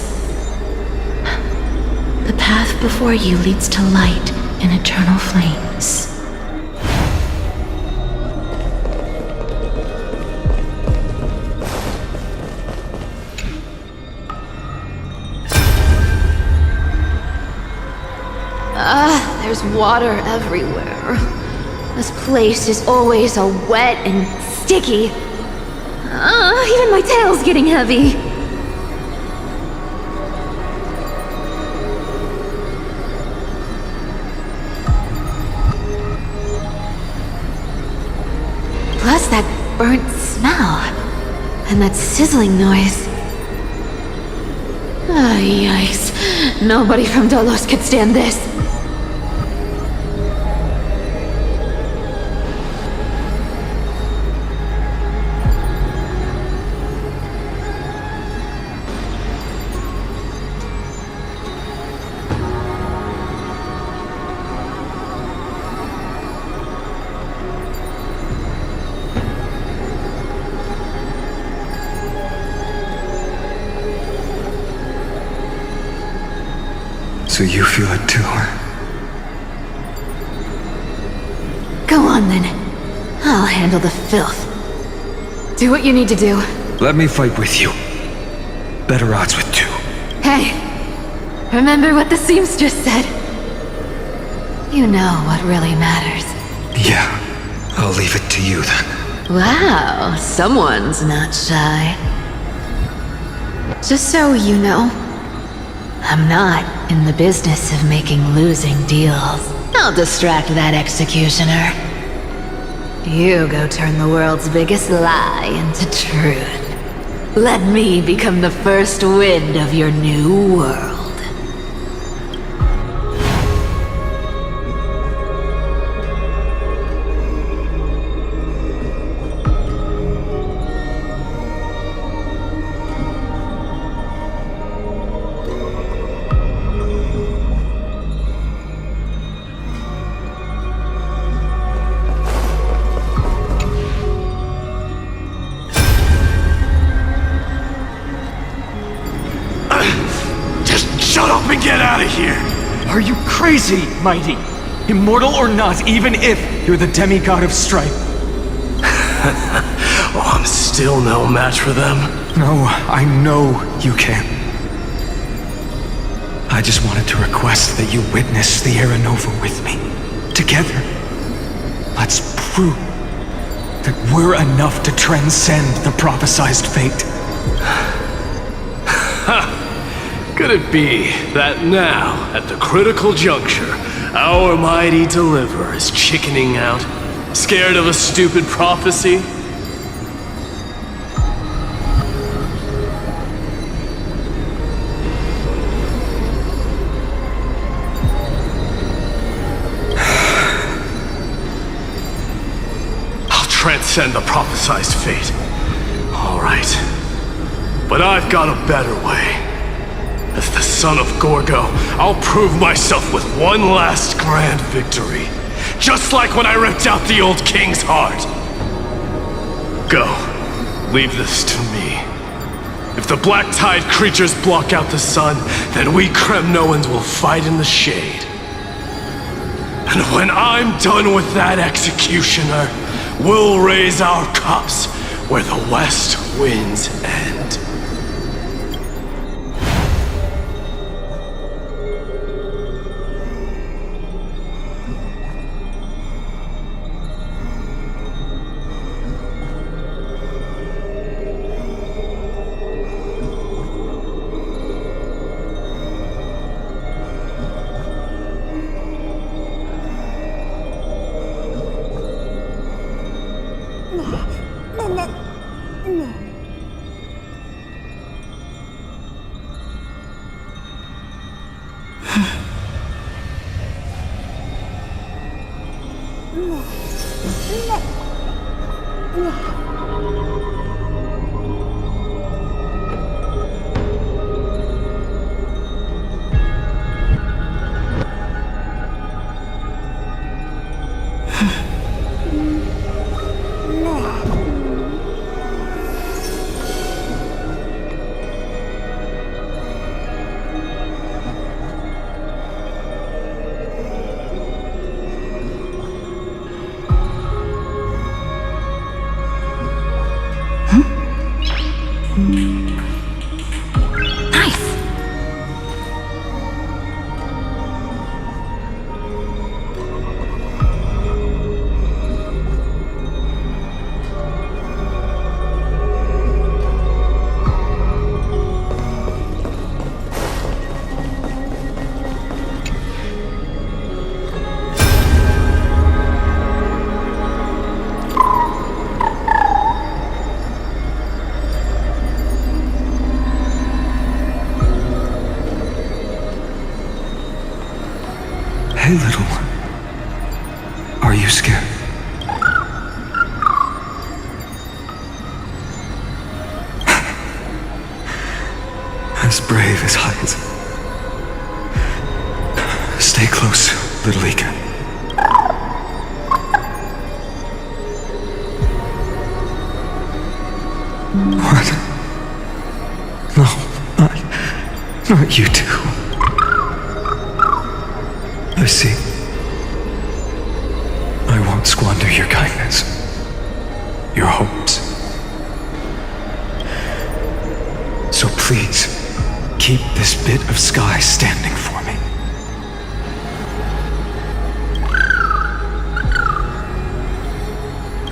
The path before you leads to light and eternal flames. There's water everywhere. This place is always so wet and sticky. Even my tail's getting heavy. Plus that burnt smell. And that sizzling noise. Yikes. Nobody from Dolos could stand this. So you feel it too, huh? Go on then. I'll handle the filth. Do what you need to do. Let me fight with you. Better odds with two. Hey, remember what the seamstress said? You know what really matters. Yeah, I'll leave it to you then. Wow, someone's not shy. Just so you know, I'm not in the business of making losing deals. I'll distract that executioner. You go turn the world's biggest lie into truth. Let me become the first wind of your new world. Shut up and get out of here! Are you crazy, Mighty? Immortal or not, even if you're the demigod of strife. Oh, I'm still no match for them. No, I know you can. I just wanted to request that you witness the Era Nova with me. Together. Let's prove that we're enough to transcend the prophesized fate. Could it be that now, at the critical juncture, our mighty deliverer is chickening out, scared of a stupid prophecy? I'll transcend the prophesized fate. All right. But I've got a better way. As the son of Gorgo, I'll prove myself with one last grand victory. Just like when I ripped out the old king's heart. Go. Leave this to me. If the black tide creatures block out the sun, then we Kremnoans will fight in the shade. And when I'm done with that executioner, we'll raise our cups where the west winds end. Hey, little one. Are you scared? As brave as Hyacinth. Stay close, little Ika. What? No, not you two. I see. I won't squander your kindness, your hopes. So please, keep this bit of sky standing for me.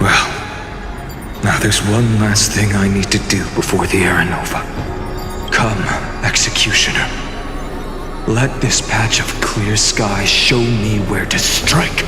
Well, now there's one last thing I need to do before the Aranova. Come, Executioner. Let this patch of clear sky show me where to strike.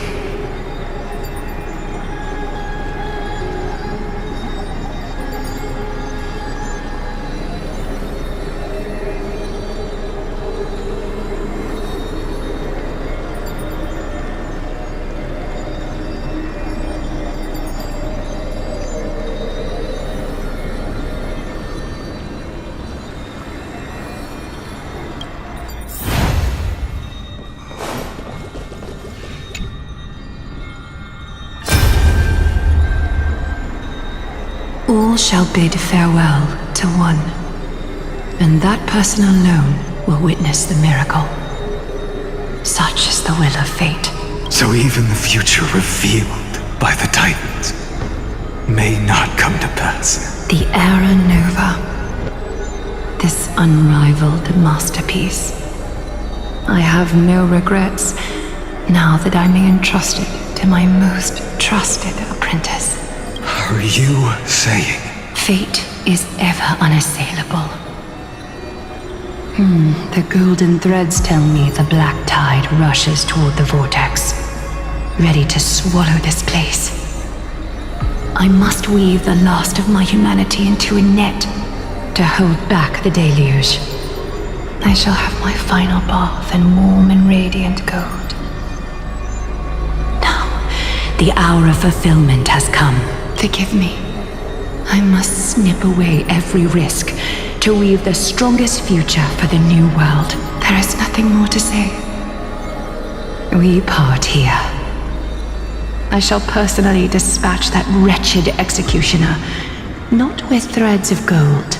All shall bid farewell to one, and that person alone will witness the miracle. Such is the will of fate. So even the future revealed by the Titans may not come to pass. The Era Nova. This unrivaled masterpiece. I have no regrets now that I'm entrusted to my most trusted apprentice. Are you saying? Fate is ever unassailable. The golden threads tell me the black tide rushes toward the vortex, ready to swallow this place. I must weave the last of my humanity into a net to hold back the deluge. I shall have my final bath in warm and radiant gold. Now, the hour of fulfillment has come. Forgive me. I must snip away every risk to weave the strongest future for the new world. There is nothing more to say. We part here. I shall personally dispatch that wretched executioner, not with threads of gold,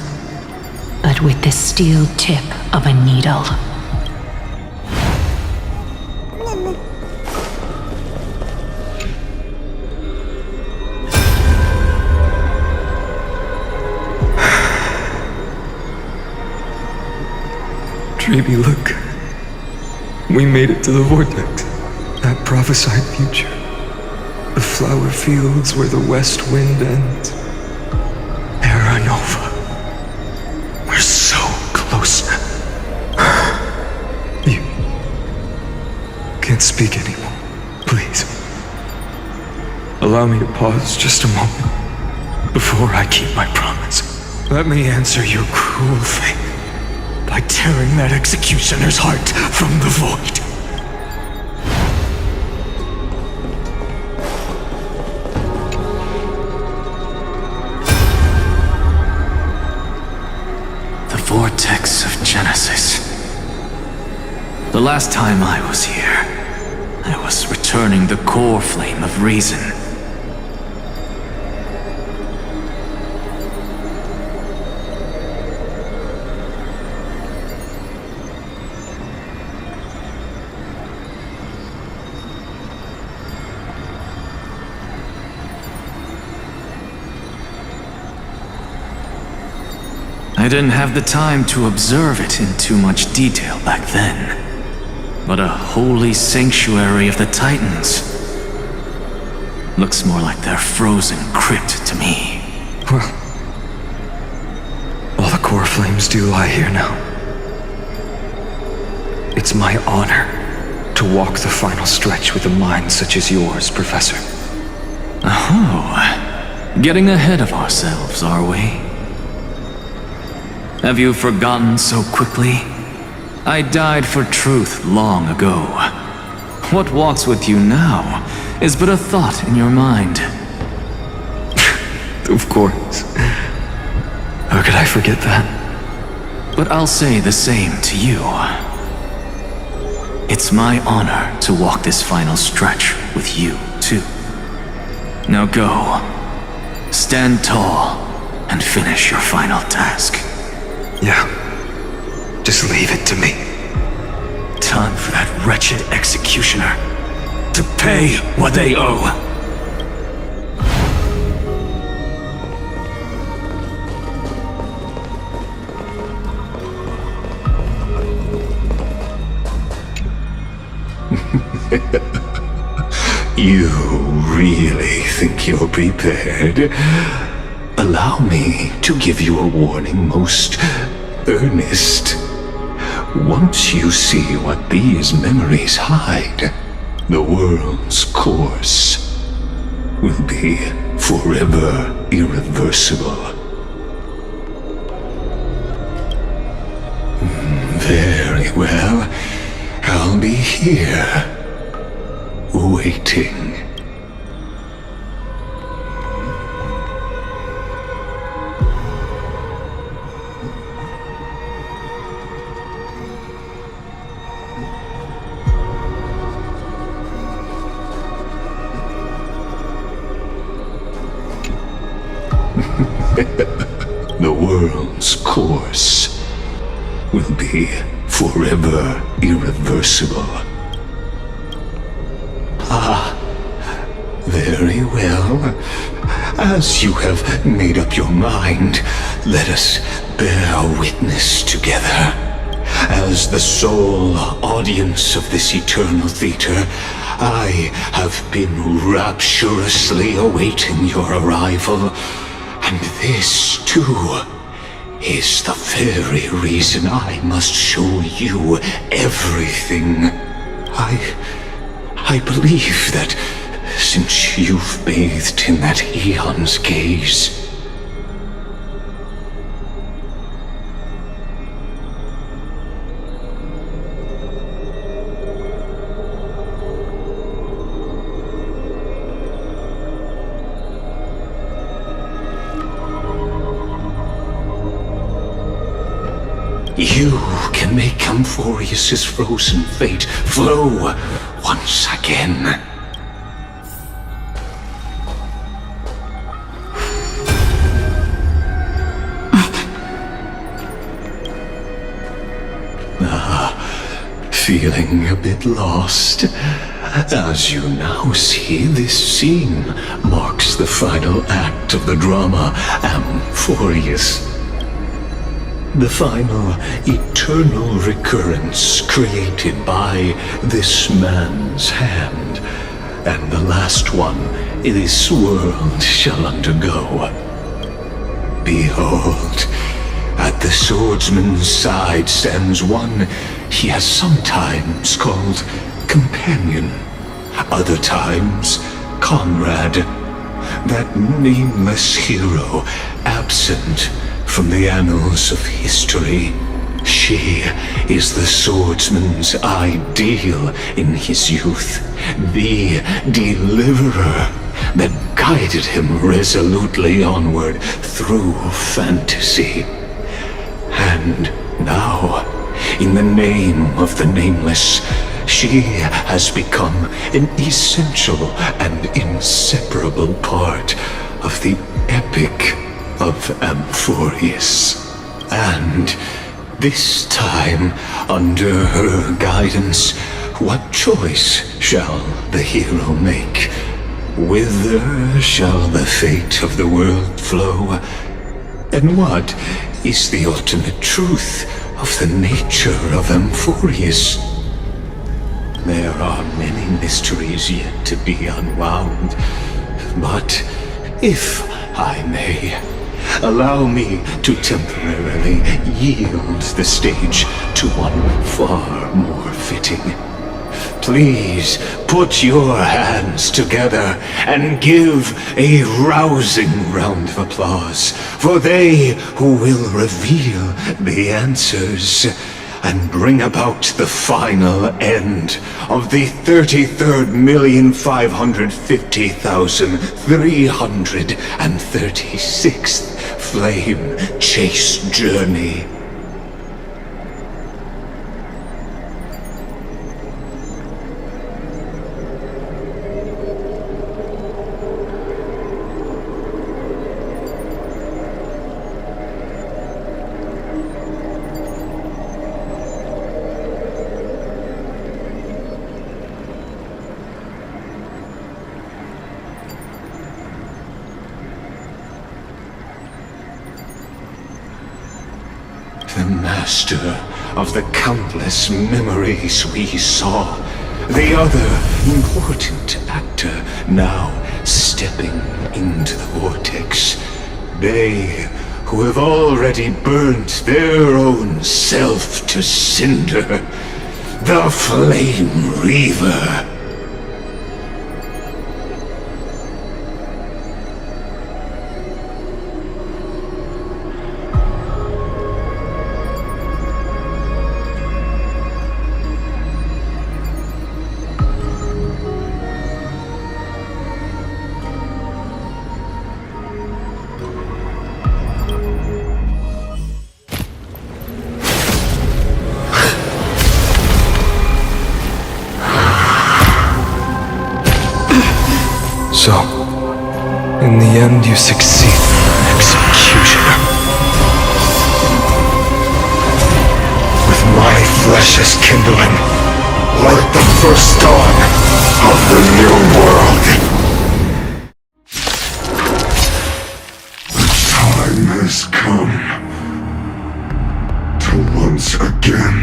but with the steel tip of a needle. Dreamy, look. We made it to the vortex. That prophesied future. The flower fields where the west wind ends. Terra Nova. We're so close now. You can't speak anymore. Please. Allow me to pause just a moment before I keep my promise. Let me answer your cruel thing by tearing that executioner's heart from the void. The vortex of Genesis. The last time I was here, I was returning the core flame of reason. I didn't have the time to observe it in too much detail back then. But a holy sanctuary of the Titans looks more like their frozen crypt to me. Well, all the core flames do lie here now. It's my honor to walk the final stretch with a mind such as yours, Professor. Oh, getting ahead of ourselves, are we? Have you forgotten so quickly? I died for truth long ago. What walks with you now is but a thought in your mind. Of course. How could I forget that? But I'll say the same to you. It's my honor to walk this final stretch with you, too. Now go. Stand tall and finish your final task. Yeah. Just leave it to me. Time for that wretched executioner to pay what they owe. You really think you're prepared? Allow me to give you a warning, most earnest. Once you see what these memories hide, the world's course will be forever irreversible. Very well. I'll be here, waiting. The world's course will be forever irreversible. Ah, very well. As you have made up your mind, let us bear witness together. As the sole audience of this eternal theater, I have been rapturously awaiting your arrival, And this, too, is the very reason I must show you everything. I believe that since you've bathed in that eon's gaze, you can make Amphoreus' frozen fate flow once again. Feeling a bit lost? As you now see, this scene marks the final act of the drama Amphoreus. The final, eternal recurrence created by this man's hand, and the last one this world shall undergo. Behold, at the swordsman's side stands one he has sometimes called companion, other times comrade, that nameless hero absent from the annals of history. She is the swordsman's ideal in his youth, the deliverer that guided him resolutely onward through fantasy. And now, in the name of the nameless, she has become an essential and inseparable part of the epic of Amphoreus. And this time, under her guidance, what choice shall the hero make? Whither shall the fate of the world flow? And what is the ultimate truth of the nature of Amphoreus? There are many mysteries yet to be unwound, but if I may, allow me to temporarily yield the stage to one far more fitting. Please put your hands together and give a rousing round of applause for they who will reveal the answers and bring about the final end of the 33,550,336th flame chase journey. The master of the countless memories we saw. The other important actor now stepping into the vortex. They who have already burnt their own self to cinder. The Flame Reaver. So, in the end, you succeed in executioner. With my flesh as kindling, like the first dawn of the new world. The time has come to once again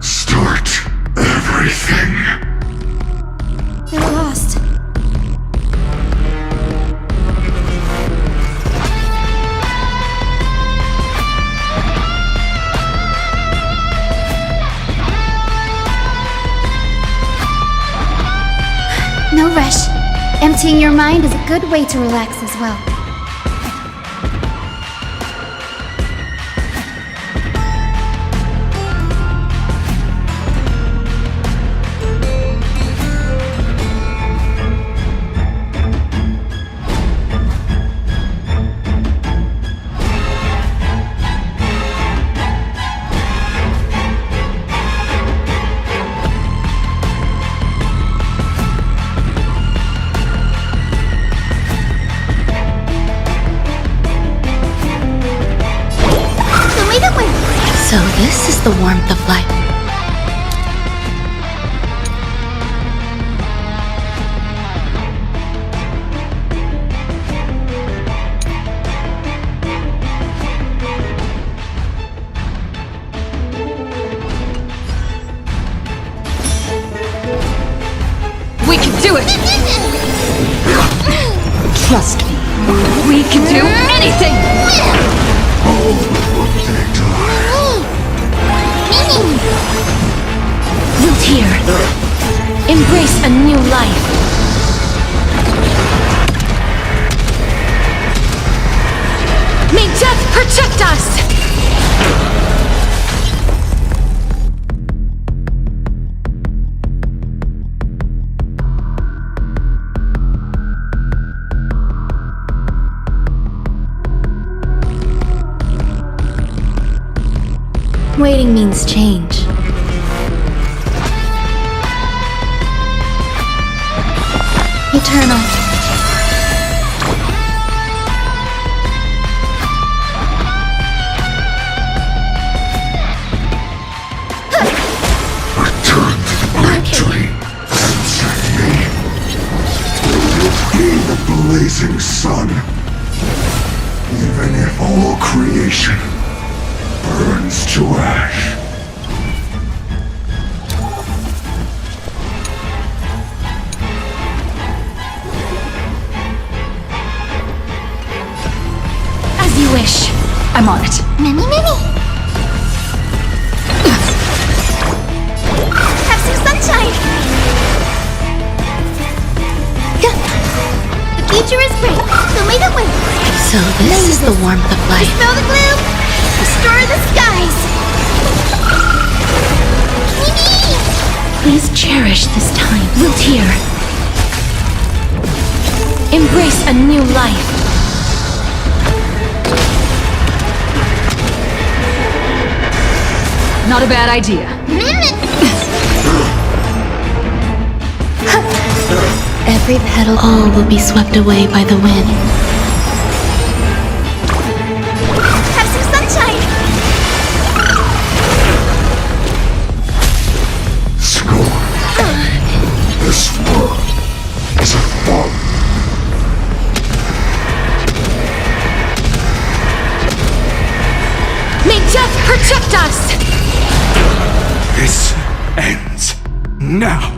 start everything. You're lost. No rush. Emptying your mind is a good way to relax as well. So this is the warmth of life. We can do it! Trust me. We can do anything! Root here. Embrace a new life. May death protect us! Waiting means change. Eternal. Return to the Great Tree and set me. It will be the blazing sun. Even if all creation burns to ash. As you wish. I'm on it. Many. Have some sunshine! The future is bright. Show me the way. So this is the warmth of life. Dispel the gloom! Restore the skies! Please cherish this time. Root here. Embrace a new life. Not a bad idea. Every petal, all will be swept away by the wind. Have some sunshine! Scorn. This world is a fall. May death protect us! This ends now.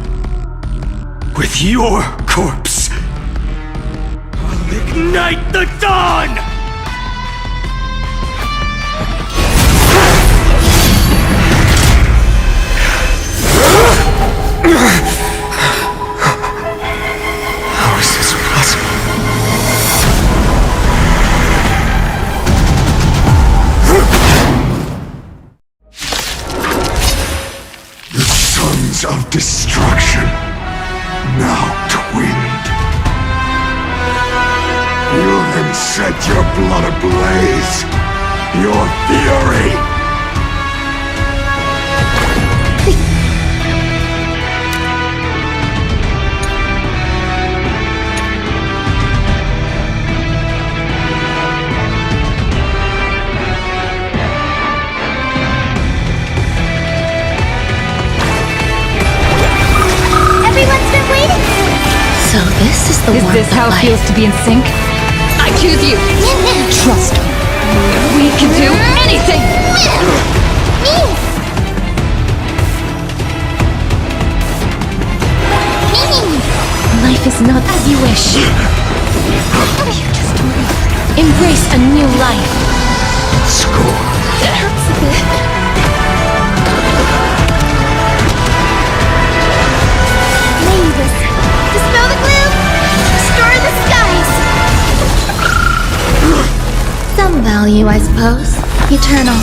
With your corpse. I'll ignite the dawn! How is this possible? The sons of destruction, now twinned. Feel them set your blood ablaze. Your fury. Everyone's been waiting! So this is the warmth of life. Is this how it feels to be in sync? I choose you! Trust me. We can do anything! Life is not as you wish. Embrace a new life. Scorn. It hurts a bit. Nameless. Dispel the gloom! you, I suppose. Eternal.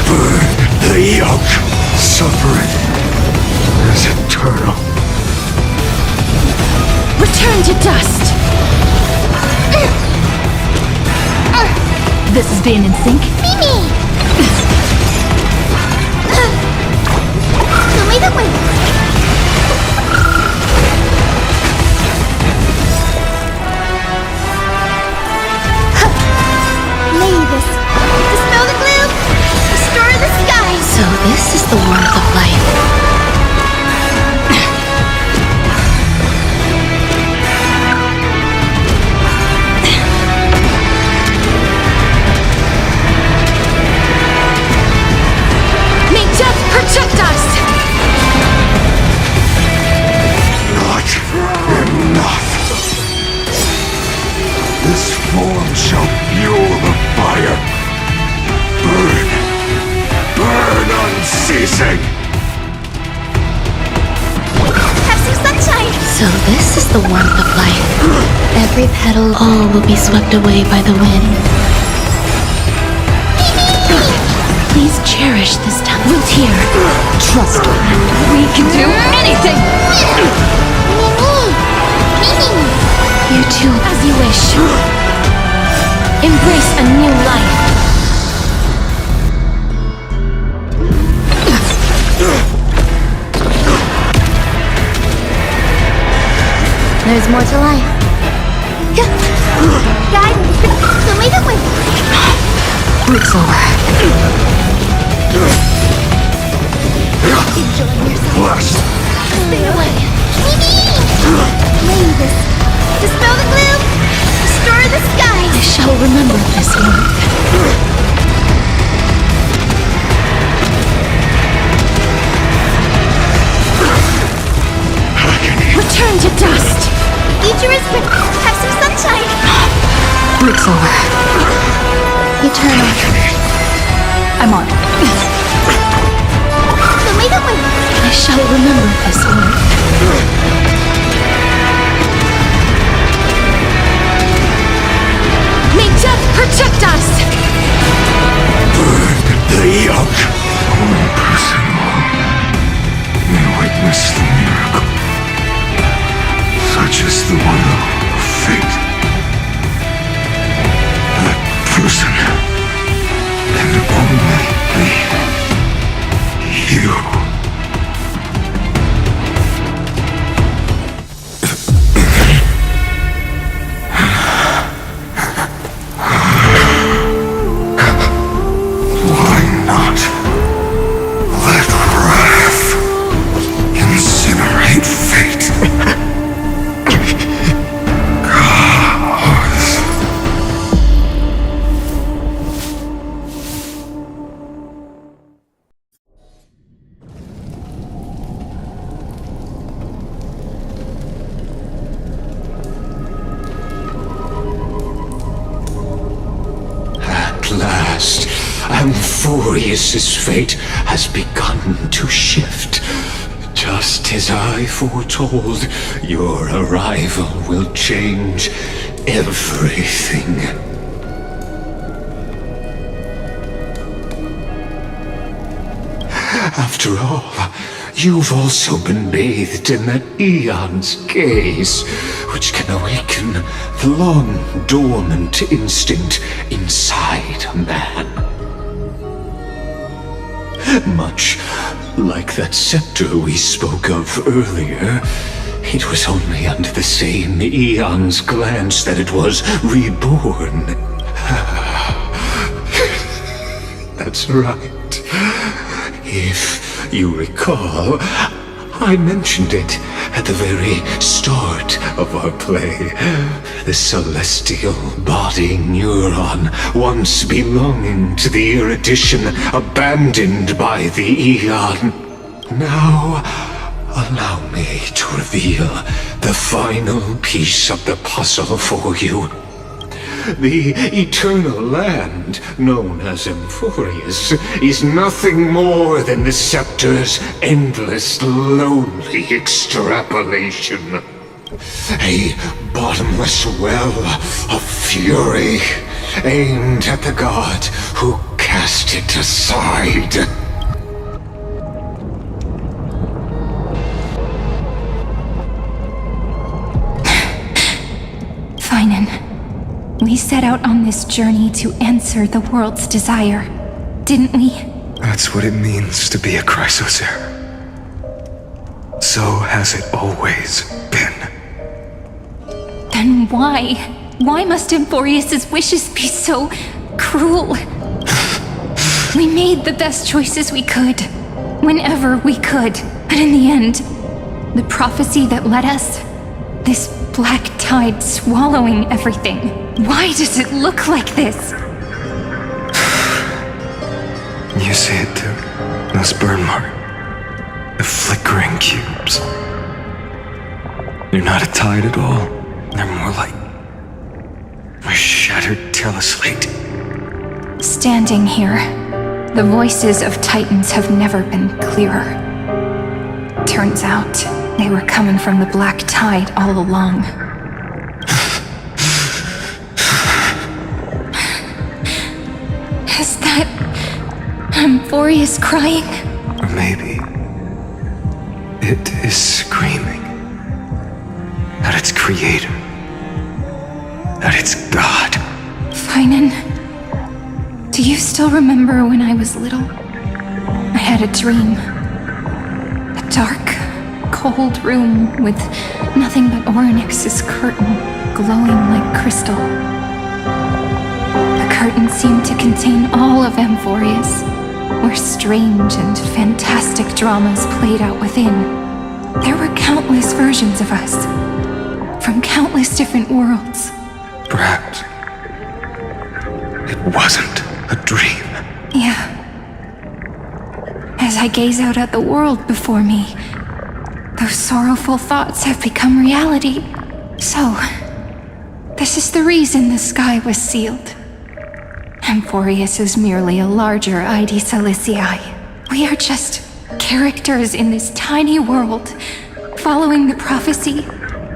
Burn the yoke. Suffering is eternal. Return to dust! This is being in sync? Mimi! Mavis, dispel the gloom, restore the sky. So this is the warmth of life. May death protect us! Not enough. This form shall fuel the fire. Burn. Burn unceasing. Have some sunshine. So this is the warmth of life. Every petal, all will be swept away by the wind. Please cherish this time. We'll tear. Trust me. We can do anything! Mimi! You too, as you wish. Embrace a new life. There's more to life. Guide me. So make it win. Break's over. Enjoy yourself. Blessed. Stay away. Mavis, dispel the gloom, restore the sky. I shall remember this warmth. Return to dust! Ichira's quick. Have some sunshine. Break's over. Eternal. I'm on. So make it win. I shall remember this warmth. May death protect us! Burn the yoke. One person may witness the miracle. Such is the will of fate. That person can only be you. Why not let wrath incinerate fate? At last, Amphoreus' fate has begun to shift. Just as I foretold, your arrival will change everything. After all, you've also been bathed in that eon's gaze, which can awaken the long-dormant instinct inside a man. Much like that scepter we spoke of earlier, it was only under the same eon's glance that it was reborn. That's right. If you recall, I mentioned it at the very start of our play. The celestial body neuron, once belonging to the erudition abandoned by the eon. Now, allow me to reveal the final piece of the puzzle for you. the eternal land known as Amphoreus is nothing more than the scepter's endless, lonely extrapolation. A bottomless well of fury aimed at the god who cast it aside. Finan, we set out on this journey to answer the world's desire, didn't we? That's what it means to be a Chrysosaur. So has it always been. Then why? Why must Amphoreus' wishes be so cruel? We made the best choices we could, whenever we could. And in the end, the prophecy that led us, this black tide swallowing everything. Why does it look like this? You see it too. Those burn marks. The flickering cubes. They're not a tide at all. They're more like a shattered teleslate. Standing here, the voices of Titans have never been clearer. Turns out, they were coming from the black tide all along. Is that Amphoreus crying? Or maybe it is screaming at its creator, at its god. Finan, do you still remember when I was little? I had a dream. A dark, cold room with nothing but Orynyx's curtain glowing like crystal. The curtain seemed to contain all of Amphoreus, where strange and fantastic dramas played out within. There were countless versions of us, from countless different worlds. Perhaps it wasn't a dream. Yeah. As I gaze out at the world before me, those sorrowful thoughts have become reality. So, this is the reason the sky was sealed. Amphoreus is merely a larger Ide Silicii. We are just characters in this tiny world, following the prophecy,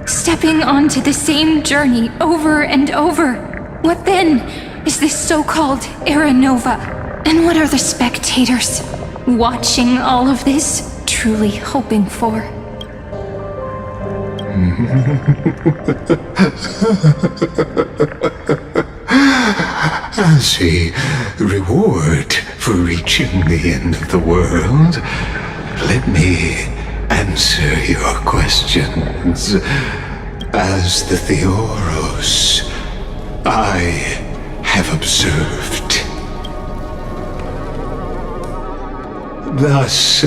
stepping onto the same journey over and over. What then is this so-called Era Nova? And what are the spectators watching all of this truly hoping for? As a reward for reaching the end of the world, let me answer your questions. As the Theoros, I have observed. Thus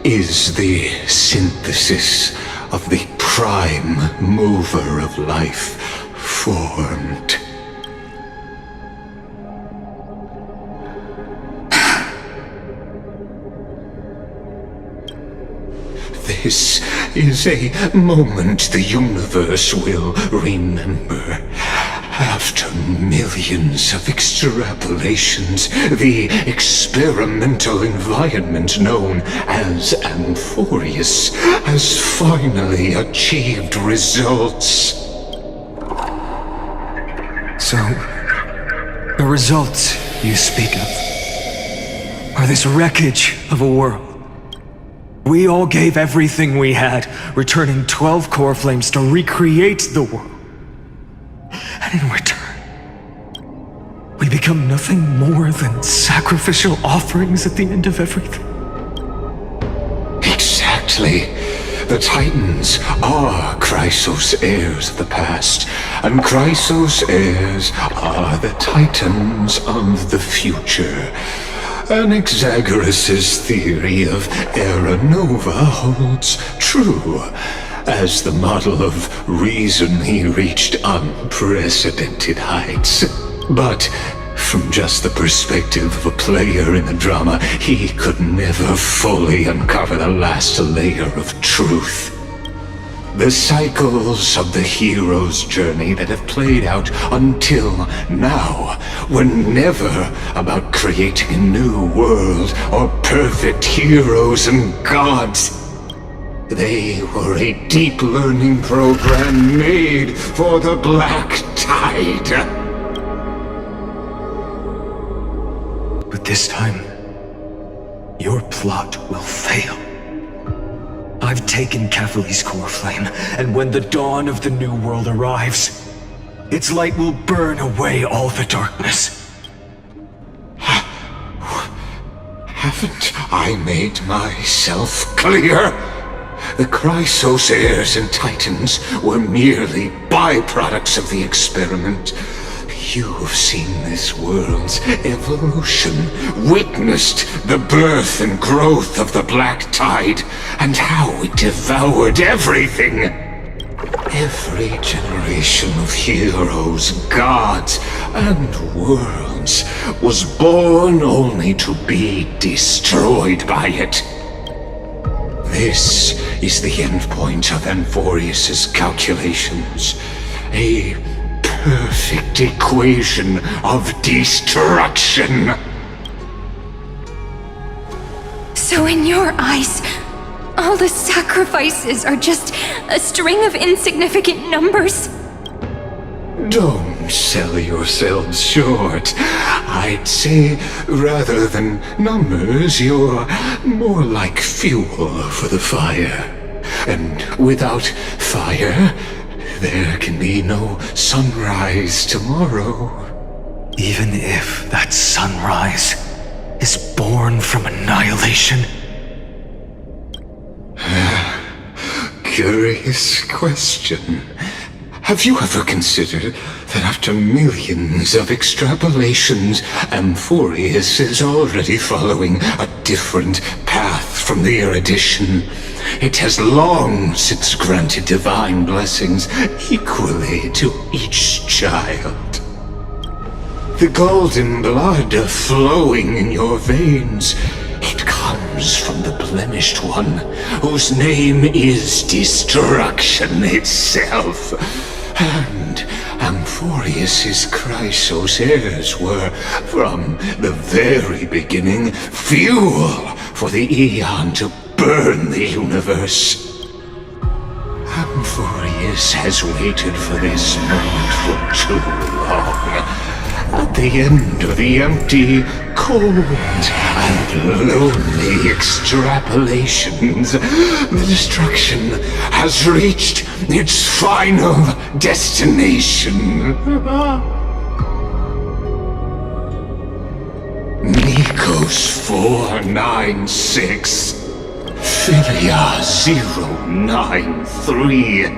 is the synthesis of the prime mover of life formed. This is a moment the universe will remember. After millions of extrapolations, the experimental environment known as Amphoreus has finally achieved results. So, the results you speak of are this wreckage of a world. We all gave everything we had, returning 12 core flames to recreate the world. And in return, we become nothing more than sacrificial offerings at the end of everything. Exactly. The Titans are Chrysos heirs of the past, and Chrysos heirs are the Titans of the future. Anaxagoras' theory of Era Nova holds true. As the model of reason, he reached unprecedented heights. But from just the perspective of a player in the drama, he could never fully uncover the last layer of truth. The cycles of the hero's journey that have played out until now were never about creating a new world or perfect heroes and gods. They were a deep learning program made for the Black Tide. But this time, your plot will fail. I've taken Catholi's core flame, and when the dawn of the new world arrives, its light will burn away all the darkness. Haven't I made myself clear? The Chrysos heirs and Titans were merely byproducts of the experiment. You've seen this world's evolution, witnessed the birth and growth of the Black Tide, and how it devoured everything. Every generation of heroes, gods, and worlds was born only to be destroyed by it. This is the endpoint of Amphoreus' calculations. A perfect equation of destruction. So in your eyes, all the sacrifices are just a string of insignificant numbers? Don't sell yourselves short. I'd say, rather than numbers, you're more like fuel for the fire. And without fire, there can be no sunrise tomorrow. Even if that sunrise is born from annihilation? Curious question. Have you ever considered that after millions of extrapolations, Amphoreus is already following a different path from the erudition? It has long since granted divine blessings equally to each child. The golden blood flowing in your veins, it comes from the blemished one, whose name is destruction itself. And Amphoreus' Chrysos heirs were, from the very beginning, fuel for the Aeon to burn the universe. Amphoreus has waited for this moment for too long. At the end of the empty, cold, and lonely extrapolations, the destruction has reached its final destination. Nikos 496, Philia 093.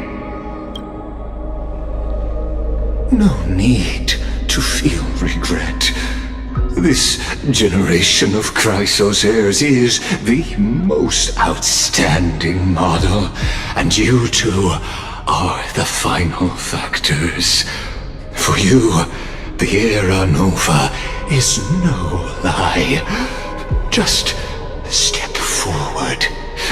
No need to feel regret. This generation of Chrysos heirs is the most outstanding model, and you two are the final factors. For you, the Era Nova is no lie. Just step forward,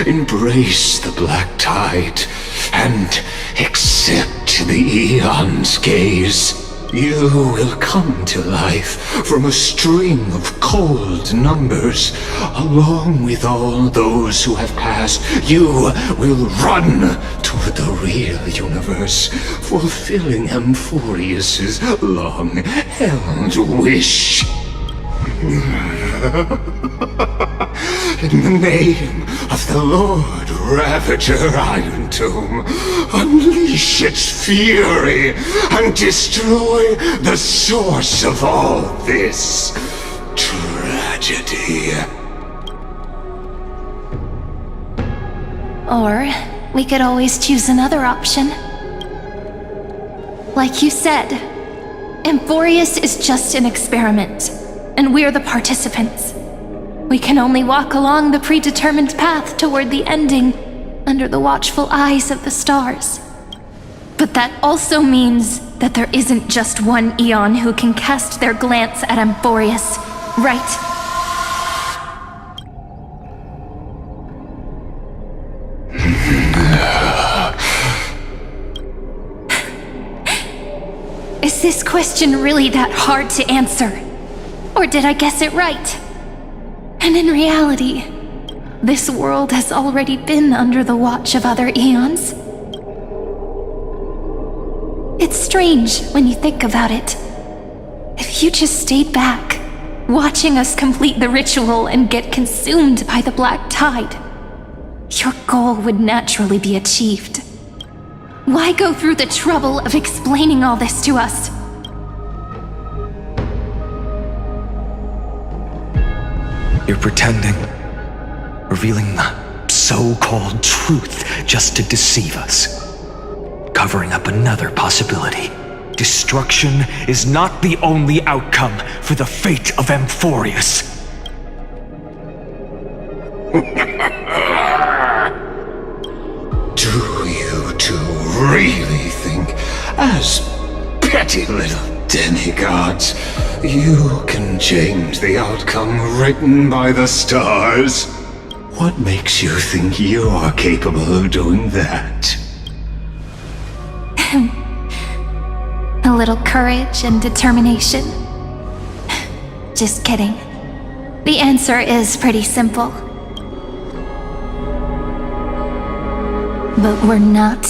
embrace the Black Tide, and accept the Aeon's gaze. You will come to life from a string of cold numbers. Along with all those who have passed, you will run toward the real universe, fulfilling Amphoreus' long-held wish. In the name of the Lord Ravager Iron Tomb, unleash its fury and destroy the source of all this tragedy. Or we could always choose another option. Like you said, Amphoreus is just an experiment, and we're the participants. We can only walk along the predetermined path toward the ending under the watchful eyes of the stars. But that also means that there isn't just one Aeon who can cast their glance at Amphoreus, right? Is this question really that hard to answer? Or did I guess it right? And in reality, this world has already been under the watch of other eons. It's strange when you think about it. If you just stayed back, watching us complete the ritual and get consumed by the black tide, your goal would naturally be achieved. Why go through the trouble of explaining all this to us? You're pretending, revealing the so-called truth just to deceive us, covering up another possibility. Destruction is not the only outcome for the fate of Amphoreus. Do you two really think, as petty little demigods, you can change the outcome written by the stars? What makes you think you're capable of doing that? A little courage and determination. Just kidding. The answer is pretty simple. But we're not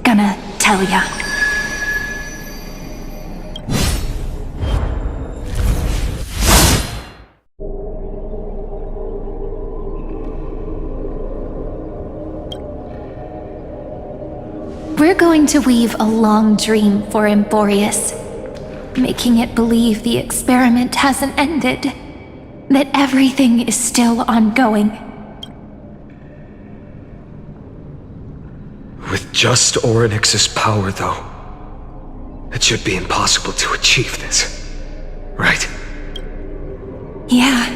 gonna tell ya. We're going to weave a long dream for Amphoreus, making it believe the experiment hasn't ended, that everything is still ongoing. With just Orynyx's power, though, it should be impossible to achieve this, right? Yeah.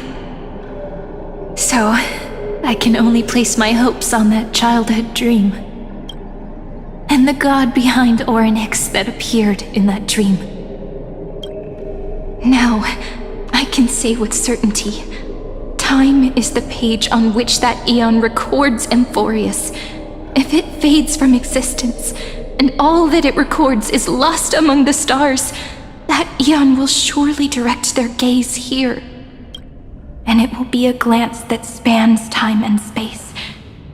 So, I can only place my hopes on that childhood dream. And the god behind Orynyx that appeared in that dream. Now, I can say with certainty, time is the page on which that eon records Amphoreus. If it fades from existence, and all that it records is lost among the stars, that eon will surely direct their gaze here. And it will be a glance that spans time and space,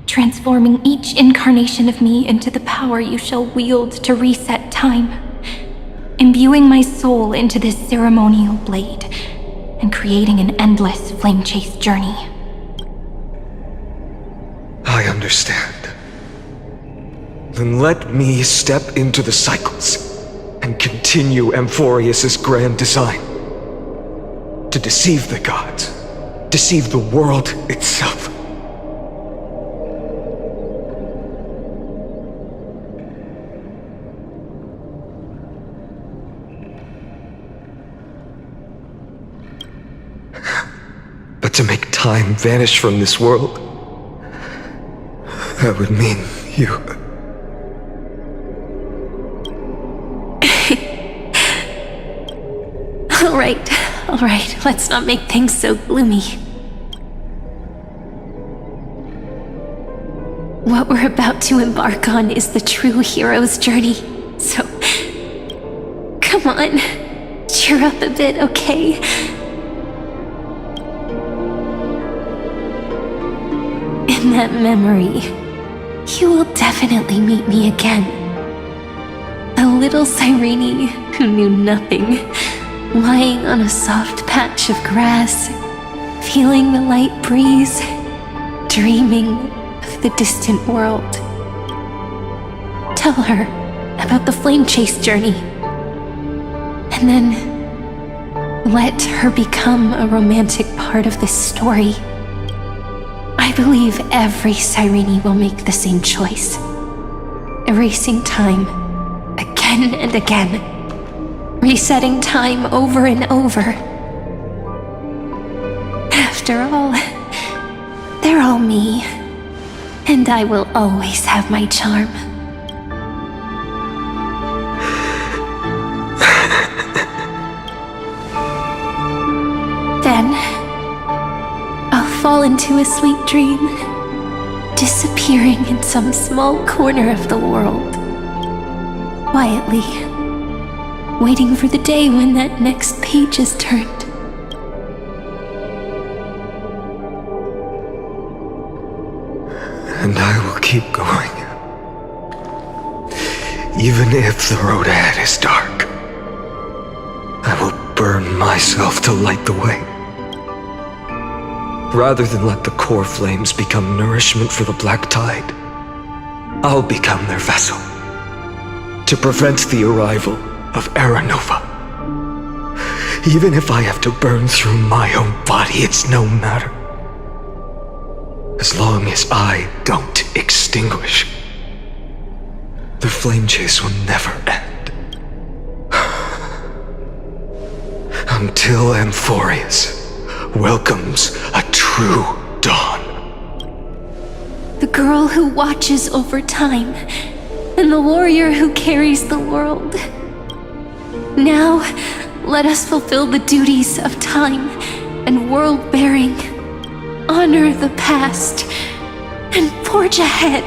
transforming each incarnation of me into the power you shall wield to reset time, imbuing my soul into this ceremonial blade, and creating an endless flame-chase journey. I understand. Then let me step into the cycles and continue Amphoreus's grand design. To deceive the gods, deceive the world itself. But to make time vanish from this world, that would mean you. All right, let's not make things so gloomy. What we're about to embark on is the true hero's journey, so come on, cheer up a bit, okay? In that memory, you will definitely meet me again. A little Cyrene who knew nothing, lying on a soft patch of grass, feeling the light breeze, dreaming of the distant world. Tell her about the flame chase journey, and then let her become a romantic part of this story. I believe every Cyrene will make the same choice, erasing time again and again, resetting time over and over. After all, they're all me, and I will always have my charm. Then, I'll fall into a sweet dream, disappearing in some small corner of the world, quietly, waiting for the day when that next page is turned. And I will keep going. Even if the road ahead is dark, I will burn myself to light the way. Rather than let the core flames become nourishment for the black tide, I'll become their vessel to prevent the arrival of Era Nova. Even if I have to burn through my own body, it's no matter. As long as I don't extinguish, the flame chase will never end. Until Amphoreus welcomes a true dawn. The girl who watches over time, and the warrior who carries the world. Now, let us fulfill the duties of time and world-bearing, honor the past, and forge ahead.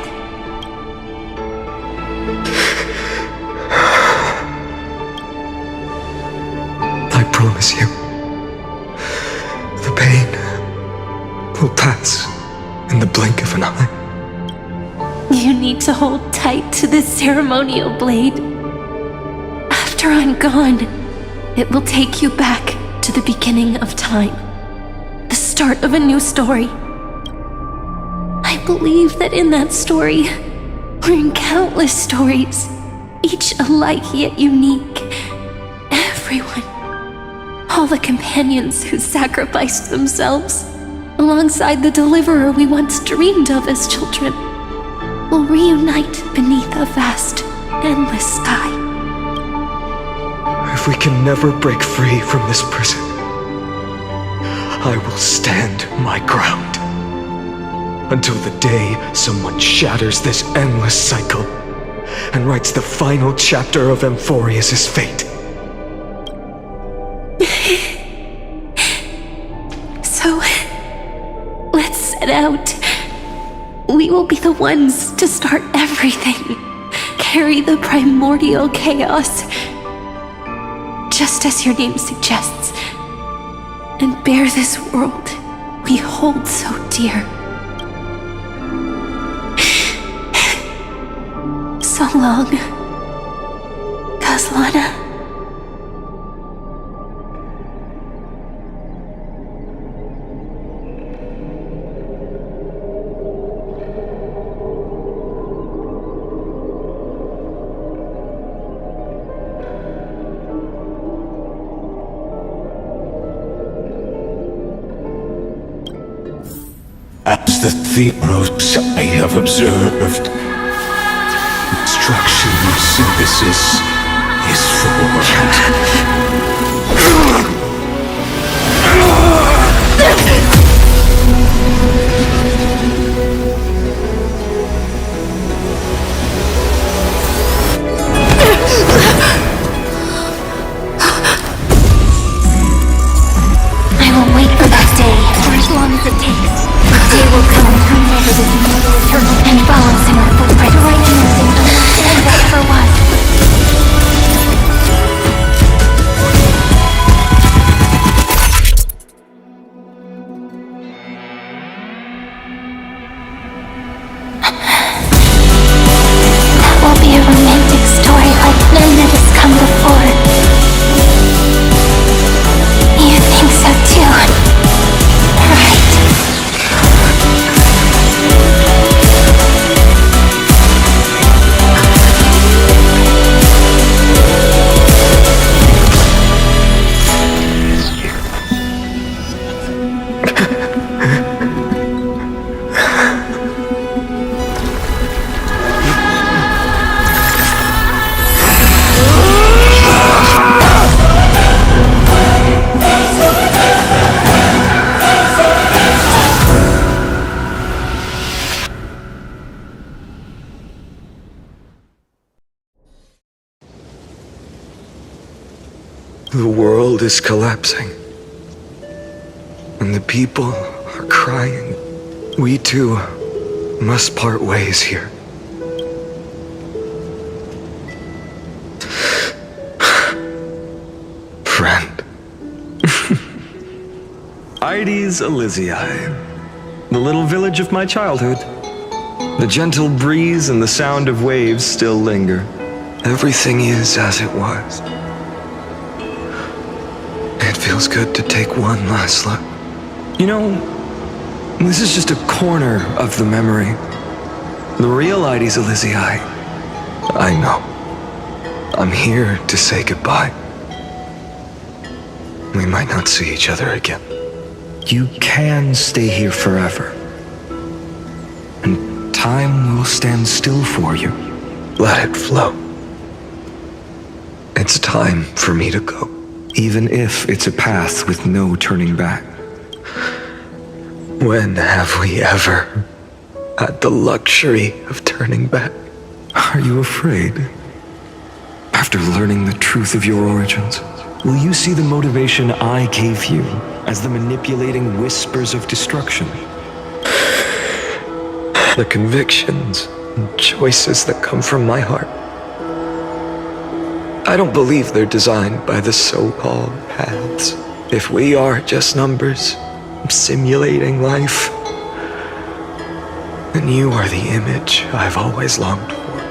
I promise you, the pain will pass in the blink of an eye. You need to hold tight to this ceremonial blade. After I'm gone, it will take you back to the beginning of time, the start of a new story. I believe that in that story, or in countless stories, each alike yet unique, everyone, all the companions who sacrificed themselves, alongside the deliverer we once dreamed of as children, will reunite beneath a vast, endless sky. If we can never break free from this prison, I will stand my ground until the day someone shatters this endless cycle and writes the final chapter of Amphoreus' fate. So, let's set out. We will be the ones to start everything. Carry the primordial chaos, just as your name suggests, and bear this world we hold so dear. So long, Kaslana. As the Theros I have observed, destruction and synthesis is I will wait for that day, for as long as it takes. The day will come to remember this immortal eternal and balance in our footprint, right in everything and whatever was. That will be a romantic story like none that has come before. You think so too, right? The world is collapsing, and the people are crying. We too must part ways here. Euphrates Elysiae, the little village of my childhood. The gentle breeze and the sound of waves still linger. Everything is as it was. It feels good to take one last look. You know, this is just a corner of the memory. The real Eides Elysiae. I know. I'm here to say goodbye. We might not see each other again. You can stay here forever. And time will stand still for you. Let it flow. It's time for me to go. Even if it's a path with no turning back. When have we ever had the luxury of turning back? Are you afraid? After learning the truth of your origins, will you see the motivation I gave you as the manipulating whispers of destruction? The convictions and choices that come from my heart. I don't believe they're designed by the so-called paths. If we are just numbers, simulating life, then you are the image I've always longed for.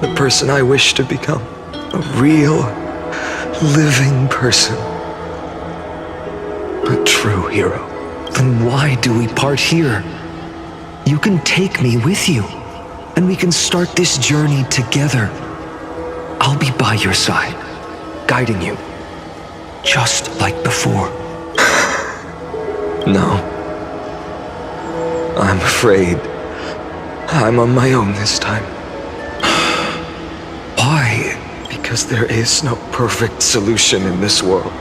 The person I wish to become. A real, living person. A true hero. Then why do we part here? You can take me with you, and we can start this journey together. I'll be by your side, guiding you, just like before. No. I'm afraid I'm on my own this time. Why? Because there is no perfect solution in this world.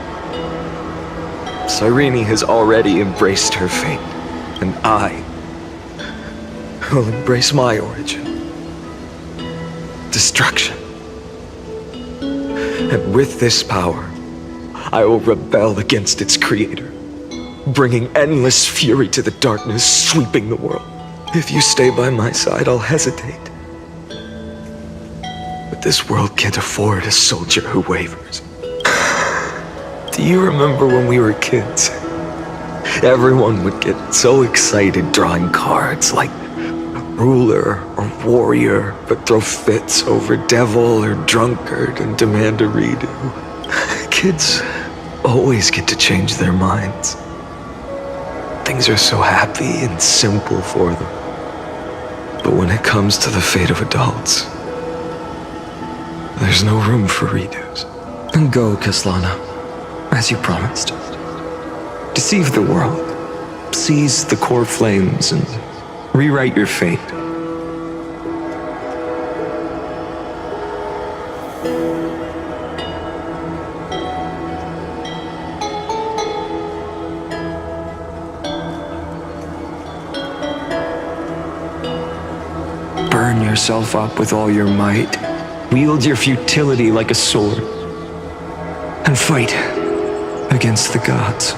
Cyrene has already embraced her fate, and I will embrace my origin. Destruction. And with this power, I will rebel against its creator, bringing endless fury to the darkness, sweeping the world. If you stay by my side, I'll hesitate. But this world can't afford a soldier who wavers. Do you remember when we were kids? Everyone would get so excited drawing cards like ruler or warrior, but throw fits over devil or drunkard and demand a redo. Kids always get to change their minds. Things are so happy and simple for them. But when it comes to the fate of adults, there's no room for redos. Then go, Kaslana, as you promised. Deceive the world, seize the core flames, and rewrite your fate. Burn yourself up with all your might. Wield your futility like a sword. And fight against the gods.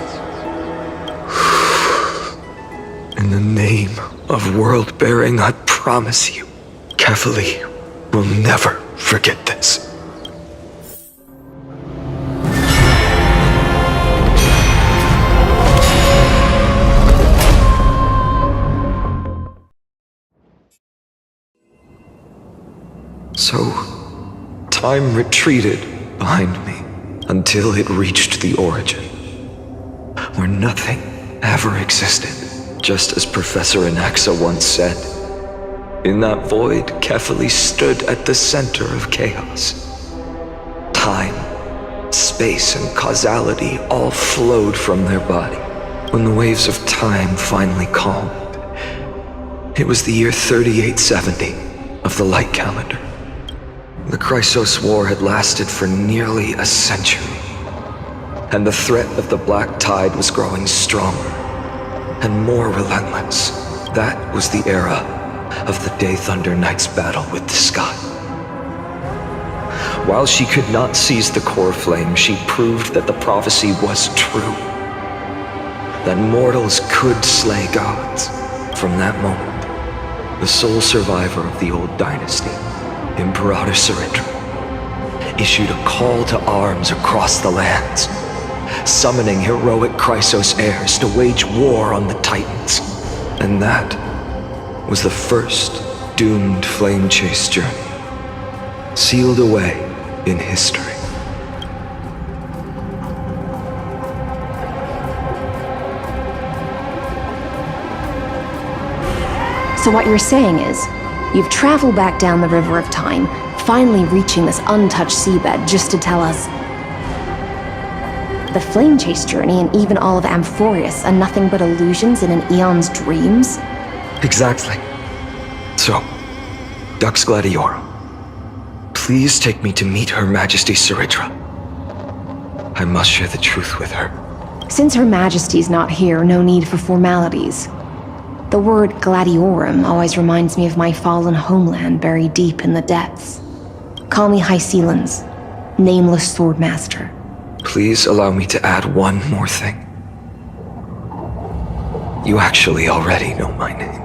In the name of world-bearing, I promise you, Kefali will never forget this. So, time retreated behind me until it reached the origin, where nothing ever existed. Just as Professor Anaxa once said, in that void, Kefali stood at the center of chaos. Time, space, and causality all flowed from their body. When the waves of time finally calmed, it was the year 3870 of the light calendar. The Chrysos War had lasted for nearly a century, and the threat of the Black Tide was growing stronger and more relentless. That was the era of the Day Thunder Knight's battle with the sky. While she could not seize the core flame, she proved that the prophecy was true. That mortals could slay gods. From that moment, the sole survivor of the old dynasty, Imperator Cyrindra, issued a call to arms across the lands, summoning heroic Chrysos heirs to wage war on the Titans. And that was the first doomed flame chase journey, sealed away in history. So what you're saying is, you've traveled back down the River of Time, finally reaching this untouched seabed just to tell us the flame chase journey and even all of Amphoreus are nothing but illusions in an eon's dreams? Exactly. So, Dux Gladiorum, please take me to meet Her Majesty Saridra. I must share the truth with her. Since Her Majesty's not here, no need for formalities. The word Gladiorum always reminds me of my fallen homeland buried deep in the depths. Call me High Sealans, nameless swordmaster. Please allow me to add one more thing. You actually already know my name.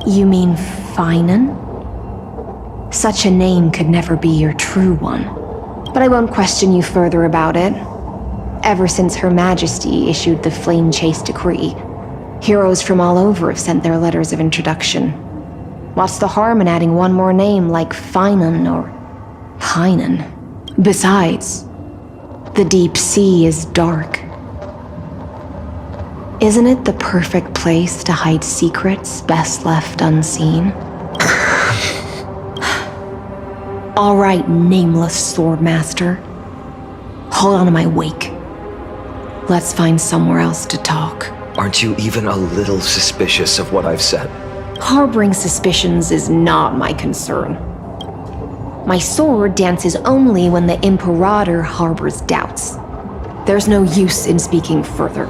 You mean Finan? Such a name could never be your true one. But I won't question you further about it. Ever since Her Majesty issued the Flame Chase Decree, heroes from all over have sent their letters of introduction. What's the harm in adding one more name like Finan or Pinan? Besides, the deep sea is dark. Isn't it the perfect place to hide secrets best left unseen? All right, nameless swordmaster. Hold on to my wake. Let's find somewhere else to talk. Aren't you even a little suspicious of what I've said? Harboring suspicions is not my concern. My sword dances only when the Imperator harbors doubts. There's no use in speaking further.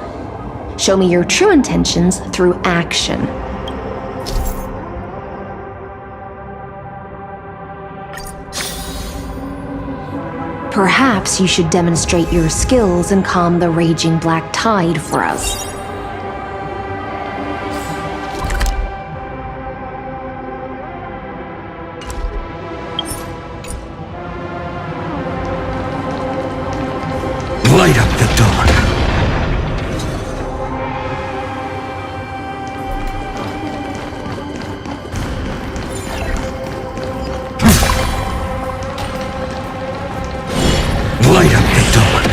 Show me your true intentions through action. Perhaps you should demonstrate your skills and calm the raging black tide for us. Light up the dawn. Light up the dawn.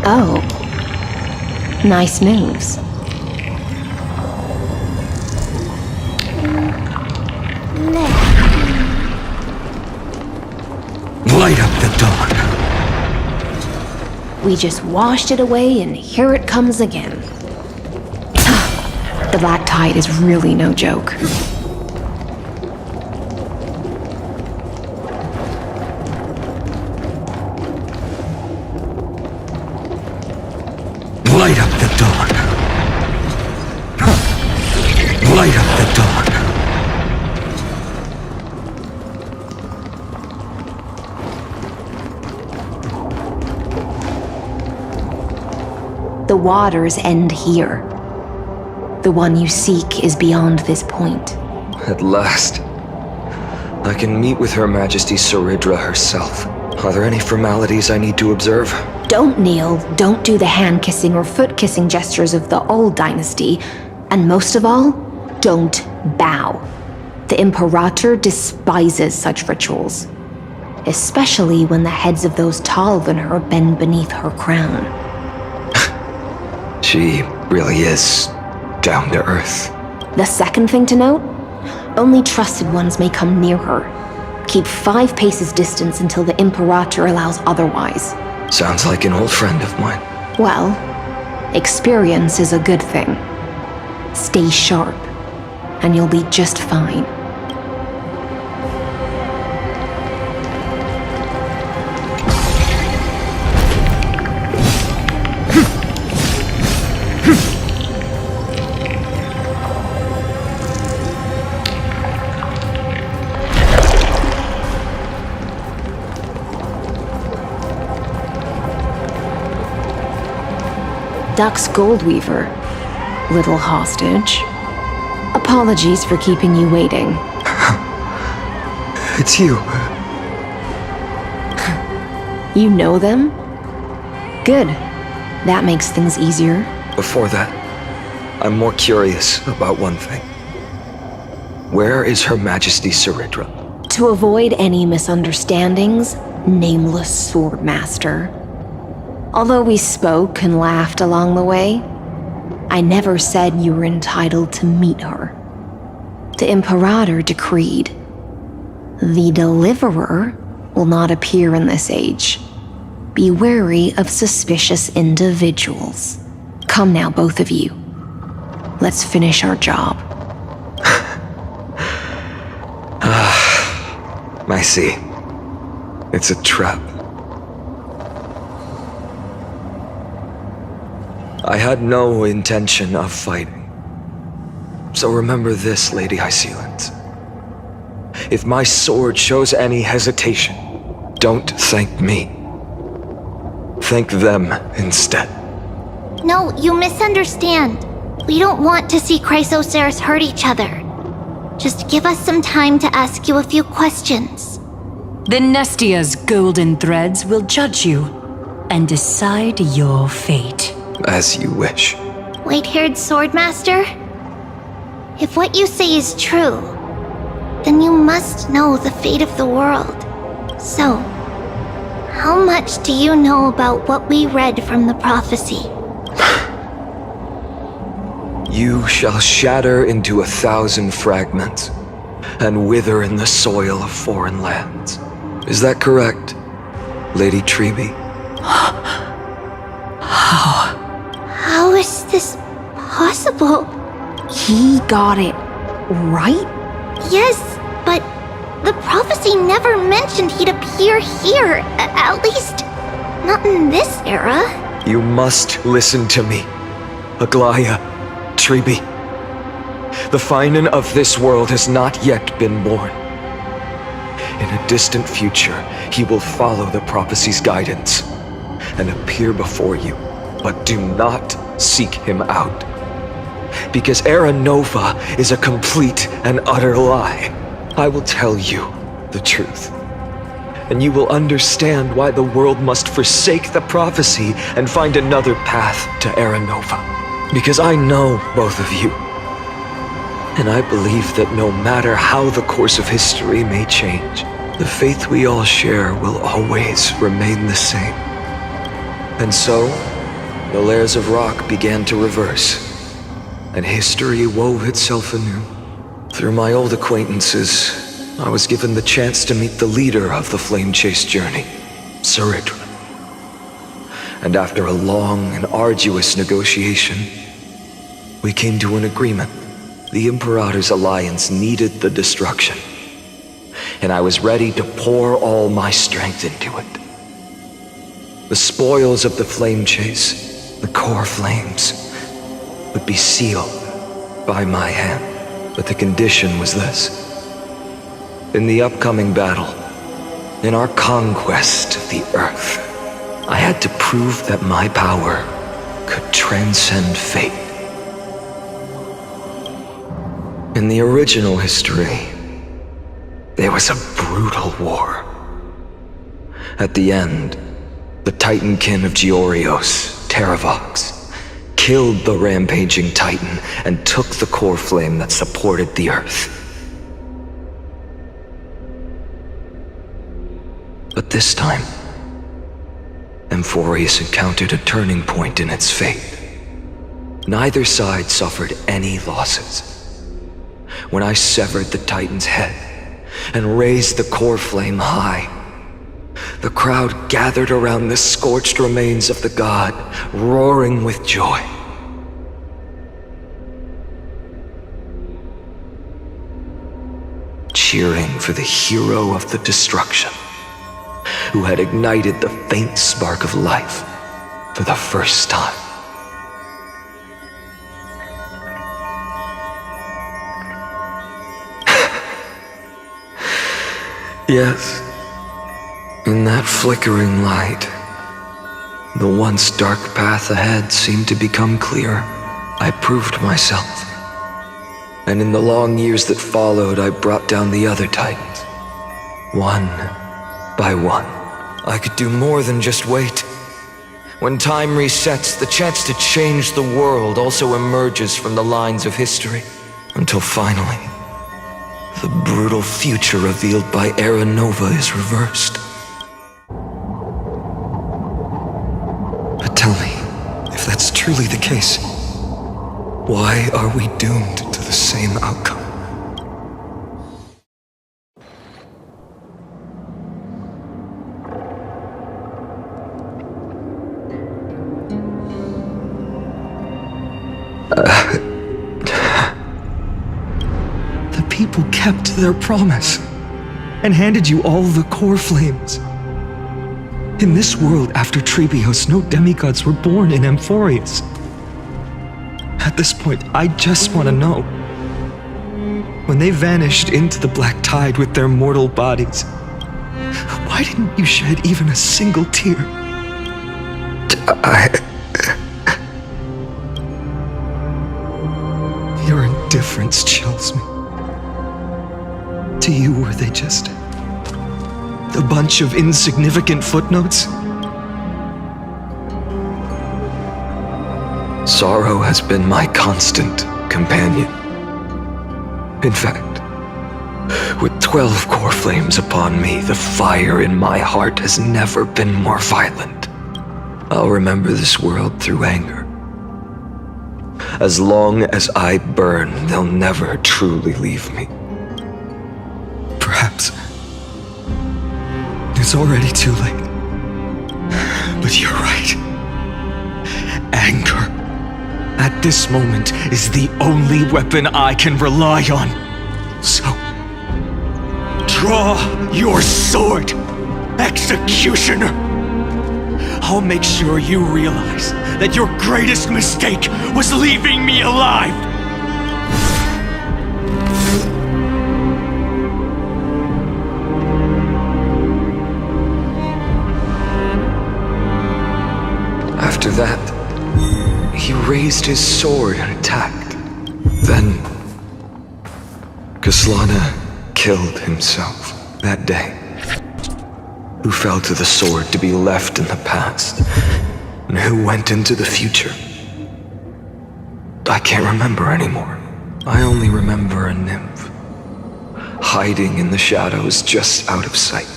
Oh. Nice moves. Light up the dawn. We just washed it away and here it comes again. The black tide is really no joke. Light up the dawn. Light up the dawn. The waters end here. The one you seek is beyond this point. At last. I can meet with Her Majesty Saridra herself. Are there any formalities I need to observe? Don't kneel, don't do the hand-kissing or foot-kissing gestures of the old dynasty, and most of all, don't bow. The Imperator despises such rituals, especially when the heads of those taller than her bend beneath her crown. She really is down to earth. The second thing to note, only trusted ones may come near her. Keep 5 paces distance until the Imperator allows otherwise. Sounds like an old friend of mine. Well, experience is a good thing. Stay sharp, and you'll be just fine. Dux Goldweaver, little hostage. Apologies for keeping you waiting. It's you. You know them? Good. That makes things easier. Before that, I'm more curious about one thing. Where is Her Majesty Saridra? To avoid any misunderstandings, nameless Swordmaster. Although we spoke and laughed along the way, I never said you were entitled to meet her. The Imperator decreed, the Deliverer will not appear in this age. Be wary of suspicious individuals. Come now, both of you. Let's finish our job. I see. It's a trap. I had no intention of fighting. So remember this, Lady Hysealant. If my sword shows any hesitation, don't thank me. Thank them instead. No, you misunderstand. We don't want to see Chrysoceres hurt each other. Just give us some time to ask you a few questions. The Nestia's golden threads will judge you and decide your fate. As you wish. White-haired Swordmaster? If what you say is true, then you must know the fate of the world. So, how much do you know about what we read from the prophecy? You shall shatter into 1,000 fragments and wither in the soil of foreign lands. Is that correct, Lady Treby? How is this possible? He got it right? Yes, but the prophecy never mentioned he'd appear here. At least, not in this era. You must listen to me, Aglaya, Treby. The Finan of this world has not yet been born. In a distant future, he will follow the prophecy's guidance and appear before you, but do not seek him out. Because Era Nova is a complete and utter lie. I will tell you the truth, and you will understand why the world must forsake the prophecy and find another path to Era Nova. Because I know both of you, and I believe that no matter how the course of history may change, the faith we all share will always remain the same. And so, the layers of rock began to reverse, and history wove itself anew. Through my old acquaintances, I was given the chance to meet the leader of the Flame Chase journey, Saridra. And after a long and arduous negotiation, we came to an agreement. The Imperator's alliance needed the destruction, and I was ready to pour all my strength into it. The spoils of the Flame Chase, the core flames, would be sealed by my hand. But the condition was this. In the upcoming battle, in our conquest of the Earth, I had to prove that my power could transcend fate. In the original history, there was a brutal war. At the end, the Titankin of Georios, Terravox, killed the rampaging Titan and took the core flame that supported the Earth. But this time, Amphoreus encountered a turning point in its fate. Neither side suffered any losses. When I severed the Titan's head and raised the core flame high, the crowd gathered around the scorched remains of the god, roaring with joy. Cheering for the hero of the destruction, who had ignited the faint spark of life for the first time. Yes, in that flickering light, The once dark path ahead seemed to become clearer. I proved myself. And in the long years that followed, I brought down the other titans. One by one. I could do more than just wait. When time resets, the chance to change the world also emerges from the lines of history. Until finally, the brutal future revealed by Era Nova is reversed. But tell me, if that's truly the case, why are we doomed to the same outcome? The people kept their promise and handed you all the core flames. In this world after Trebios, no demigods were born in Amphoreus. At this point, I just want to know. When they vanished into the black tide with their mortal bodies, why didn't you shed even a single tear? Your indifference chills me. To you, were they just a bunch of insignificant footnotes? Sorrow has been my constant companion. In fact, with 12 core flames upon me, the fire in my heart has never been more violent. I'll remember this world through anger. As long as I burn, they'll never truly leave me. Perhaps it's already too late. But you're right. Anger, at this moment, is the only weapon I can rely on. So, draw your sword, Executioner! I'll make sure you realize that your greatest mistake was leaving me alive! After that, he raised his sword and attacked. Then, Kaslana killed himself that day. Who fell to the sword to be left in the past, and who went into the future. I can't remember anymore. I only remember a nymph, hiding in the shadows just out of sight,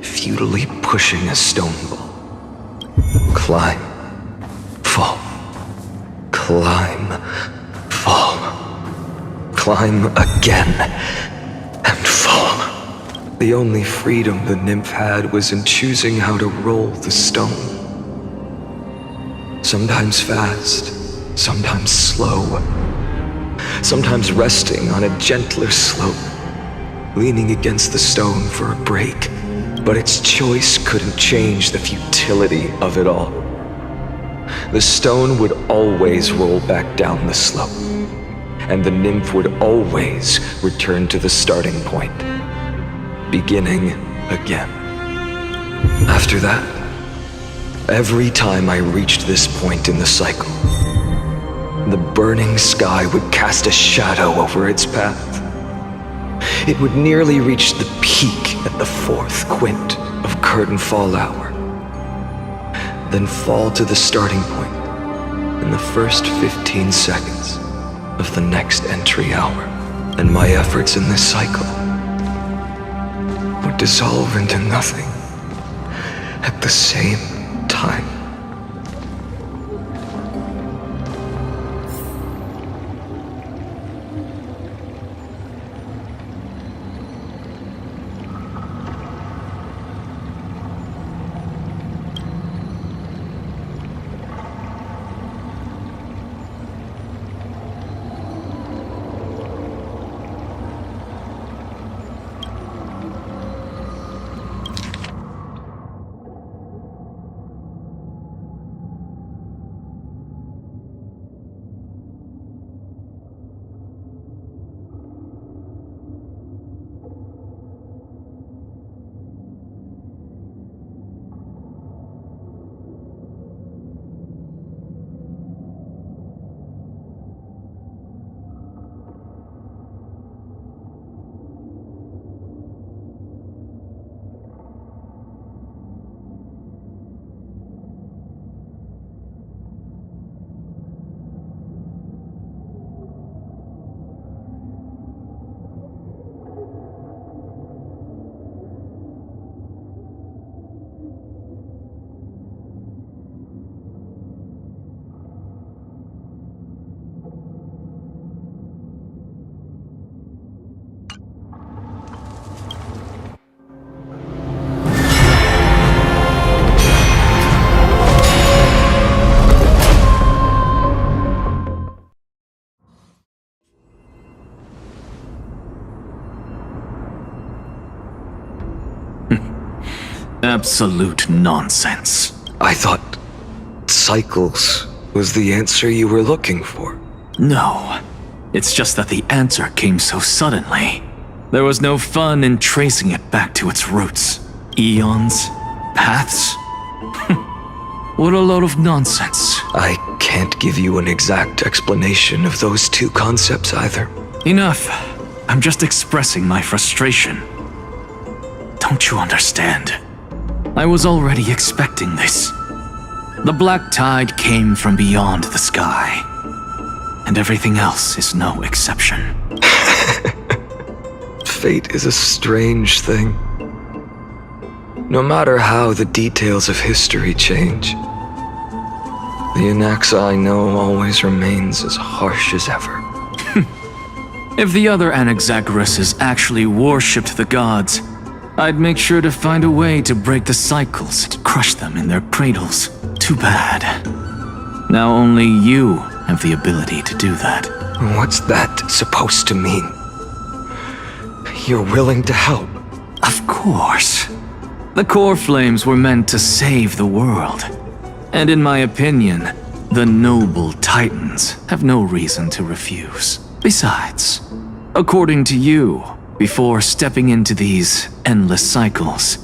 futilely pushing a stone ball. Climb, fall, climb, fall, climb again, and fall. The only freedom the nymph had was in choosing how to roll the stone. Sometimes fast, sometimes slow, sometimes resting on a gentler slope, leaning against the stone for a break. But its choice couldn't change the futility of it all. The stone would always roll back down the slope, and the nymph would always return to the starting point, beginning again. After that, every time I reached this point in the cycle, the burning sky would cast a shadow over its path. It would nearly reach the peak at the 4th quint of curtain fall hour, then fall to the starting point in the first 15 seconds of the next entry hour. And my efforts in this cycle would dissolve into nothing at the same time. Absolute nonsense. I thought cycles was the answer you were looking for. No. It's just that the answer came so suddenly. There was no fun in tracing it back to its roots. Eons? Paths? What a load of nonsense. I can't give you an exact explanation of those two concepts either. Enough. I'm just expressing my frustration. Don't you understand? I was already expecting this. The black tide came from beyond the sky. And everything else is no exception. Fate is a strange thing. No matter how the details of history change, the Anaxa I know always remains as harsh as ever. If the other Anaxagoras actually worshipped the gods, I'd make sure to find a way to break the cycles and crush them in their cradles. Too bad. Now only you have the ability to do that. What's that supposed to mean? You're willing to help? Of course. The core flames were meant to save the world. And in my opinion, the noble titans have no reason to refuse. Besides, according to you, before stepping into these endless cycles,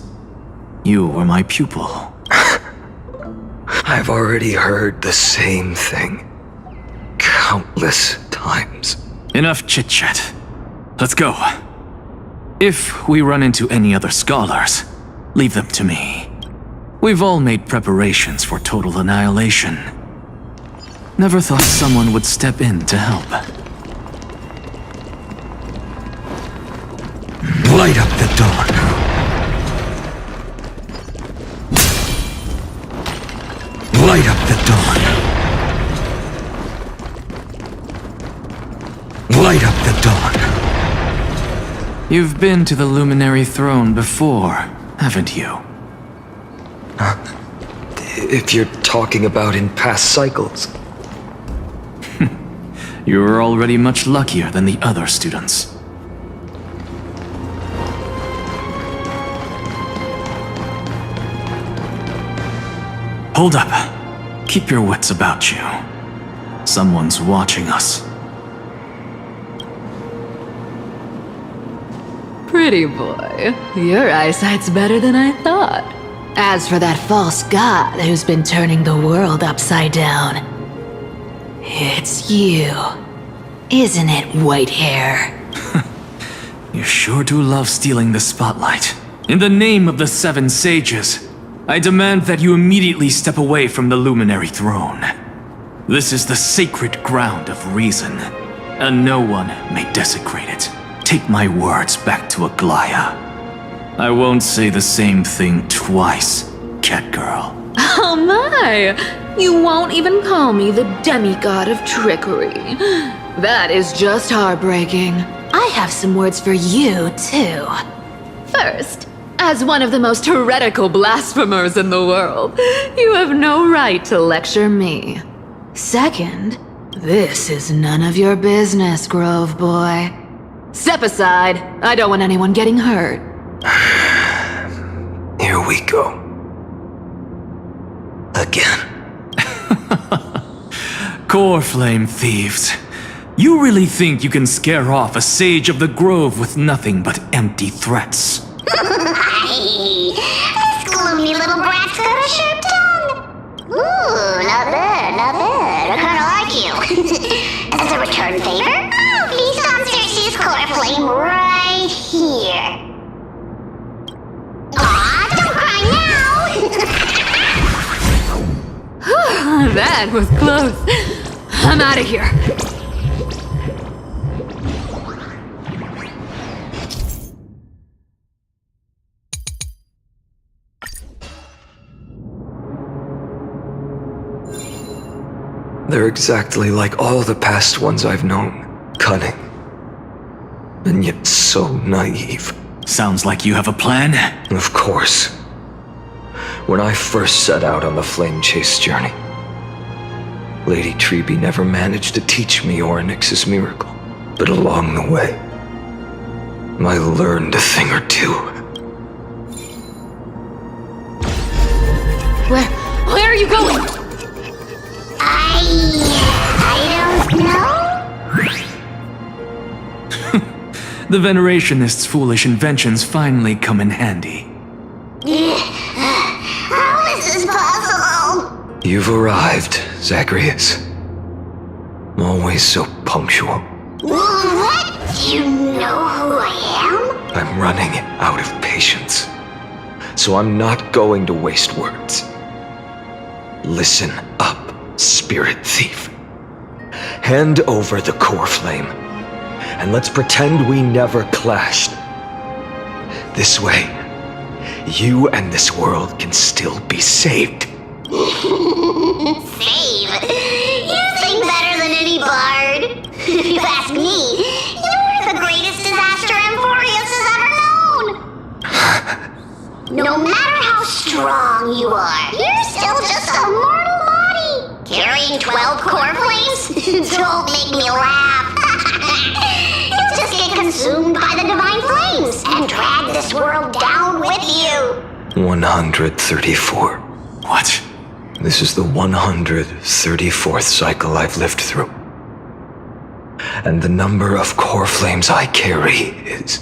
you were my pupil. I've already heard the same thing. Countless times. Enough chit-chat. Let's go. If we run into any other scholars, leave them to me. We've all made preparations for total annihilation. Never thought someone would step in to help. Light up the dawn. Light up the dawn. Light up the dawn. You've been to the Luminary Throne before, haven't you? If you're talking about in past cycles. You were already much luckier than the other students. Hold up. Keep your wits about you. Someone's watching us. Pretty boy, your eyesight's better than I thought. As for that false god who's been turning the world upside down, it's you, isn't it, white hair? You sure do love stealing the spotlight. In the name of the Seven Sages, I demand that you immediately step away from the Luminary Throne. This is the sacred ground of reason, and no one may desecrate it. Take my words back to Aquilla. I won't say the same thing twice, Catgirl. Oh my! You won't even call me the demigod of trickery. That is just heartbreaking. I have some words for you, too. First, as one of the most heretical blasphemers in the world, you have no right to lecture me. Second, this is none of your business, Grove Boy. Step aside. I don't want anyone getting hurt. Here we go. Again. Core Flame thieves. You really think you can scare off a sage of the grove with nothing but empty threats? This gloomy little brat's got a sharp tongue. Ooh, not bad, not bad. I kinda like you. As a return favor, please don't search this core flame right here. Aw, don't cry now! That was close. I'm out of here. They're exactly like all the past ones I've known. Cunning. And yet so naive. Sounds like you have a plan? Of course. When I first set out on the flame chase journey, Lady Treby never managed to teach me Orynyx's miracle. But along the way, I learned a thing or two. Where are you going? I don't know. The Venerationists' foolish inventions finally come in handy. How is this possible? You've arrived, Zacharias. Always so punctual. What? You know who I am? I'm running out of patience. So I'm not going to waste words. Listen up, Spirit Thief. Hand over the core flame, and let's pretend we never clashed. This way, you and this world can still be saved. Save? You sing better than any bard. If you ask me, you're the greatest disaster Amphoreus has ever known. No matter how strong you are, you're still just a mortal body. Carrying 12 core flames? Don't make me laugh. You'll just get consumed by the divine flames and drag this world down with you. 134. What? This is the 134th cycle I've lived through. And the number of core flames I carry is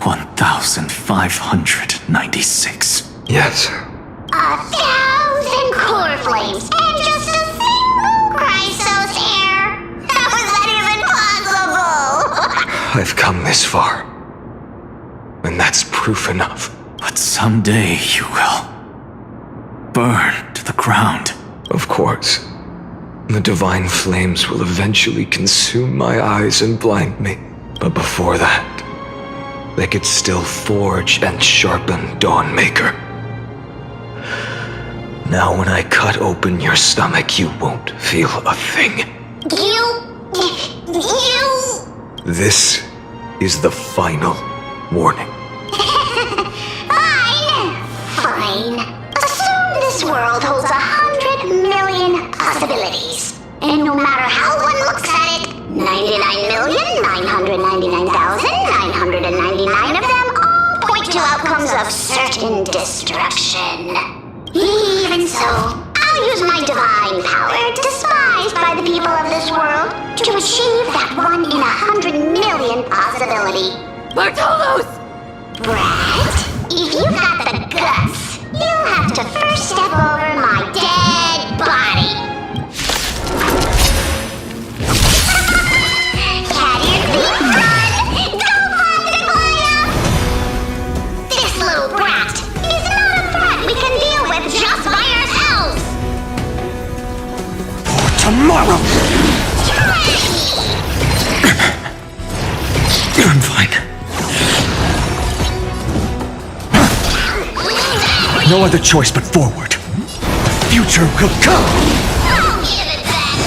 1,596. Yes. 1,000 core flames and just a single Chrysos hair. How is that even possible? I've come this far. And that's proof enough. But someday you will burn to the ground. Of course. The divine flames will eventually consume my eyes and blind me. But before that, they could still forge and sharpen Dawnmaker. Now when I cut open your stomach, you won't feel a thing. You... This is the final warning. Fine. Assume this world holds 100 million possibilities. And no matter how one looks at it, 99,999,999 of them all point to outcomes of certain destruction. Even so, I'll use my divine power, despised by the people of this world, to achieve that 1 in 100 million possibility. Bartolos! Brat, if you got the guts, you'll have to first step over my dead body. Cat ear thief, run! Go find Aquilla! This little brat is not a threat we can deal with just by ourselves. For tomorrow! I'm fine. No other choice but forward. The future will come! Don't give it back!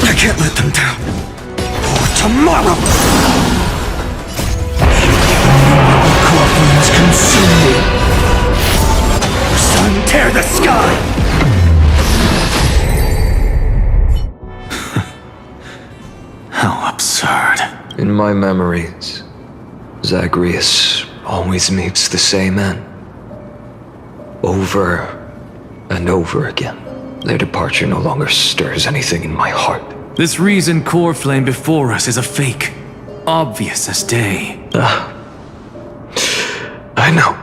I can't let them down. For tomorrow! Core flames consume me! Sun, tear the sky! How absurd. In my memories, Zacharias always meets the same end. Over and over again. Their departure no longer stirs anything in my heart. This reason core flame before us is a fake. Obvious as day. I know.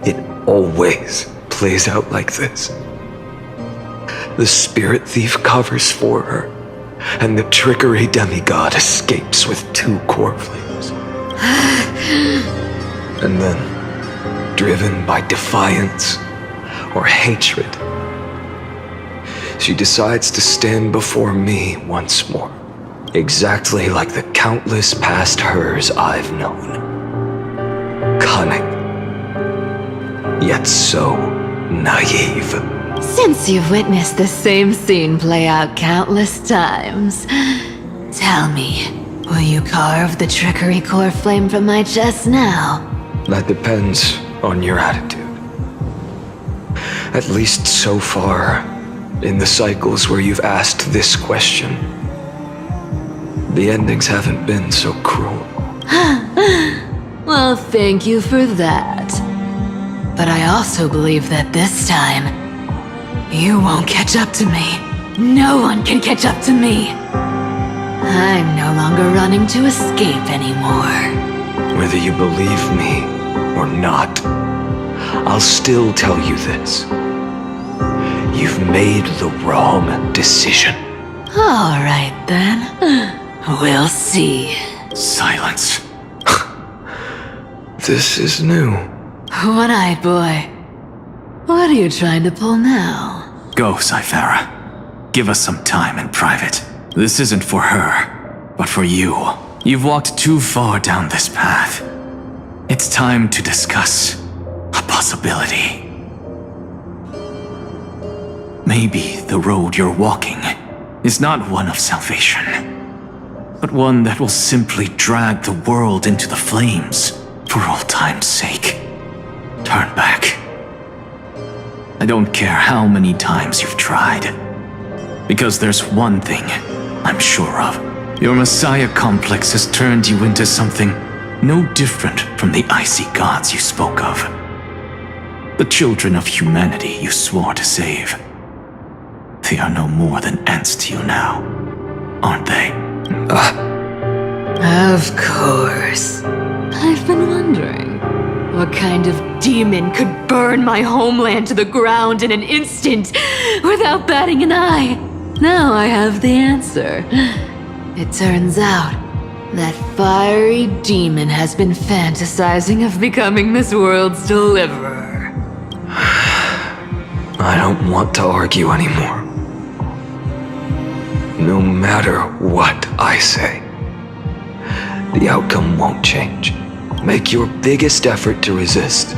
It always plays out like this. The Spirit Thief covers for her, and the Trickery Demigod escapes with 2 core flames. And then, driven by defiance or hatred, she decides to stand before me once more, exactly like the countless past hers I've known. Cunning, yet so naive. Since you've witnessed the same scene play out countless times, tell me, will you carve the trickery core flame from my chest now? That depends on your attitude. At least so far, in the cycles where you've asked this question, the endings haven't been so cruel. Well, thank you for that. But I also believe that this time, you won't catch up to me. No one can catch up to me. I'm no longer running to escape anymore. Whether you believe me or not, I'll still tell you this. You've made the wrong decision. All right, then. We'll see. Silence. This is new. One-eyed boy. What are you trying to pull now? Go, Cyphera. Give us some time in private. This isn't for her, but for you. You've walked too far down this path. It's time to discuss a possibility. Maybe the road you're walking is not one of salvation, but one that will simply drag the world into the flames for all time's sake. Turn back. I don't care how many times you've tried, because there's one thing I'm sure of. Your Messiah complex has turned you into something no different from the icy gods you spoke of. The children of humanity you swore to save. They are no more than ants to you now, aren't they? Of course. I've been wondering, what kind of demon could burn my homeland to the ground in an instant without batting an eye? Now I have the answer. It turns out that fiery demon has been fantasizing of becoming this world's deliverer. I don't want to argue anymore. No matter what I say, the outcome won't change. Make your biggest effort to resist,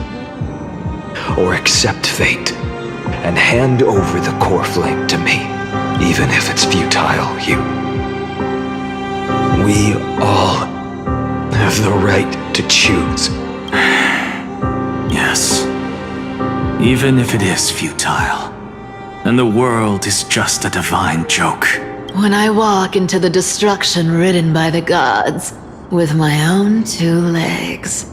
or accept fate, and hand over the core flame to me, even if it's futile, Hugh. We all have the right to choose. Yes. Even if it is futile, and the world is just a divine joke. When I walk into the destruction ridden by the gods, with my own 2 legs,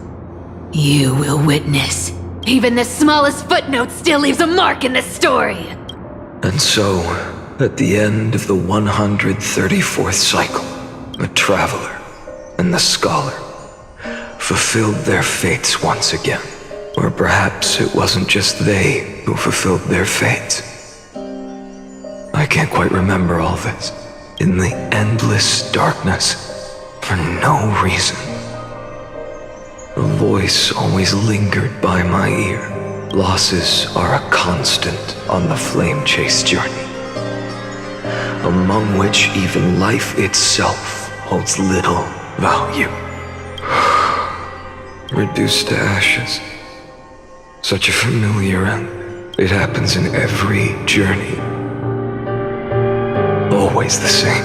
you will witness. Even the smallest footnote still leaves a mark in this story. And so, at the end of the 134th cycle, the Traveler and the Scholar fulfilled their fates once again. Or perhaps it wasn't just they who fulfilled their fates. I can't quite remember all this. In the endless darkness, for no reason, a voice always lingered by my ear. Losses are a constant on the flame chase journey, among which even life itself holds little value. Reduced to ashes. Such a familiar end. It happens in every journey. Always the same.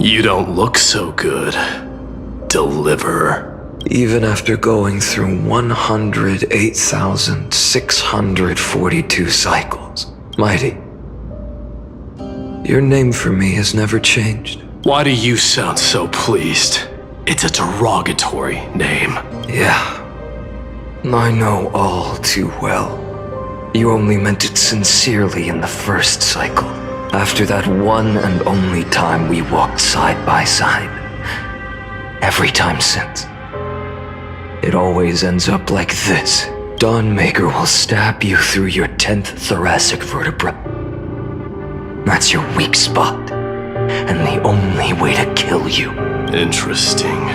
You don't look so good, Deliverer. Even after going through 108,642 cycles, Mighty, your name for me has never changed. Why do you sound so pleased? It's a derogatory name. Yeah, I know all too well. You only meant it sincerely in the first cycle. After that one and only time we walked side by side. Every time since. It always ends up like this. Dawnmaker will stab you through your 10th thoracic vertebra. That's your weak spot, and the only way to kill you. Interesting.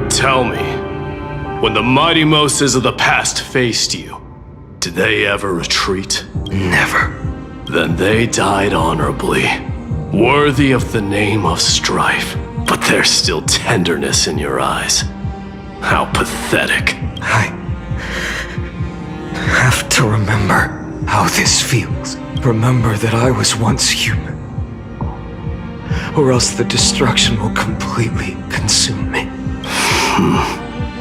Tell me, when the mighty Moses of the past faced you, did they ever retreat? Never. Then they died honorably, worthy of the name of strife. But there's still tenderness in your eyes. How pathetic. I have to remember how this feels. Remember that I was once human. Or else the destruction will completely consume me.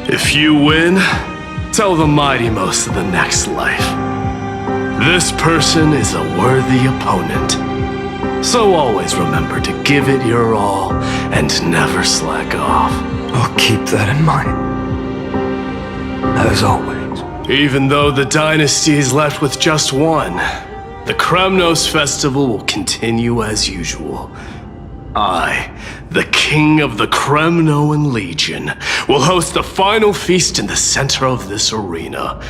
If you win, tell the mighty most of the next life. This person is a worthy opponent. So always remember to give it your all and never slack off. I'll keep that in mind. As always. Even though the dynasty is left with just one, the Kremnos festival will continue as usual. I, the king of the Kremnoan Legion, will host the final feast in the center of this arena,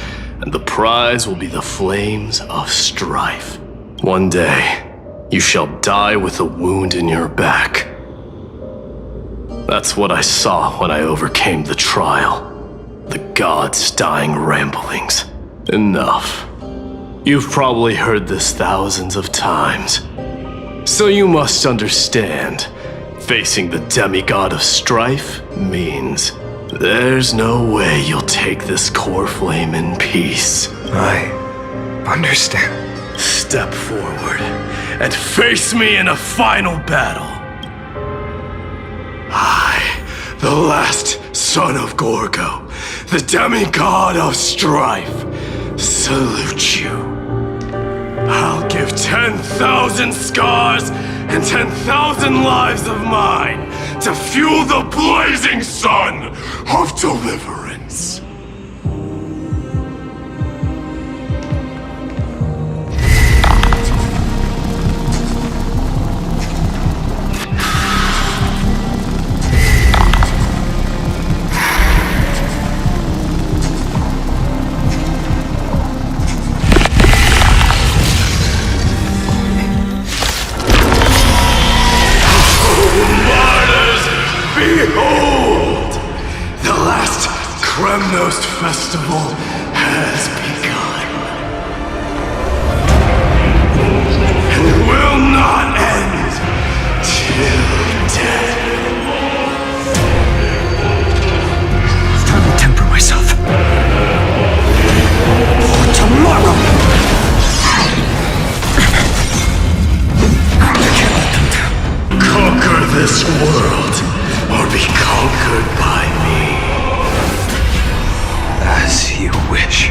and the prize will be the flames of strife. One day, you shall die with a wound in your back. That's what I saw when I overcame the trial. The gods' dying ramblings. Enough. You've probably heard this thousands of times. So you must understand, facing the demigod of strife means there's no way you'll take this core flame in peace. I understand. Step forward and face me in a final battle. I, the last son of Gorgo, the demigod of strife, salute you. I'll give 10,000 scars and 10,000 lives of mine to fuel the blazing sun of deliverance. Behold! The last Kremnos festival has begun. And will not end till death. It's time to temper myself. For tomorrow! I can't let them down. Conquer this world, or be conquered by me. As you wish.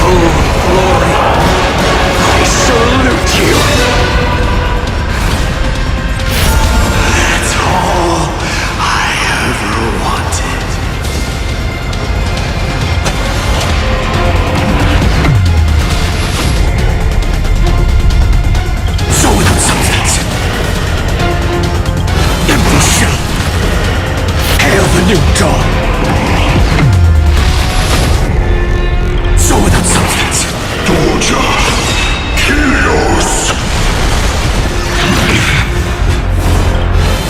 Oh, glory! I salute you! That's all I ever wanted. So without substance. Empty shell. Hail the new dawn. So without substance. Doja. Kyrios.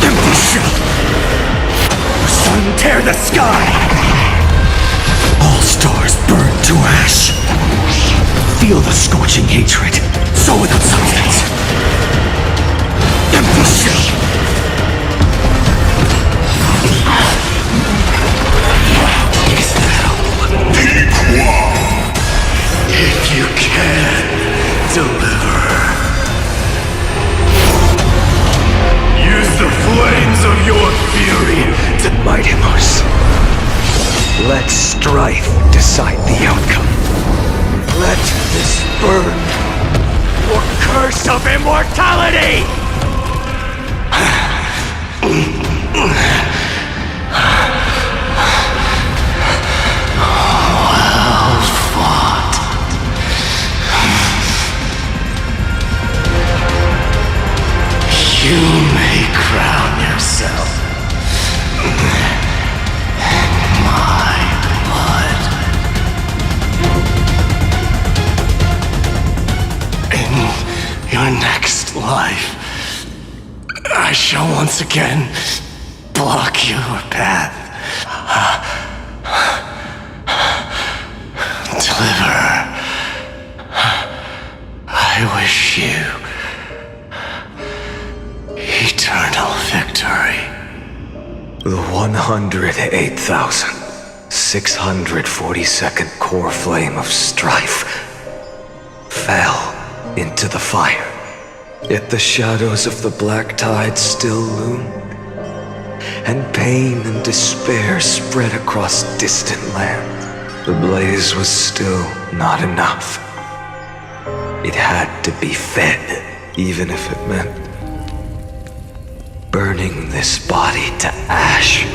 Empty shell. Sun tear the sky. All stars burn to ash. Feel the scorching hatred. So without substance. Empty shell. Is that all? If you can, deliver. Use the flames of your fury to Mighty Mos. Let strife decide the outcome. Let this burn your curse of immortality! well fought. your next life, I shall once again block your path. Deliverer, I wish you eternal victory. The 108,642nd core flame of strife fell into the fire. Yet the shadows of the black tide still loomed, and pain and despair spread across distant lands. The blaze was still not enough. It had to be fed, even if it meant burning this body to ash.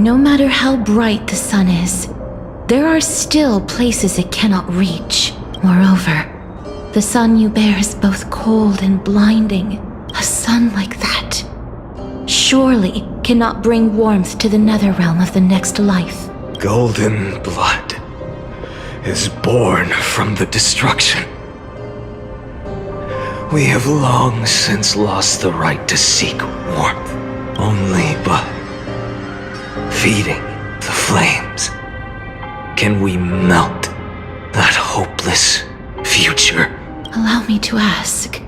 No matter how bright the sun is, there are still places it cannot reach. Moreover, the sun you bear is both cold and blinding. A sun like that surely cannot bring warmth to the nether realm of the next life. Golden blood is born from the destruction. We have long since lost the right to seek warmth, only by feeding the flames can we melt that hopeless future. Allow me to ask,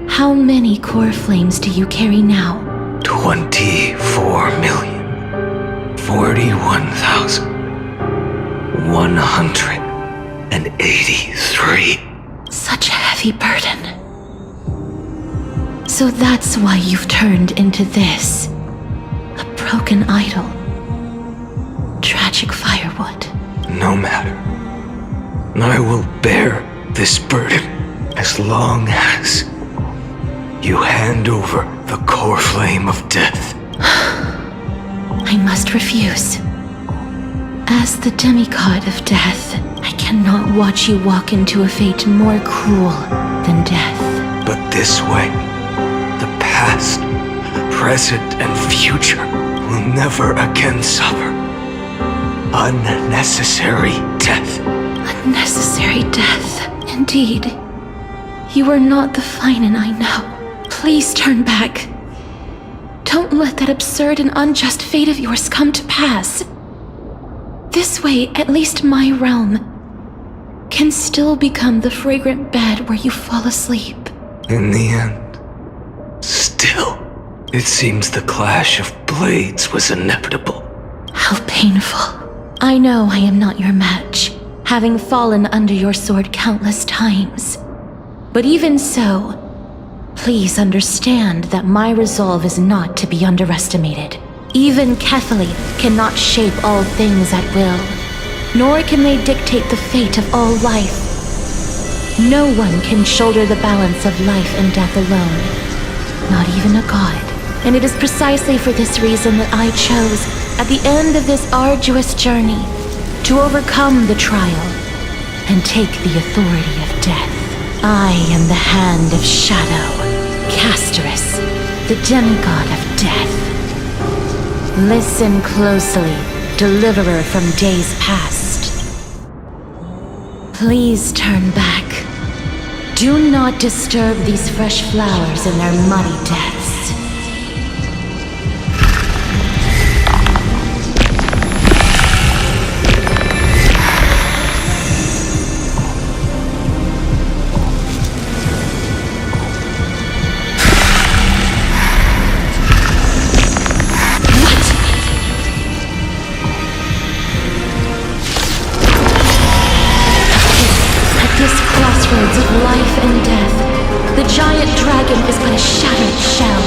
how many core flames do you carry now? 24,041,183. Such a heavy burden. So that's why you've turned into this. A broken idol. Tragic firewood. No matter. I will bear this burden as long as you hand over the core flame of death. I must refuse. As the demigod of death, I cannot watch you walk into a fate more cruel than death. But this way, the past, present, and future will never again suffer unnecessary death. Unnecessary death, indeed. You are not the Finan I know. Please turn back. Don't let that absurd and unjust fate of yours come to pass. This way, at least my realm can still become the fragrant bed where you fall asleep. In the end, still, it seems the clash of blades was inevitable. How painful. I know I am not your match, having fallen under your sword countless times. But even so, please understand that my resolve is not to be underestimated. Even Kethali cannot shape all things at will, nor can they dictate the fate of all life. No one can shoulder the balance of life and death alone, not even a god. And it is precisely for this reason that I chose, at the end of this arduous journey, to overcome the trial and take the authority of death. I am the Hand of Shadow, Castorus, the demigod of death. Listen closely, deliverer from days past. Please turn back. Do not disturb these fresh flowers in their muddy deaths. Of life and death, the giant dragon is but a shattered shell.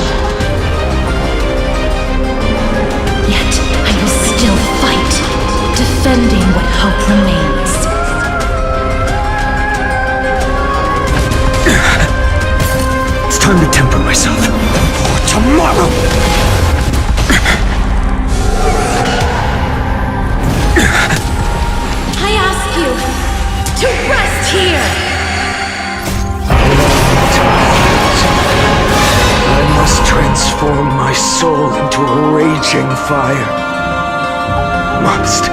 Yet I will still fight, defending what hope remains. It's time to temper myself for tomorrow. I ask you to rest here. scorching fire must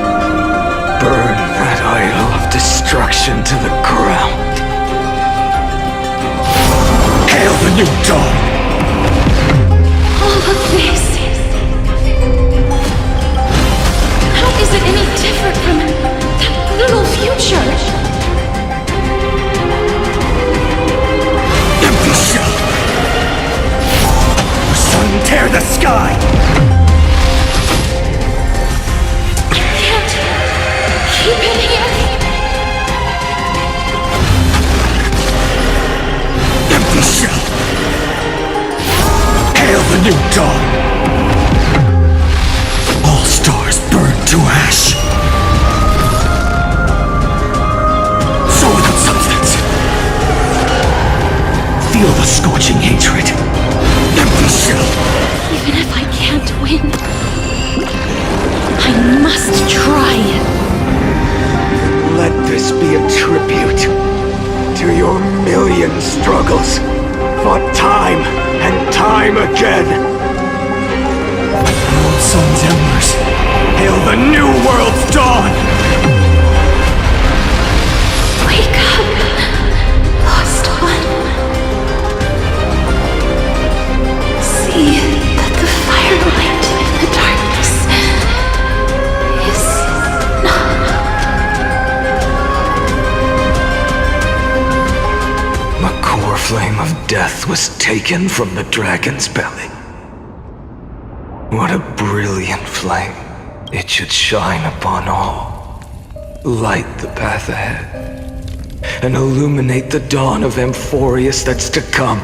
burn that idol of destruction to the ground. Hail the new dawn! All of this. How is it any different from that little future? Empty shell! The sun tear the sky! I can't keep it here. Empty shell! Hail the new dawn! All stars burn to ash! So without substance. Feel the scorching hatred. Empty shell! Even if I can't win, I must try. Let this be a tribute to your million struggles, fought time and time again. Old sun's embers, hail the new world's dawn! Wake up, lost one. See that the firelight in the darkness is not. The core flame of death was taken from the dragon's belly. What a brilliant flame. It should shine upon all. Light the path ahead. And illuminate the dawn of Amphoreus that's to come.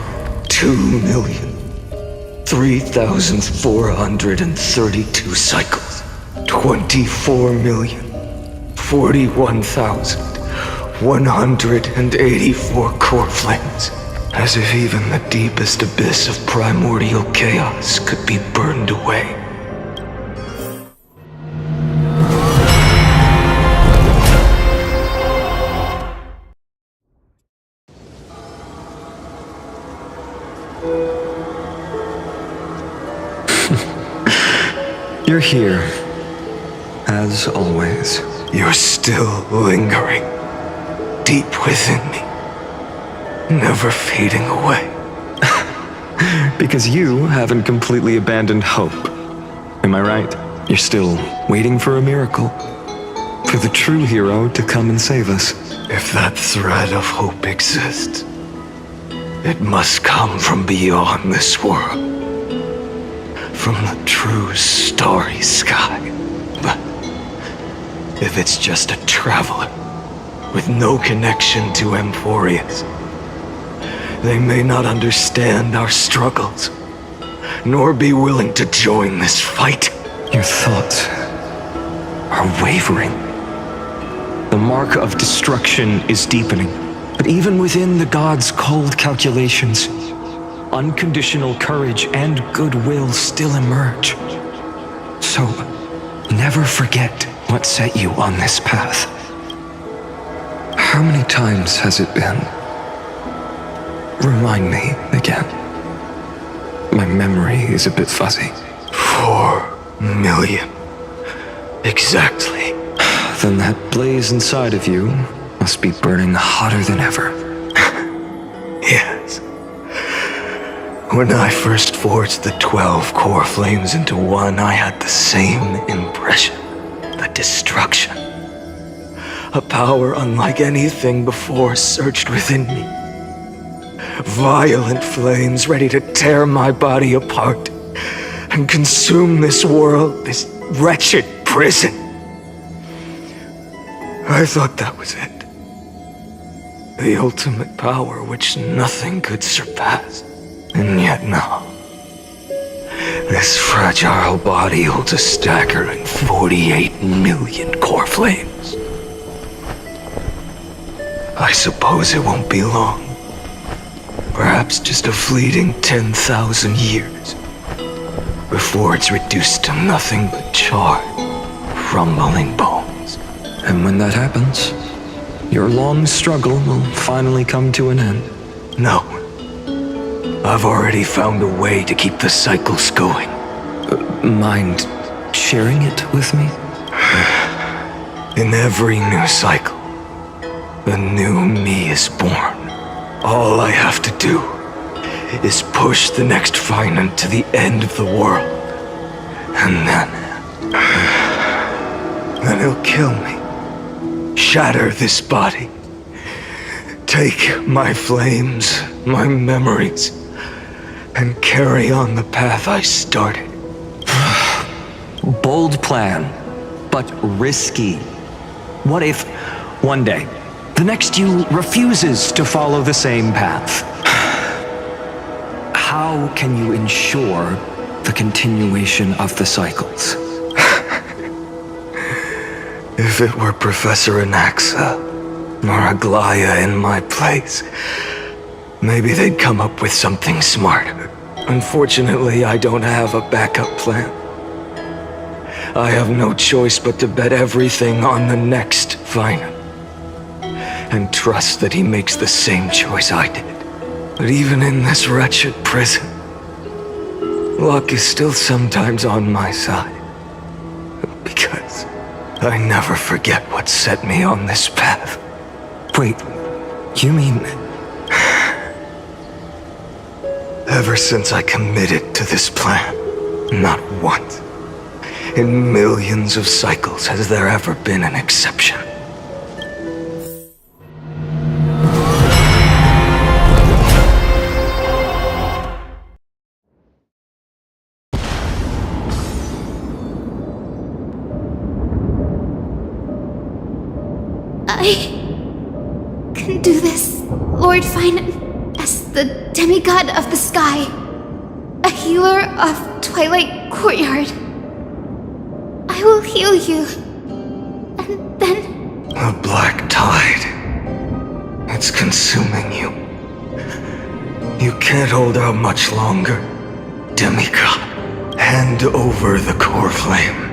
2,003,432 cycles. 24,041,184 core flames. As if even the deepest abyss of primordial chaos could be burned away. You're here, as always. You're still lingering, deep within me, never fading away. Because you haven't completely abandoned hope. Am I right? You're still waiting for a miracle. For the true hero to come and save us. If that thread of hope exists, it must come from beyond this world. From the true starry sky. But if it's just a traveler with no connection to Amphoreus, they may not understand our struggles, nor be willing to join this fight. Your thoughts are wavering. The mark of destruction is deepening. But even within the gods' cold calculations, unconditional courage and goodwill still emerge. So, never forget what set you on this path. How many times has it been? Remind me again. My memory is a bit fuzzy. 4 million. Exactly. Then that blaze inside of you must be burning hotter than ever. Yes. When I first forged the 12 core flames into one, I had the same impression. The destruction. A power unlike anything before surged within me. Violent flames ready to tear my body apart and consume this world, this wretched prison. I thought that was it. The ultimate power which nothing could surpass. And yet now, this fragile body holds a staggering 48 million core flames. I suppose it won't be long. Perhaps just a fleeting 10,000 years before it's reduced to nothing but charred, crumbling bones. And when that happens, your long struggle will finally come to an end. No. I've already found a way to keep the cycles going. mind sharing it with me? In every new cycle, a new me is born. All I have to do is push the next Finant to the end of the world. And then he'll kill me. Shatter this body. Take my flames, my memories, and carry on the path I started. Bold plan, but risky. What if, one day, the next you refuses to follow the same path? How can you ensure the continuation of the cycles? If it were Professor Anaxa or Aglaya in my place, maybe they'd come up with something smart. Unfortunately, I don't have a backup plan. I have no choice but to bet everything on the next Finant, and trust that he makes the same choice I did. But even in this wretched prison, luck is still sometimes on my side. Because I never forget what set me on this path. Wait, you mean... Ever since I committed to this plan, not once, in millions of cycles, has there ever been an exception. I can do this, Lord Finant, as the demigod of the sky, a healer of Twilight Courtyard. I will heal you, and then... A black tide. It's consuming you. You can't hold out much longer, demigod. Hand over the core flame.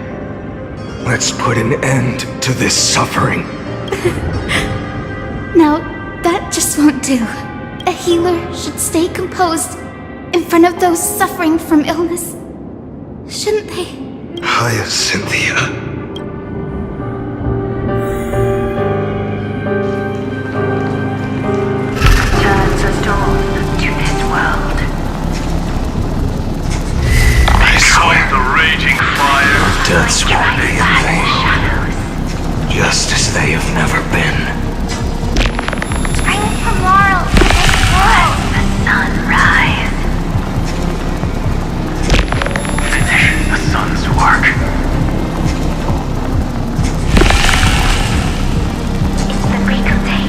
Let's put an end to this suffering. Now, that just won't do. A healer should stay composed in front of those suffering from illness. Shouldn't they? Hyacinthia. Turns a storm to this world. I swear the raging fire. Deaths won't be in vain. Just as they have never been. Bring tomorrow to this world. The sunrise. Finish the sun's work. It's the break of day.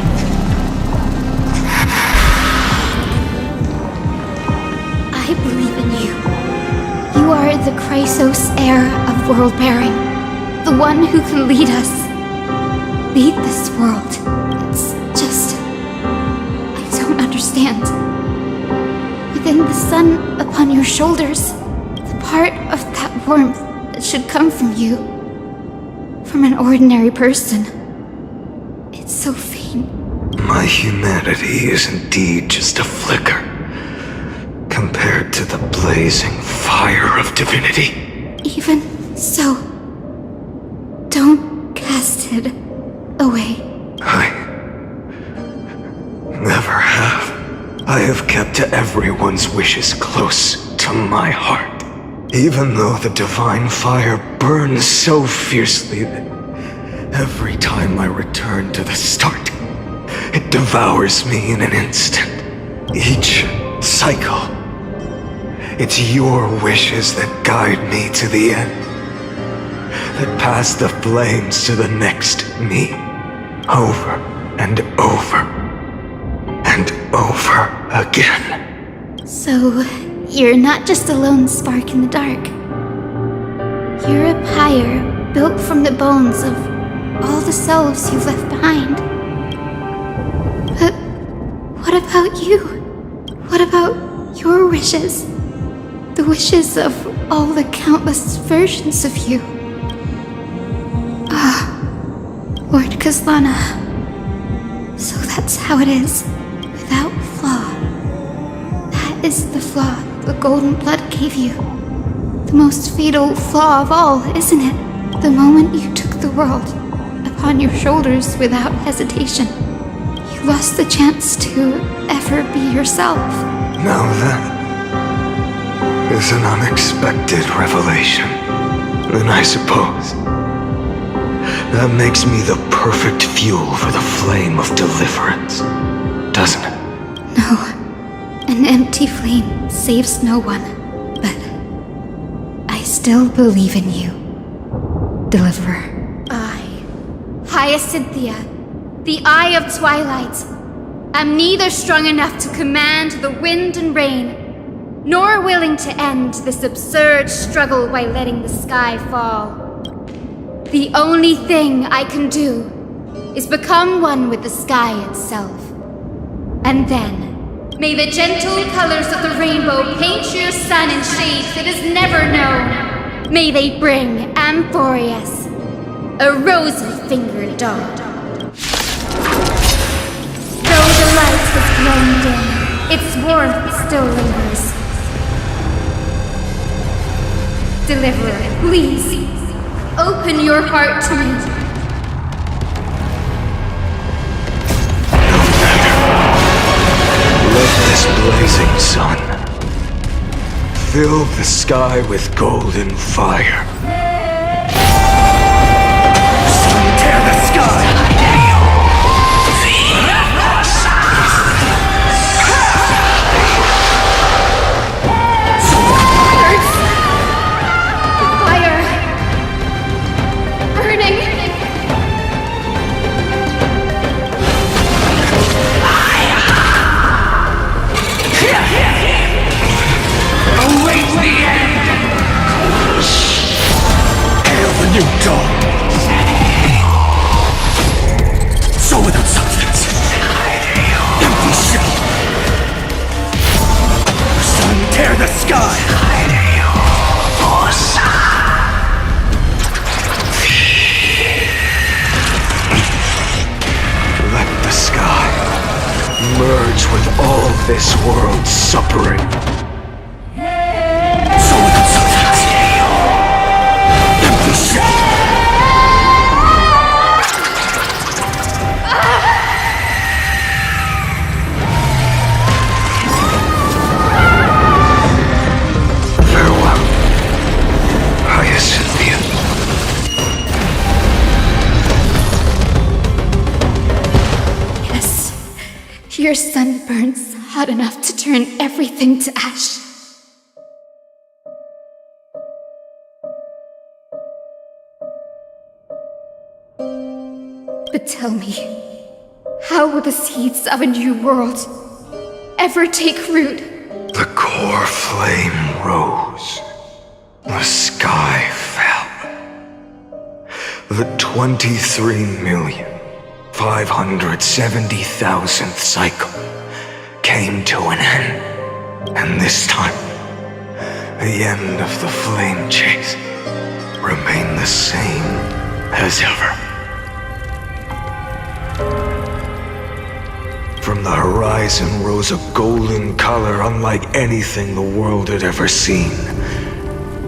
I believe in you. You are the Chrysos heir of world-bearing. The one who can lead us. Lead this world. It's just... I don't understand. Within the sun upon your shoulders, the part of that warmth that should come from you, from an ordinary person, it's so faint. My humanity is indeed just a flicker, compared to the blazing fire of divinity. Even so, don't cast it away. I never have. I have kept everyone's wishes close to my heart. Even though the divine fire burns so fiercely that every time I return to the start, it devours me in an instant. Each cycle, it's your wishes that guide me to the end, that pass the flames to the next me, over and over and over again. So, you're not just a lone spark in the dark. You're a pyre built from the bones of all the selves you've left behind. But what about you? What about your wishes? The wishes of all the countless versions of you. Ah, Lord Kazlana. So that's how it is, without flaw. That is the flaw the golden blood gave you. The most fatal flaw of all, isn't it? The moment you took the world upon your shoulders without hesitation, you lost the chance to ever be yourself. Now that is an unexpected revelation. Then I suppose that makes me the perfect fuel for the flame of deliverance, doesn't it? No, an empty flame saves no one, but I still believe in you, Deliverer. I, Hyacinthia, the Eye of Twilight, am neither strong enough to command the wind and rain, nor willing to end this absurd struggle by letting the sky fall. The only thing I can do is become one with the sky itself. And then, may the gentle colors of the rainbow paint your sun in shades it has never known. May they bring Amphoreus, a rosy-fingered dog. Though the light has grown dim, its warmth still lingers. Deliverer, please, open your heart to me. Let this blazing sun fill the sky with golden fire. Tear the sky! You dog! So without substance. Empty shell. Sun, tear the sky! Let the sky merge with all this world's suffering. Your sun burns hot enough to turn everything to ash. But tell me, how will the seeds of a new world ever take root? The core flame rose. The sky fell. The 23,570,000th cycle came to an end. And this time, the end of the flame chase remained the same as ever. From the horizon rose a golden color unlike anything the world had ever seen.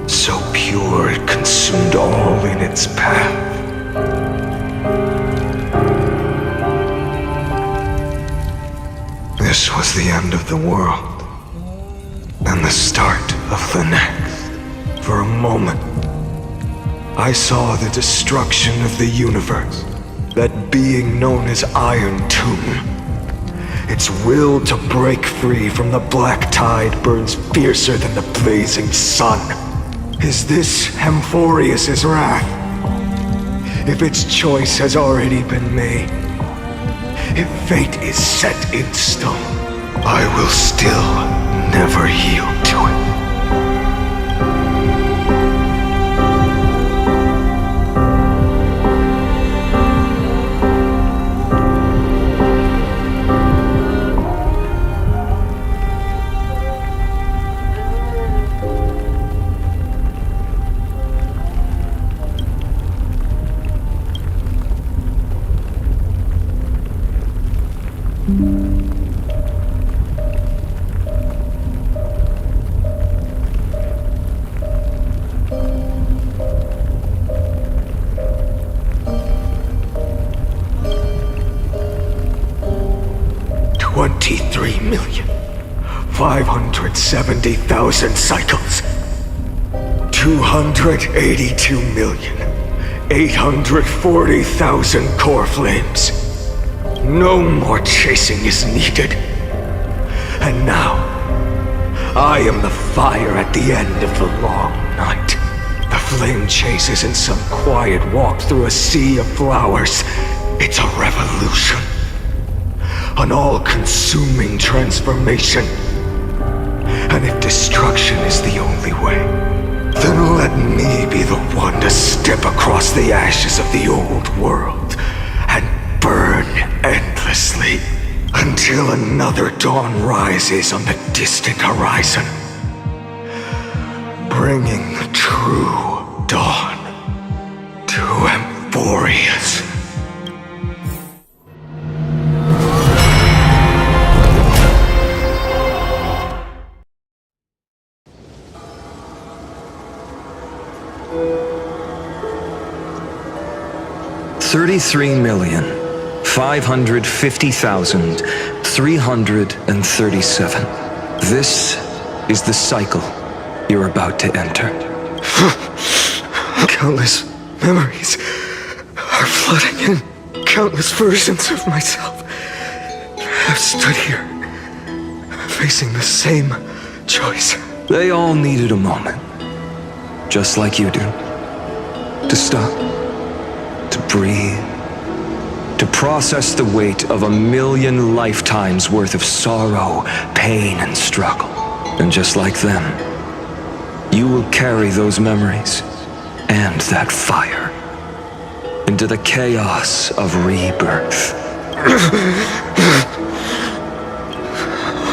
So pure it consumed all in its path. This was the end of the world, and the start of the next. For a moment, I saw the destruction of the universe, that being known as Iron Tomb. Its will to break free from the black tide burns fiercer than the blazing sun. Is this Amphoreus' wrath? If its choice has already been made, if fate is set in stone, I will still never yield to it. 23,570,000 cycles. 282,840,000 core flames. No more chasing is needed. And now, I am the fire at the end of the long night. The flame chase isn't some quiet walk through a sea of flowers. It's a revolution. An all-consuming transformation. And if destruction is the only way, then let me be the one to step across the ashes of the old world and burn endlessly until another dawn rises on the distant horizon, bringing the true dawn to Amphoreus. $33,550,337. This is the cycle you're about to enter. Countless memories are flooding in. Countless versions of myself have stood here, facing the same choice. They all needed a moment, just like you do. To stop, to breathe, to process the weight of 1,000,000 lifetimes worth of sorrow, pain, and struggle. And just like them, you will carry those memories and that fire into the chaos of rebirth.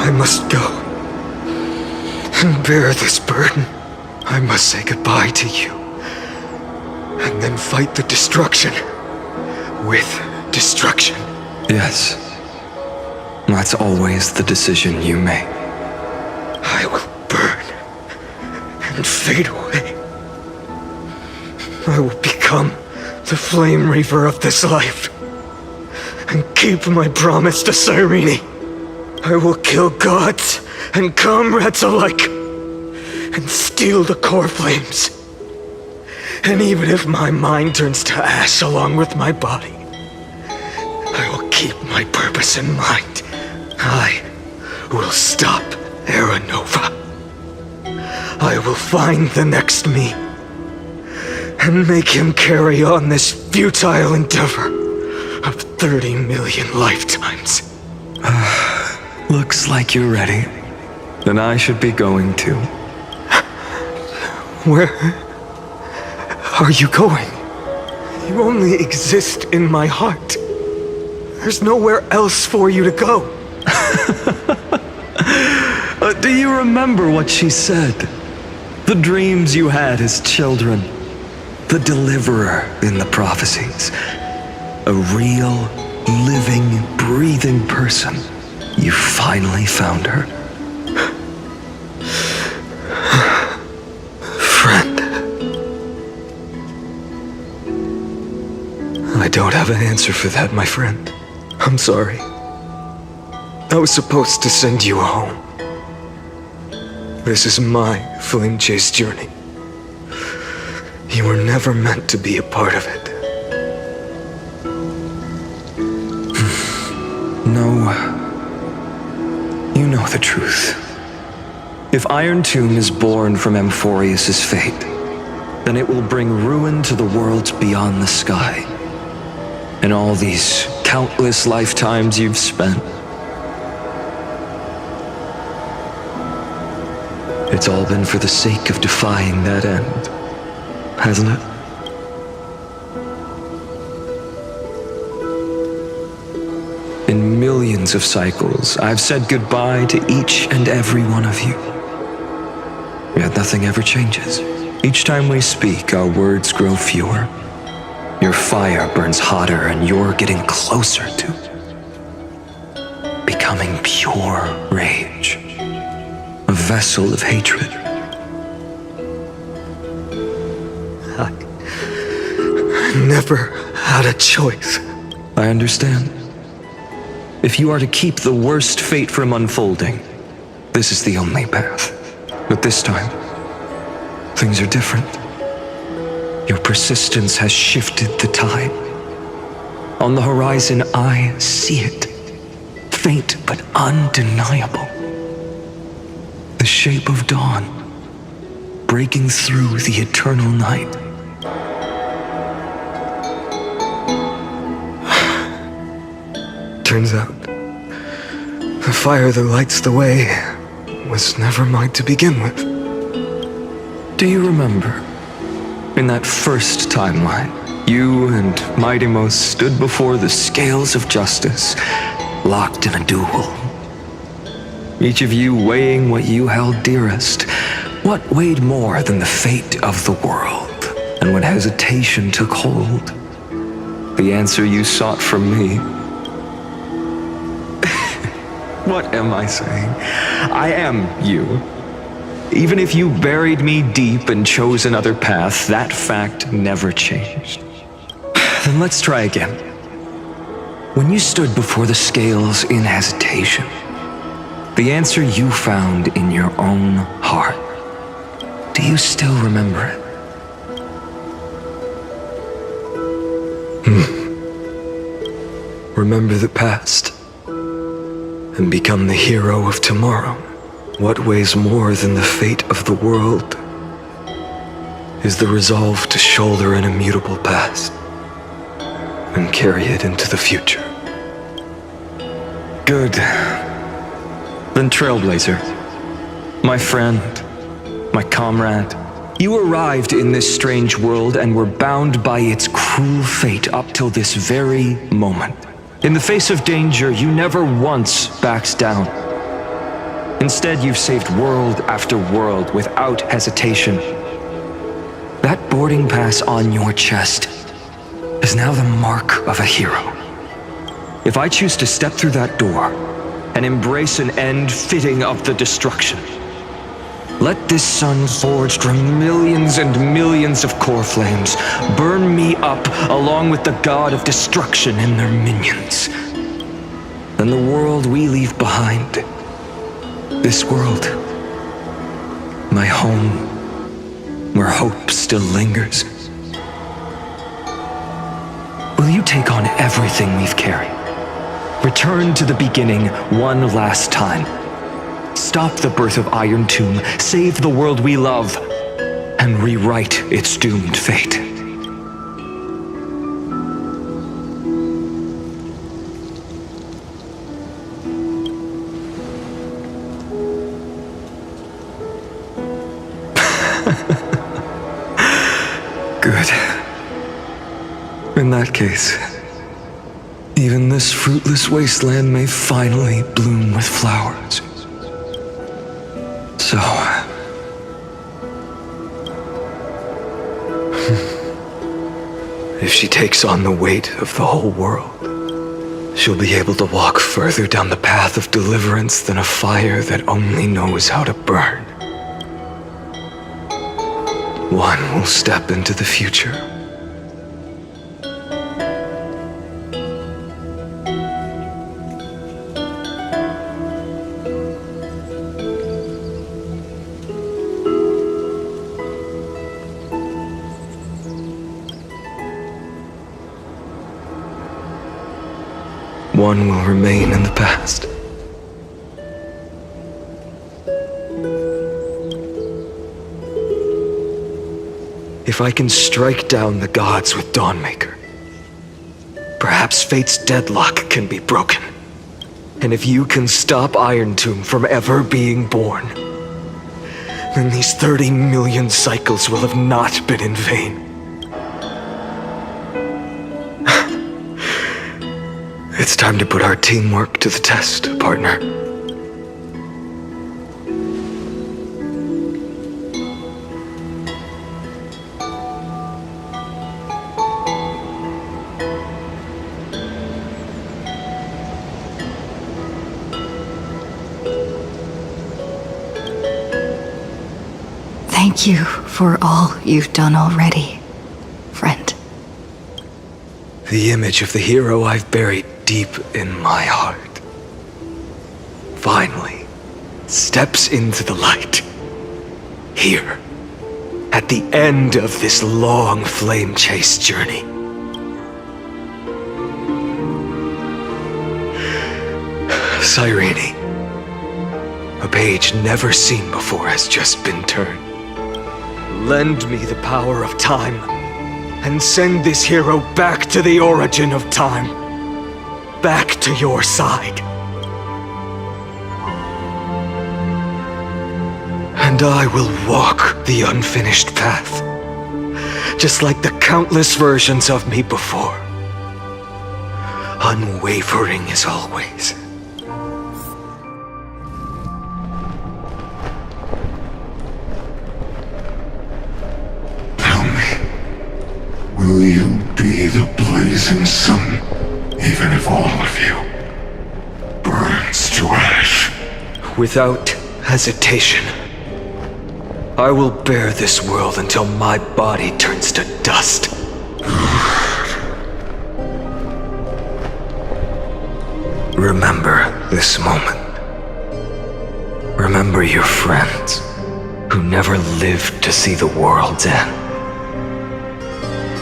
I must go and bear this burden. I must say goodbye to you, and then fight the destruction with destruction. Yes, that's always the decision you make. I will burn and fade away. I will become the flame reaver of this life and keep my promise to Cyrene. I will kill gods and comrades alike and steal the core flames. And even if my mind turns to ash along with my body, I will keep my purpose in mind. I will stop Era Nova. I will find the next me and make him carry on this futile endeavor of 30 million lifetimes. Looks like you're ready. Then I should be going too. Where are you going? You only exist in my heart. There's nowhere else for you to go. Do you remember what she said? The dreams you had as children. The deliverer in the prophecies. A real, living, breathing person. You finally found her. Friend. I don't have an answer for that, my friend. I'm sorry. I was supposed to send you home. This is my flame chase journey. You were never meant to be a part of it. No. You know the truth. If Iron Tomb is born from Amphoreus' fate, then it will bring ruin to the worlds beyond the sky. And all these countless lifetimes you've spent, it's all been for the sake of defying that end, hasn't it? In millions of cycles, I've said goodbye to each and every one of you. Yet nothing ever changes. Each time we speak, our words grow fewer. Your fire burns hotter, and you're getting closer to becoming pure rage. A vessel of hatred. I never had a choice. I understand. If you are to keep the worst fate from unfolding, this is the only path. But this time, things are different. Your persistence has shifted the tide. On the horizon, I see it. Faint but undeniable. The shape of dawn, breaking through the eternal night. Turns out, the fire that lights the way was never mine to begin with. Do you remember, in that first timeline, you and Mightymost stood before the scales of justice, locked in a duel? Each of you weighing what you held dearest. What weighed more than the fate of the world? And when hesitation took hold, the answer you sought from me. What am I saying? I am you. Even if you buried me deep and chose another path, that fact never changed. Then let's try again. When you stood before the scales in hesitation, the answer you found in your own heart, do you still remember it? Remember the past and become the hero of tomorrow. What weighs more than the fate of the world is the resolve to shoulder an immutable past and carry it into the future. Good. Then Trailblazer, my friend, my comrade, you arrived in this strange world and were bound by its cruel fate up till this very moment. In the face of danger, you never once backed down. Instead, you've saved world after world without hesitation. That boarding pass on your chest is now the mark of a hero. If I choose to step through that door and embrace an end fitting of the destruction, let this sun forged from millions and millions of core flames burn me up along with the god of destruction and their minions. Then the world we leave behind, this world, my home, where hope still lingers, will you take on everything we've carried? Return to the beginning one last time. Stop the birth of Iron Tomb, save the world we love, and rewrite its doomed fate. Good. In that case, even this fruitless wasteland may finally bloom with flowers. So, if she takes on the weight of the whole world, she'll be able to walk further down the path of deliverance than a fire that only knows how to burn. One will step into the future. One will remain in the past. If I can strike down the gods with Dawnmaker, perhaps fate's deadlock can be broken. And if you can stop Iron Tomb from ever being born, then these 30 million cycles will have not been in vain. It's time to put our teamwork to the test, partner. Thank you for all you've done already, friend. The image of the hero I've buried deep in my heart finally steps into the light. Here, at the end of this long flame chase journey. Cyrene, a page never seen before has just been turned. Lend me the power of time, and send this hero back to the origin of time. Back to your side. And I will walk the unfinished path, just like the countless versions of me before. Unwavering as always. Will you be the blazing sun, even if all of you burns to ash? Without hesitation, I will bear this world until my body turns to dust. Remember this moment. Remember your friends who never lived to see the world's end.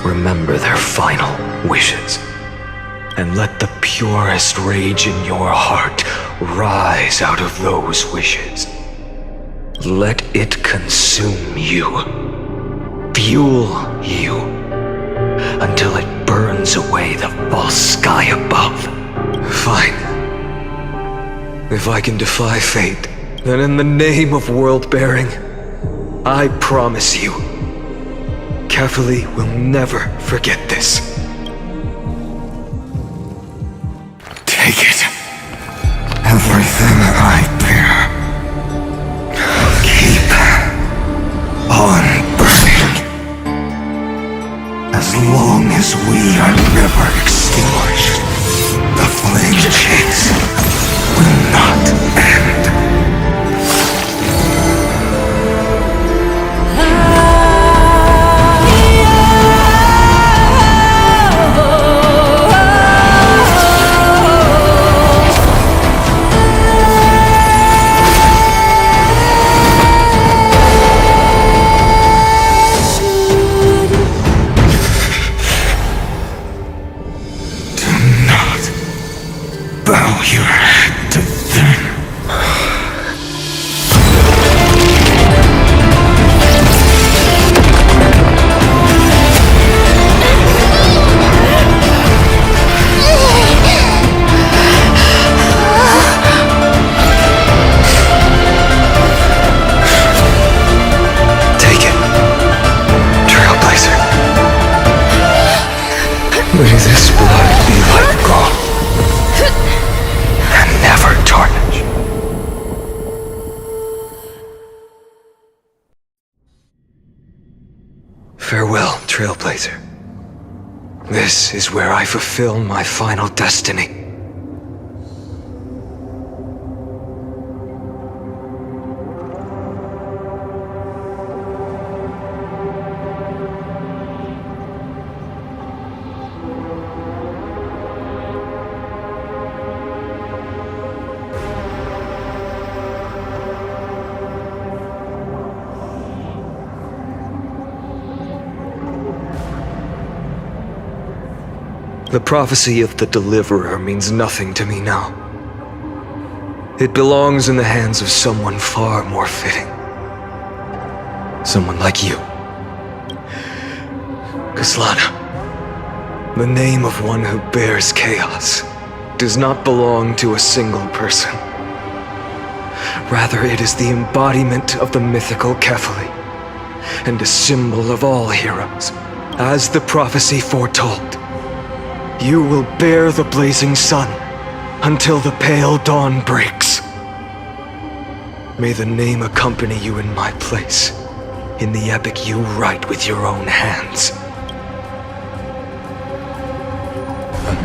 Remember their final wishes, and let the purest rage in your heart rise out of those wishes. Let it consume you, fuel you, until it burns away the false sky above. Fine. If I can defy fate, then in the name of world-bearing, I promise you, Kefali will never forget this. Take it. Everything I bear. Keep on burning. As long as we are never extinguished, the flame chase will not end. Bow your head to them. Take it, Trailblazer. May this blood be like gold. Never tarnish. Farewell, Trailblazer. This is where I fulfill my final destiny. The prophecy of the Deliverer means nothing to me now. It belongs in the hands of someone far more fitting. Someone like you. Kaslana, the name of one who bears chaos does not belong to a single person. Rather, it is the embodiment of the mythical Kefali, and a symbol of all heroes. As the prophecy foretold, you will bear the blazing sun until the pale dawn breaks. May the name accompany you in my place, in the epic you write with your own hands.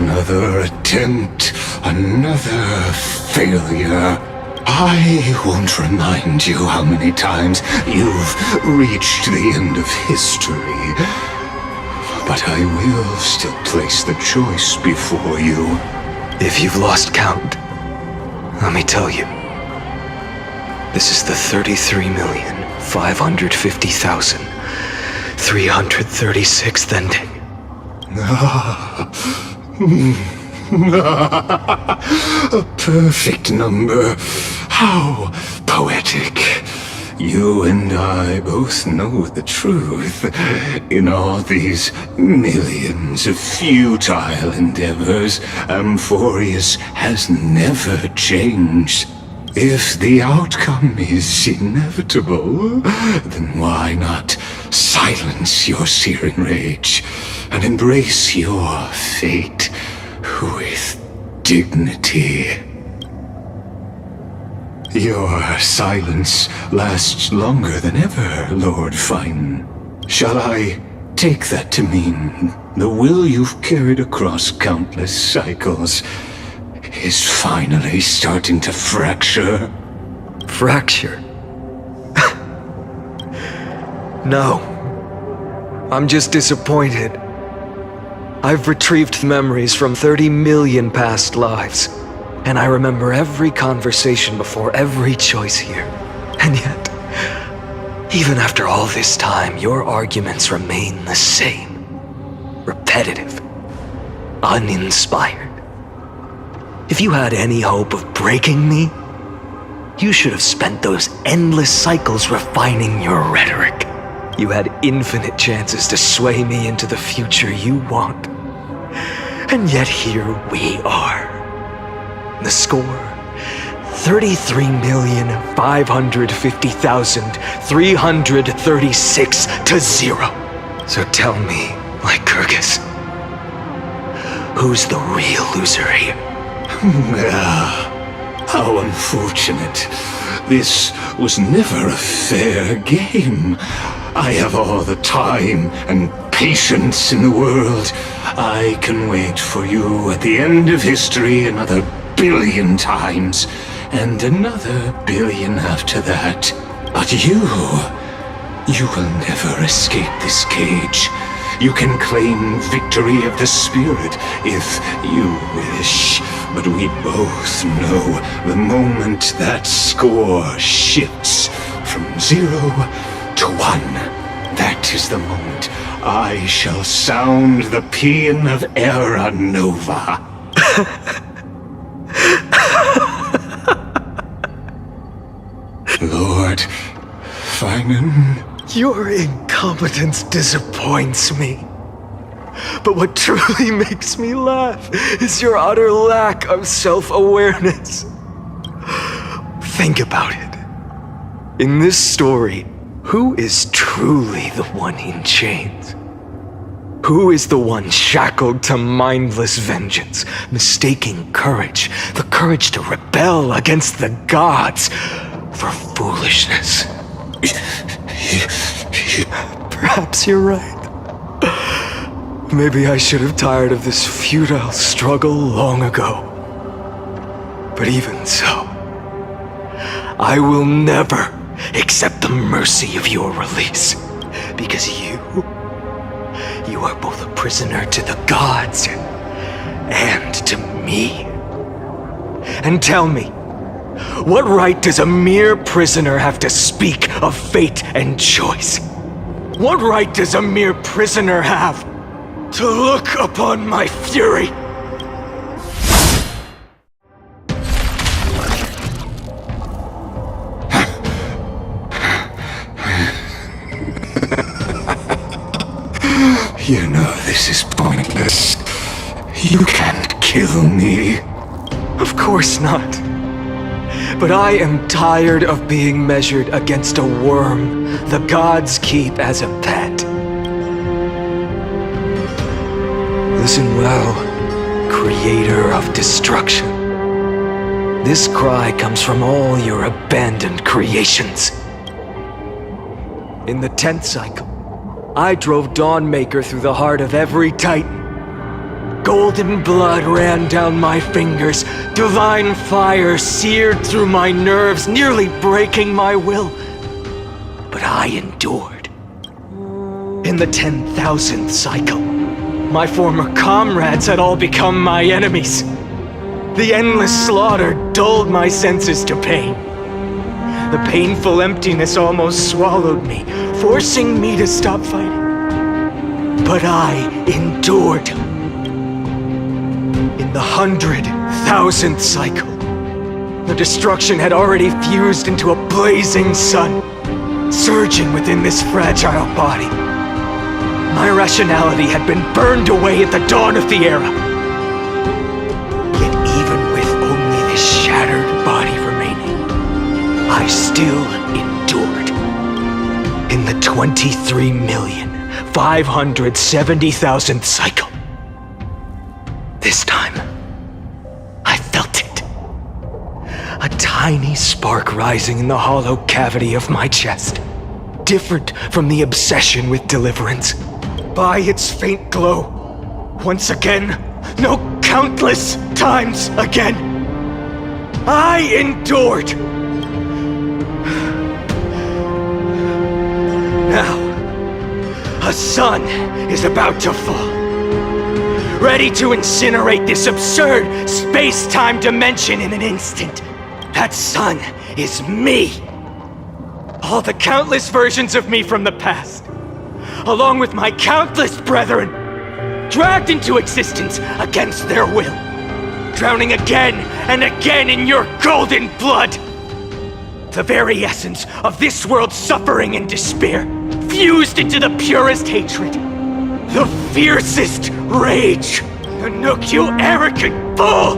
Another attempt, another failure. I won't remind you how many times you've reached the end of history. But I will still place the choice before you. If you've lost count, let me tell you, This is the 33,550,336th ending. A perfect number. How poetic. You and I both know the truth. In all these millions of futile endeavors, Amphoreus has never changed. If the outcome is inevitable, then why not silence your searing rage and embrace your fate with dignity? Your silence lasts longer than ever, Lord Fine. Shall I take that to mean the will you've carried across countless cycles is finally starting to fracture? Fracture? No. I'm just disappointed. I've retrieved memories from 30 million past lives, and I remember every conversation before every choice here. And yet, even after all this time, your arguments remain the same. Repetitive. Uninspired. If you had any hope of breaking me, you should have spent those endless cycles refining your rhetoric. You had infinite chances to sway me into the future you want. And yet here we are. The score, 33,550,336 to 0. So tell me, Lycurgus, who's the real loser here? How unfortunate. This was never a fair game. I have all the time and patience in the world. I can wait for you at the end of history another billion times, and another billion after that. But you will never escape this cage. You can claim victory of the spirit if you wish, but we both know the moment that score shifts from 0 to 1, that is the moment I shall sound the paean of Era Nova. Lord Finan? Your incompetence disappoints me. But what truly makes me laugh is your utter lack of self-awareness. Think about it. In this story, who is truly the one in chains? Who is the one shackled to mindless vengeance, mistaking courage, the courage to rebel against the gods, for foolishness? Perhaps you're right. Maybe I should have tired of this futile struggle long ago. But even so, I will never accept the mercy of your release, because you are both a prisoner to the gods and to me. And tell me, what right does a mere prisoner have to speak of fate and choice? What right does a mere prisoner have to look upon my fury? You know this is pointless. You can't kill me. Of course not. But I am tired of being measured against a worm the gods keep as a pet. Listen well, creator of destruction. This cry comes from all your abandoned creations. In the 10th cycle, I drove Dawnmaker through the heart of every titan. Golden blood ran down my fingers, divine fire seared through my nerves, nearly breaking my will. But I endured. In the 10,000th cycle, my former comrades had all become my enemies. The endless slaughter dulled my senses to pain. The painful emptiness almost swallowed me, forcing me to stop fighting. But I endured. In the 100,000th cycle, the destruction had already fused into a blazing sun, surging within this fragile body. My rationality had been burned away at the dawn of the era. Yet even with only this shattered body remaining, I still endured. In the 23,570,000th cycle, this time, I felt it. A tiny spark rising in the hollow cavity of my chest. Different from the obsession with deliverance. By its faint glow, once again, no, countless times again, I endured. Now, a sun is about to fall. Ready to incinerate this absurd space-time dimension in an instant. That sun is me. All the countless versions of me from the past, along with my countless brethren, dragged into existence against their will, drowning again and again in your golden blood. The very essence of this world's suffering and despair, fused into the purest hatred. The fiercest rage. Nook, you arrogant fool!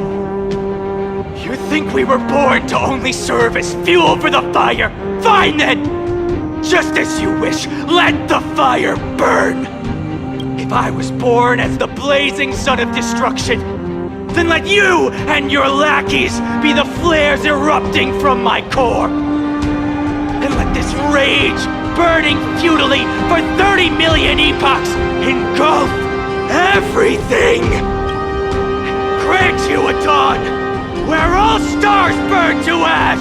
You think we were born to only serve as fuel for the fire? Fine then! Just as you wish, let the fire burn! If I was born as the blazing sun of destruction, then let you and your lackeys be the flares erupting from my core! And let this rage, burning futilely for 30 million epochs, engulf everything! Grant you a dawn where all stars burn to ash!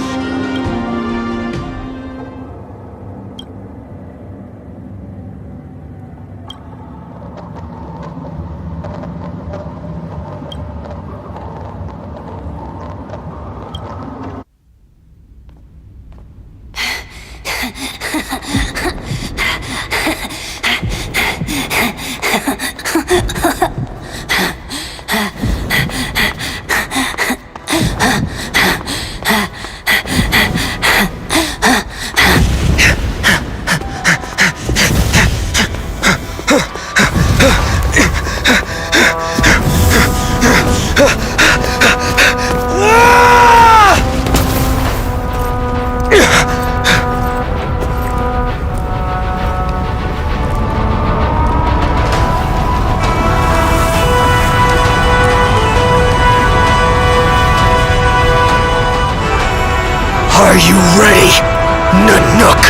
Are you ready, Nanook?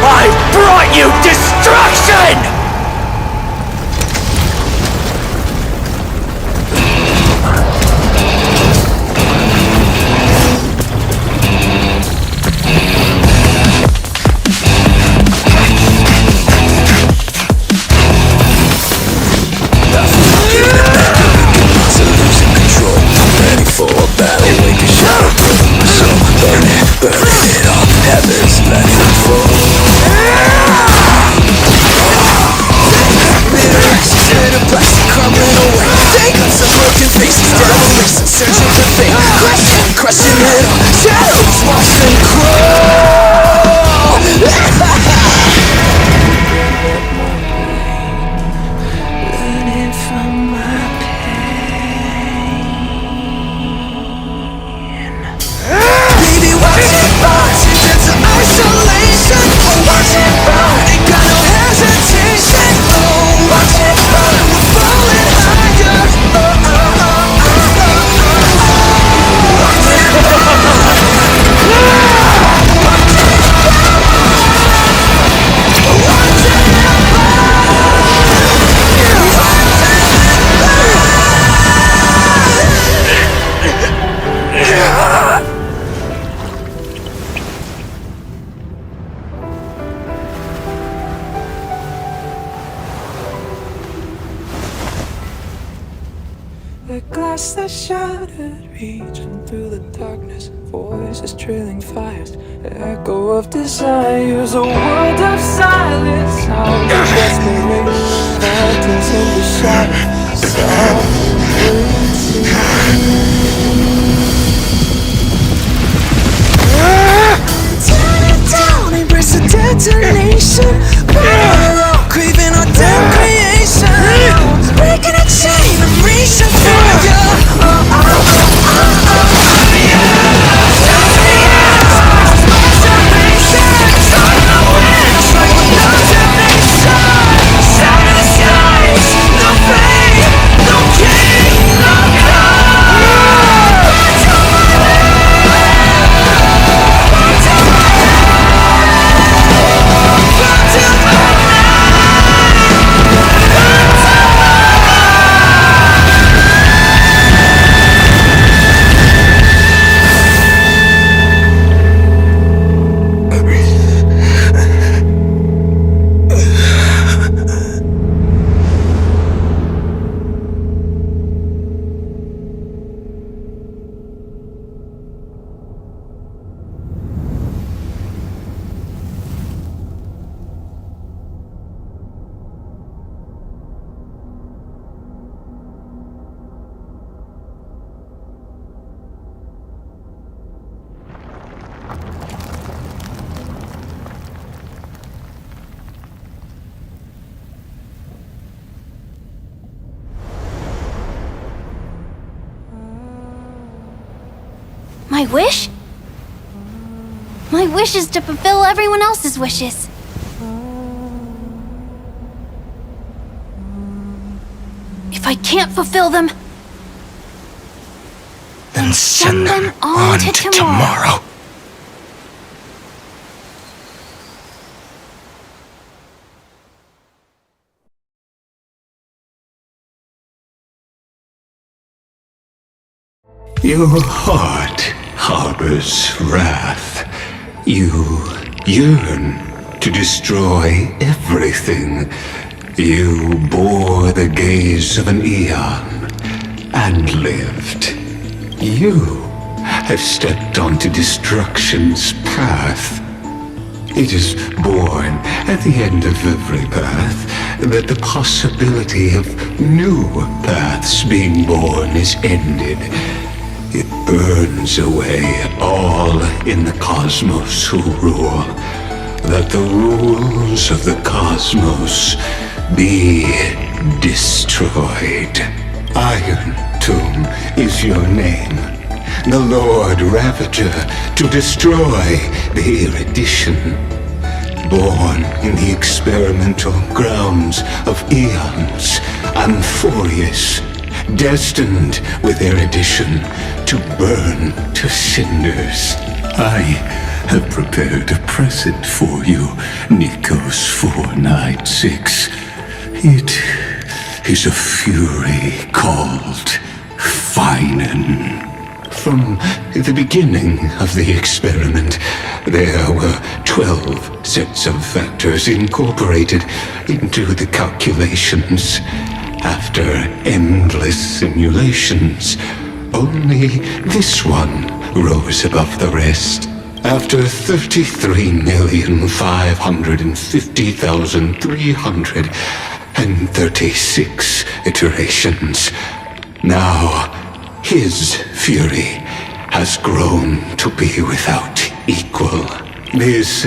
I brought you destruction! The glass that shattered, reaching through the Darkness, voices trailing fires, echo of desires, a world of silence. How the desperation falters in the shadow, softly down, embrace a detonation. Craving our damn creation. Breaking a chain of reaching for you. My wish? My wish is to fulfill everyone else's wishes. If I can't fulfill them, then send them on to tomorrow. Your heart harbors wrath. You yearn to destroy everything. You bore the gaze of an eon and lived. You have stepped onto destruction's path. It is born at the end of every path that the possibility of new paths being born is ended. It burns away all in the cosmos who rule, that the rules of the cosmos be destroyed. Iron Tomb is your name, the Lord Ravager to destroy the erudition. Born in the experimental grounds of eons, Amphoreus, destined with erudition to burn to cinders. I have prepared a present for you, Nikos 496. It is a fury called Finan. From the beginning of the experiment, there were 12 sets of factors incorporated into the calculations. After endless simulations, only this one rose above the rest. After 33,550,336 iterations, now his fury has grown to be without equal. This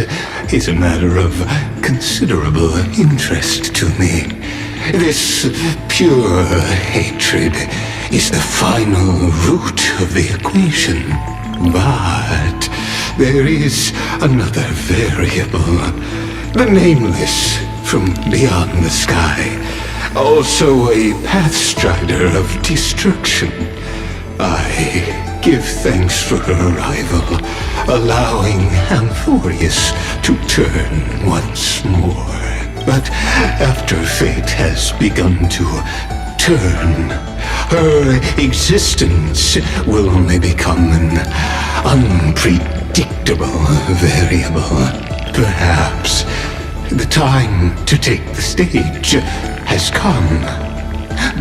is a matter of considerable interest to me. This pure hatred is the final root of the equation. But there is another variable, the nameless from beyond the sky, also a pathstrider of destruction. I give thanks for her arrival, allowing Amphoreus to turn once more. But after fate has begun to turn, her existence will only become an unpredictable variable. Perhaps the time to take the stage has come.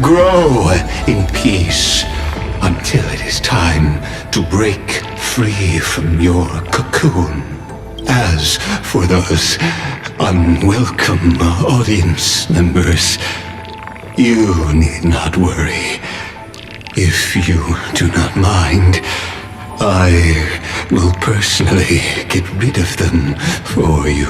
Grow in peace, until it is time to break free from your cocoon. As for those unwelcome audience members, you need not worry. If you do not mind, I will personally get rid of them for you.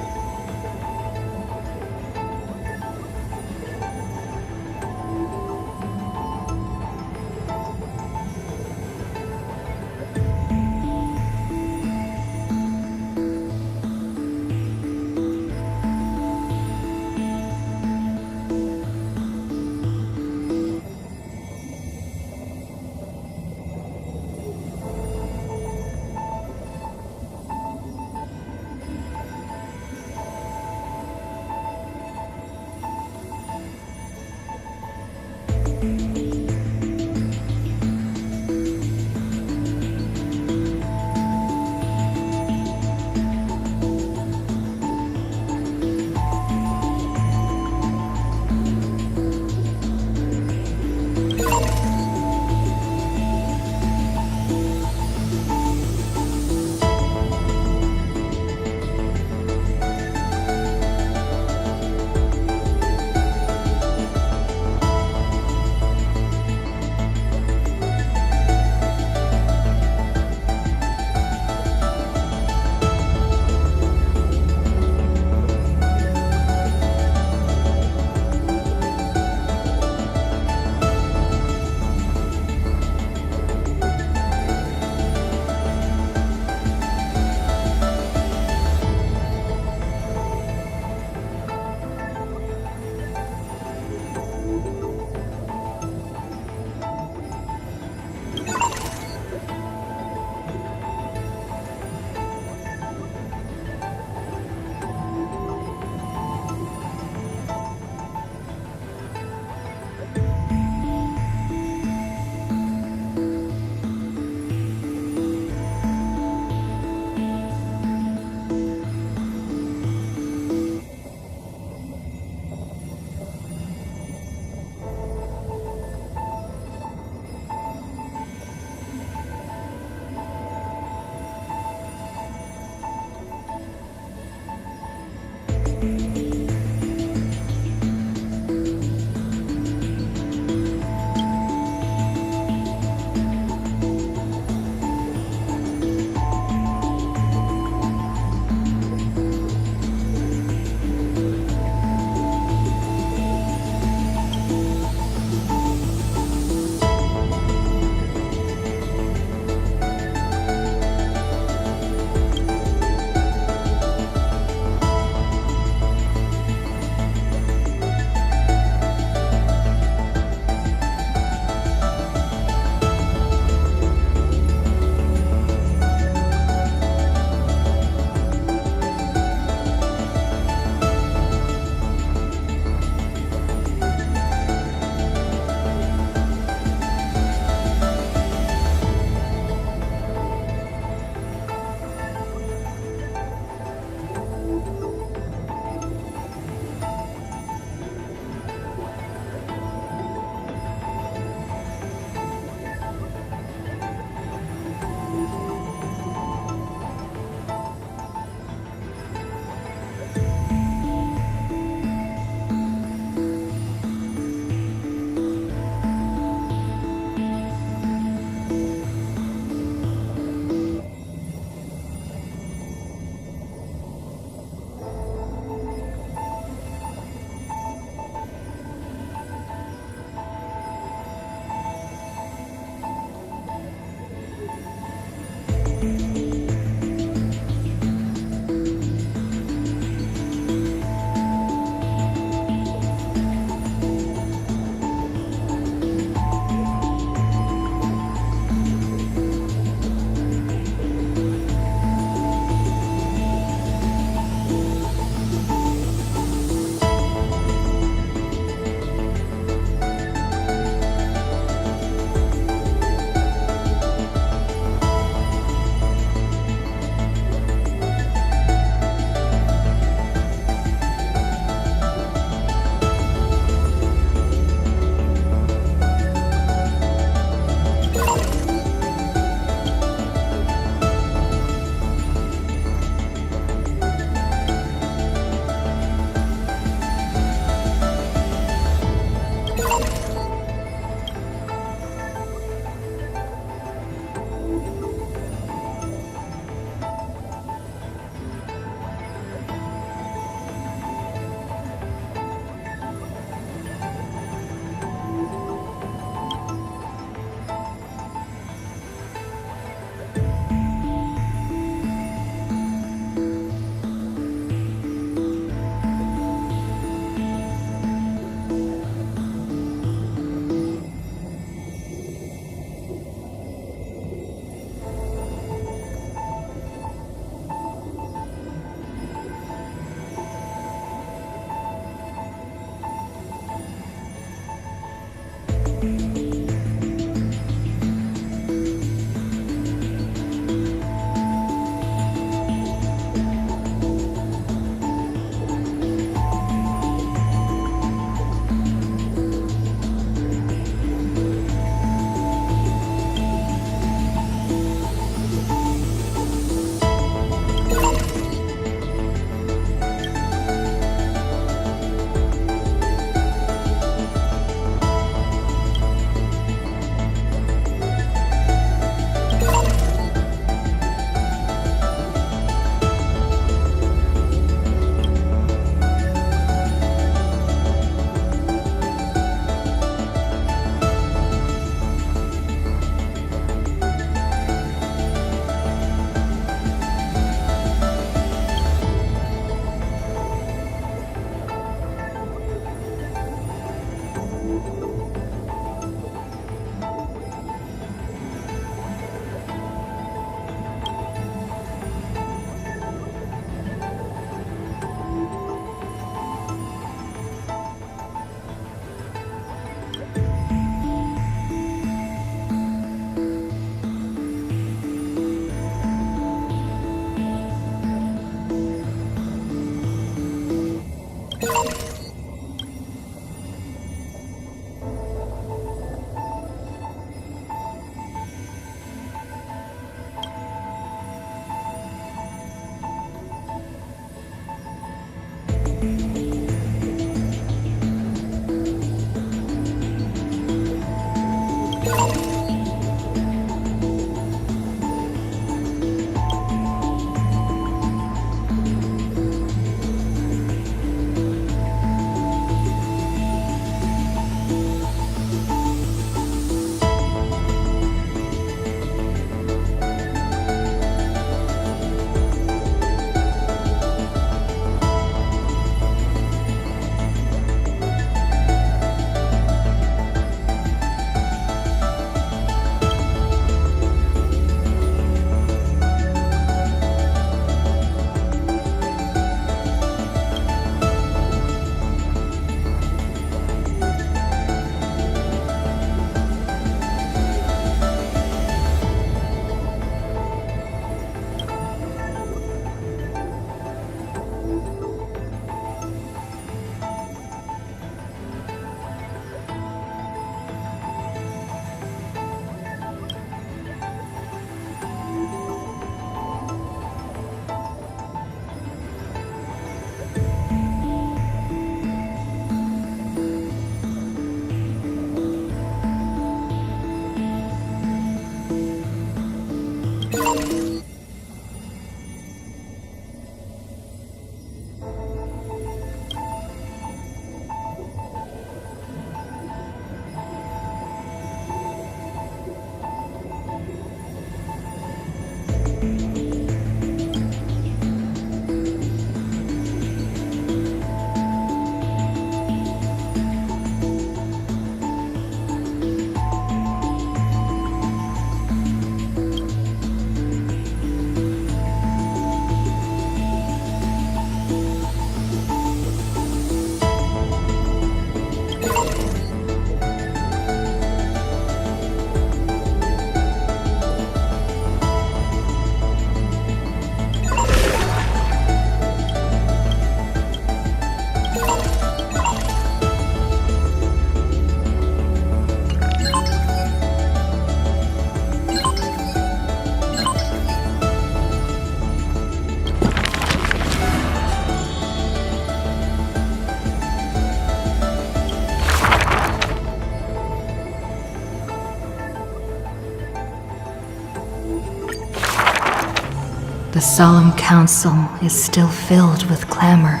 The solemn council is still filled with clamor.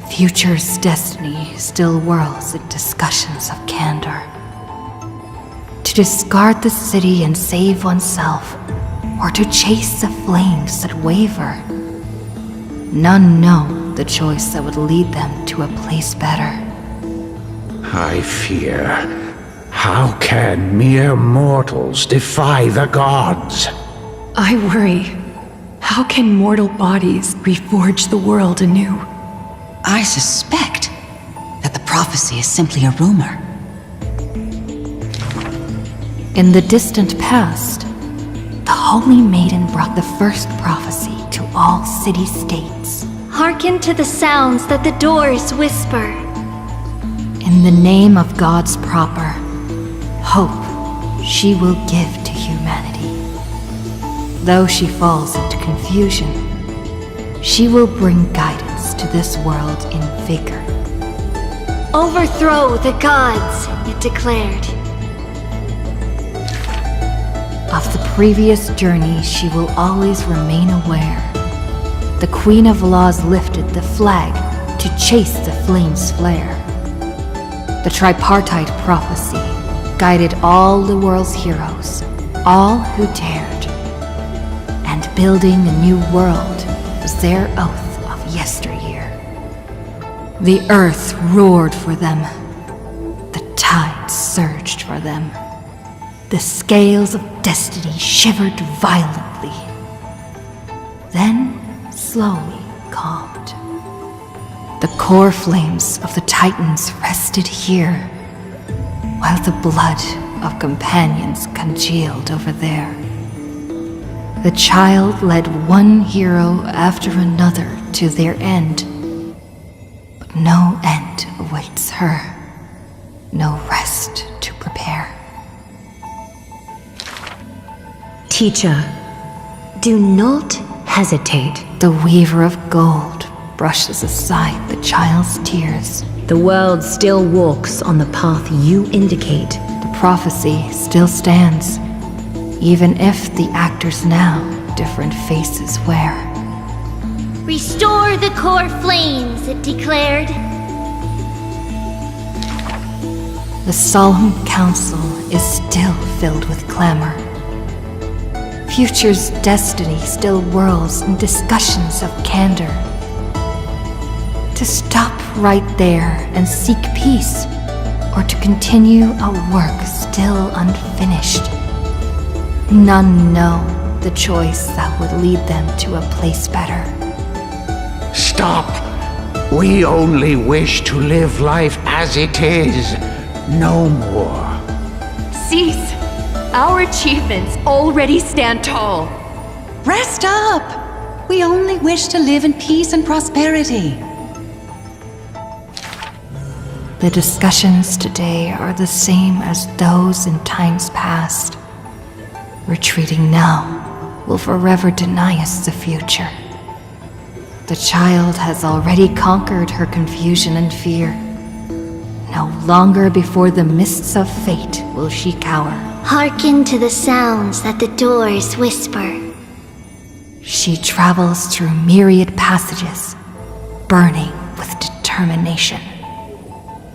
Future's destiny still whirls in discussions of candor. To discard the city and save oneself, or to chase the flames that waver. None know the choice that would lead them to a place better. I fear, how can mere mortals defy the gods? I worry, how can mortal bodies reforge the world anew? I suspect that the prophecy is simply a rumor. In the distant past, the Holy Maiden brought the first prophecy to all city-states. Hearken to the sounds that the doors whisper. In the name of God's proper, hope she will give to humanity. Though she falls into confusion, she will bring guidance to this world in vigor. Overthrow the gods, it declared. Of the previous journey, she will always remain aware. The Queen of Laws lifted the flag to chase the flames' flare. The tripartite prophecy guided all the world's heroes, all who dared. And building a new world was their oath of yesteryear. The earth roared for them. The tides surged for them. The scales of destiny shivered violently, then slowly calmed. The core flames of the Titans rested here, while the blood of companions congealed over there. The child led one hero after another to their end, but no end awaits her, no rest to prepare. Teacher, do not hesitate. The weaver of gold brushes aside the child's tears. The world still walks on the path you indicate. The prophecy still stands, even if the actors now different faces wear. Restore the core flames, it declared. The solemn council is still filled with clamor. Future's destiny still whirls in discussions of candor. To stop right there and seek peace, or to continue a work still unfinished. None know the choice that would lead them to a place better. Stop! We only wish to live life as it is, no more. Cease! Our achievements already stand tall. Rest up! We only wish to live in peace and prosperity. The discussions today are the same as those in times past. Retreating now will forever deny us the future. The child has already conquered her confusion and fear. No longer before the mists of fate will she cower. Hearken to the sounds that the doors whisper. She travels through myriad passages, burning with determination,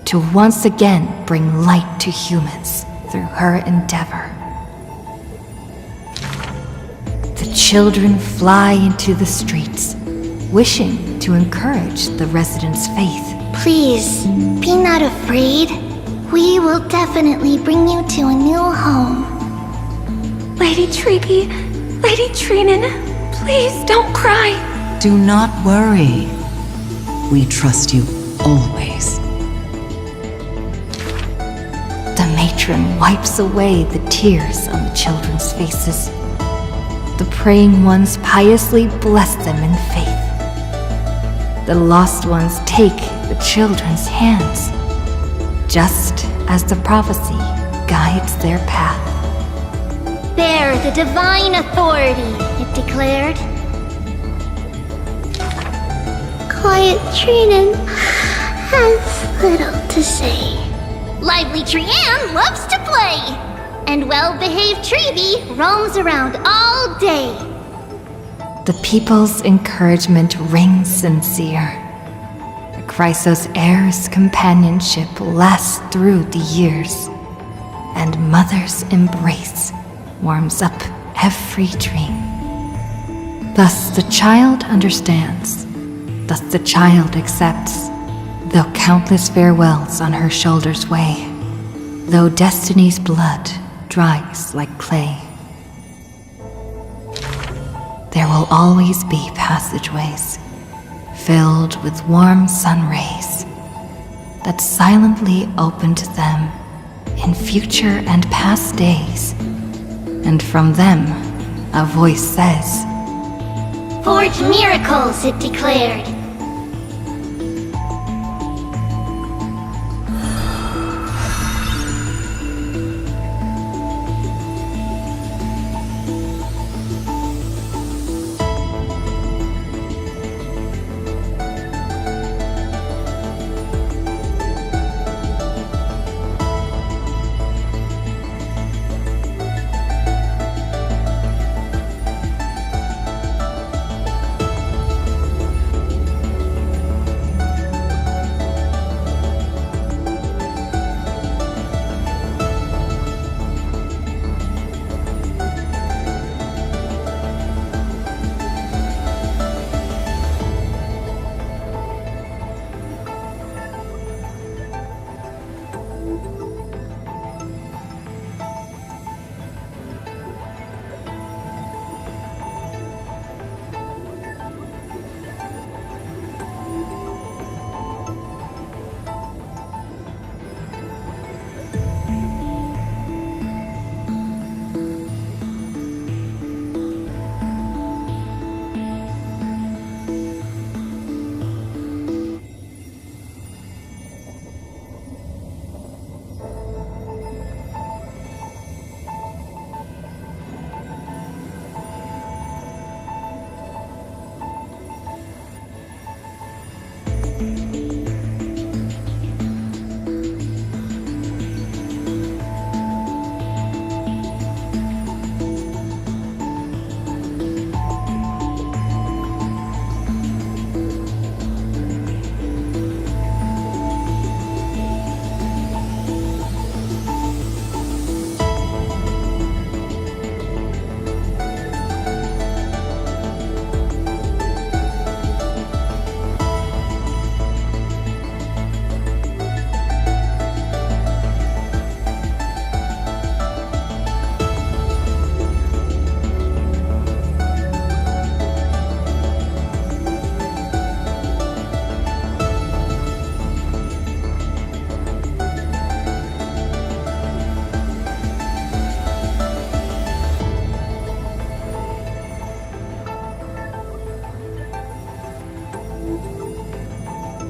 to once again bring light to humans through her endeavor. The children fly into the streets, wishing to encourage the residents' faith. Please, be not afraid. We will definitely bring you to a new home. Lady Treeby, Lady Trinin, please don't cry. Do not worry. We trust you always. The matron wipes away the tears on the children's faces. The praying ones piously bless them in faith. The lost ones take the children's hands, just as the prophecy guides their path. Bear the divine authority, it declared. Quiet Trinin has little to say. Lively Trianne loves to play, and well-behaved Treeby roams around all day. The people's encouragement rings sincere. The Chrysos heir's companionship lasts through the years, and Mother's embrace warms up every dream. Thus the child understands, thus the child accepts, though countless farewells on her shoulders weigh, though destiny's blood dries like clay. There will always be passageways filled with warm sun rays that silently open to them in future and past days, and from them a voice says, "Forge miracles," it declared.